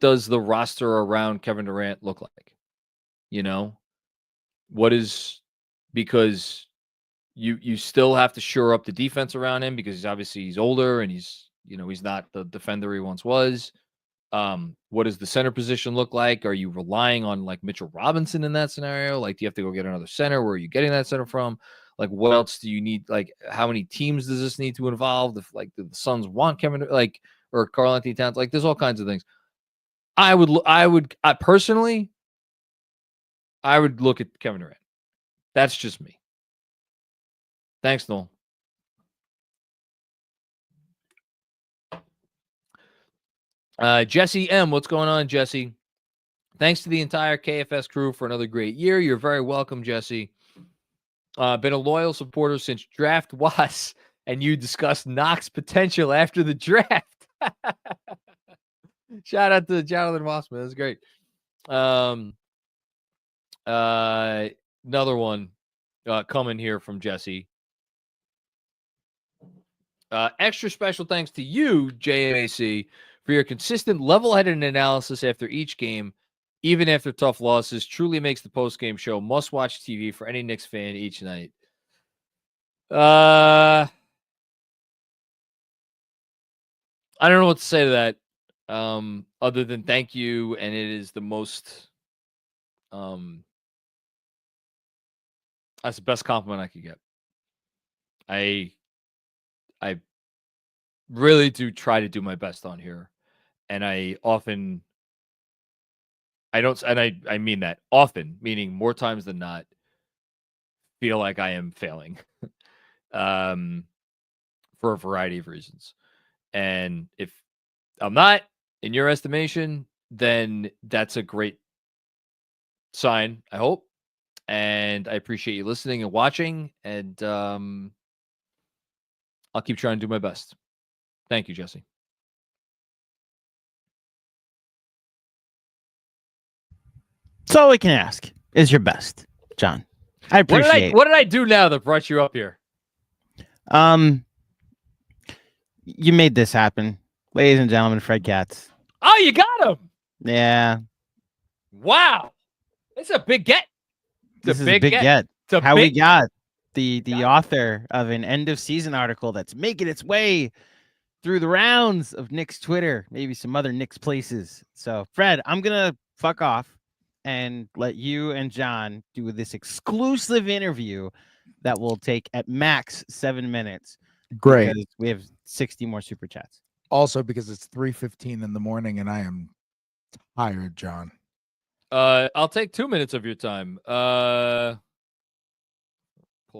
Speaker 2: does the roster around Kevin Durant look like? Because you still have to shore up the defense around him because he's older and he's not the defender he once was. What does the center position look like? Are you relying on like Mitchell Robinson in that scenario? Like, do you have to go get another center? Where are you getting that center from? Like, what else do you need? Like, how many teams does this need to involve? If like the Suns want Kevin, or Karl Anthony Towns, like there's all kinds of things. I personally look at Kevin Durant. That's just me. Thanks, Noel. Jesse M. What's going on, Jesse? Thanks to the entire KFS crew for another great year. You're very welcome, Jesse. Been a loyal supporter since draft was, and you discussed Knox potential after the draft. Shout out to Jonathan Mossman. That's great. Another one coming here from Jesse. Extra special thanks to you, JMAC, for your consistent level-headed analysis after each game, even after tough losses. Truly makes the post-game show must-watch TV for any Knicks fan each night. I don't know what to say to that, other than thank you, and it is the most... that's the best compliment I could get. I really do try to do my best on here. And I mean that often, meaning more times than not, feel like I am failing for a variety of reasons. And if I'm not, in your estimation, then that's a great sign, I hope. And I appreciate you listening and watching. And I'll keep trying to do my best. Thank you, Jesse.
Speaker 1: That's all we can ask is your best, John. I appreciate it.
Speaker 2: What did I do now that brought you up here?
Speaker 1: You made this happen. Ladies and gentlemen, Fred Catz.
Speaker 2: Oh, you got him.
Speaker 1: Yeah.
Speaker 2: Wow. It's a big get.
Speaker 1: This is a big get. How we got the author of an end of season article that's making its way through the rounds of Knicks Twitter, maybe some other Knicks places. So, Fred, I'm going to fuck off and let you and John do this exclusive interview that will take at max 7 minutes.
Speaker 7: Great.
Speaker 1: We have 60 more super chats.
Speaker 7: Also, because it's 3:15 in the morning and I am tired, John.
Speaker 2: I'll take 2 minutes of your time. Pull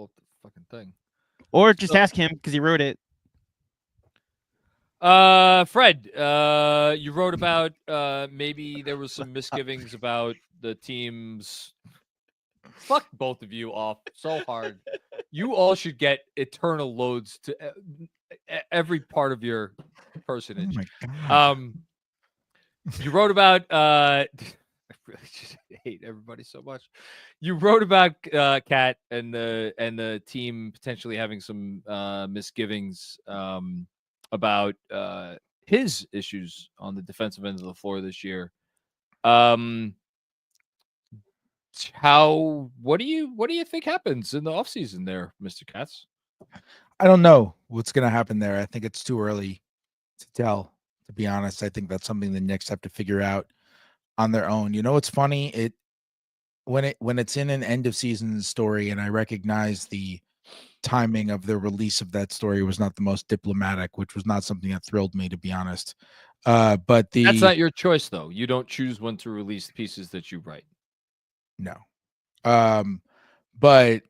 Speaker 2: up the fucking thing.
Speaker 1: Or just ask him because he wrote it.
Speaker 2: Fred, you wrote about maybe there was some misgivings about the team's. Fuck both of you off so hard. You all should get eternal loads to every part of your personage.
Speaker 7: Oh my God.
Speaker 2: You wrote about I really just hate everybody so much. You wrote about Cat and the team potentially having some misgivings about his issues on the defensive end of the floor this year. What do you think happens in the offseason there, Mr. Catz?
Speaker 7: I don't know what's going to happen there. I think it's too early to tell, to be honest. I think that's something the Knicks have to figure out on their own. You know, it's funny. When it's in an end of season story, and I recognize the timing of the release of that story was not the most diplomatic, which was not something that thrilled me, to be honest. But
Speaker 2: that's not your choice, though. You don't choose when to release pieces that you write.
Speaker 7: No. But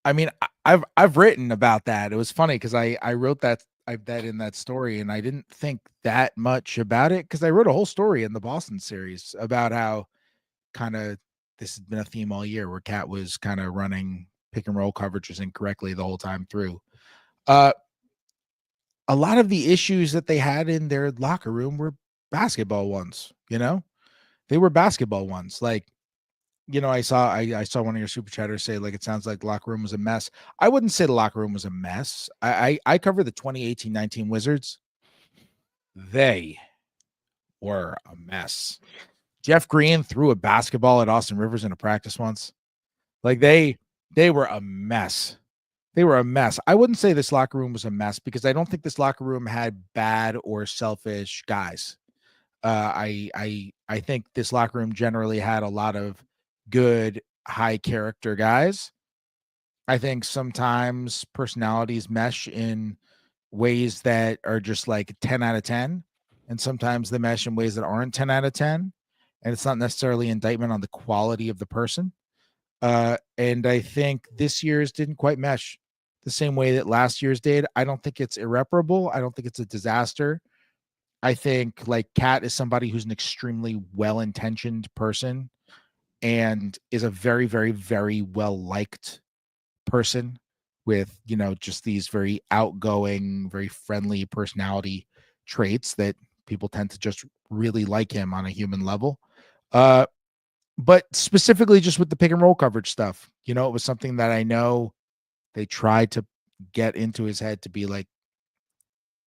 Speaker 7: I mean, I've written about that. It was funny because I wrote that in that story, and I didn't think that much about it because I wrote a whole story in the Boston series about how kind of this has been a theme all year where Cat was kind of running pick and roll coverages incorrectly the whole time through. A lot of the issues that they had in their locker room were basketball ones, you know? They were basketball ones. Like, you know, I saw one of your super chatters say, like, it sounds like the locker room was a mess. I wouldn't say the locker room was a mess. I covered the 2018-19 Wizards. They were a mess. Jeff Green threw a basketball at Austin Rivers in a practice once. Like, they were a mess. They were a mess. I wouldn't say this locker room was a mess because I don't think this locker room had bad or selfish guys. I think this locker room generally had a lot of good, high character guys. I think sometimes personalities mesh in ways that are just like 10 out of 10. And sometimes they mesh in ways that aren't 10 out of 10. And it's not necessarily indictment on the quality of the person. And I think this year's didn't quite mesh the same way that last year's did. I don't think it's irreparable. I don't think it's a disaster. I think like Cat is somebody who's an extremely well-intentioned person and is a very, very, very well-liked person with, you know, just these very outgoing, very friendly personality traits that people tend to just really like him on a human level. But specifically just with the pick and roll coverage stuff, you know, it was something that I know they tried to get into his head to be like,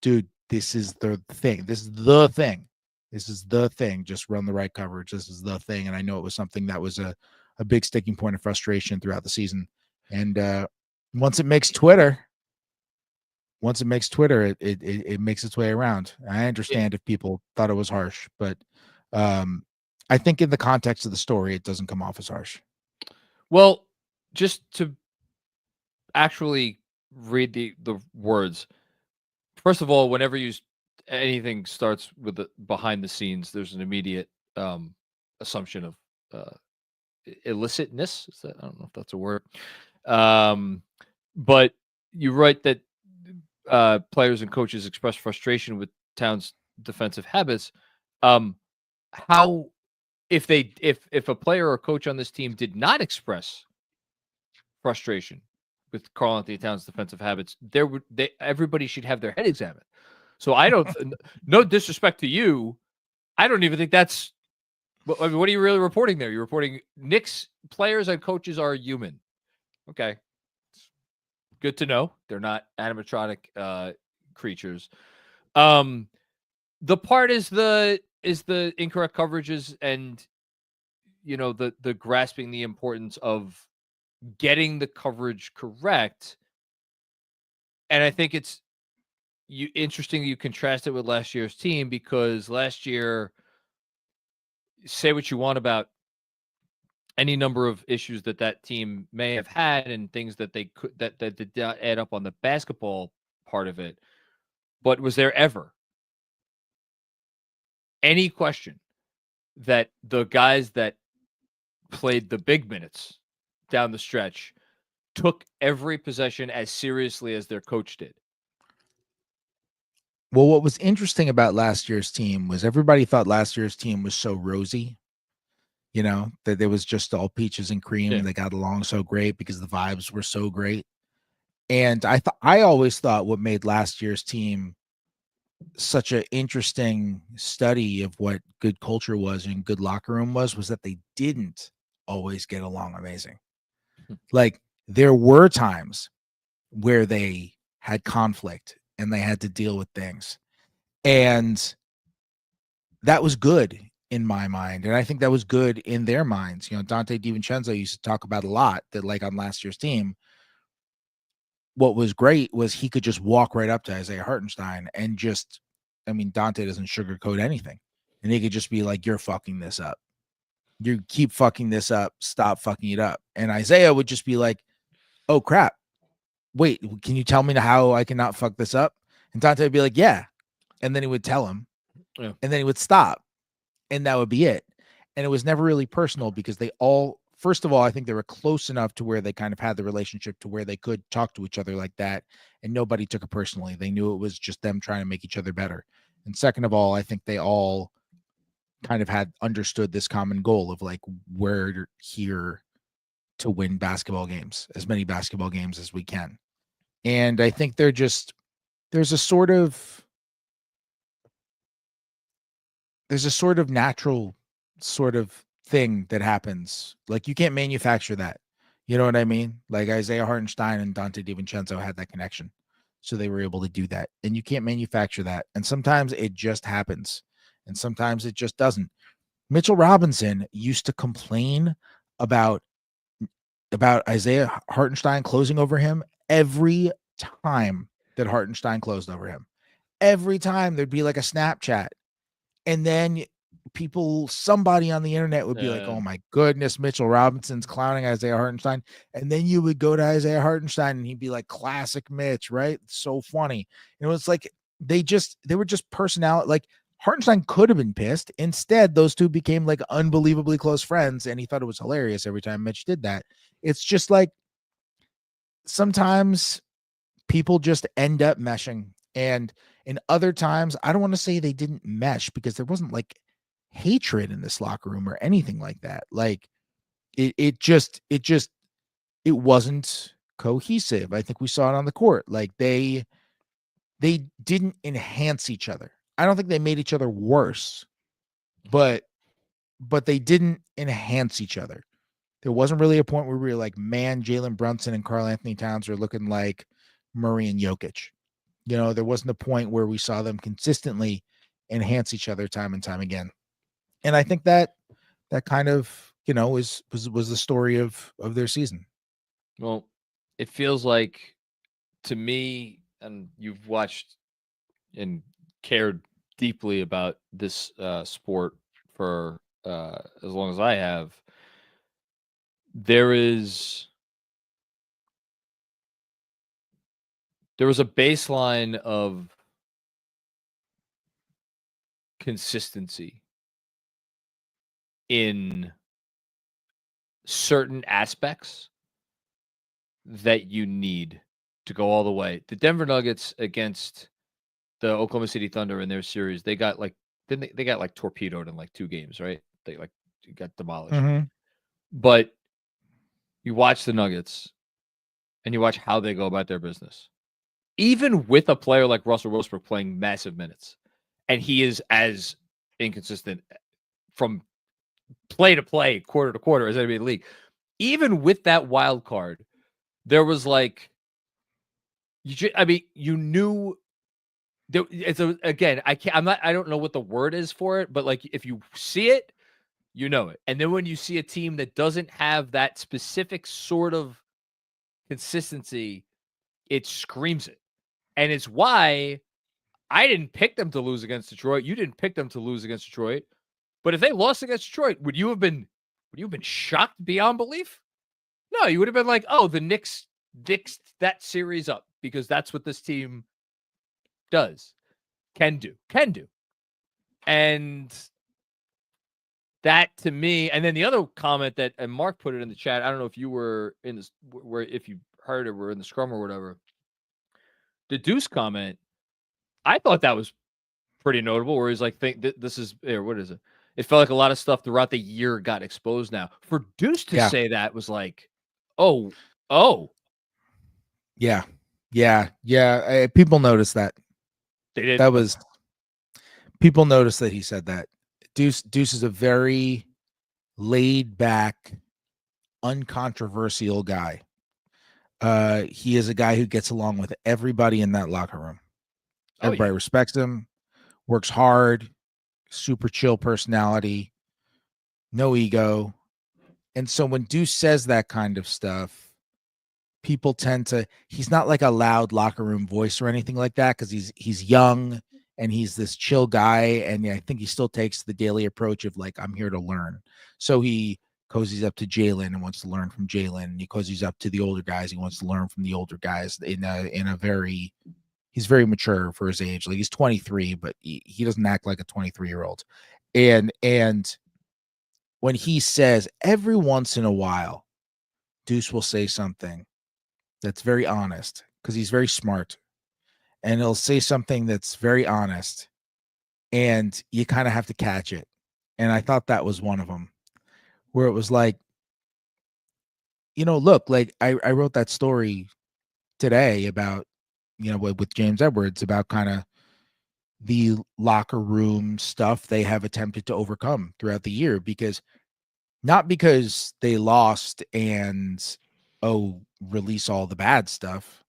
Speaker 7: dude, this is the thing. This is the thing. This is the thing. Just run the right coverage. This is the thing. And I know it was something that was a big sticking point of frustration throughout the season. And once it makes Twitter, it makes its way around. I understand if people thought it was harsh, but I think in the context of the story, it doesn't come off as harsh.
Speaker 2: Well, just to actually read the words. First of all, whenever anything starts with the behind the scenes, there's an immediate assumption of illicitness. I don't know if that's a word. But you write that players and coaches express frustration with Towns' defensive habits. How if a player or coach on this team did not express frustration with Karl-Anthony Towns' defensive habits, everybody should have their head examined. So I don't, no disrespect to you, I don't even think that's. I mean, what are you really reporting there? You're reporting Knicks players and coaches are human. Okay, good to know. They're not animatronic creatures. The part is the incorrect coverages and, you know, the grasping the importance of getting the coverage correct. And I think it's interesting you contrast it with last year's team, because last year, say what you want about any number of issues that team may have had and things that they could that did not add up on the basketball part of it, but was there ever any question that the guys that played the big minutes down the stretch took every possession as seriously as their coach did?
Speaker 7: Well, what was interesting about last year's team was everybody thought last year's team was so rosy you know, that there was just all peaches and cream,
Speaker 2: Yeah.
Speaker 7: and they got along so great because the vibes were so great. And I always thought what made last year's team such an interesting study of what good culture was and good locker room was that they didn't always get along amazing. Like, there were times where they had conflict and they had to deal with things, and that was good in my mind, and I think that was good in their minds. You know, Dante DiVincenzo used to talk about a lot that, like, on last year's team, what was great was he could just walk right up to Isaiah Hartenstein and just, I mean, Dante doesn't sugarcoat anything, and he could just be like, "You're fucking this up. You keep fucking this up. Stop fucking it up." And Isaiah would just be like, "Oh crap. Wait, can you tell me how I cannot fuck this up?" And Dante would be like, "Yeah." And then he would tell him, and then he would stop, and that would be it. And it was never really personal because they all, first of all, I think they were close enough to where they kind of had the relationship to where they could talk to each other like that, and nobody took it personally. They knew it was just them trying to make each other better. And second of all, I think they all kind of had understood this common goal of, like, we're here to win basketball games, as many basketball games as we can. And I think there's a sort of natural sort of thing that happens. Like, you can't manufacture that. You know what I mean? Like, Isaiah Hartenstein and Dante DiVincenzo had that connection, so they were able to do that. And you can't manufacture that. And sometimes it just happens, and sometimes it just doesn't. Mitchell Robinson used to complain about Isaiah Hartenstein closing over him every time that Hartenstein closed over him. Every time there'd be like a Snapchat, and then somebody on the internet would be like, "Oh my goodness, Mitchell Robinson's clowning Isaiah Hartenstein." And then you would go to Isaiah Hartenstein and he'd be like, "Classic Mitch, right? So funny." And it was like, they were just personality. Like, Hartenstein could have been pissed. Instead, those two became like unbelievably close friends, and he thought it was hilarious every time Mitch did that. It's just like, sometimes people just end up meshing, and in other times, I don't want to say they didn't mesh, because there wasn't like hatred in this locker room or anything like that. Like, it wasn't cohesive. I think we saw it on the court. Like, they didn't enhance each other. I don't think they made each other worse, but they didn't enhance each other. There wasn't really a point where we were like, man, Jalen Brunson and Karl Anthony Towns are looking like Murray and Jokic. You know, there wasn't a point where we saw them consistently enhance each other time and time again. And I think that kind of, you know, was the story of their season.
Speaker 2: Well, it feels like, to me, and you've watched and cared deeply about this sport for as long as I have, there was a baseline of consistency in certain aspects that you need to go all the way. The Denver Nuggets against the Oklahoma City Thunder in their series, they got like torpedoed in like 2 games, right? They like got demolished.
Speaker 7: Mm-hmm.
Speaker 2: But you watch the Nuggets and you watch how they go about their business. Even with a player like Russell Westbrook playing massive minutes, and he is as inconsistent from play to play, quarter to quarter as anybody in the league. Even with that wild card, there was like, you knew. Again, I don't know what the word is for it, but like, if you see it, you know it. And then when you see a team that doesn't have that specific sort of consistency, it screams it. And it's why I didn't pick them to lose against Detroit. You didn't pick them to lose against Detroit. But if they lost against Detroit, would you have been shocked beyond belief? No, you would have been like, "Oh, the Knicks dixed that series up," because that's what this team does, can do. And that, to me, and then the other comment that, and Mark put it in the chat, I don't know if you were in this, where if you heard it, were in the scrum or whatever. The Deuce comment, I thought that was pretty notable, where he's like, this is, what is it? it felt like a lot of stuff throughout the year got exposed now. For Deuce to say that was like, oh.
Speaker 7: Yeah. People noticed that.
Speaker 2: They did.
Speaker 7: That was, people noticed that he said that. Deuce is a very laid back, uncontroversial guy. He is a guy who gets along with everybody in that locker room. Everybody respects him, works hard, super chill personality, no ego. And so when Deuce says that kind of stuff, people tend to, he's not like a loud locker room voice or anything like that, because he's young and he's this chill guy. And I think he still takes the daily approach of like, I'm here to learn. So he cozies up to Jalen and wants to learn from Jalen. And he cozies up to the older guys. He wants to learn from the older guys in a very, he's very mature for his age. Like he's 23, but he doesn't act like a 23-year-old. And when he says every once in a while, Deuce will say something that's very honest because he's very smart, and he'll say something that's very honest, and you kind of have to catch it. And I thought that was one of them, where it was like, look, like I wrote that story today about, with James Edwards about kind of the locker room stuff they have attempted to overcome throughout the year, not because they lost and release all the bad stuff,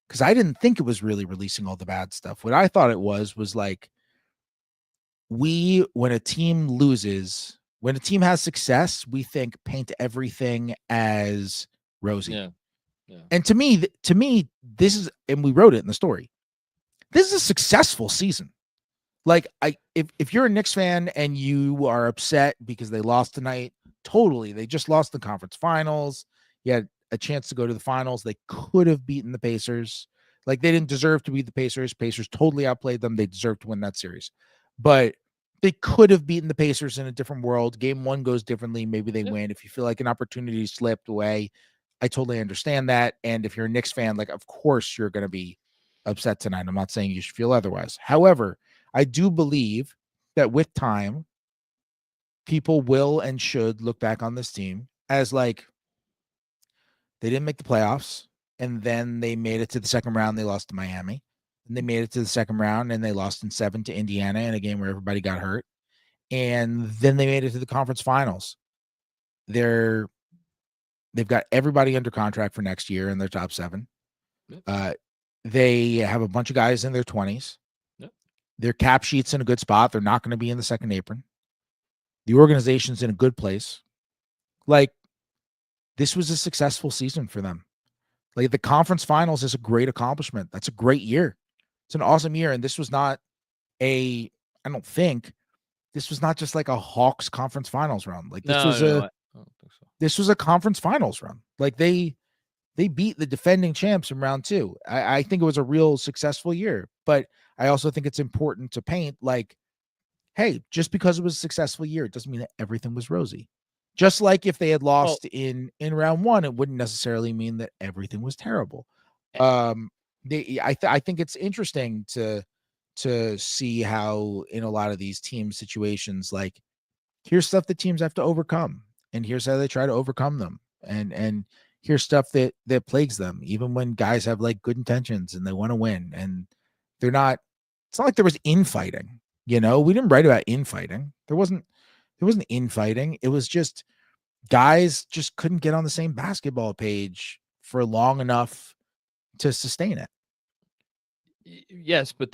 Speaker 7: because I didn't think it was really releasing all the bad stuff. What I thought it was like, when a team loses, when a team has success, we think paint everything as rosy.
Speaker 2: Yeah.
Speaker 7: And to me, this is, and we wrote it in the story, this is a successful season. Like, if you're a Knicks fan and you are upset because they lost tonight, totally, they just lost the conference finals. You had a chance to go to the finals. They could have beaten the Pacers. Like, they didn't deserve to beat the Pacers. Pacers totally outplayed them. They deserved to win that series. But they could have beaten the Pacers in a different world. Game one goes differently. Maybe they win. If you feel like an opportunity slipped away, I totally understand that. And if you're a Knicks fan, like, of course you're going to be upset tonight. I'm not saying you should feel otherwise. However, I do believe that with time, people will and should look back on this team as like, they didn't make the playoffs, and then they made it to the second round. They lost to Miami, and they made it to the second round, and they lost in 7 to Indiana in a game where everybody got hurt. And then they made it to the conference finals. They've got everybody under contract for next year in their top 7. They have a bunch of guys in their 20s. Their cap sheet's in a good spot. They're not going to be in the second apron. The organization's in a good place. Like, this was a successful season for them. Like, the conference finals is a great accomplishment. That's a great year. It's an awesome year. And this was not this was not just like a Hawks conference finals run. Like, this I don't think so. This was a conference finals run. Like, they beat the defending champs in round 2. I think it was a real successful year, but I also think it's important to paint like, hey, just because it was a successful year, it doesn't mean that everything was rosy. Just like if they had lost in round 1, it wouldn't necessarily mean that everything was terrible. I think it's interesting to see how in a lot of these team situations, like, here's stuff that teams have to overcome, and here's how they try to overcome them, and here's stuff that plagues them, even when guys have like good intentions and they want to win, and they're not. It's not like there was infighting. We didn't write about infighting. There wasn't infighting. It was just guys just couldn't get on the same basketball page for long enough to sustain it.
Speaker 2: Yes, but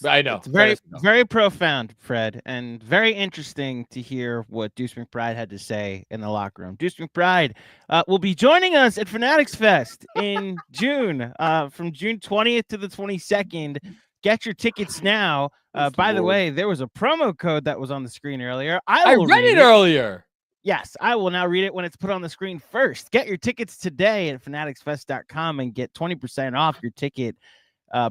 Speaker 2: I know.
Speaker 1: It's very, very profound, Fred, and very interesting to hear what Deuce McBride had to say in the locker room. Deuce McBride will be joining us at Fanatics Fest in June, from June 20th to the 22nd. Get your tickets now. By the way, there was a promo code that was on the screen earlier. I
Speaker 2: read it earlier.
Speaker 1: Yes, I will now read it when it's put on the screen first. Get your tickets today at fanaticsfest.com and get 20% off your ticket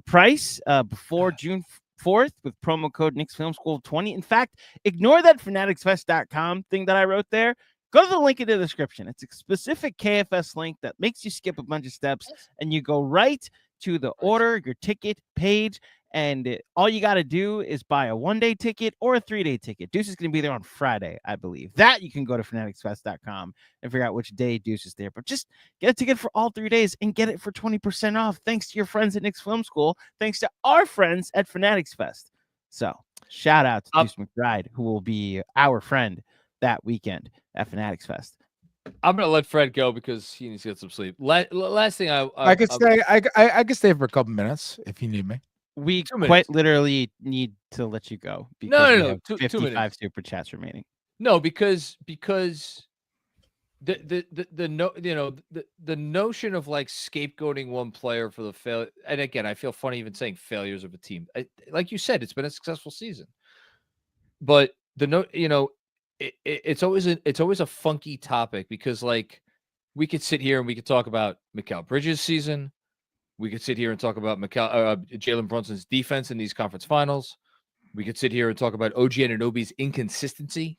Speaker 1: price before June 4th with promo code Knicks Film School 20. In fact, ignore that fanaticsfest.com thing that I wrote there. Go to the link in the description. It's a specific KFS link that makes you skip a bunch of steps, and you go right to the order your ticket page. And all you got to do is buy a 1-day ticket or a 3-day ticket. Deuce is going to be there on Friday, I believe. That you can go to fanaticsfest.com and figure out which day Deuce is there. But just get a ticket for all 3 days and get it for 20% off. Thanks to your friends at Knicks Film School. Thanks to our friends at Fanatics Fest. So shout out to Deuce McBride, who will be our friend that weekend at Fanatics Fest.
Speaker 2: I'm gonna let Fred go because he needs to get some sleep. Last thing
Speaker 7: I could stay. I could stay for a couple minutes if you need me.
Speaker 1: We quite literally need to let you go because
Speaker 2: no,
Speaker 1: we have
Speaker 2: 2
Speaker 1: 55
Speaker 2: minutes.
Speaker 1: super chats remaining.
Speaker 2: No, because the notion of like scapegoating one player for the fail, and again, I feel funny even saying failures of a team. Like you said, it's been a successful season, but it's always a funky topic because like we could sit here and we could talk about Mikal Bridges' season. We could sit here and talk about Jalen Brunson's defense in these conference finals. We could sit here and talk about OG Anunoby's inconsistency,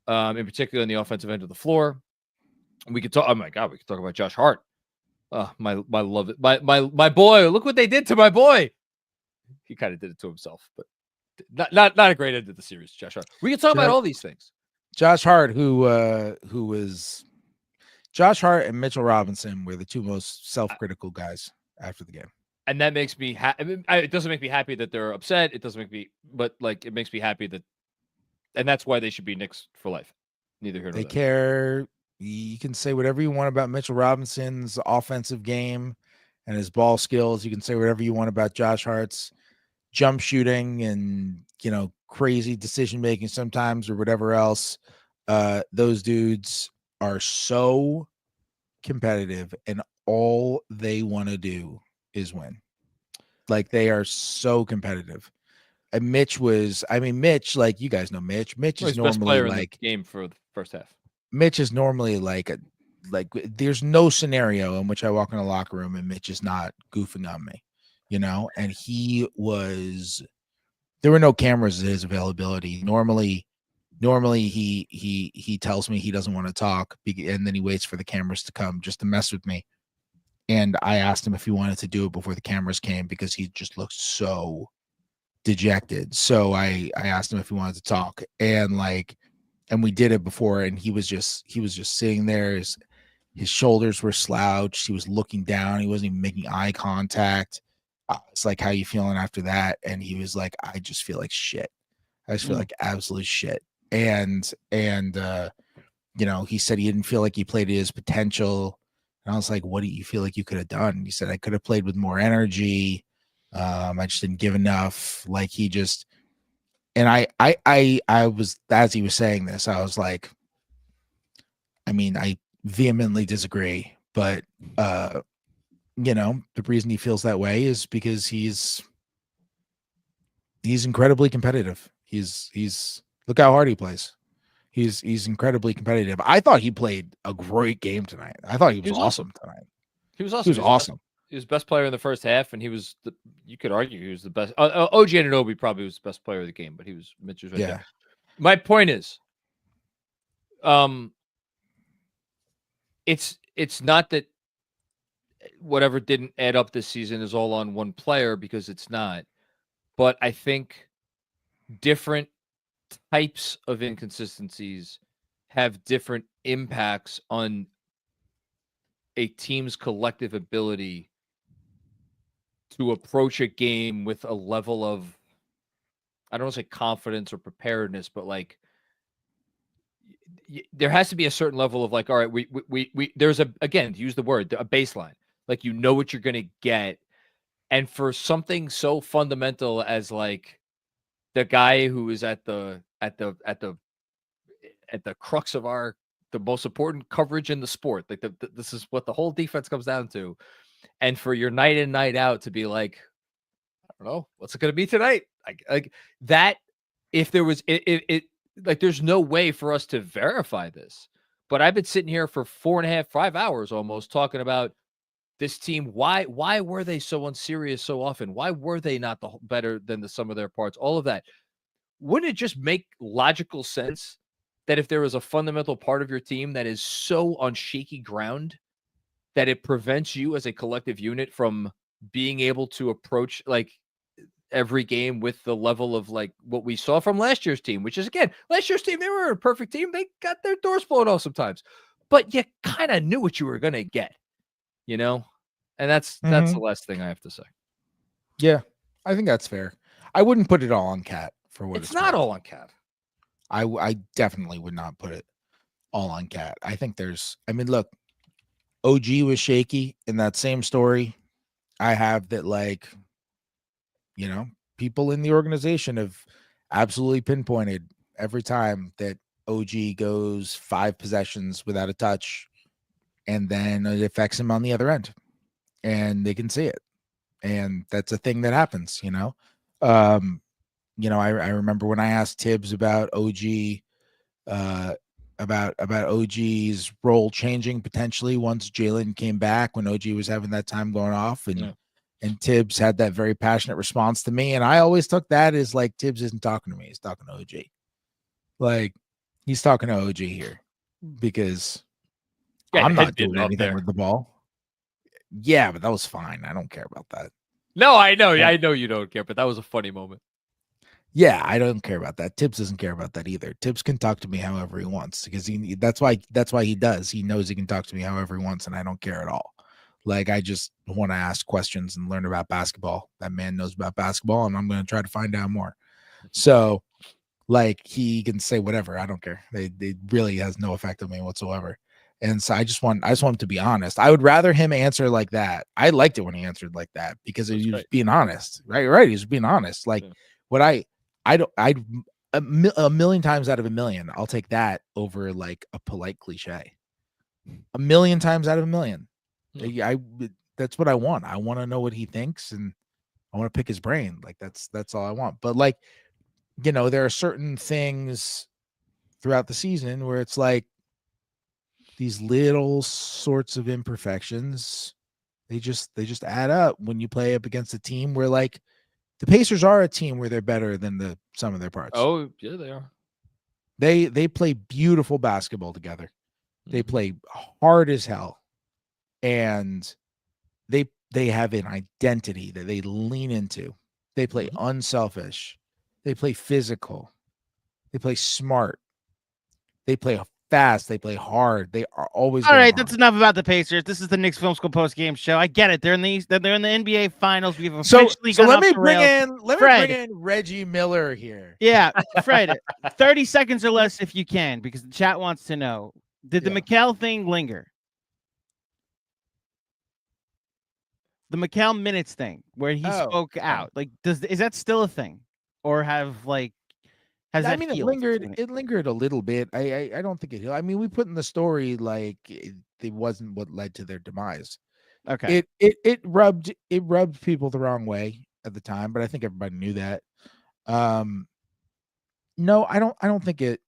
Speaker 2: in particular in the offensive end of the floor. We could talk. Oh my God, we could talk about Josh Hart. My love, my boy. Look what they did to my boy. He kind of did it to himself, but not a great end of the series. Josh Hart. We can talk about all these things.
Speaker 7: Josh Hart, who was Josh Hart and Mitchell Robinson were the two most self-critical guys after the game.
Speaker 2: And that makes me happy. It doesn't make me happy that they're upset. It doesn't make me, but like it makes me happy that, and that's why they should be Knicks for life. Neither here nor there.
Speaker 7: They care. You can say whatever you want about Mitchell Robinson's offensive game and his ball skills. You can say whatever you want about Josh Hart's jump shooting and, crazy decision making sometimes or whatever else. Those dudes are so competitive and all they want to do is win. Like they are so competitive. And Mitch, like you guys know Mitch. Mitch is normally like
Speaker 2: in the game for the first half.
Speaker 7: Mitch is normally like there's no scenario in which I walk in a locker room and Mitch is not goofing on me, and there were no cameras at his availability. Normally he tells me he doesn't want to talk and then he waits for the cameras to come just to mess with me. And I asked him if he wanted to do it before the cameras came because he just looked so dejected. So I asked him if he wanted to talk and we did it before and he was just sitting there. His shoulders were slouched. He was looking down. He wasn't even making eye contact. It's like, how you feeling after that? And he was like, I just feel like shit. I just feel like absolute shit. And he said he didn't feel like he played to his potential. And I was like, what do you feel like you could have done? And he said, I could have played with more energy. I just didn't give enough. Like he just, and I was, as he was saying this, I was like, I vehemently disagree, but, the reason he feels that way is because he's incredibly competitive. He's look how hard he plays. He's incredibly competitive. I thought he played a great game tonight. I thought he was awesome tonight.
Speaker 2: He was awesome.
Speaker 7: He was awesome.
Speaker 2: He was best player in the first half, and you could argue he was the best. OG Anunoby probably was the best player of the game, but he was Mitch's right there. My point is, it's not that whatever didn't add up this season is all on one player because it's not. But I think different types of inconsistencies have different impacts on a team's collective ability to approach a game with a level of, I don't want to say confidence or preparedness, but like there has to be a certain level of like, all right, we there's again, to use the word, a baseline, like, what you're going to get. And for something so fundamental as like the guy who is at the crux of the most important coverage in the sport, like this is what the whole defense comes down to. And for your night in, night out to be like, I don't know, what's it going to be tonight? Like that, if there was it, like, there's no way for us to verify this, but I've been sitting here for 4.5, 5 hours almost talking about this team. Why were they so unserious so often? Why were they not better than the sum of their parts? All of that. Wouldn't it just make logical sense that if there was a fundamental part of your team that is so on shaky ground that it prevents you as a collective unit from being able to approach, like, every game with the level of like what we saw from last year's team, which is again, last year's team, they were a perfect team. They got their doors blown off sometimes, but you kind of knew what you were going to get, you know? And that's the last thing I have to say.
Speaker 7: Yeah, I think that's fair. I wouldn't put it all on Cat for what
Speaker 2: it's not
Speaker 7: worth.
Speaker 2: all on Cat.
Speaker 7: I definitely would not put it all on Cat. I think look, OG was shaky in that same story. I have that, like, you know, people in the organization have absolutely pinpointed every time that OG goes 5 possessions without a touch, and then it affects him on the other end, and they can see it. And that's a thing that happens, you know. You know, I remember when I asked Tibbs about OG, about OG's role changing potentially once Jalen came back, when OG was having that time going off, and Tibbs had that very passionate response to me, and I always took that as like, Tibbs isn't talking to me, he's talking to OG. Like, he's talking to OG here, because I'm not doing anything with the ball. Yeah, but that was fine. I don't care about that.
Speaker 2: No, I know. I know you don't care, but that was a funny moment.
Speaker 7: Yeah, I don't care about that. Tibbs doesn't care about that either. Tibbs can talk to me however he wants, because that's why he does. He knows he can talk to me however he wants, and I don't care at all. Like, I just want to ask questions and learn about basketball. That man knows about basketball, and I'm going to try to find out more. So, like, he can say whatever. I don't care. They really has no effect on me whatsoever. And so I just want him to be honest. I would rather him answer like that. I liked it when he answered like that, because he was being honest. Right. He was being honest. Like, what a million times out of a million, I'll take that over like a polite cliche. A million times out of a million. That's what I want. I want to know what he thinks, and I want to pick his brain. Like, that's all I want. But, like, you know, there are certain things throughout the season where it's like these little sorts of imperfections, they just add up when you play up against a team where, like, the Pacers are a team where they're better than the sum of their parts.
Speaker 2: Oh, yeah, they are.
Speaker 7: They play beautiful basketball together. They play hard as hell, and they have an identity that they lean into. They play unselfish. They play physical. They play smart. They play fast. They play hard. They are always
Speaker 8: all right.
Speaker 7: hard.
Speaker 8: That's enough about the Pacers. This is the Knicks Film School Postgame Show. I get it. They're in the NBA Finals. We've officially
Speaker 7: so
Speaker 8: gone
Speaker 7: let
Speaker 8: off
Speaker 7: me
Speaker 8: the
Speaker 7: bring
Speaker 8: rails.
Speaker 7: in Reggie Miller here.
Speaker 8: Yeah, Fred. 30 seconds or less if you can, because the chat wants to know: did the Mikal thing linger? The Mikal minutes thing, where he spoke out, like, is that still a thing, or have like?
Speaker 7: I mean, it lingered a little bit. I don't think it. I mean, we put in the story like it wasn't what led to their demise.
Speaker 8: Okay.
Speaker 7: It rubbed people the wrong way at the time, but I think everybody knew that. No, I don't think it.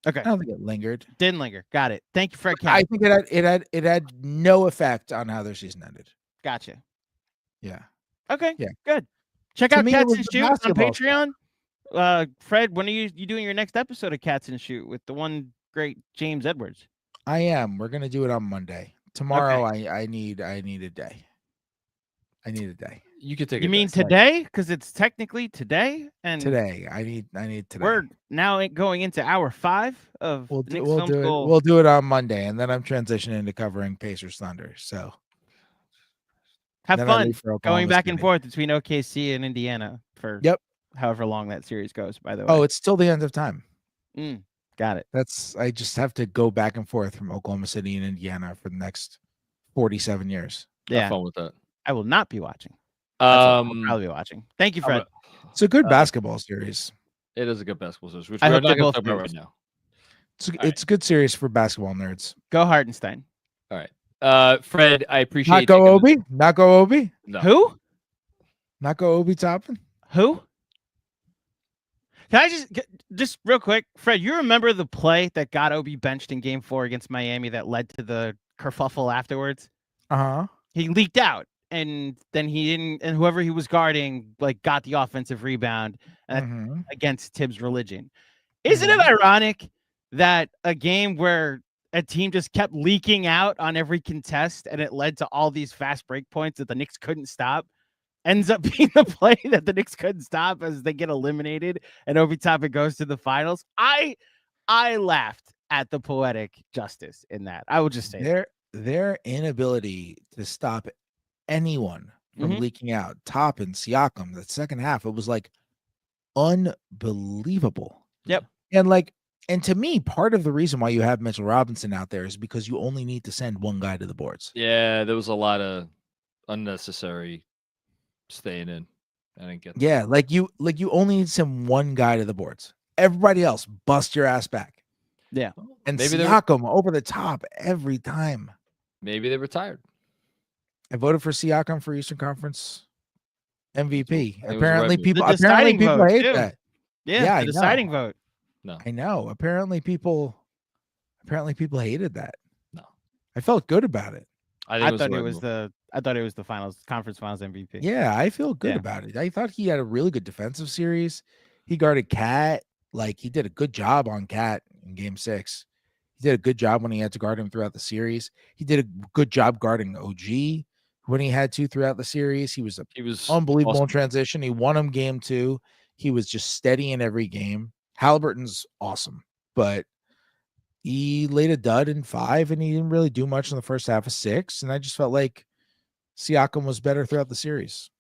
Speaker 8: Okay.
Speaker 7: I don't think it lingered.
Speaker 8: Didn't linger. Got it. Thank you, Fred.
Speaker 7: I think it had no effect on how their season ended.
Speaker 8: Gotcha.
Speaker 7: Yeah.
Speaker 8: Okay.
Speaker 7: Yeah.
Speaker 8: Good. Check out Catz and Shoot on
Speaker 7: Patreon.
Speaker 8: Fred, when are you doing your next episode of Catz and Shoot with the one great James Edwards?
Speaker 7: I am. We're gonna do it on Monday. Tomorrow, okay. I need a day. I need a day.
Speaker 2: You could take.
Speaker 8: You mean today? Because it's technically today. And
Speaker 7: today, I need today.
Speaker 8: We're now going into hour 5 of
Speaker 7: we'll
Speaker 8: Knicks Film School.
Speaker 7: We'll do it on Monday, and then I'm transitioning to covering Pacers Thunder. So
Speaker 8: have fun going back and forth between OKC and Indiana for however long that series goes. By the way,
Speaker 7: oh, it's still the end of time.
Speaker 8: Got it.
Speaker 7: I just have to go back and forth from Oklahoma City and Indiana for the next 47 years.
Speaker 8: Yeah,
Speaker 2: have fun with that.
Speaker 8: I will not be watching. I'll probably be watching. Thank you, Fred.
Speaker 7: It's a good basketball series.
Speaker 2: It is a good basketball series, which
Speaker 8: we're
Speaker 2: not
Speaker 8: going
Speaker 2: to talk about right now.
Speaker 7: It's a good series for basketball nerds.
Speaker 8: Go Hartenstein.
Speaker 2: All right. Fred, I appreciate
Speaker 7: Not go Obi? Not go Obi?
Speaker 2: No.
Speaker 8: Who?
Speaker 7: Not go Obi Toppin?
Speaker 8: Who? Can I just real quick, Fred, you remember the play that got Obi benched in Game 4 against Miami that led to the kerfuffle afterwards?
Speaker 7: Uh-huh.
Speaker 8: He leaked out, and then he didn't, and whoever he was guarding, like, got the offensive rebound against Tibbs' religion. Isn't it ironic that a game where a team just kept leaking out on every contest and it led to all these fast break points that the Knicks couldn't stop, ends up being the play that the Knicks couldn't stop as they get eliminated, and Obi Toppin goes to the finals. I laughed at the poetic justice in that. I would just say
Speaker 7: their inability to stop anyone from leaking out, Toppin, Siakam, the second half, it was like unbelievable.
Speaker 8: Yep.
Speaker 7: And to me, part of the reason why you have Mitchell Robinson out there is because you only need to send one guy to the boards.
Speaker 2: Yeah, there was a lot of unnecessary staying in. I didn't get that.
Speaker 7: Yeah, like you only need to send one guy to the boards. Everybody else, bust your ass back.
Speaker 8: Yeah.
Speaker 7: And
Speaker 2: Maybe
Speaker 7: Siakam over the top every time.
Speaker 2: Maybe they retired.
Speaker 7: I voted for Siakam for Eastern Conference MVP.
Speaker 2: It was
Speaker 7: Apparently
Speaker 2: red.
Speaker 7: people
Speaker 8: The deciding vote,
Speaker 7: hate
Speaker 8: too.
Speaker 7: that.
Speaker 8: Yeah,
Speaker 7: I
Speaker 8: the
Speaker 7: know.
Speaker 8: deciding vote.
Speaker 2: No.
Speaker 7: I know. Apparently people hated that.
Speaker 2: No.
Speaker 7: I felt good about it.
Speaker 2: I
Speaker 8: I
Speaker 2: think
Speaker 8: thought
Speaker 2: the
Speaker 8: it
Speaker 2: right
Speaker 8: was
Speaker 2: move.
Speaker 8: the conference finals MVP.
Speaker 7: Yeah, I feel good
Speaker 8: Yeah.
Speaker 7: about it. I thought he had a really good defensive series. He guarded Cat. Like, he did a good job on Cat in game 6. He did a good job when he had to guard him throughout the series. He did a good job guarding OG when he had to throughout the series. He was unbelievable
Speaker 2: awesome.
Speaker 7: in transition. He won him game 2. He was just steady in every game. Halliburton's awesome, but he laid a dud in 5, and he didn't really do much in the first half of 6. And I just felt like Siakam was better throughout the series.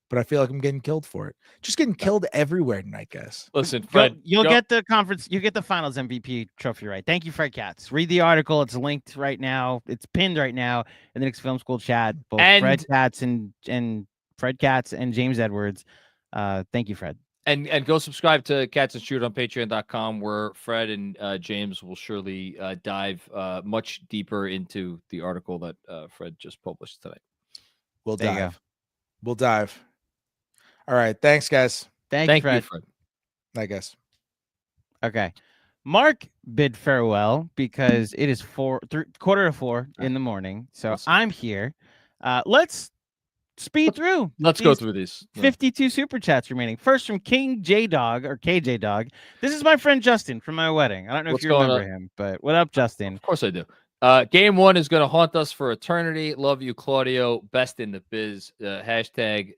Speaker 7: But I feel like I'm getting killed for it. Just getting killed everywhere tonight, guys.
Speaker 2: Listen, Fred,
Speaker 8: You'll get the conference, you get the finals MVP trophy, right? Thank you, Fred Catz. Read the article. It's linked right now. It's pinned right now in the Knicks Film School chat. Both Fred Catz and Fred Catz and James Edwards. Thank you, Fred.
Speaker 2: And go subscribe to Catz and Shoot on patreon.com, where Fred and James will surely dive much deeper into the article that Fred just published tonight.
Speaker 7: We'll
Speaker 8: There you
Speaker 7: dive. We'll dive. All right. Thanks, guys.
Speaker 8: Thank you, Fred.
Speaker 7: I guess.
Speaker 8: Okay. Mark bid farewell because it is 3:45 in the morning. So I'm here. Let's speed through.
Speaker 2: Let's go through these.
Speaker 8: 52 super chats remaining. First from King J Dog or KJ Dog. This is my friend Justin from my wedding. I don't know if you remember him, but what up, Justin?
Speaker 2: Of course I do. Game 1 is going to haunt us for eternity. Love you, Claudio. Best in the biz. Hashtag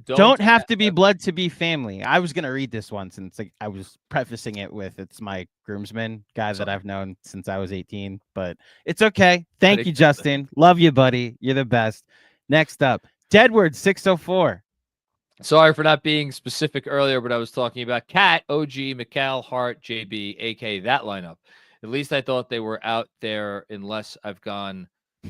Speaker 2: don't
Speaker 8: have to be blood to be family. I was going to read this one since I was prefacing it with it's my groomsman guy that I've known since I was 18, but it's okay. Thank you, Justin. Love you, buddy. You're the best. Next up, Deadward 604.
Speaker 2: Sorry for not being specific earlier, but I was talking about Cat, OG, McCall, Hart, JB, AK, that lineup. At least I thought they were out there, unless I've gone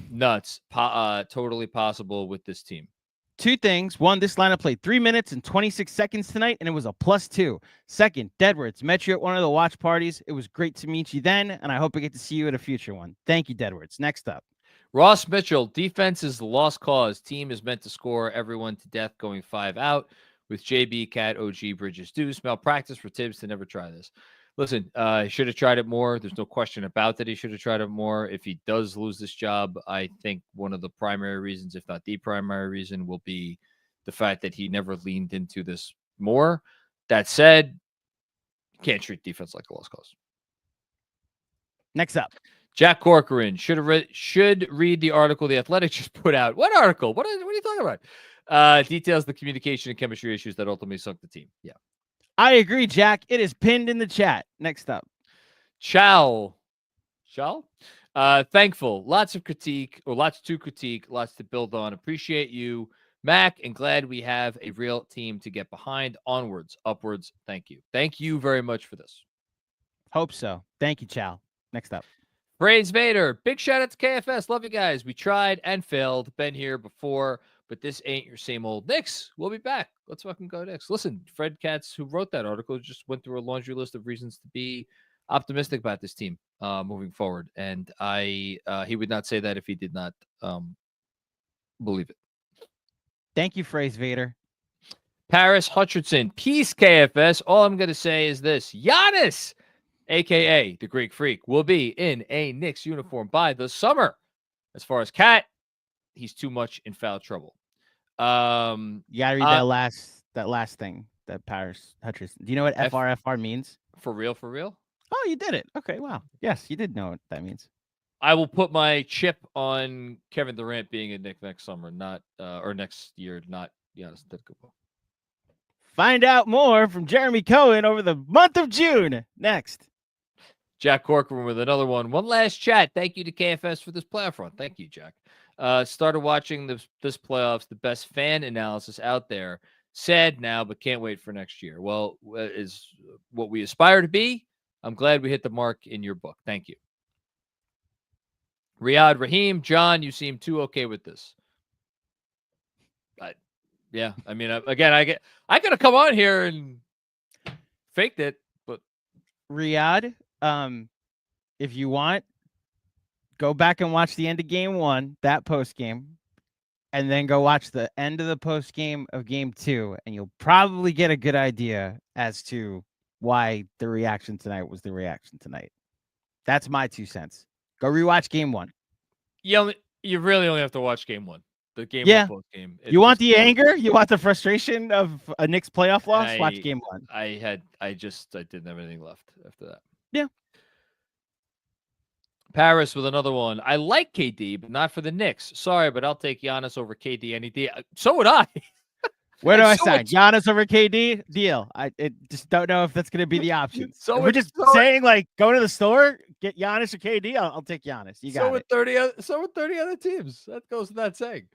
Speaker 2: nuts. Totally possible with this team.
Speaker 8: 2 things. 1, this lineup played 3 minutes and 26 seconds tonight, and it was a +2. Second, Deadwards, met you at one of the watch parties. It was great to meet you then, and I hope I get to see you at a future one. Thank you, Deadwards. Next up.
Speaker 2: Ross Mitchell, defense is the lost cause. Team is meant to score everyone to death going 5 out with JB, Cat, OG, Bridges, Deuce. Malpractice for Tibbs to never try this. Listen, he should have tried it more. There's no question about that. He should have tried it more. If he does lose this job, I think one of the primary reasons, if not the primary reason, will be the fact that he never leaned into this more. That said, you can't treat defense like a lost cause.
Speaker 8: Next up.
Speaker 2: Jack Corcoran should read the article The Athletic just put out. What article? What are you talking about? Details the communication and chemistry issues that ultimately sunk the team. Yeah.
Speaker 8: I agree, Jack. It is pinned in the chat. Next up.
Speaker 2: Chow. Thankful. Lots to critique, lots to build on. Appreciate you, Mac, and glad we have a real team to get behind. Onwards, upwards. Thank you. Thank you very much for this.
Speaker 8: Hope so. Thank you, Chow. Next up.
Speaker 2: Brains Vader. Big shout out to KFS. Love you guys. We tried and failed. Been here before, but this ain't your same old Knicks. We'll be back. Let's fucking go Knicks. Listen, Fred Catz, who wrote that article, just went through a laundry list of reasons to be optimistic about this team moving forward. And he would not say that if he did not believe it.
Speaker 8: Thank you, Phrase Vader.
Speaker 2: Paris Hutchinson. Peace, KFS. All I'm going to say is this. Giannis, a.k.a. the Greek Freak, will be in a Knicks uniform by the summer. As far as Cat, he's too much in foul trouble.
Speaker 8: You gotta read that last thing that Paris Hutchinson. Do you know what FRFR means?
Speaker 2: For real?
Speaker 8: Oh, you did it. Okay, wow. Yes, you did know what that means.
Speaker 2: I will put my chip on Kevin Durant being a Knick next summer, not or next year, not Giannis Antetokounmpo.
Speaker 8: Find out more from Jeremy Cohen over the month of June. Next.
Speaker 2: Jack Corcoran with another one. One last chat. Thank you to KFS for this playoff run. Thank you, Jack. Started watching this playoffs, the best fan analysis out there. Sad now, but can't wait for next year. Well, is what we aspire to be. I'm glad we hit the mark in your book. Thank you. Riyadh Raheem, John, you seem too okay with this. Yeah, I mean, again, I gotta come on here and faked it, but
Speaker 8: Riyadh, if you want, go back and watch the end of game 1, that post game, and then go watch the end of the post game of game 2, and you'll probably get a good idea as to why the reaction tonight was the reaction tonight. That's my 2 cents. Go rewatch game 1.
Speaker 2: You really only have to watch game 1. The game,
Speaker 8: yeah.
Speaker 2: Post game.
Speaker 8: You want the anger? You want the frustration of a Knicks playoff loss? Watch game 1.
Speaker 2: I didn't have anything left after that.
Speaker 8: Yeah.
Speaker 2: Paris with another one. I like KD, but not for the Knicks. Sorry, but I'll take Giannis over KD any day. So would I.
Speaker 8: Where do I sign? Giannis over KD? Deal. I just don't know if that's going to be the option.
Speaker 2: So
Speaker 8: if we're just saying, like, go to the store, get Giannis or KD, I'll take Giannis. You got it.
Speaker 2: So with 30 other teams. That goes without saying.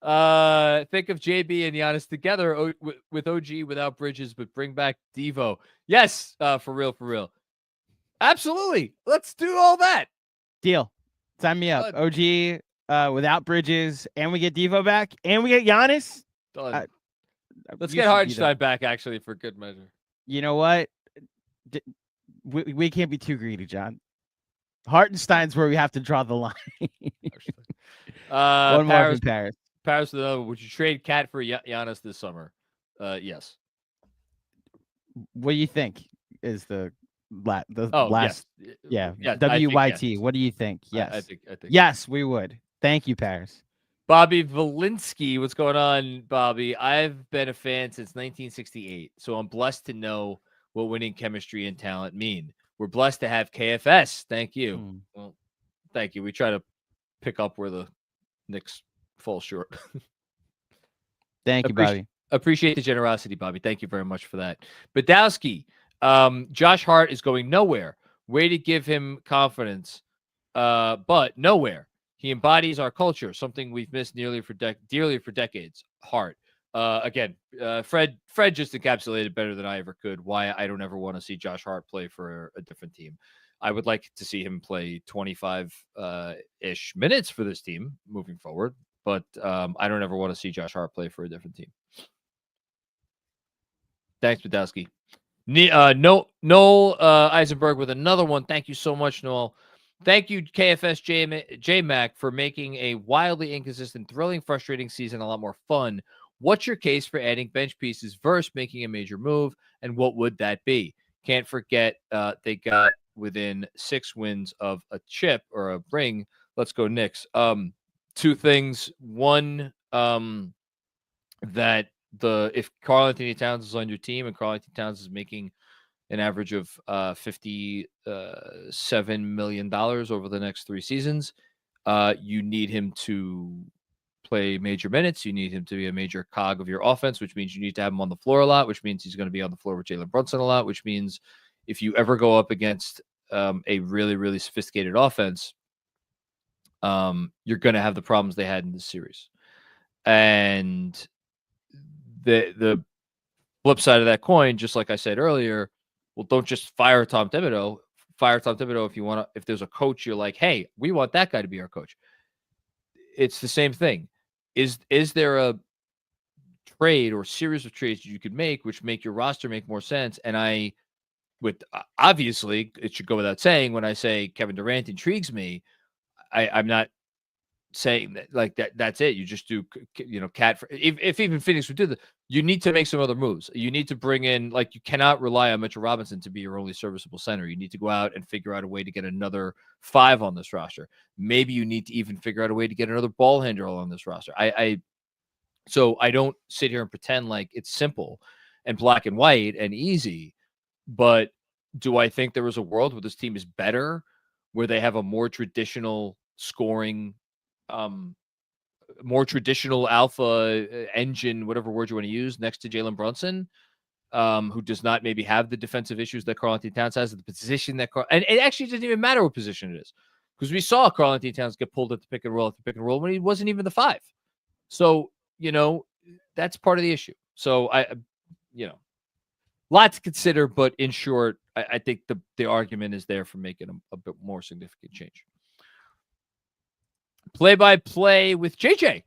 Speaker 2: Think of JB and Giannis together with OG without Bridges, but bring back Devo. Yes, for real. Absolutely. Let's do all that.
Speaker 8: Deal. Sign me up. OG without Bridges, and we get Devo back, and we get Giannis.
Speaker 2: Let's get Hardenstein back, actually, for good measure.
Speaker 8: You know what? We can't be too greedy, John. Hartenstein's where we have to draw the line. One more from Paris.
Speaker 2: Paris with another. Would you trade Cat for Giannis this summer? Yes.
Speaker 8: What do you think is the last?
Speaker 2: Yes.
Speaker 8: Yeah.
Speaker 2: Yes,
Speaker 8: WYT.
Speaker 2: Yes.
Speaker 8: What do you think? Yes.
Speaker 2: I think
Speaker 8: yes, we would. Thank you, Paris.
Speaker 2: Bobby Valinsky, what's going on, Bobby? I've been a fan since 1968, so I'm blessed to know what winning chemistry and talent mean. We're blessed to have KFS. Thank you. Well, thank you. We try to pick up where the Knicks fall short.
Speaker 8: Thank you, Bobby.
Speaker 2: Appreciate the generosity, Bobby. Thank you very much for that. Badowski, Josh Hart is going nowhere. Way to give him confidence, but nowhere. He embodies our culture, something we've missed dearly for decades. Hart. Again, Fred just encapsulated better than I ever could why I don't ever want to see Josh Hart play for a different team. I would like to see him play 25-ish minutes for this team moving forward, but I don't ever want to see Josh Hart play for a different team. Thanks, Badowski. Noel Eisenberg with another one. Thank you so much, Noel. Thank you, KFS J-Mac, for making a wildly inconsistent, thrilling, frustrating season a lot more fun. What's your case for adding bench pieces versus making a major move, and what would that be? Can't forget they got within 6 wins of a chip or a ring. Let's go Knicks. 2 things. One, that if Karl Anthony Towns is on your team and Karl Anthony Towns is making an average of $57 million over the next 3 seasons, you need him to play major minutes. You need him to be a major cog of your offense, which means you need to have him on the floor a lot, which means he's going to be on the floor with Jalen Brunson a lot, which means if you ever go up against a really, really sophisticated offense, you're going to have the problems they had in this series. And the flip side of that coin, just like I said earlier, well, don't just fire Tom Thibodeau. Fire Tom Thibodeau if you want to. If there's a coach, you're like, hey, we want that guy to be our coach. It's the same thing. Is there a trade or series of trades you could make which make your roster make more sense? And obviously, it should go without saying when I say Kevin Durant intrigues me. I'm not saying that like that's it. You just do, Cat. If even Phoenix would do that, you need to make some other moves. You need to bring in, like, you cannot rely on Mitchell Robinson to be your only serviceable center. You need to go out and figure out a way to get another 5 on this roster. Maybe you need to even figure out a way to get another ball handler on this roster. So I don't sit here and pretend like it's simple and black and white and easy, but do I think there is a world where this team is better where they have a more traditional scoring, more traditional alpha engine, whatever word you want to use, next to Jalen Brunson, who does not maybe have the defensive issues that Karl-Anthony Towns has, the position that and it actually doesn't even matter what position it is, because we saw Karl-Anthony Towns get pulled at the pick and roll when he wasn't even the 5. So, that's part of the issue. So lot to consider, but in short, I think the argument is there for making a bit more significant change. Play-by-play with JJ.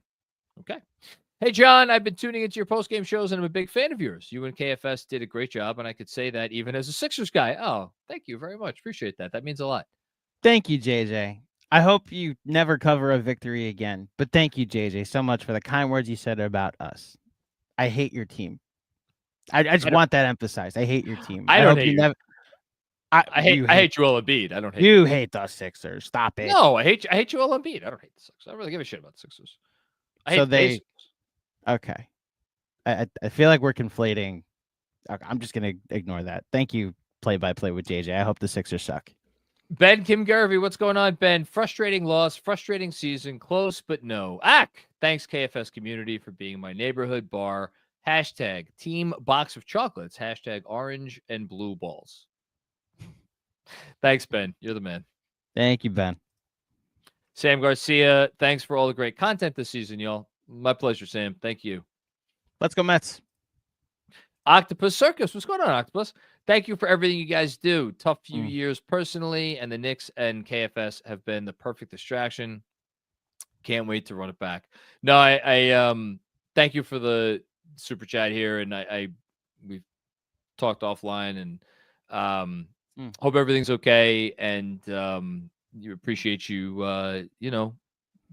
Speaker 2: Okay. Hey, John, I've been tuning into your post-game shows, and I'm a big fan of yours. You and KFS did a great job, and I could say that even as a Sixers guy. Oh, thank you very much. Appreciate that. That means a lot.
Speaker 8: Thank you, JJ. I hope you never cover a victory again, but thank you, JJ, so much for the kind words you said about us. I hate your team. I just want that emphasized. I hate your team.
Speaker 2: I don't
Speaker 8: hope
Speaker 2: hate you. I hate Joel Embiid. I don't hate
Speaker 8: you. Hate the Sixers. Stop it.
Speaker 2: No, I hate Joel Embiid. I don't hate the Sixers. I don't really give a shit about the Sixers. I hate the Pacers.
Speaker 8: Okay. I feel like we're conflating. Okay, I'm just gonna ignore that. Thank you, play-by-play with JJ. I hope the Sixers suck.
Speaker 2: Ben Kim Garvey, what's going on, Ben? Frustrating loss, frustrating season, close but no. Thanks, KFS community, for being my neighborhood bar. Hashtag team box of chocolates. Hashtag orange and blue balls. Thanks, Ben. You're the man.
Speaker 8: Thank you, Ben.
Speaker 2: Sam Garcia, thanks for all the great content this season, y'all. My pleasure, Sam. Thank you.
Speaker 8: Let's go, Mets.
Speaker 2: Octopus Circus. What's going on, Octopus? Thank you for everything you guys do. Tough few years personally, and the Knicks and KFS have been the perfect distraction. Can't wait to run it back. No, I thank you for the super chat here, and we've talked offline, and hope everything's okay, and you appreciate you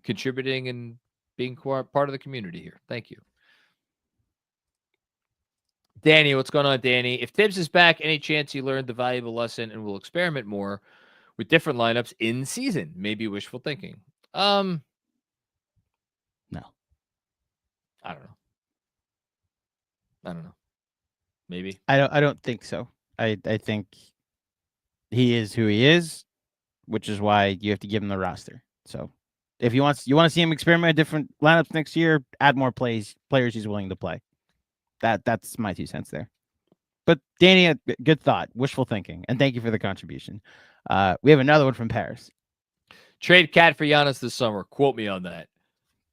Speaker 2: contributing and being part of the community here. Thank you. Danny, what's going on, Danny? If Tibbs is back, any chance he learned the valuable lesson and will experiment more with different lineups in season? Maybe wishful thinking.
Speaker 8: No.
Speaker 2: I don't know. Maybe.
Speaker 8: I don't think so. I think he is who he is, which is why you have to give him the roster. So if you want to see him experiment with different lineups next year, add more players he's willing to play. That's my 2 cents there. But Danny, good thought, wishful thinking, and thank you for the contribution. We have another one from Paris.
Speaker 2: Trade Cat for Giannis this summer. Quote me on that.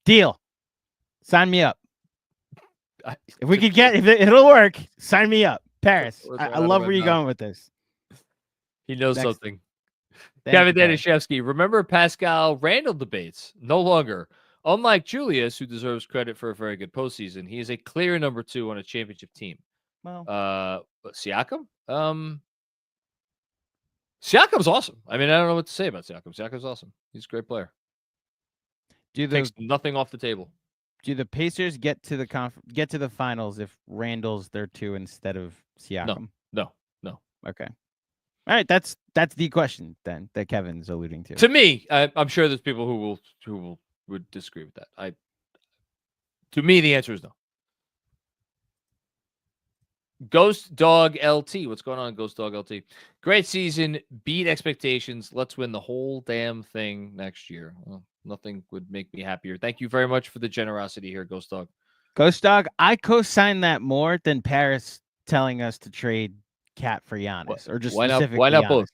Speaker 8: Deal. Sign me up. If we could if it'll work, sign me up. Paris. I love where you're going with this.
Speaker 2: He knows something. Kevin Danishevsky. Remember Pascal Randall debates? No longer. Unlike Julius, who deserves credit for a very good postseason, he is a clear number 2 on a championship team.
Speaker 8: Well,
Speaker 2: Siakam? Siakam's awesome. I mean, I don't know what to say about Siakam. Siakam's awesome. He's a great player. Takes nothing off the table.
Speaker 8: Do the Pacers get to the finals if Randall's their 2 instead of Siakam?
Speaker 2: No.
Speaker 8: Okay. All right, that's the question then that Kevin's alluding to.
Speaker 2: To me, I'm sure there's people who would disagree with that. To me, the answer is no. Ghost Dog LT. What's going on, Ghost Dog LT? Great season. Beat expectations. Let's win the whole damn thing next year. Well, nothing would make me happier. Thank you very much for the generosity here, Ghost Dog.
Speaker 8: Ghost Dog, I co-sign that more than Paris telling us to trade Cat for Giannis, or just
Speaker 2: why not
Speaker 8: Giannis.
Speaker 2: both?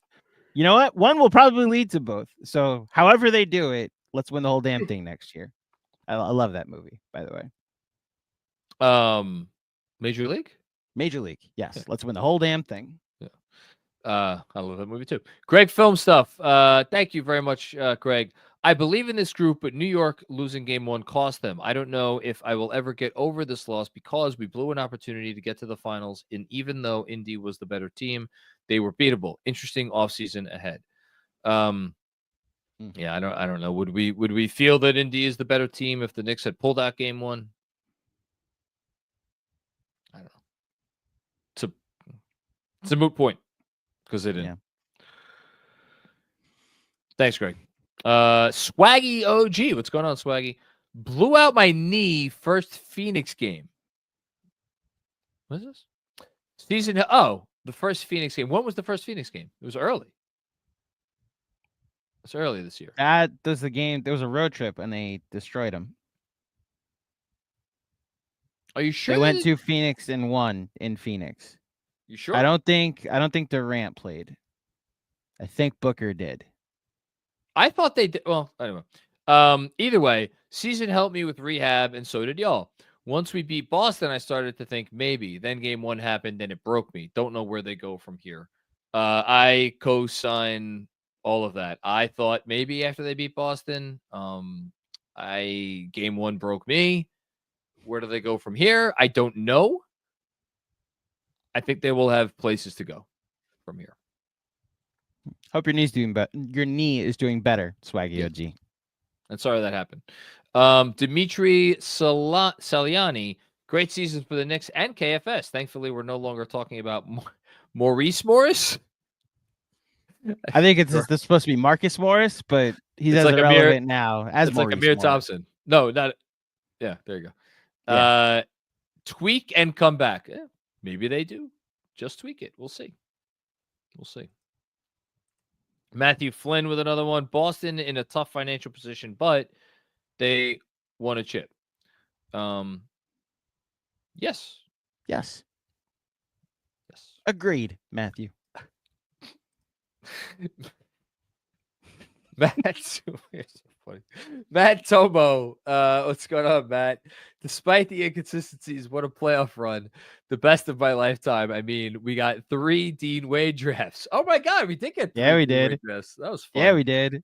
Speaker 8: You know what? One will probably lead to both. So however they do it, let's win the whole damn thing next year. I love that movie, by the way.
Speaker 2: Major League?
Speaker 8: Major League. Yes. Yeah. Let's win the whole damn thing.
Speaker 2: Yeah. I love that movie too. Greg Film Stuff. Thank you very much, Greg. I believe in this group, but New York losing game 1 cost them. I don't know if I will ever get over this loss because we blew an opportunity to get to the finals. And even though Indy was the better team, they were beatable. Interesting offseason ahead. Yeah, I don't know. Would we feel that Indy is the better team if the Knicks had pulled out game 1? I don't know. It's a moot point because they didn't.
Speaker 8: Yeah.
Speaker 2: Thanks, Greg. Swaggy OG. What's going on, Swaggy? Blew out my knee first Phoenix game. What is this? The first Phoenix game. When was the first Phoenix game? It was early. It's early this year.
Speaker 8: That was the game. There was a road trip and they destroyed them.
Speaker 2: Are you sure
Speaker 8: They went to Phoenix and won in Phoenix.
Speaker 2: You sure?
Speaker 8: I don't think Durant played. I think Booker did.
Speaker 2: I thought they did. Well, anyway. Either way, season helped me with rehab, and so did y'all. Once we beat Boston, I started to think maybe. Then game 1 happened, and it broke me. Don't know where they go from here. I co-sign all of that. I thought maybe after they beat Boston, game 1 broke me. Where do they go from here? I don't know. I think they will have places to go from here.
Speaker 8: Hope your knee's doing better. Your knee is doing better, Swaggy OG.
Speaker 2: And sorry that happened. Dimitri Saliani, great season for the Knicks and KFS. Thankfully, we're no longer talking about Maurice Morris.
Speaker 8: I think it's supposed to be Marcus Morris, but he's as
Speaker 2: like
Speaker 8: irrelevant now as
Speaker 2: it's
Speaker 8: Maurice
Speaker 2: like Amir
Speaker 8: Morris.
Speaker 2: Thompson. No, not. Yeah, there you go.
Speaker 8: Yeah.
Speaker 2: Tweak and come back. Yeah, maybe they do. Just tweak it. We'll see. We'll see. Matthew Flynn with another one. Boston in a tough financial position, but they won a chip. Yes.
Speaker 8: Yes. Agreed, Matthew.
Speaker 2: Matt Tomo. What's going on, Matt? Despite the inconsistencies, what a playoff run. The best of my lifetime. I mean, we got 3 Dean Wade drafts. Oh my God, we did get 3
Speaker 8: we
Speaker 2: Dean
Speaker 8: did.
Speaker 2: Wade drafts. That was fun.
Speaker 8: Yeah, we did.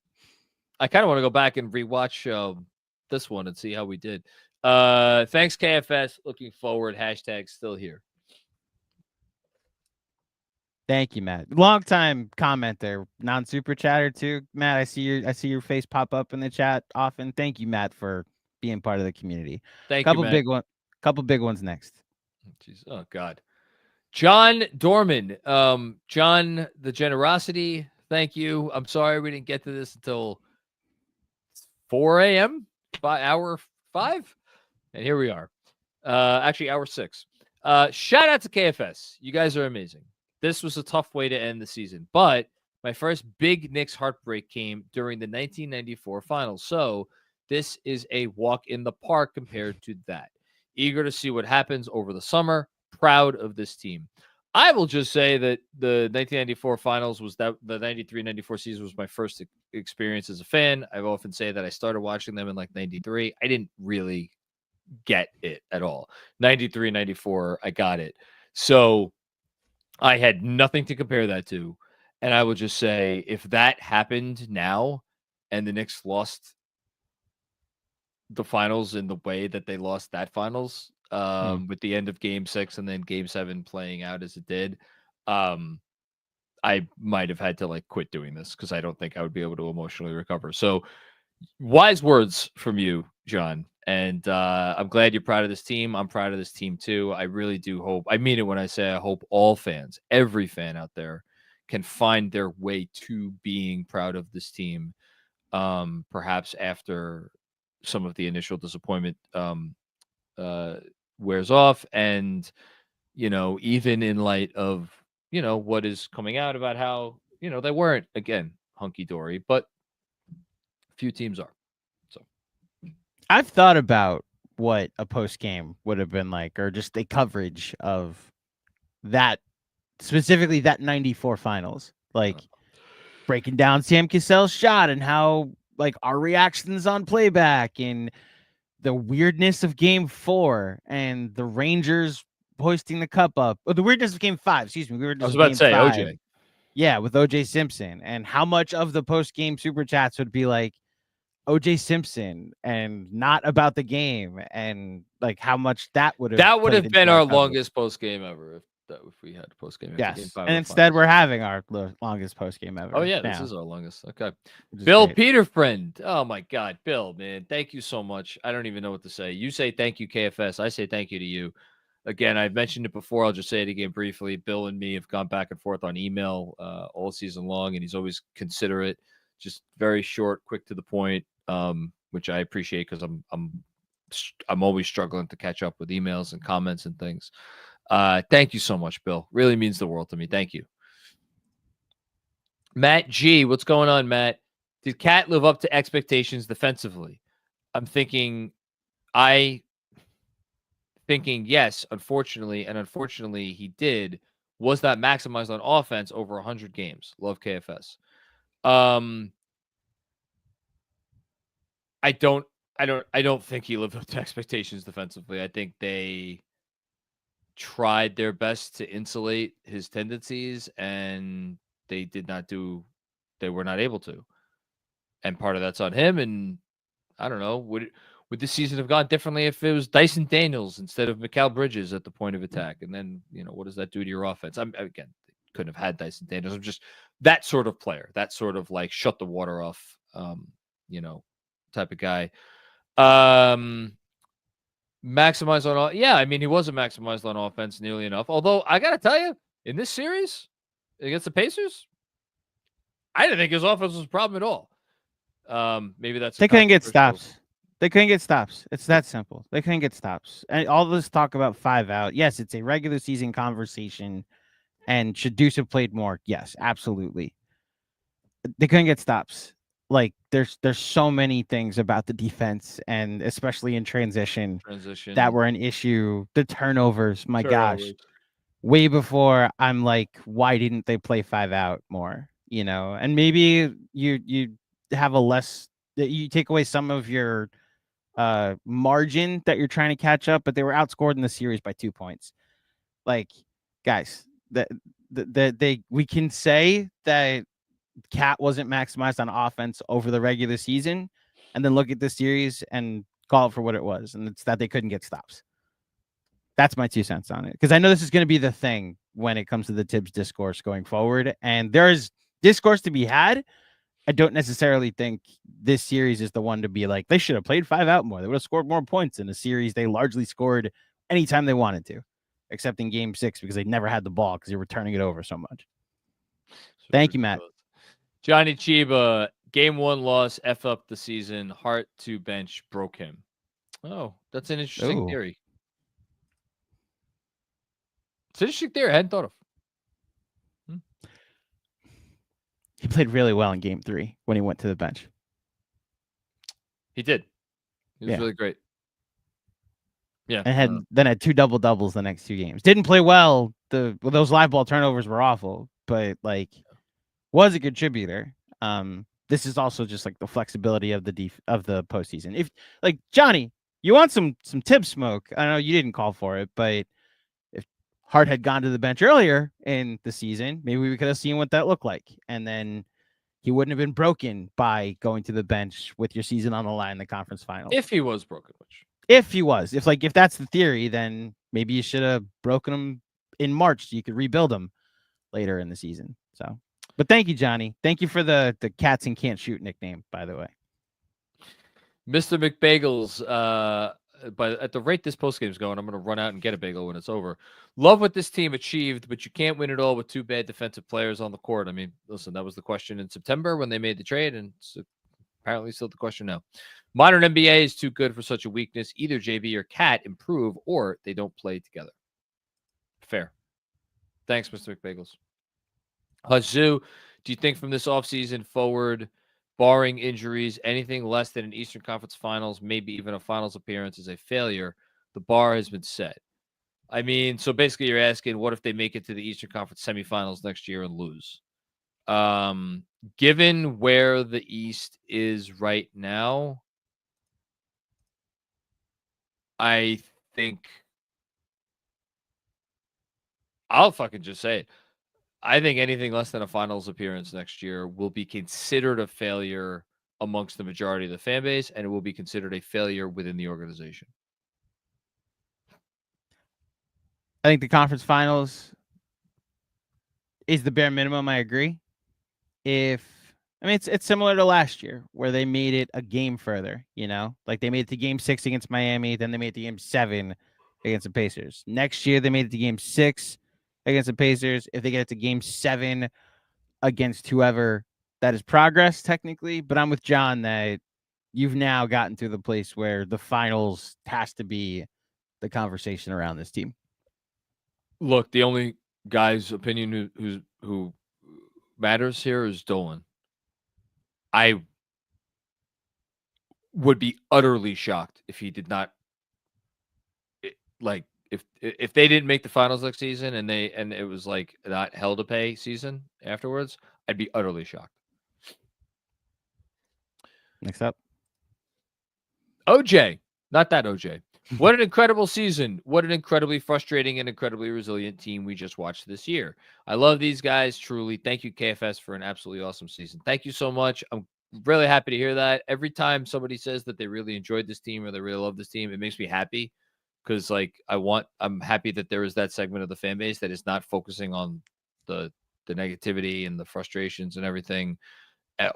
Speaker 2: I kind of want to go back and rewatch this one and see how we did. Thanks, KFS. Looking forward. # still here.
Speaker 8: Thank you, Matt. Long time commenter, non-super chatter too, Matt. I see your face pop up in the chat often. Thank you, Matt, for being part of the community.
Speaker 2: Thank you, Matt.
Speaker 8: Couple big ones next.
Speaker 2: Jeez. Oh God. John Dorman. John the Generosity. Thank you. I'm sorry we didn't get to this until 4 a.m. by hour 5. And here we are. Actually, hour 6. Shout out to KFS. You guys are amazing. This was a tough way to end the season, but my first big Knicks heartbreak came during the 1994 finals. So this is a walk in the park compared to that. Eager to see what happens over the summer. Proud of this team. I will just say that the 1994 finals was that the 93-94 season was my first experience as a fan. I often say that I started watching them in like 93. I didn't really get it at all. 93-94, I got it. So I had nothing to compare that to. And I would just say if that happened now and the Knicks lost the finals in the way that they lost that finals, with the end of game 6 and then game 7 playing out as it did, I might have had to like quit doing this because I don't think I would be able to emotionally recover. So wise words from you, John. And I'm glad you're proud of this team. I'm proud of this team too. I really do hope, I mean it when I say I hope all fans, every fan out there can find their way to being proud of this team. Perhaps after some of the initial disappointment wears off. And, you know, even in light of, you know, what is coming out about how, you know, they weren't, again, hunky-dory, but few teams are.
Speaker 8: I've thought about what a post game would have been like, or just a coverage of that, specifically that 94 finals, like breaking down Sam Cassell's shot and how like our reactions on playback and the weirdness of game 4 and the Rangers hoisting the cup up, or the weirdness of game 5. Excuse me.
Speaker 2: I was about to say 5. OJ.
Speaker 8: Yeah, with OJ Simpson, and how much of the post game super chats would be like OJ Simpson and not about the game, and like how much that would have
Speaker 2: been our longest post game ever if we had post game.
Speaker 8: Yes,
Speaker 2: game 5
Speaker 8: and instead we're having our longest post game ever.
Speaker 2: Oh yeah,
Speaker 8: now.
Speaker 2: This is our longest. Okay, Bill Peterfriend. Oh my God, Bill, man, thank you so much. I don't even know what to say. You say thank you, KFS. I say thank you to you. Again, I've mentioned it before. I'll just say it again briefly. Bill and me have gone back and forth on email all season long, and he's always considerate, just very short, quick to the point. Which I appreciate because I'm always struggling to catch up with emails and comments and things. Thank you so much, Bill. Really means the world to me. Thank you. Matt G, what's going on, Matt? Did Cat live up to expectations defensively? I'm thinking yes, unfortunately, and unfortunately he did. Was that maximized on offense over 100 games? Love KFS. I don't think he lived up to expectations defensively. I think they tried their best to insulate his tendencies, and they were not able to. And part of that's on him. And I don't know, would this season have gone differently if it was Dyson Daniels instead of Mikal Bridges at the point of attack? And then, what does that do to your offense? Again, couldn't have had Dyson Daniels. I'm just that sort of player, that sort of like shut the water off, type of guy. Maximize on all. Yeah, I mean, he wasn't maximized on offense nearly enough. Although I got to tell you, in this series against the Pacers, I didn't think his offense was a problem at all. Maybe that's
Speaker 8: they couldn't get stops. They couldn't get stops. It's that simple. They couldn't get stops. And all this talk about 5 out. Yes, it's a regular season conversation. And should Deuce have played more? Yes, absolutely. They couldn't get stops. Like there's so many things about the defense, and especially in transition that were an issue. The turnovers, my gosh, way before I'm like, why didn't they play 5 out more? And maybe you have you take away some of your margin that you're trying to catch up, but they were outscored in the series by 2 points. Like, guys, we can say that Cat wasn't maximized on offense over the regular season, and then look at the series and call it for what it was, and it's that they couldn't get stops. That's my 2 cents on it, because I know this is going to be the thing when it comes to the Tibbs discourse going forward, and there's discourse to be had. I don't necessarily think this series is the one to be like, they should have played 5 out more. They would have scored more points in a series they largely scored anytime they wanted to, except in game 6 because they never had the ball because they were turning it over so much. Thank you, Matt.
Speaker 2: Johnny Chiba, game 1 loss, F up the season. Hart to bench broke him. Oh, that's an interesting theory. It's an interesting theory I hadn't thought of.
Speaker 8: He played really well in game 3 when he went to the bench.
Speaker 2: He did. He was really great. Yeah.
Speaker 8: And had 2 double-doubles the next 2 games. Didn't play well. Those live ball turnovers were awful, but was a contributor. This is also just like the flexibility of the postseason. If Johnny, you want some Tibbs smoke? I know you didn't call for it, but if Hart had gone to the bench earlier in the season, maybe we could have seen what that looked like, and then he wouldn't have been broken by going to the bench with your season on the line in the conference finals.
Speaker 2: If he was broken,
Speaker 8: if that's the theory, then maybe you should have broken him in March so you could rebuild him later in the season. So. But thank you, Johnny. Thank you for the Cats and Can't Shoot nickname, by the way.
Speaker 2: Mr. McBagels, but at the rate this postgame is going, I'm going to run out and get a bagel when it's over. Love what this team achieved, but you can't win it all with 2 bad defensive players on the court. I mean, listen, that was the question in September when they made the trade, and it's apparently still the question now. Modern NBA is too good for such a weakness. Either JV or Cat improve, or they don't play together. Fair. Thanks, Mr. McBagels. Hazu, do you think from this offseason forward, barring injuries, anything less than an Eastern Conference Finals, maybe even a Finals appearance is a failure? The bar has been set. I mean, so basically you're asking, what if they make it to the Eastern Conference semifinals next year and lose? Given where the East is right now, I think I'll fucking just say it. I think anything less than a finals appearance next year will be considered a failure amongst the majority of the fan base, and it will be considered a failure within the organization.
Speaker 8: I think the conference finals is the bare minimum. I agree. It's similar to last year where they made it a game further, like they made it to game 6 against Miami. Then they made it to game 7 against the Pacers. Next year, they made it to game 6 against the Pacers. If they get it to game 7 against whoever, that is progress technically. But I'm with John that you've now gotten to the place where the finals has to be the conversation around this team.
Speaker 2: Look, the only guy's opinion who matters here is Dolan. I would be utterly shocked if he did not. Like if they didn't make the finals next season and it was like not hell to pay season afterwards, I'd be utterly shocked.
Speaker 8: Next up,
Speaker 2: OJ, not that OJ. What an incredible season. What an incredibly frustrating and incredibly resilient team we just watched this year. I love these guys, truly. Thank you, KFS, for an absolutely awesome season. Thank you so much. I'm really happy to hear that. Every time somebody says that they really enjoyed this team or they really love this team, it makes me happy because, like, I'm happy that there is that segment of the fan base that is not focusing on the negativity and the frustrations and everything.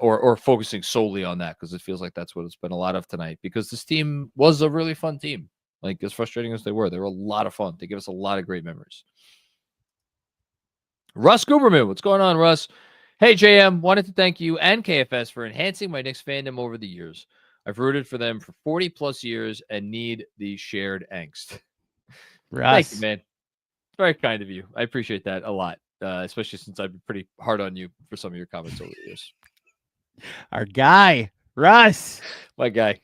Speaker 2: Or focusing solely on that because it feels like that's what it's been a lot of tonight because this team was a really fun team. Like, as frustrating as they were a lot of fun. They give us a lot of great memories. Russ Guberman, what's going on, Russ? Hey, JM, wanted to thank you and KFS for enhancing my Knicks fandom over the years. I've rooted for them for 40 plus years and need the shared angst.
Speaker 8: Russ.
Speaker 2: Thank you, man. Very kind of you. I appreciate that a lot, especially since I've been pretty hard on you for some of your comments over the years.
Speaker 8: Our guy, Russ.
Speaker 2: My guy.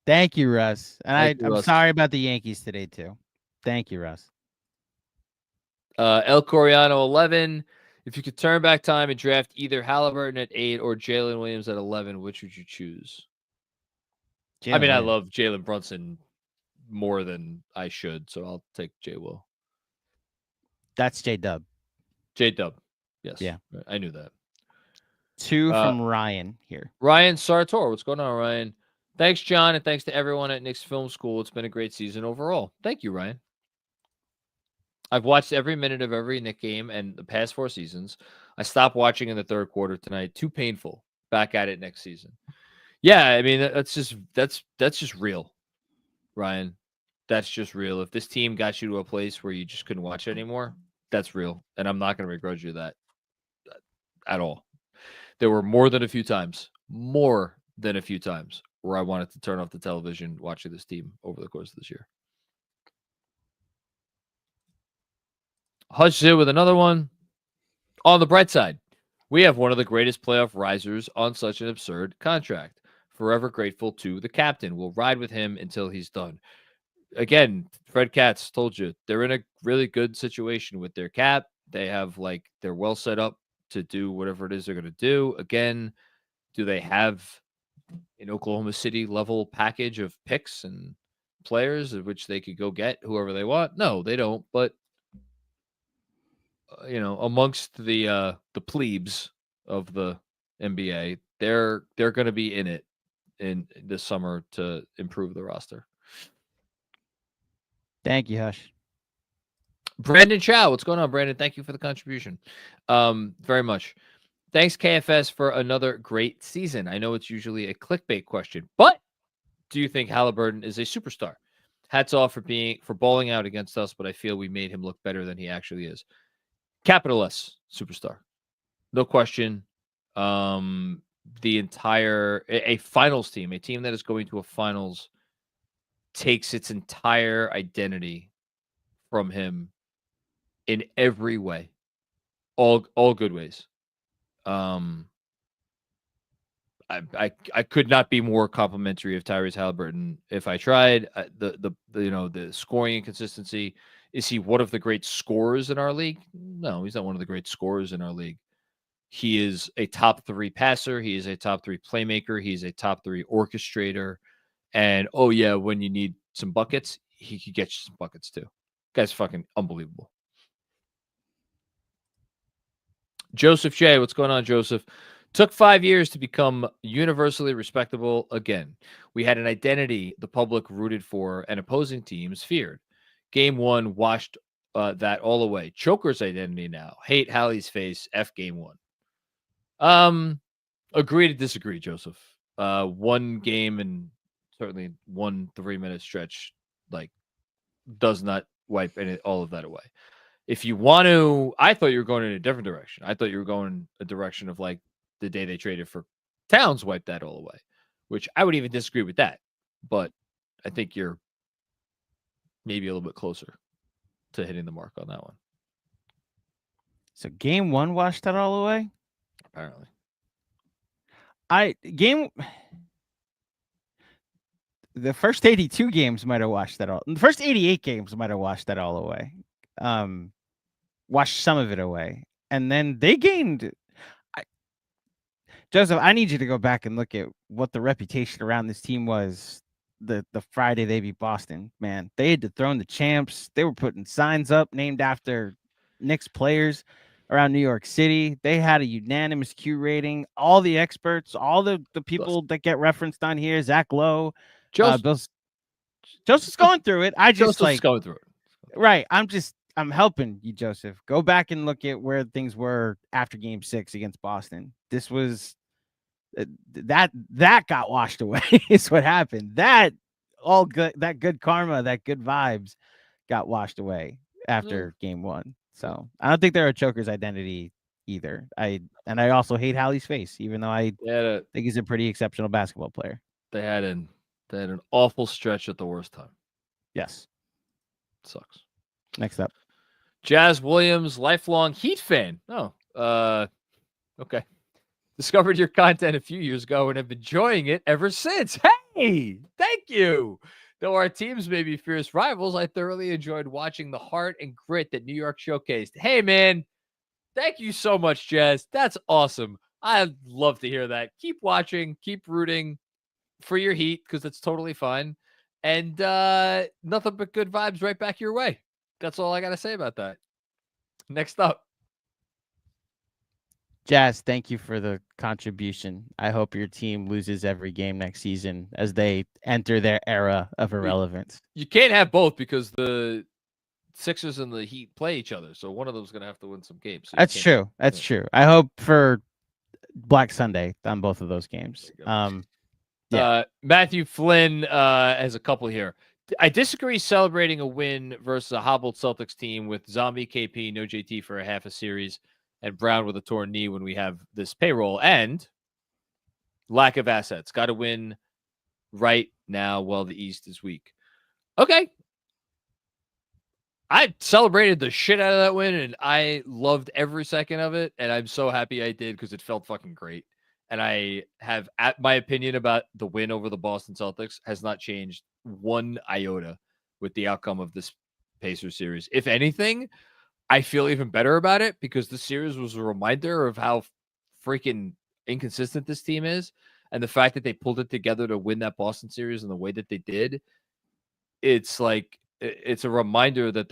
Speaker 8: Thank you, Russ. And I'm
Speaker 2: Russ.
Speaker 8: sorry about the Yankees today, too. Thank you, Russ.
Speaker 2: El Coriano 11. If you could turn back time and draft either Halliburton at 8 or Jalen Williams at 11, which would you choose? I love Jalen Brunson more than I should, so I'll take J. Will.
Speaker 8: That's J-Dub.
Speaker 2: J-Dub. Yes.
Speaker 8: Yeah.
Speaker 2: I knew that.
Speaker 8: 2 from Ryan here.
Speaker 2: Ryan Sartor. What's going on, Ryan? Thanks, John, and thanks to everyone at Knicks Film School. It's been a great season overall. Thank you, Ryan. I've watched every minute of every Knicks game and the past 4 seasons. I stopped watching in the third quarter tonight. Too painful. Back at it next season. Yeah, I mean, that's just real, Ryan. That's just real. If this team got you to a place where you just couldn't watch it anymore, that's real. And I'm not going to begrudge you that at all. There were more than a few times where I wanted to turn off the television watching this team over the course of this year. Hush Zid with another one. On the bright side, we have one of the greatest playoff risers on such an absurd contract. Forever grateful to the captain. We'll ride with him until he's done. Again, Fred Catz told you they're in a really good situation with their cap. They have they're well set up to do whatever it is they're going to do. Again, do they have an Oklahoma City level package of picks and players of which they could go get whoever they want? No, they don't. But amongst the plebes of the NBA, they're going to be in it in this summer to improve the roster.
Speaker 8: Thank you, Hush.
Speaker 2: Brandon Chow, what's going on, Brandon? Thank you for the contribution. Very much. Thanks, KFS, for another great season. I know it's usually a clickbait question, but do you think Halliburton is a superstar? Hats off for balling out against us, but I feel we made him look better than he actually is. Capital S, superstar. No question. A finals team, a team that is going to a finals, takes its entire identity from him in every way, all good ways. I could not be more complimentary of Tyrese Halliburton if I tried. The scoring inconsistency. Is he one of the great scorers in our league? No, he's not one of the great scorers in our league. He is a top 3 passer. He is a top 3 playmaker. He's a top 3 orchestrator. And when you need some buckets, he could get you some buckets too. Guy's fucking unbelievable. Joseph J. What's going on, Joseph? Took 5 years to become universally respectable again. We had an identity the public rooted for and opposing teams feared. Game 1 washed that all away. Choker's identity now. Hate Hallie's face. F game 1. Agree to disagree, Joseph. One game and certainly 1 3-minute stretch does not wipe all of that away. If you want to, I thought you were going in a different direction. I thought you were going a direction of the day they traded for Towns wiped that all away, which I would even disagree with that. But I think you're maybe a little bit closer to hitting the mark on that one.
Speaker 8: So game 1 washed that all away?
Speaker 2: Apparently.
Speaker 8: the first 82 games might have washed that all. The first 88 games might have washed that all away. Washed some of it away, and then they gained. Joseph, I need you to go back and look at what the reputation around this team was the Friday they beat Boston. Man, they had dethroned the champs. They were putting signs up named after Knicks players around New York City. They had a unanimous Q rating. All the experts, all the people that get referenced on here, Zach Lowe, Joseph's going through it. I just
Speaker 2: Joseph's going through it.
Speaker 8: Right. I'm helping you, Joseph. Go back and look at where things were after Game 6 against Boston. This was that got washed away. Is what happened. That good karma, that good vibes, got washed away after Game 1. So I don't think they're a choker's identity either. I also hate Hallie's face, even though I think he's a pretty exceptional basketball player.
Speaker 2: They had an awful stretch at the worst time.
Speaker 8: Yes.
Speaker 2: Sucks.
Speaker 8: Next up.
Speaker 2: Jazz Williams, lifelong Heat fan. Oh, okay. Discovered your content a few years ago and have been enjoying it ever since. Hey, thank you. Though our teams may be fierce rivals, I thoroughly enjoyed watching the heart and grit that New York showcased. Hey, man, thank you so much, Jazz. That's awesome. I'd love to hear that. Keep watching, keep rooting for your Heat because it's totally fun. And nothing but good vibes right back your way. That's all I got to say about that. Next up.
Speaker 8: Jazz, thank you for the contribution. I hope your team loses every game next season as they enter their era of irrelevance.
Speaker 2: You can't have both because the Sixers and the Heat play each other. So one of them's going to have to win some games. So
Speaker 8: That's true. That's true. I hope for Black Sunday on both of those games.
Speaker 2: Matthew Flynn has a couple here. I disagree celebrating a win versus a hobbled Celtics team with Zombie, KP, no JT for a half a series, and Brown with a torn knee when we have this payroll and lack of assets. Got to win right now while the East is weak. Okay. I celebrated the shit out of that win, and I loved every second of it, and I'm so happy I did because it felt fucking great. And I have, my opinion about the win over the Boston Celtics has not changed one iota with the outcome of this Pacers series. If anything, I feel even better about it because the series was a reminder of how freaking inconsistent this team is. And the fact that they pulled it together to win that Boston series in the way that they did, it's like, it's a reminder that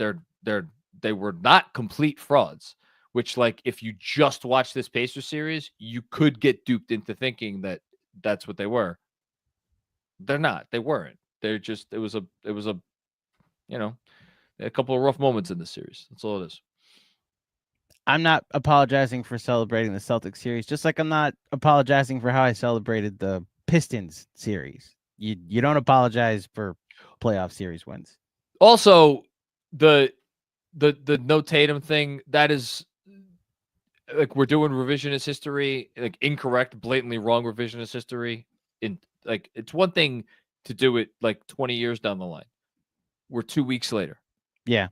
Speaker 2: they were not complete frauds, which, like, if you just watch this Pacers series, you could get duped into thinking that that's what they were. They're not. They weren't. They're just, it was a, you know, a couple of rough moments in the series. That's all it is.
Speaker 8: I'm not apologizing for celebrating the Celtics series, just like I'm not apologizing for how I celebrated the Pistons series. You don't apologize for playoff series wins.
Speaker 2: Also, the no Tatum thing, that is like we're doing revisionist history, like incorrect, blatantly wrong revisionist history. In like, it's one thing to do it like 20 years down the line. We're 2 weeks later.
Speaker 8: Yeah.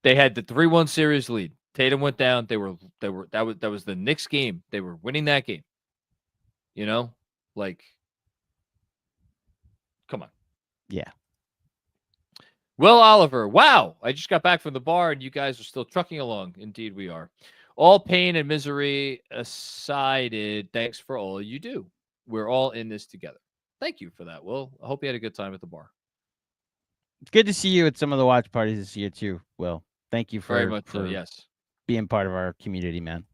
Speaker 2: They had the 3-1 series lead. Tatum went down. That was the Knicks game. They were winning that game. You know? Like, come on.
Speaker 8: Yeah.
Speaker 2: Will Oliver. Wow. I just got back from the bar and you guys are still trucking along. Indeed we are. All pain and misery aside, thanks for all you do. We're all in this together. Thank you for that, Will. I hope you had a good time at the bar.
Speaker 8: It's good to see you at some of the watch parties this year too, Will. Thank you for,
Speaker 2: very much so, yes,
Speaker 8: being part of our community, man.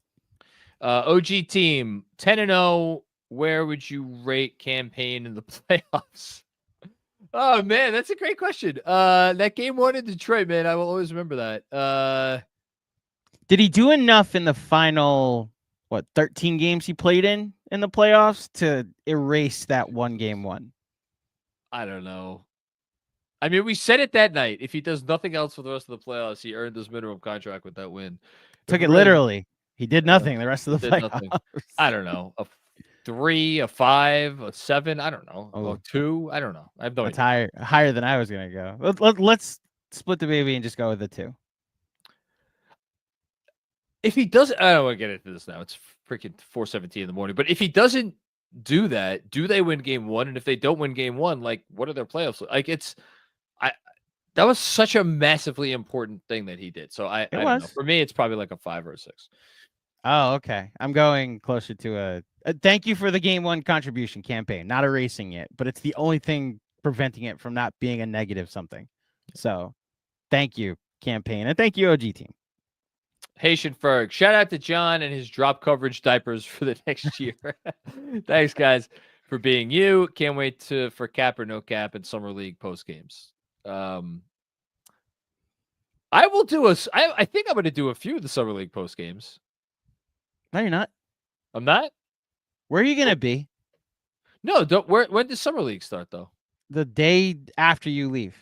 Speaker 2: OG team 10-0. Where would you rate campaign in the playoffs? Oh man, that's a great question. That game 1 in Detroit, man, I will always remember that.
Speaker 8: Did he do enough in the final 13 games he played in the playoffs to erase that one game 1?
Speaker 2: I don't know. I mean, we said it that night. If he does nothing else for the rest of the playoffs, he earned his minimum contract with that win.
Speaker 8: Took it literally. He did nothing the rest of the playoffs.
Speaker 2: Nothing. I don't know. A 3, a 5, a 7. I don't know. A 2. I don't know. I have no idea.
Speaker 8: Higher than I was going to go. Let's split the baby and just go with the 2.
Speaker 2: If he doesn't, I don't want to get into this now. It's freaking 4:17 in the morning. But if he doesn't do that, do they win game one? And if they don't win game one, like what are their playoffs? Like that was such a massively important thing that he did. So I don't know. For me, it's probably like a 5 or a 6.
Speaker 8: Oh, okay. I'm going closer to a thank you for the game one contribution campaign. Not erasing it, but it's the only thing preventing it from not being a negative something. So thank you, campaign. And thank you, OG team.
Speaker 2: Haitian Ferg. Shout out to John and his drop coverage diapers for the next year. Thanks, guys, for being you. Can't wait for cap or no cap and summer league post games. I will do I think I'm going to do a few of the summer league post games.
Speaker 8: No, you're not.
Speaker 2: I'm not.
Speaker 8: Where are you going to be?
Speaker 2: No, when does summer league start though?
Speaker 8: The day after you leave.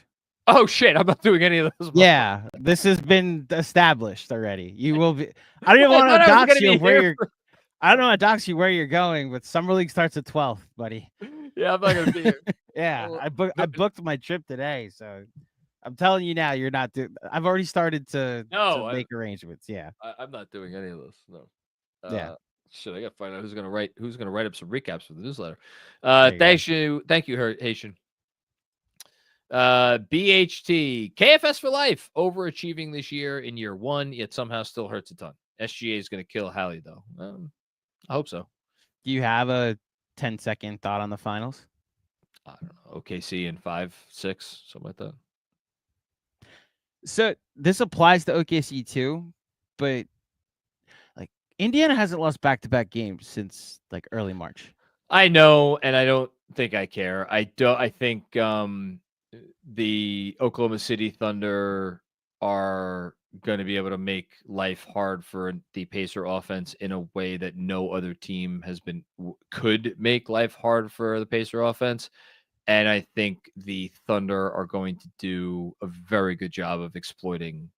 Speaker 2: Oh shit! I'm not doing any of those.
Speaker 8: Yeah, this has been established already. You will be. I don't even want to dox you where you're. I don't want to dox you where you're going, but summer league starts at 12th, buddy.
Speaker 2: Yeah, I'm not gonna be here.
Speaker 8: Yeah, I booked my trip today, so I'm telling you now, you're not doing. I've already started to make arrangements. Yeah,
Speaker 2: I'm not doing any of those. No.
Speaker 8: Yeah.
Speaker 2: Shit, I gotta find out who's gonna write up some recaps for the newsletter. Thank you, Haitian. BHT KFS for life, overachieving this year in year one, yet somehow still hurts a ton. SGA is going to kill Hallie though. I hope so.
Speaker 8: Do you have a 10-second thought on the finals?
Speaker 2: I don't know. OKC in 5-6, something like that.
Speaker 8: So this applies to OKC too, but like Indiana hasn't lost back-to-back games since like early March.
Speaker 2: I know, and I don't think I care. I think the Oklahoma City Thunder are going to be able to make life hard for the Pacer offense in a way that no other team could make life hard for the Pacer offense. And I think the Thunder are going to do a very good job of exploiting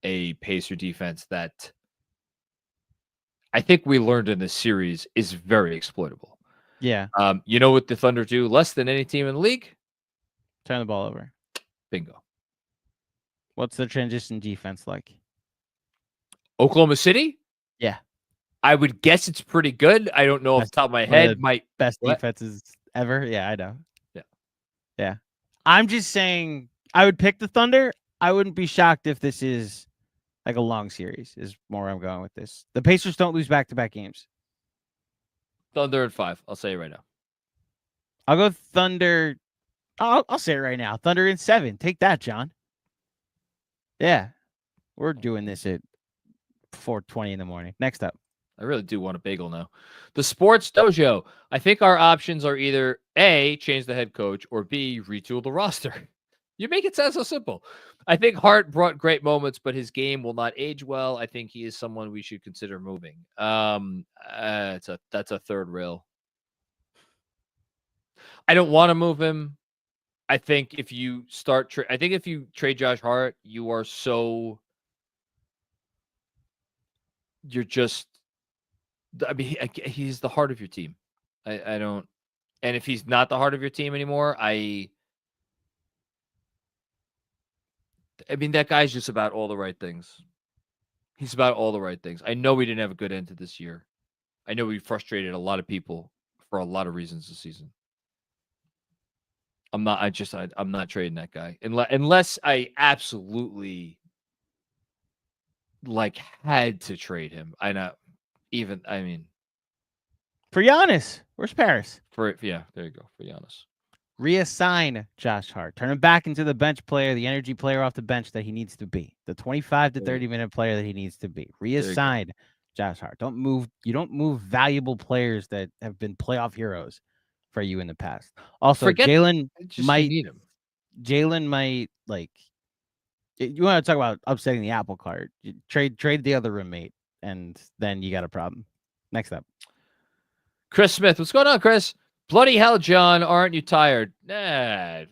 Speaker 2: a Pacer defense that I think we learned in this series is very exploitable.
Speaker 8: Yeah.
Speaker 2: You know what the Thunder do less than any team in the league?
Speaker 8: Turn the ball over.
Speaker 2: Bingo.
Speaker 8: What's the transition defense like?
Speaker 2: Oklahoma City?
Speaker 8: Yeah.
Speaker 2: I would guess it's pretty good. I don't know off the top of my head.
Speaker 8: Best defenses ever. Yeah, I know.
Speaker 2: Yeah.
Speaker 8: Yeah. I'm just saying I would pick the Thunder. I wouldn't be shocked if this is like a long series, is more where I'm going with this. The Pacers don't lose back-to-back games.
Speaker 2: Thunder in 5. I'll say it right now.
Speaker 8: I'll go Thunder. I'll say it right now. Thunder in 7. Take that, John. Yeah. We're doing this at 4:20 in the morning. Next up.
Speaker 2: I really do want a bagel now. The Sports Dojo. I think our options are either A, change the head coach, or B, retool the roster. You make it sound so simple. I think Hart brought great moments, but his game will not age well. I think he is someone we should consider moving. That's a third rail. I don't want to move him. I think if you if you trade Josh Hart, you're just, I mean, he's the heart of your team. I don't, and if he's not the heart of your team anymore, I mean, that guy's just about all the right things. He's about all the right things. I know we didn't have a good end to this year. I know we frustrated a lot of people for a lot of reasons this season. I'm not trading that guy unless I absolutely had to trade him.
Speaker 8: For Giannis, where's Paris?
Speaker 2: There you go, for Giannis.
Speaker 8: Reassign Josh Hart. Turn him back into the bench player, the energy player off the bench that he needs to be. The 25 to 30-minute player that he needs to be. Reassign Josh Hart. You don't move valuable players that have been playoff heroes for you in the past. Also, Jalen might you want to talk about upsetting the apple cart. You trade the other roommate, and then you got a problem. Next up.
Speaker 2: Chris Smith. What's going on, Chris? Bloody hell, John. Aren't you tired? Tired.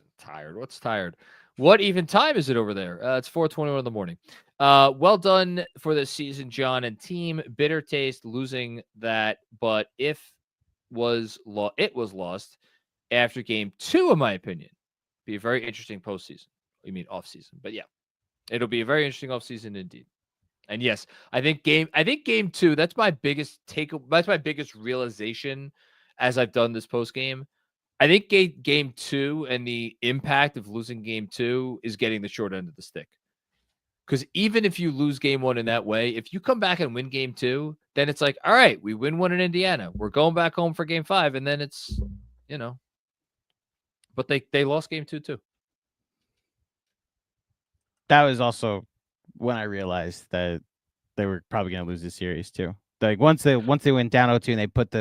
Speaker 2: What's tired? What even time is it over there? It's 4:21 in the morning. Well done for this season, John and team. Bitter taste losing that, but it was lost after game 2, in my opinion. Be a very interesting postseason. You mean off season, but yeah, it'll be a very interesting off season indeed. And yes, I think game 2. That's my biggest realization as I've done this post game. I think game 2 and the impact of losing game 2 is getting the short end of the stick. Because even if you lose game 1 in that way, if you come back and win game 2, then it's like, all right, we win 1 in Indiana. We're going back home for game 5. And then it's, but they lost game 2 too.
Speaker 8: That was also when I realized that they were probably going to lose the series too. Like once they went down 0-2 and they put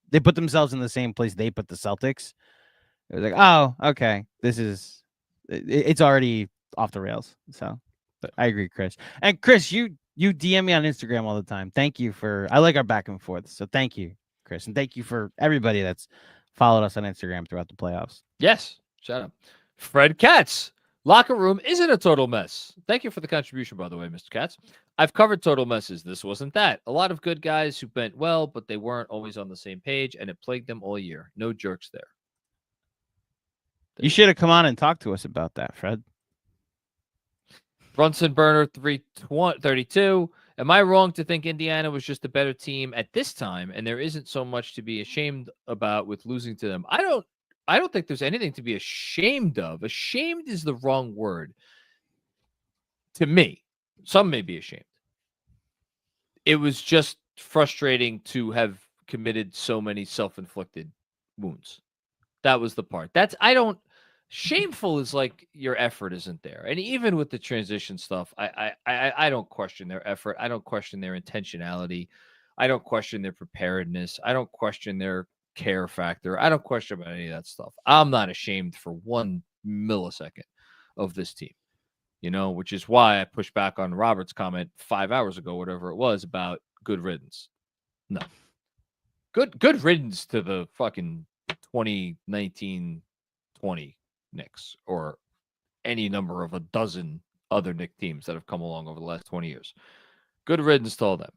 Speaker 8: they put themselves in the same place they put the Celtics. It was like, oh, okay, it's already off the rails. So, but I agree, Chris. And Chris, you DM me on Instagram all the time. Thank you I like our back and forth. So thank you, Chris, and thank you for everybody that's followed us on Instagram throughout the playoffs.
Speaker 2: Yes, shout out, Fred Catz. Locker room isn't a total mess. Thank you for the contribution, by the way, Mr. Catz. I've covered total messes. This wasn't that. A lot of good guys who meant well, but they weren't always on the same page, and it plagued them all year. No jerks there.
Speaker 8: You should have come on and talked to us about that, Fred.
Speaker 2: Brunson Burner 332. Am I wrong to think Indiana was just a better team at this time, and there isn't so much to be ashamed about with losing to them? I don't think there's anything to be ashamed of. Ashamed is the wrong word. To me, some may be ashamed. It was just frustrating to have committed so many self-inflicted wounds. That was the part. Shameful is like your effort isn't there. And even with the transition stuff, I don't question their effort. I don't question their intentionality. I don't question their preparedness. I don't question their care factor. I don't question about any of that stuff. I'm not ashamed for 1 millisecond of this team, which is why I pushed back on Robert's comment 5 hours ago, whatever it was, about good riddance. No. Good riddance to the fucking 2019-20 Knicks or any number of a dozen other Knicks teams that have come along over the last 20 years. Good riddance to all them.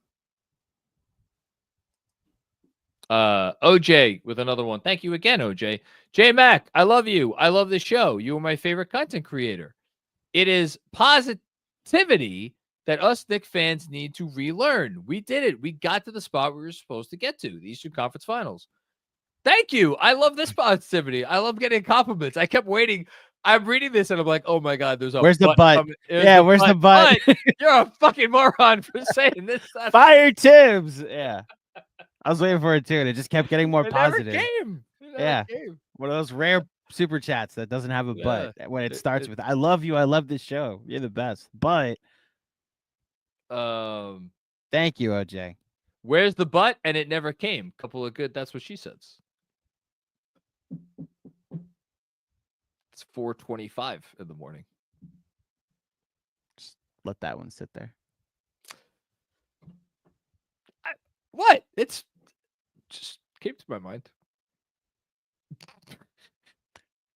Speaker 2: OJ with another one. Thank you again, OJ. J Mac, I love you. I love the show. You are my favorite content creator. It is positivity that us Knicks fans need to relearn. We did it. We got to the spot we were supposed to get to, the Eastern Conference Finals. Thank you. I love this positivity. I love getting compliments. I kept waiting. I'm reading this and I'm like, oh my God,
Speaker 8: where's the butt? Yeah, where's the butt?
Speaker 2: You're a fucking moron for saying this.
Speaker 8: Fire Tibbs. Yeah. I was waiting for it too, and it just kept getting more positive.
Speaker 2: Yeah.
Speaker 8: One of those rare super chats that doesn't have a butt when it starts with "I love you, I love this show, you're the best." But thank you, OJ.
Speaker 2: Where's the butt? And it never came. Couple of good. That's what she says. It's 4:25 in the morning.
Speaker 8: Just let that one sit there.
Speaker 2: What? It's just came to my mind.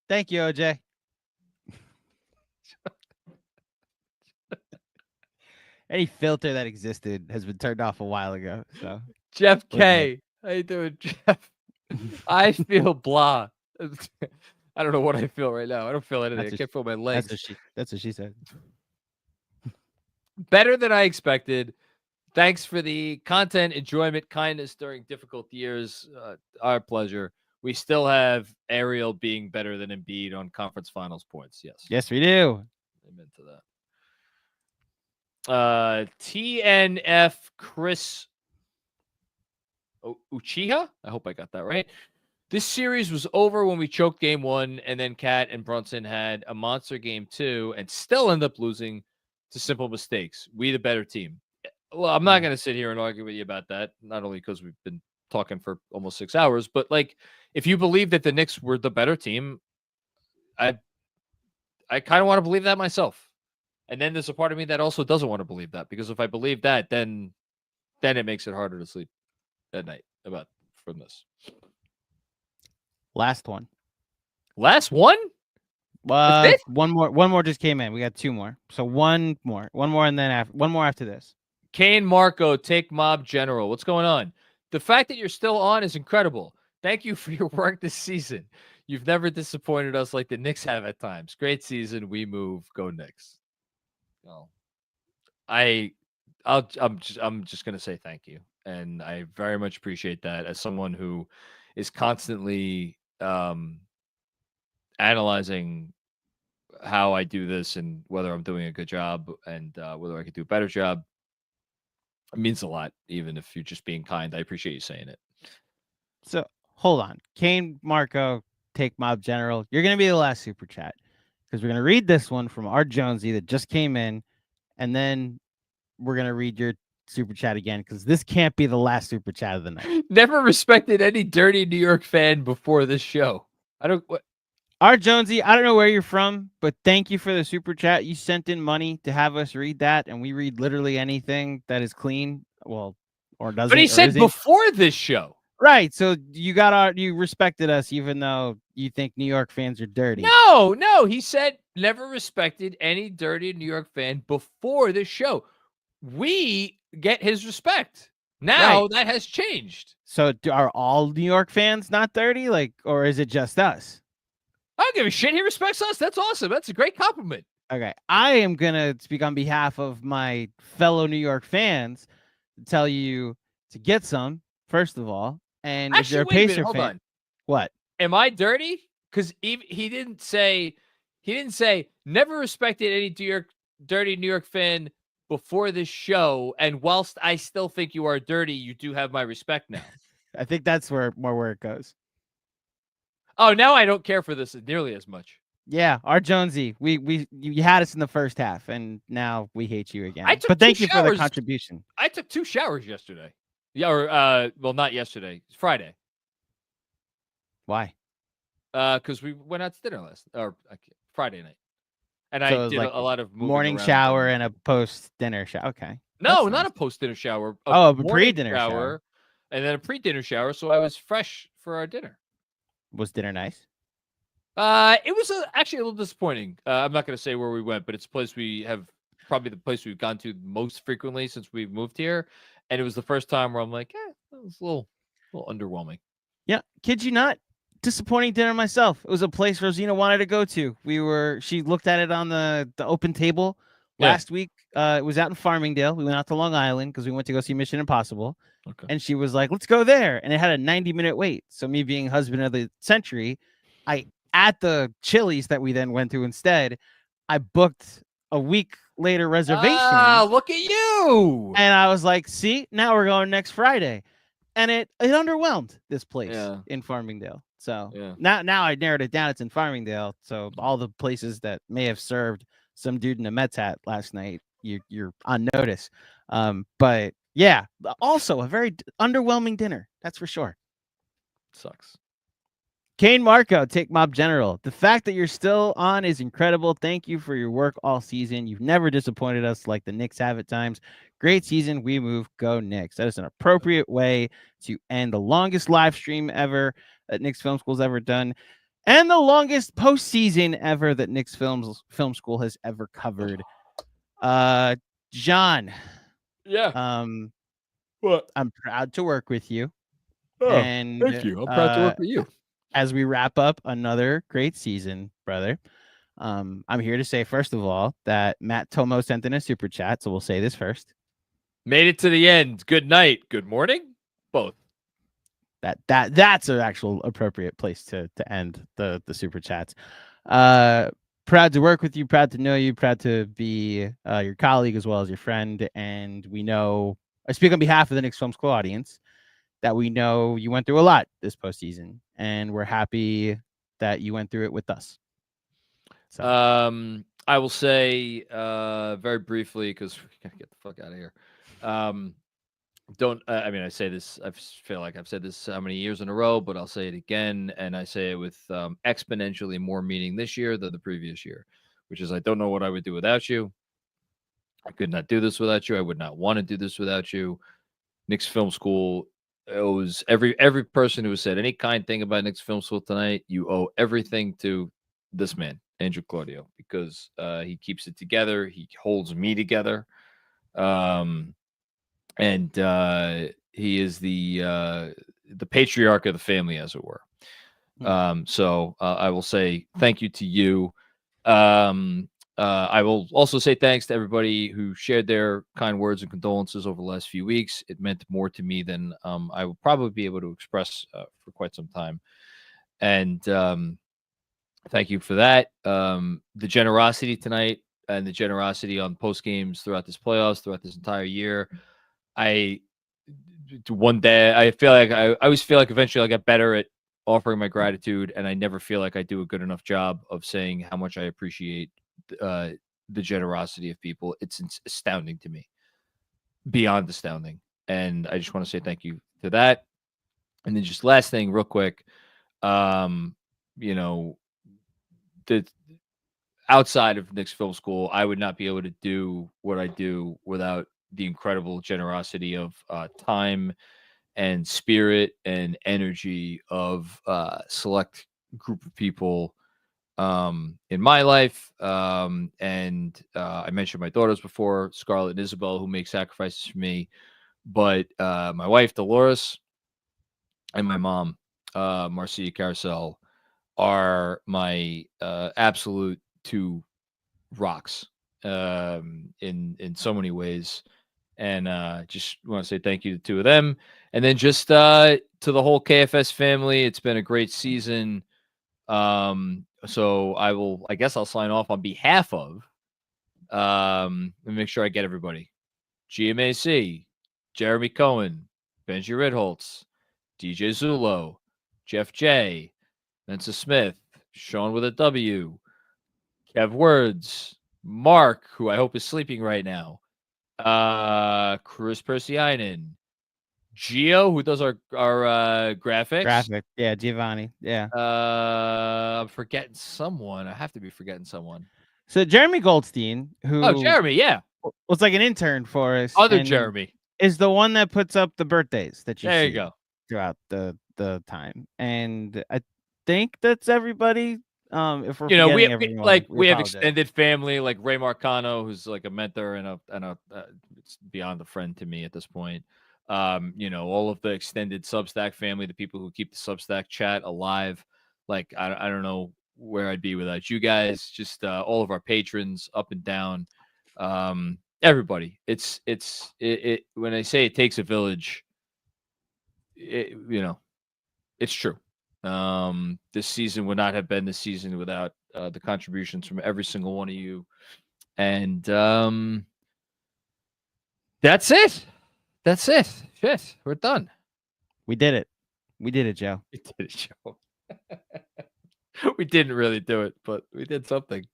Speaker 8: Thank you, OJ. Any filter that existed has been turned off a while ago. So
Speaker 2: Jeff K. How you doing, Jeff? I feel blah. I don't know what I feel right now. I don't feel anything. I can't feel my legs.
Speaker 8: That's what she said.
Speaker 2: Better than I expected. Thanks for the content, enjoyment, kindness during difficult years. Our pleasure. We still have Ariel being better than Embiid on conference finals points. Yes.
Speaker 8: Yes, we do.
Speaker 2: Amen to that. TNF Chris Uchiha. I hope I got that right. This series was over when we choked game 1, and then Cat and Brunson had a monster game 2 and still end up losing to simple mistakes. We the better team. Well, I'm not going to sit here and argue with you about that, not only because we've been talking for almost 6 hours, but like, if you believe that the Knicks were the better team, I kind of want to believe that myself. And then there's a part of me that also doesn't want to believe that, because if I believe that, then it makes it harder to sleep at night from this.
Speaker 8: Last one.
Speaker 2: Last one?
Speaker 8: One more just came in. We got 2 more. So one more, and then one more after this.
Speaker 2: Kane Marco, take Mob General. What's going on? The fact that you're still on is incredible. Thank you for your work this season. You've never disappointed us like the Knicks have at times. Great season. We move. Go Knicks. No, I'm just gonna say thank you. and I very much appreciate that as someone who is constantly analyzing how I do this and whether I'm doing a good job and whether I could do a better job. It means a lot, even if you're just being kind. I appreciate you saying it.
Speaker 8: So hold on. Kane, Marco, take Mob General. You're going to be the last super chat because we're going to read this one from our Jonesy that just came in. And then we're going to read your super chat again because this can't be the last super chat of the night.
Speaker 2: Never respected any dirty New York fan before this show.
Speaker 8: Our Jonesy, I don't know where you're from, but thank you for the super chat. You sent in money to have us read that, and we read literally anything that is clean. Well, or doesn't.
Speaker 2: But he said before this show.
Speaker 8: Right. So you respected us even though you think New York fans are dirty.
Speaker 2: No. He said never respected any dirty New York fan before this show. We get his respect. Now that has changed.
Speaker 8: So are all New York fans not dirty? Or is it just us?
Speaker 2: I don't give a shit. He respects us. That's awesome. That's a great compliment.
Speaker 8: Okay. I am going to speak on behalf of my fellow New York fans to tell you to get some, first of all. And if you're a Pacer fan,
Speaker 2: on.
Speaker 8: What?
Speaker 2: Am I dirty? Because he didn't say never respected any dirty New York fan before this show. And whilst I still think you are dirty, you do have my respect now.
Speaker 8: I think that's where it goes.
Speaker 2: Oh, now I don't care for this nearly as much.
Speaker 8: Yeah, our Jonesy, you had us in the first half, and now we hate you again.
Speaker 2: But
Speaker 8: thank you for the contribution.
Speaker 2: I took 2 showers yesterday. Yeah, or not yesterday, Friday.
Speaker 8: Why?
Speaker 2: Because we went out to dinner Friday night, and I did a lot of
Speaker 8: morning shower and a post dinner shower. Okay.
Speaker 2: No, not a post dinner shower.
Speaker 8: A pre-dinner shower,
Speaker 2: and then a pre-dinner shower. So I was fresh for our dinner.
Speaker 8: Was dinner nice?
Speaker 2: It was actually a little disappointing. I'm not going to say where we went, but it's a place probably the place we've gone to most frequently since we've moved here. And it was the first time where I'm like, that was a little underwhelming.
Speaker 8: Yeah, kid you not, disappointing dinner myself. It was a place Rosina wanted to go to. She looked at it on the open table last week. It was out in Farmingdale. We went out to Long Island because we went to go see Mission Impossible. Okay. And she was like, let's go there. And it had a 90-minute wait. So me being husband of the century, at the Chili's that we then went to instead, I booked a week later reservation.
Speaker 2: Look at you.
Speaker 8: And I was like, see, now we're going next Friday. And it underwhelmed this place in Farmingdale. So now I narrowed it down. It's in Farmingdale. So all the places that may have served some dude in a Mets hat last night, you're on notice. But yeah, also a very underwhelming dinner. That's for sure.
Speaker 2: Sucks.
Speaker 8: Kane Marco, take Mob General. The fact that you're still on is incredible. Thank you for your work all season. You've never disappointed us like the Knicks have at times. Great season. We move. Go Knicks. That is an appropriate way to end the longest live stream ever that Knicks Film School's ever done, and the longest postseason ever that Knicks Film School has ever covered. John.
Speaker 2: Yeah. What?
Speaker 8: I'm proud to work with you.
Speaker 2: Oh,
Speaker 8: and
Speaker 2: thank you. I'm proud to work with you.
Speaker 8: As we wrap up another great season, brother, I'm here to say, first of all, that Matt Tomo sent in a super chat, so we'll say this first.
Speaker 2: Made it to the end. Good night. Good morning. Both.
Speaker 8: That's an actual appropriate place to end the super chats. Proud to work with you, proud to know you, proud to be your colleague as well as your friend. And we know, I speak on behalf of the Knicks Film School audience, that we know you went through a lot this postseason, and we're happy that you went through it with us. So.
Speaker 2: I will say very briefly, because we gotta get the fuck out of here. I say this, I feel like I've said this how many years in a row, but I'll say it again, and I say it with exponentially more meaning this year than the previous year, which is I don't know what I would do without you. I could not do this without you. I would not want to do this without you. Knicks Film School owes every person who has said any kind thing about Knicks Film School tonight. You owe everything to this man, Andrew Claudio, because he keeps it together. He holds me together. And he is the patriarch of the family, as it were. So I will say thank you to you. I will also say thanks to everybody who shared their kind words and condolences over the last few weeks. It meant more to me than I will probably be able to express for quite some time. And thank you for that. The generosity tonight and the generosity on post games throughout this playoffs, throughout this entire year. One day I feel like I always feel like eventually I'll get better at offering my gratitude, and I never feel like I do a good enough job of saying how much I appreciate the generosity of people. It's astounding to me, beyond astounding. And I just want to say thank you to that. And then just last thing real quick, you know, the outside of Knicks Film School, I would not be able to do what I do without the incredible generosity of time and spirit and energy of select group of people in my life. And I mentioned my daughters before, Scarlett and Isabel, who make sacrifices for me, but my wife, Dolores, and my mom, Marcia Carousel, are my absolute two rocks in so many ways. And just want to say thank you to the two of them. And then just to the whole KFS family, it's been a great season. So I guess I'll sign off on behalf of, let me make sure I get everybody. GMAC, Jeremy Cohen, Benji Ridholtz, DJ Zullo, Jeff J, Mensa Smith, Sean with a W, Kev Words, Mark, who I hope is sleeping right now, Chris Persianen, Gio, who does our graphics.
Speaker 8: Yeah, Giovanni. Yeah.
Speaker 2: I'm forgetting someone. I have to be forgetting someone.
Speaker 8: So Jeremy Goldstein, who
Speaker 2: Jeremy, yeah,
Speaker 8: was like an intern for us.
Speaker 2: Other Jeremy
Speaker 8: is the one that puts up the birthdays that you
Speaker 2: there
Speaker 8: see
Speaker 2: you go
Speaker 8: throughout the time. And I think that's everybody. If we're
Speaker 2: we have extended family like Ray Marcano, who's like a mentor and a it's beyond a friend to me at this point. All of the extended Substack family, the people who keep the Substack chat alive. Like I don't know where I'd be without you guys. Just all of our patrons up and down. Everybody. It's when I say it takes a village, it's true. This season would not have been the season without the contributions from every single one of you. And that's it. Shit, we're done.
Speaker 8: We did it, Joe.
Speaker 2: We did it, Joe. We didn't really do it, but we did something.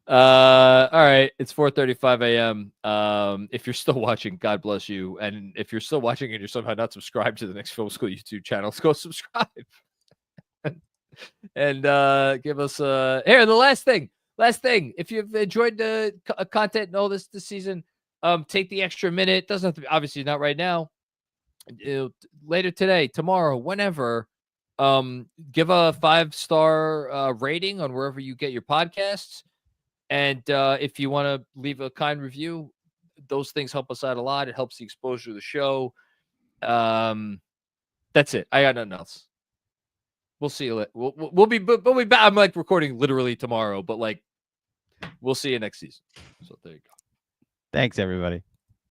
Speaker 2: All right, it's 4:35 a.m. If you're still watching, God bless you. And if you're still watching and you're somehow not subscribed to the Knicks Film School YouTube channel, go subscribe. And give us here the last thing. If you've enjoyed the content and all this season, take the extra minute. Doesn't have to be, obviously not right now. Later today, tomorrow, whenever. Give a 5-star rating on wherever you get your podcasts. And if you want to leave a kind review, those things help us out a lot. It helps the exposure of the show. That's it. I got nothing else. We'll see you. We'll be back. I'm like recording literally tomorrow, but like we'll see you next season. So there you go.
Speaker 8: Thanks, everybody.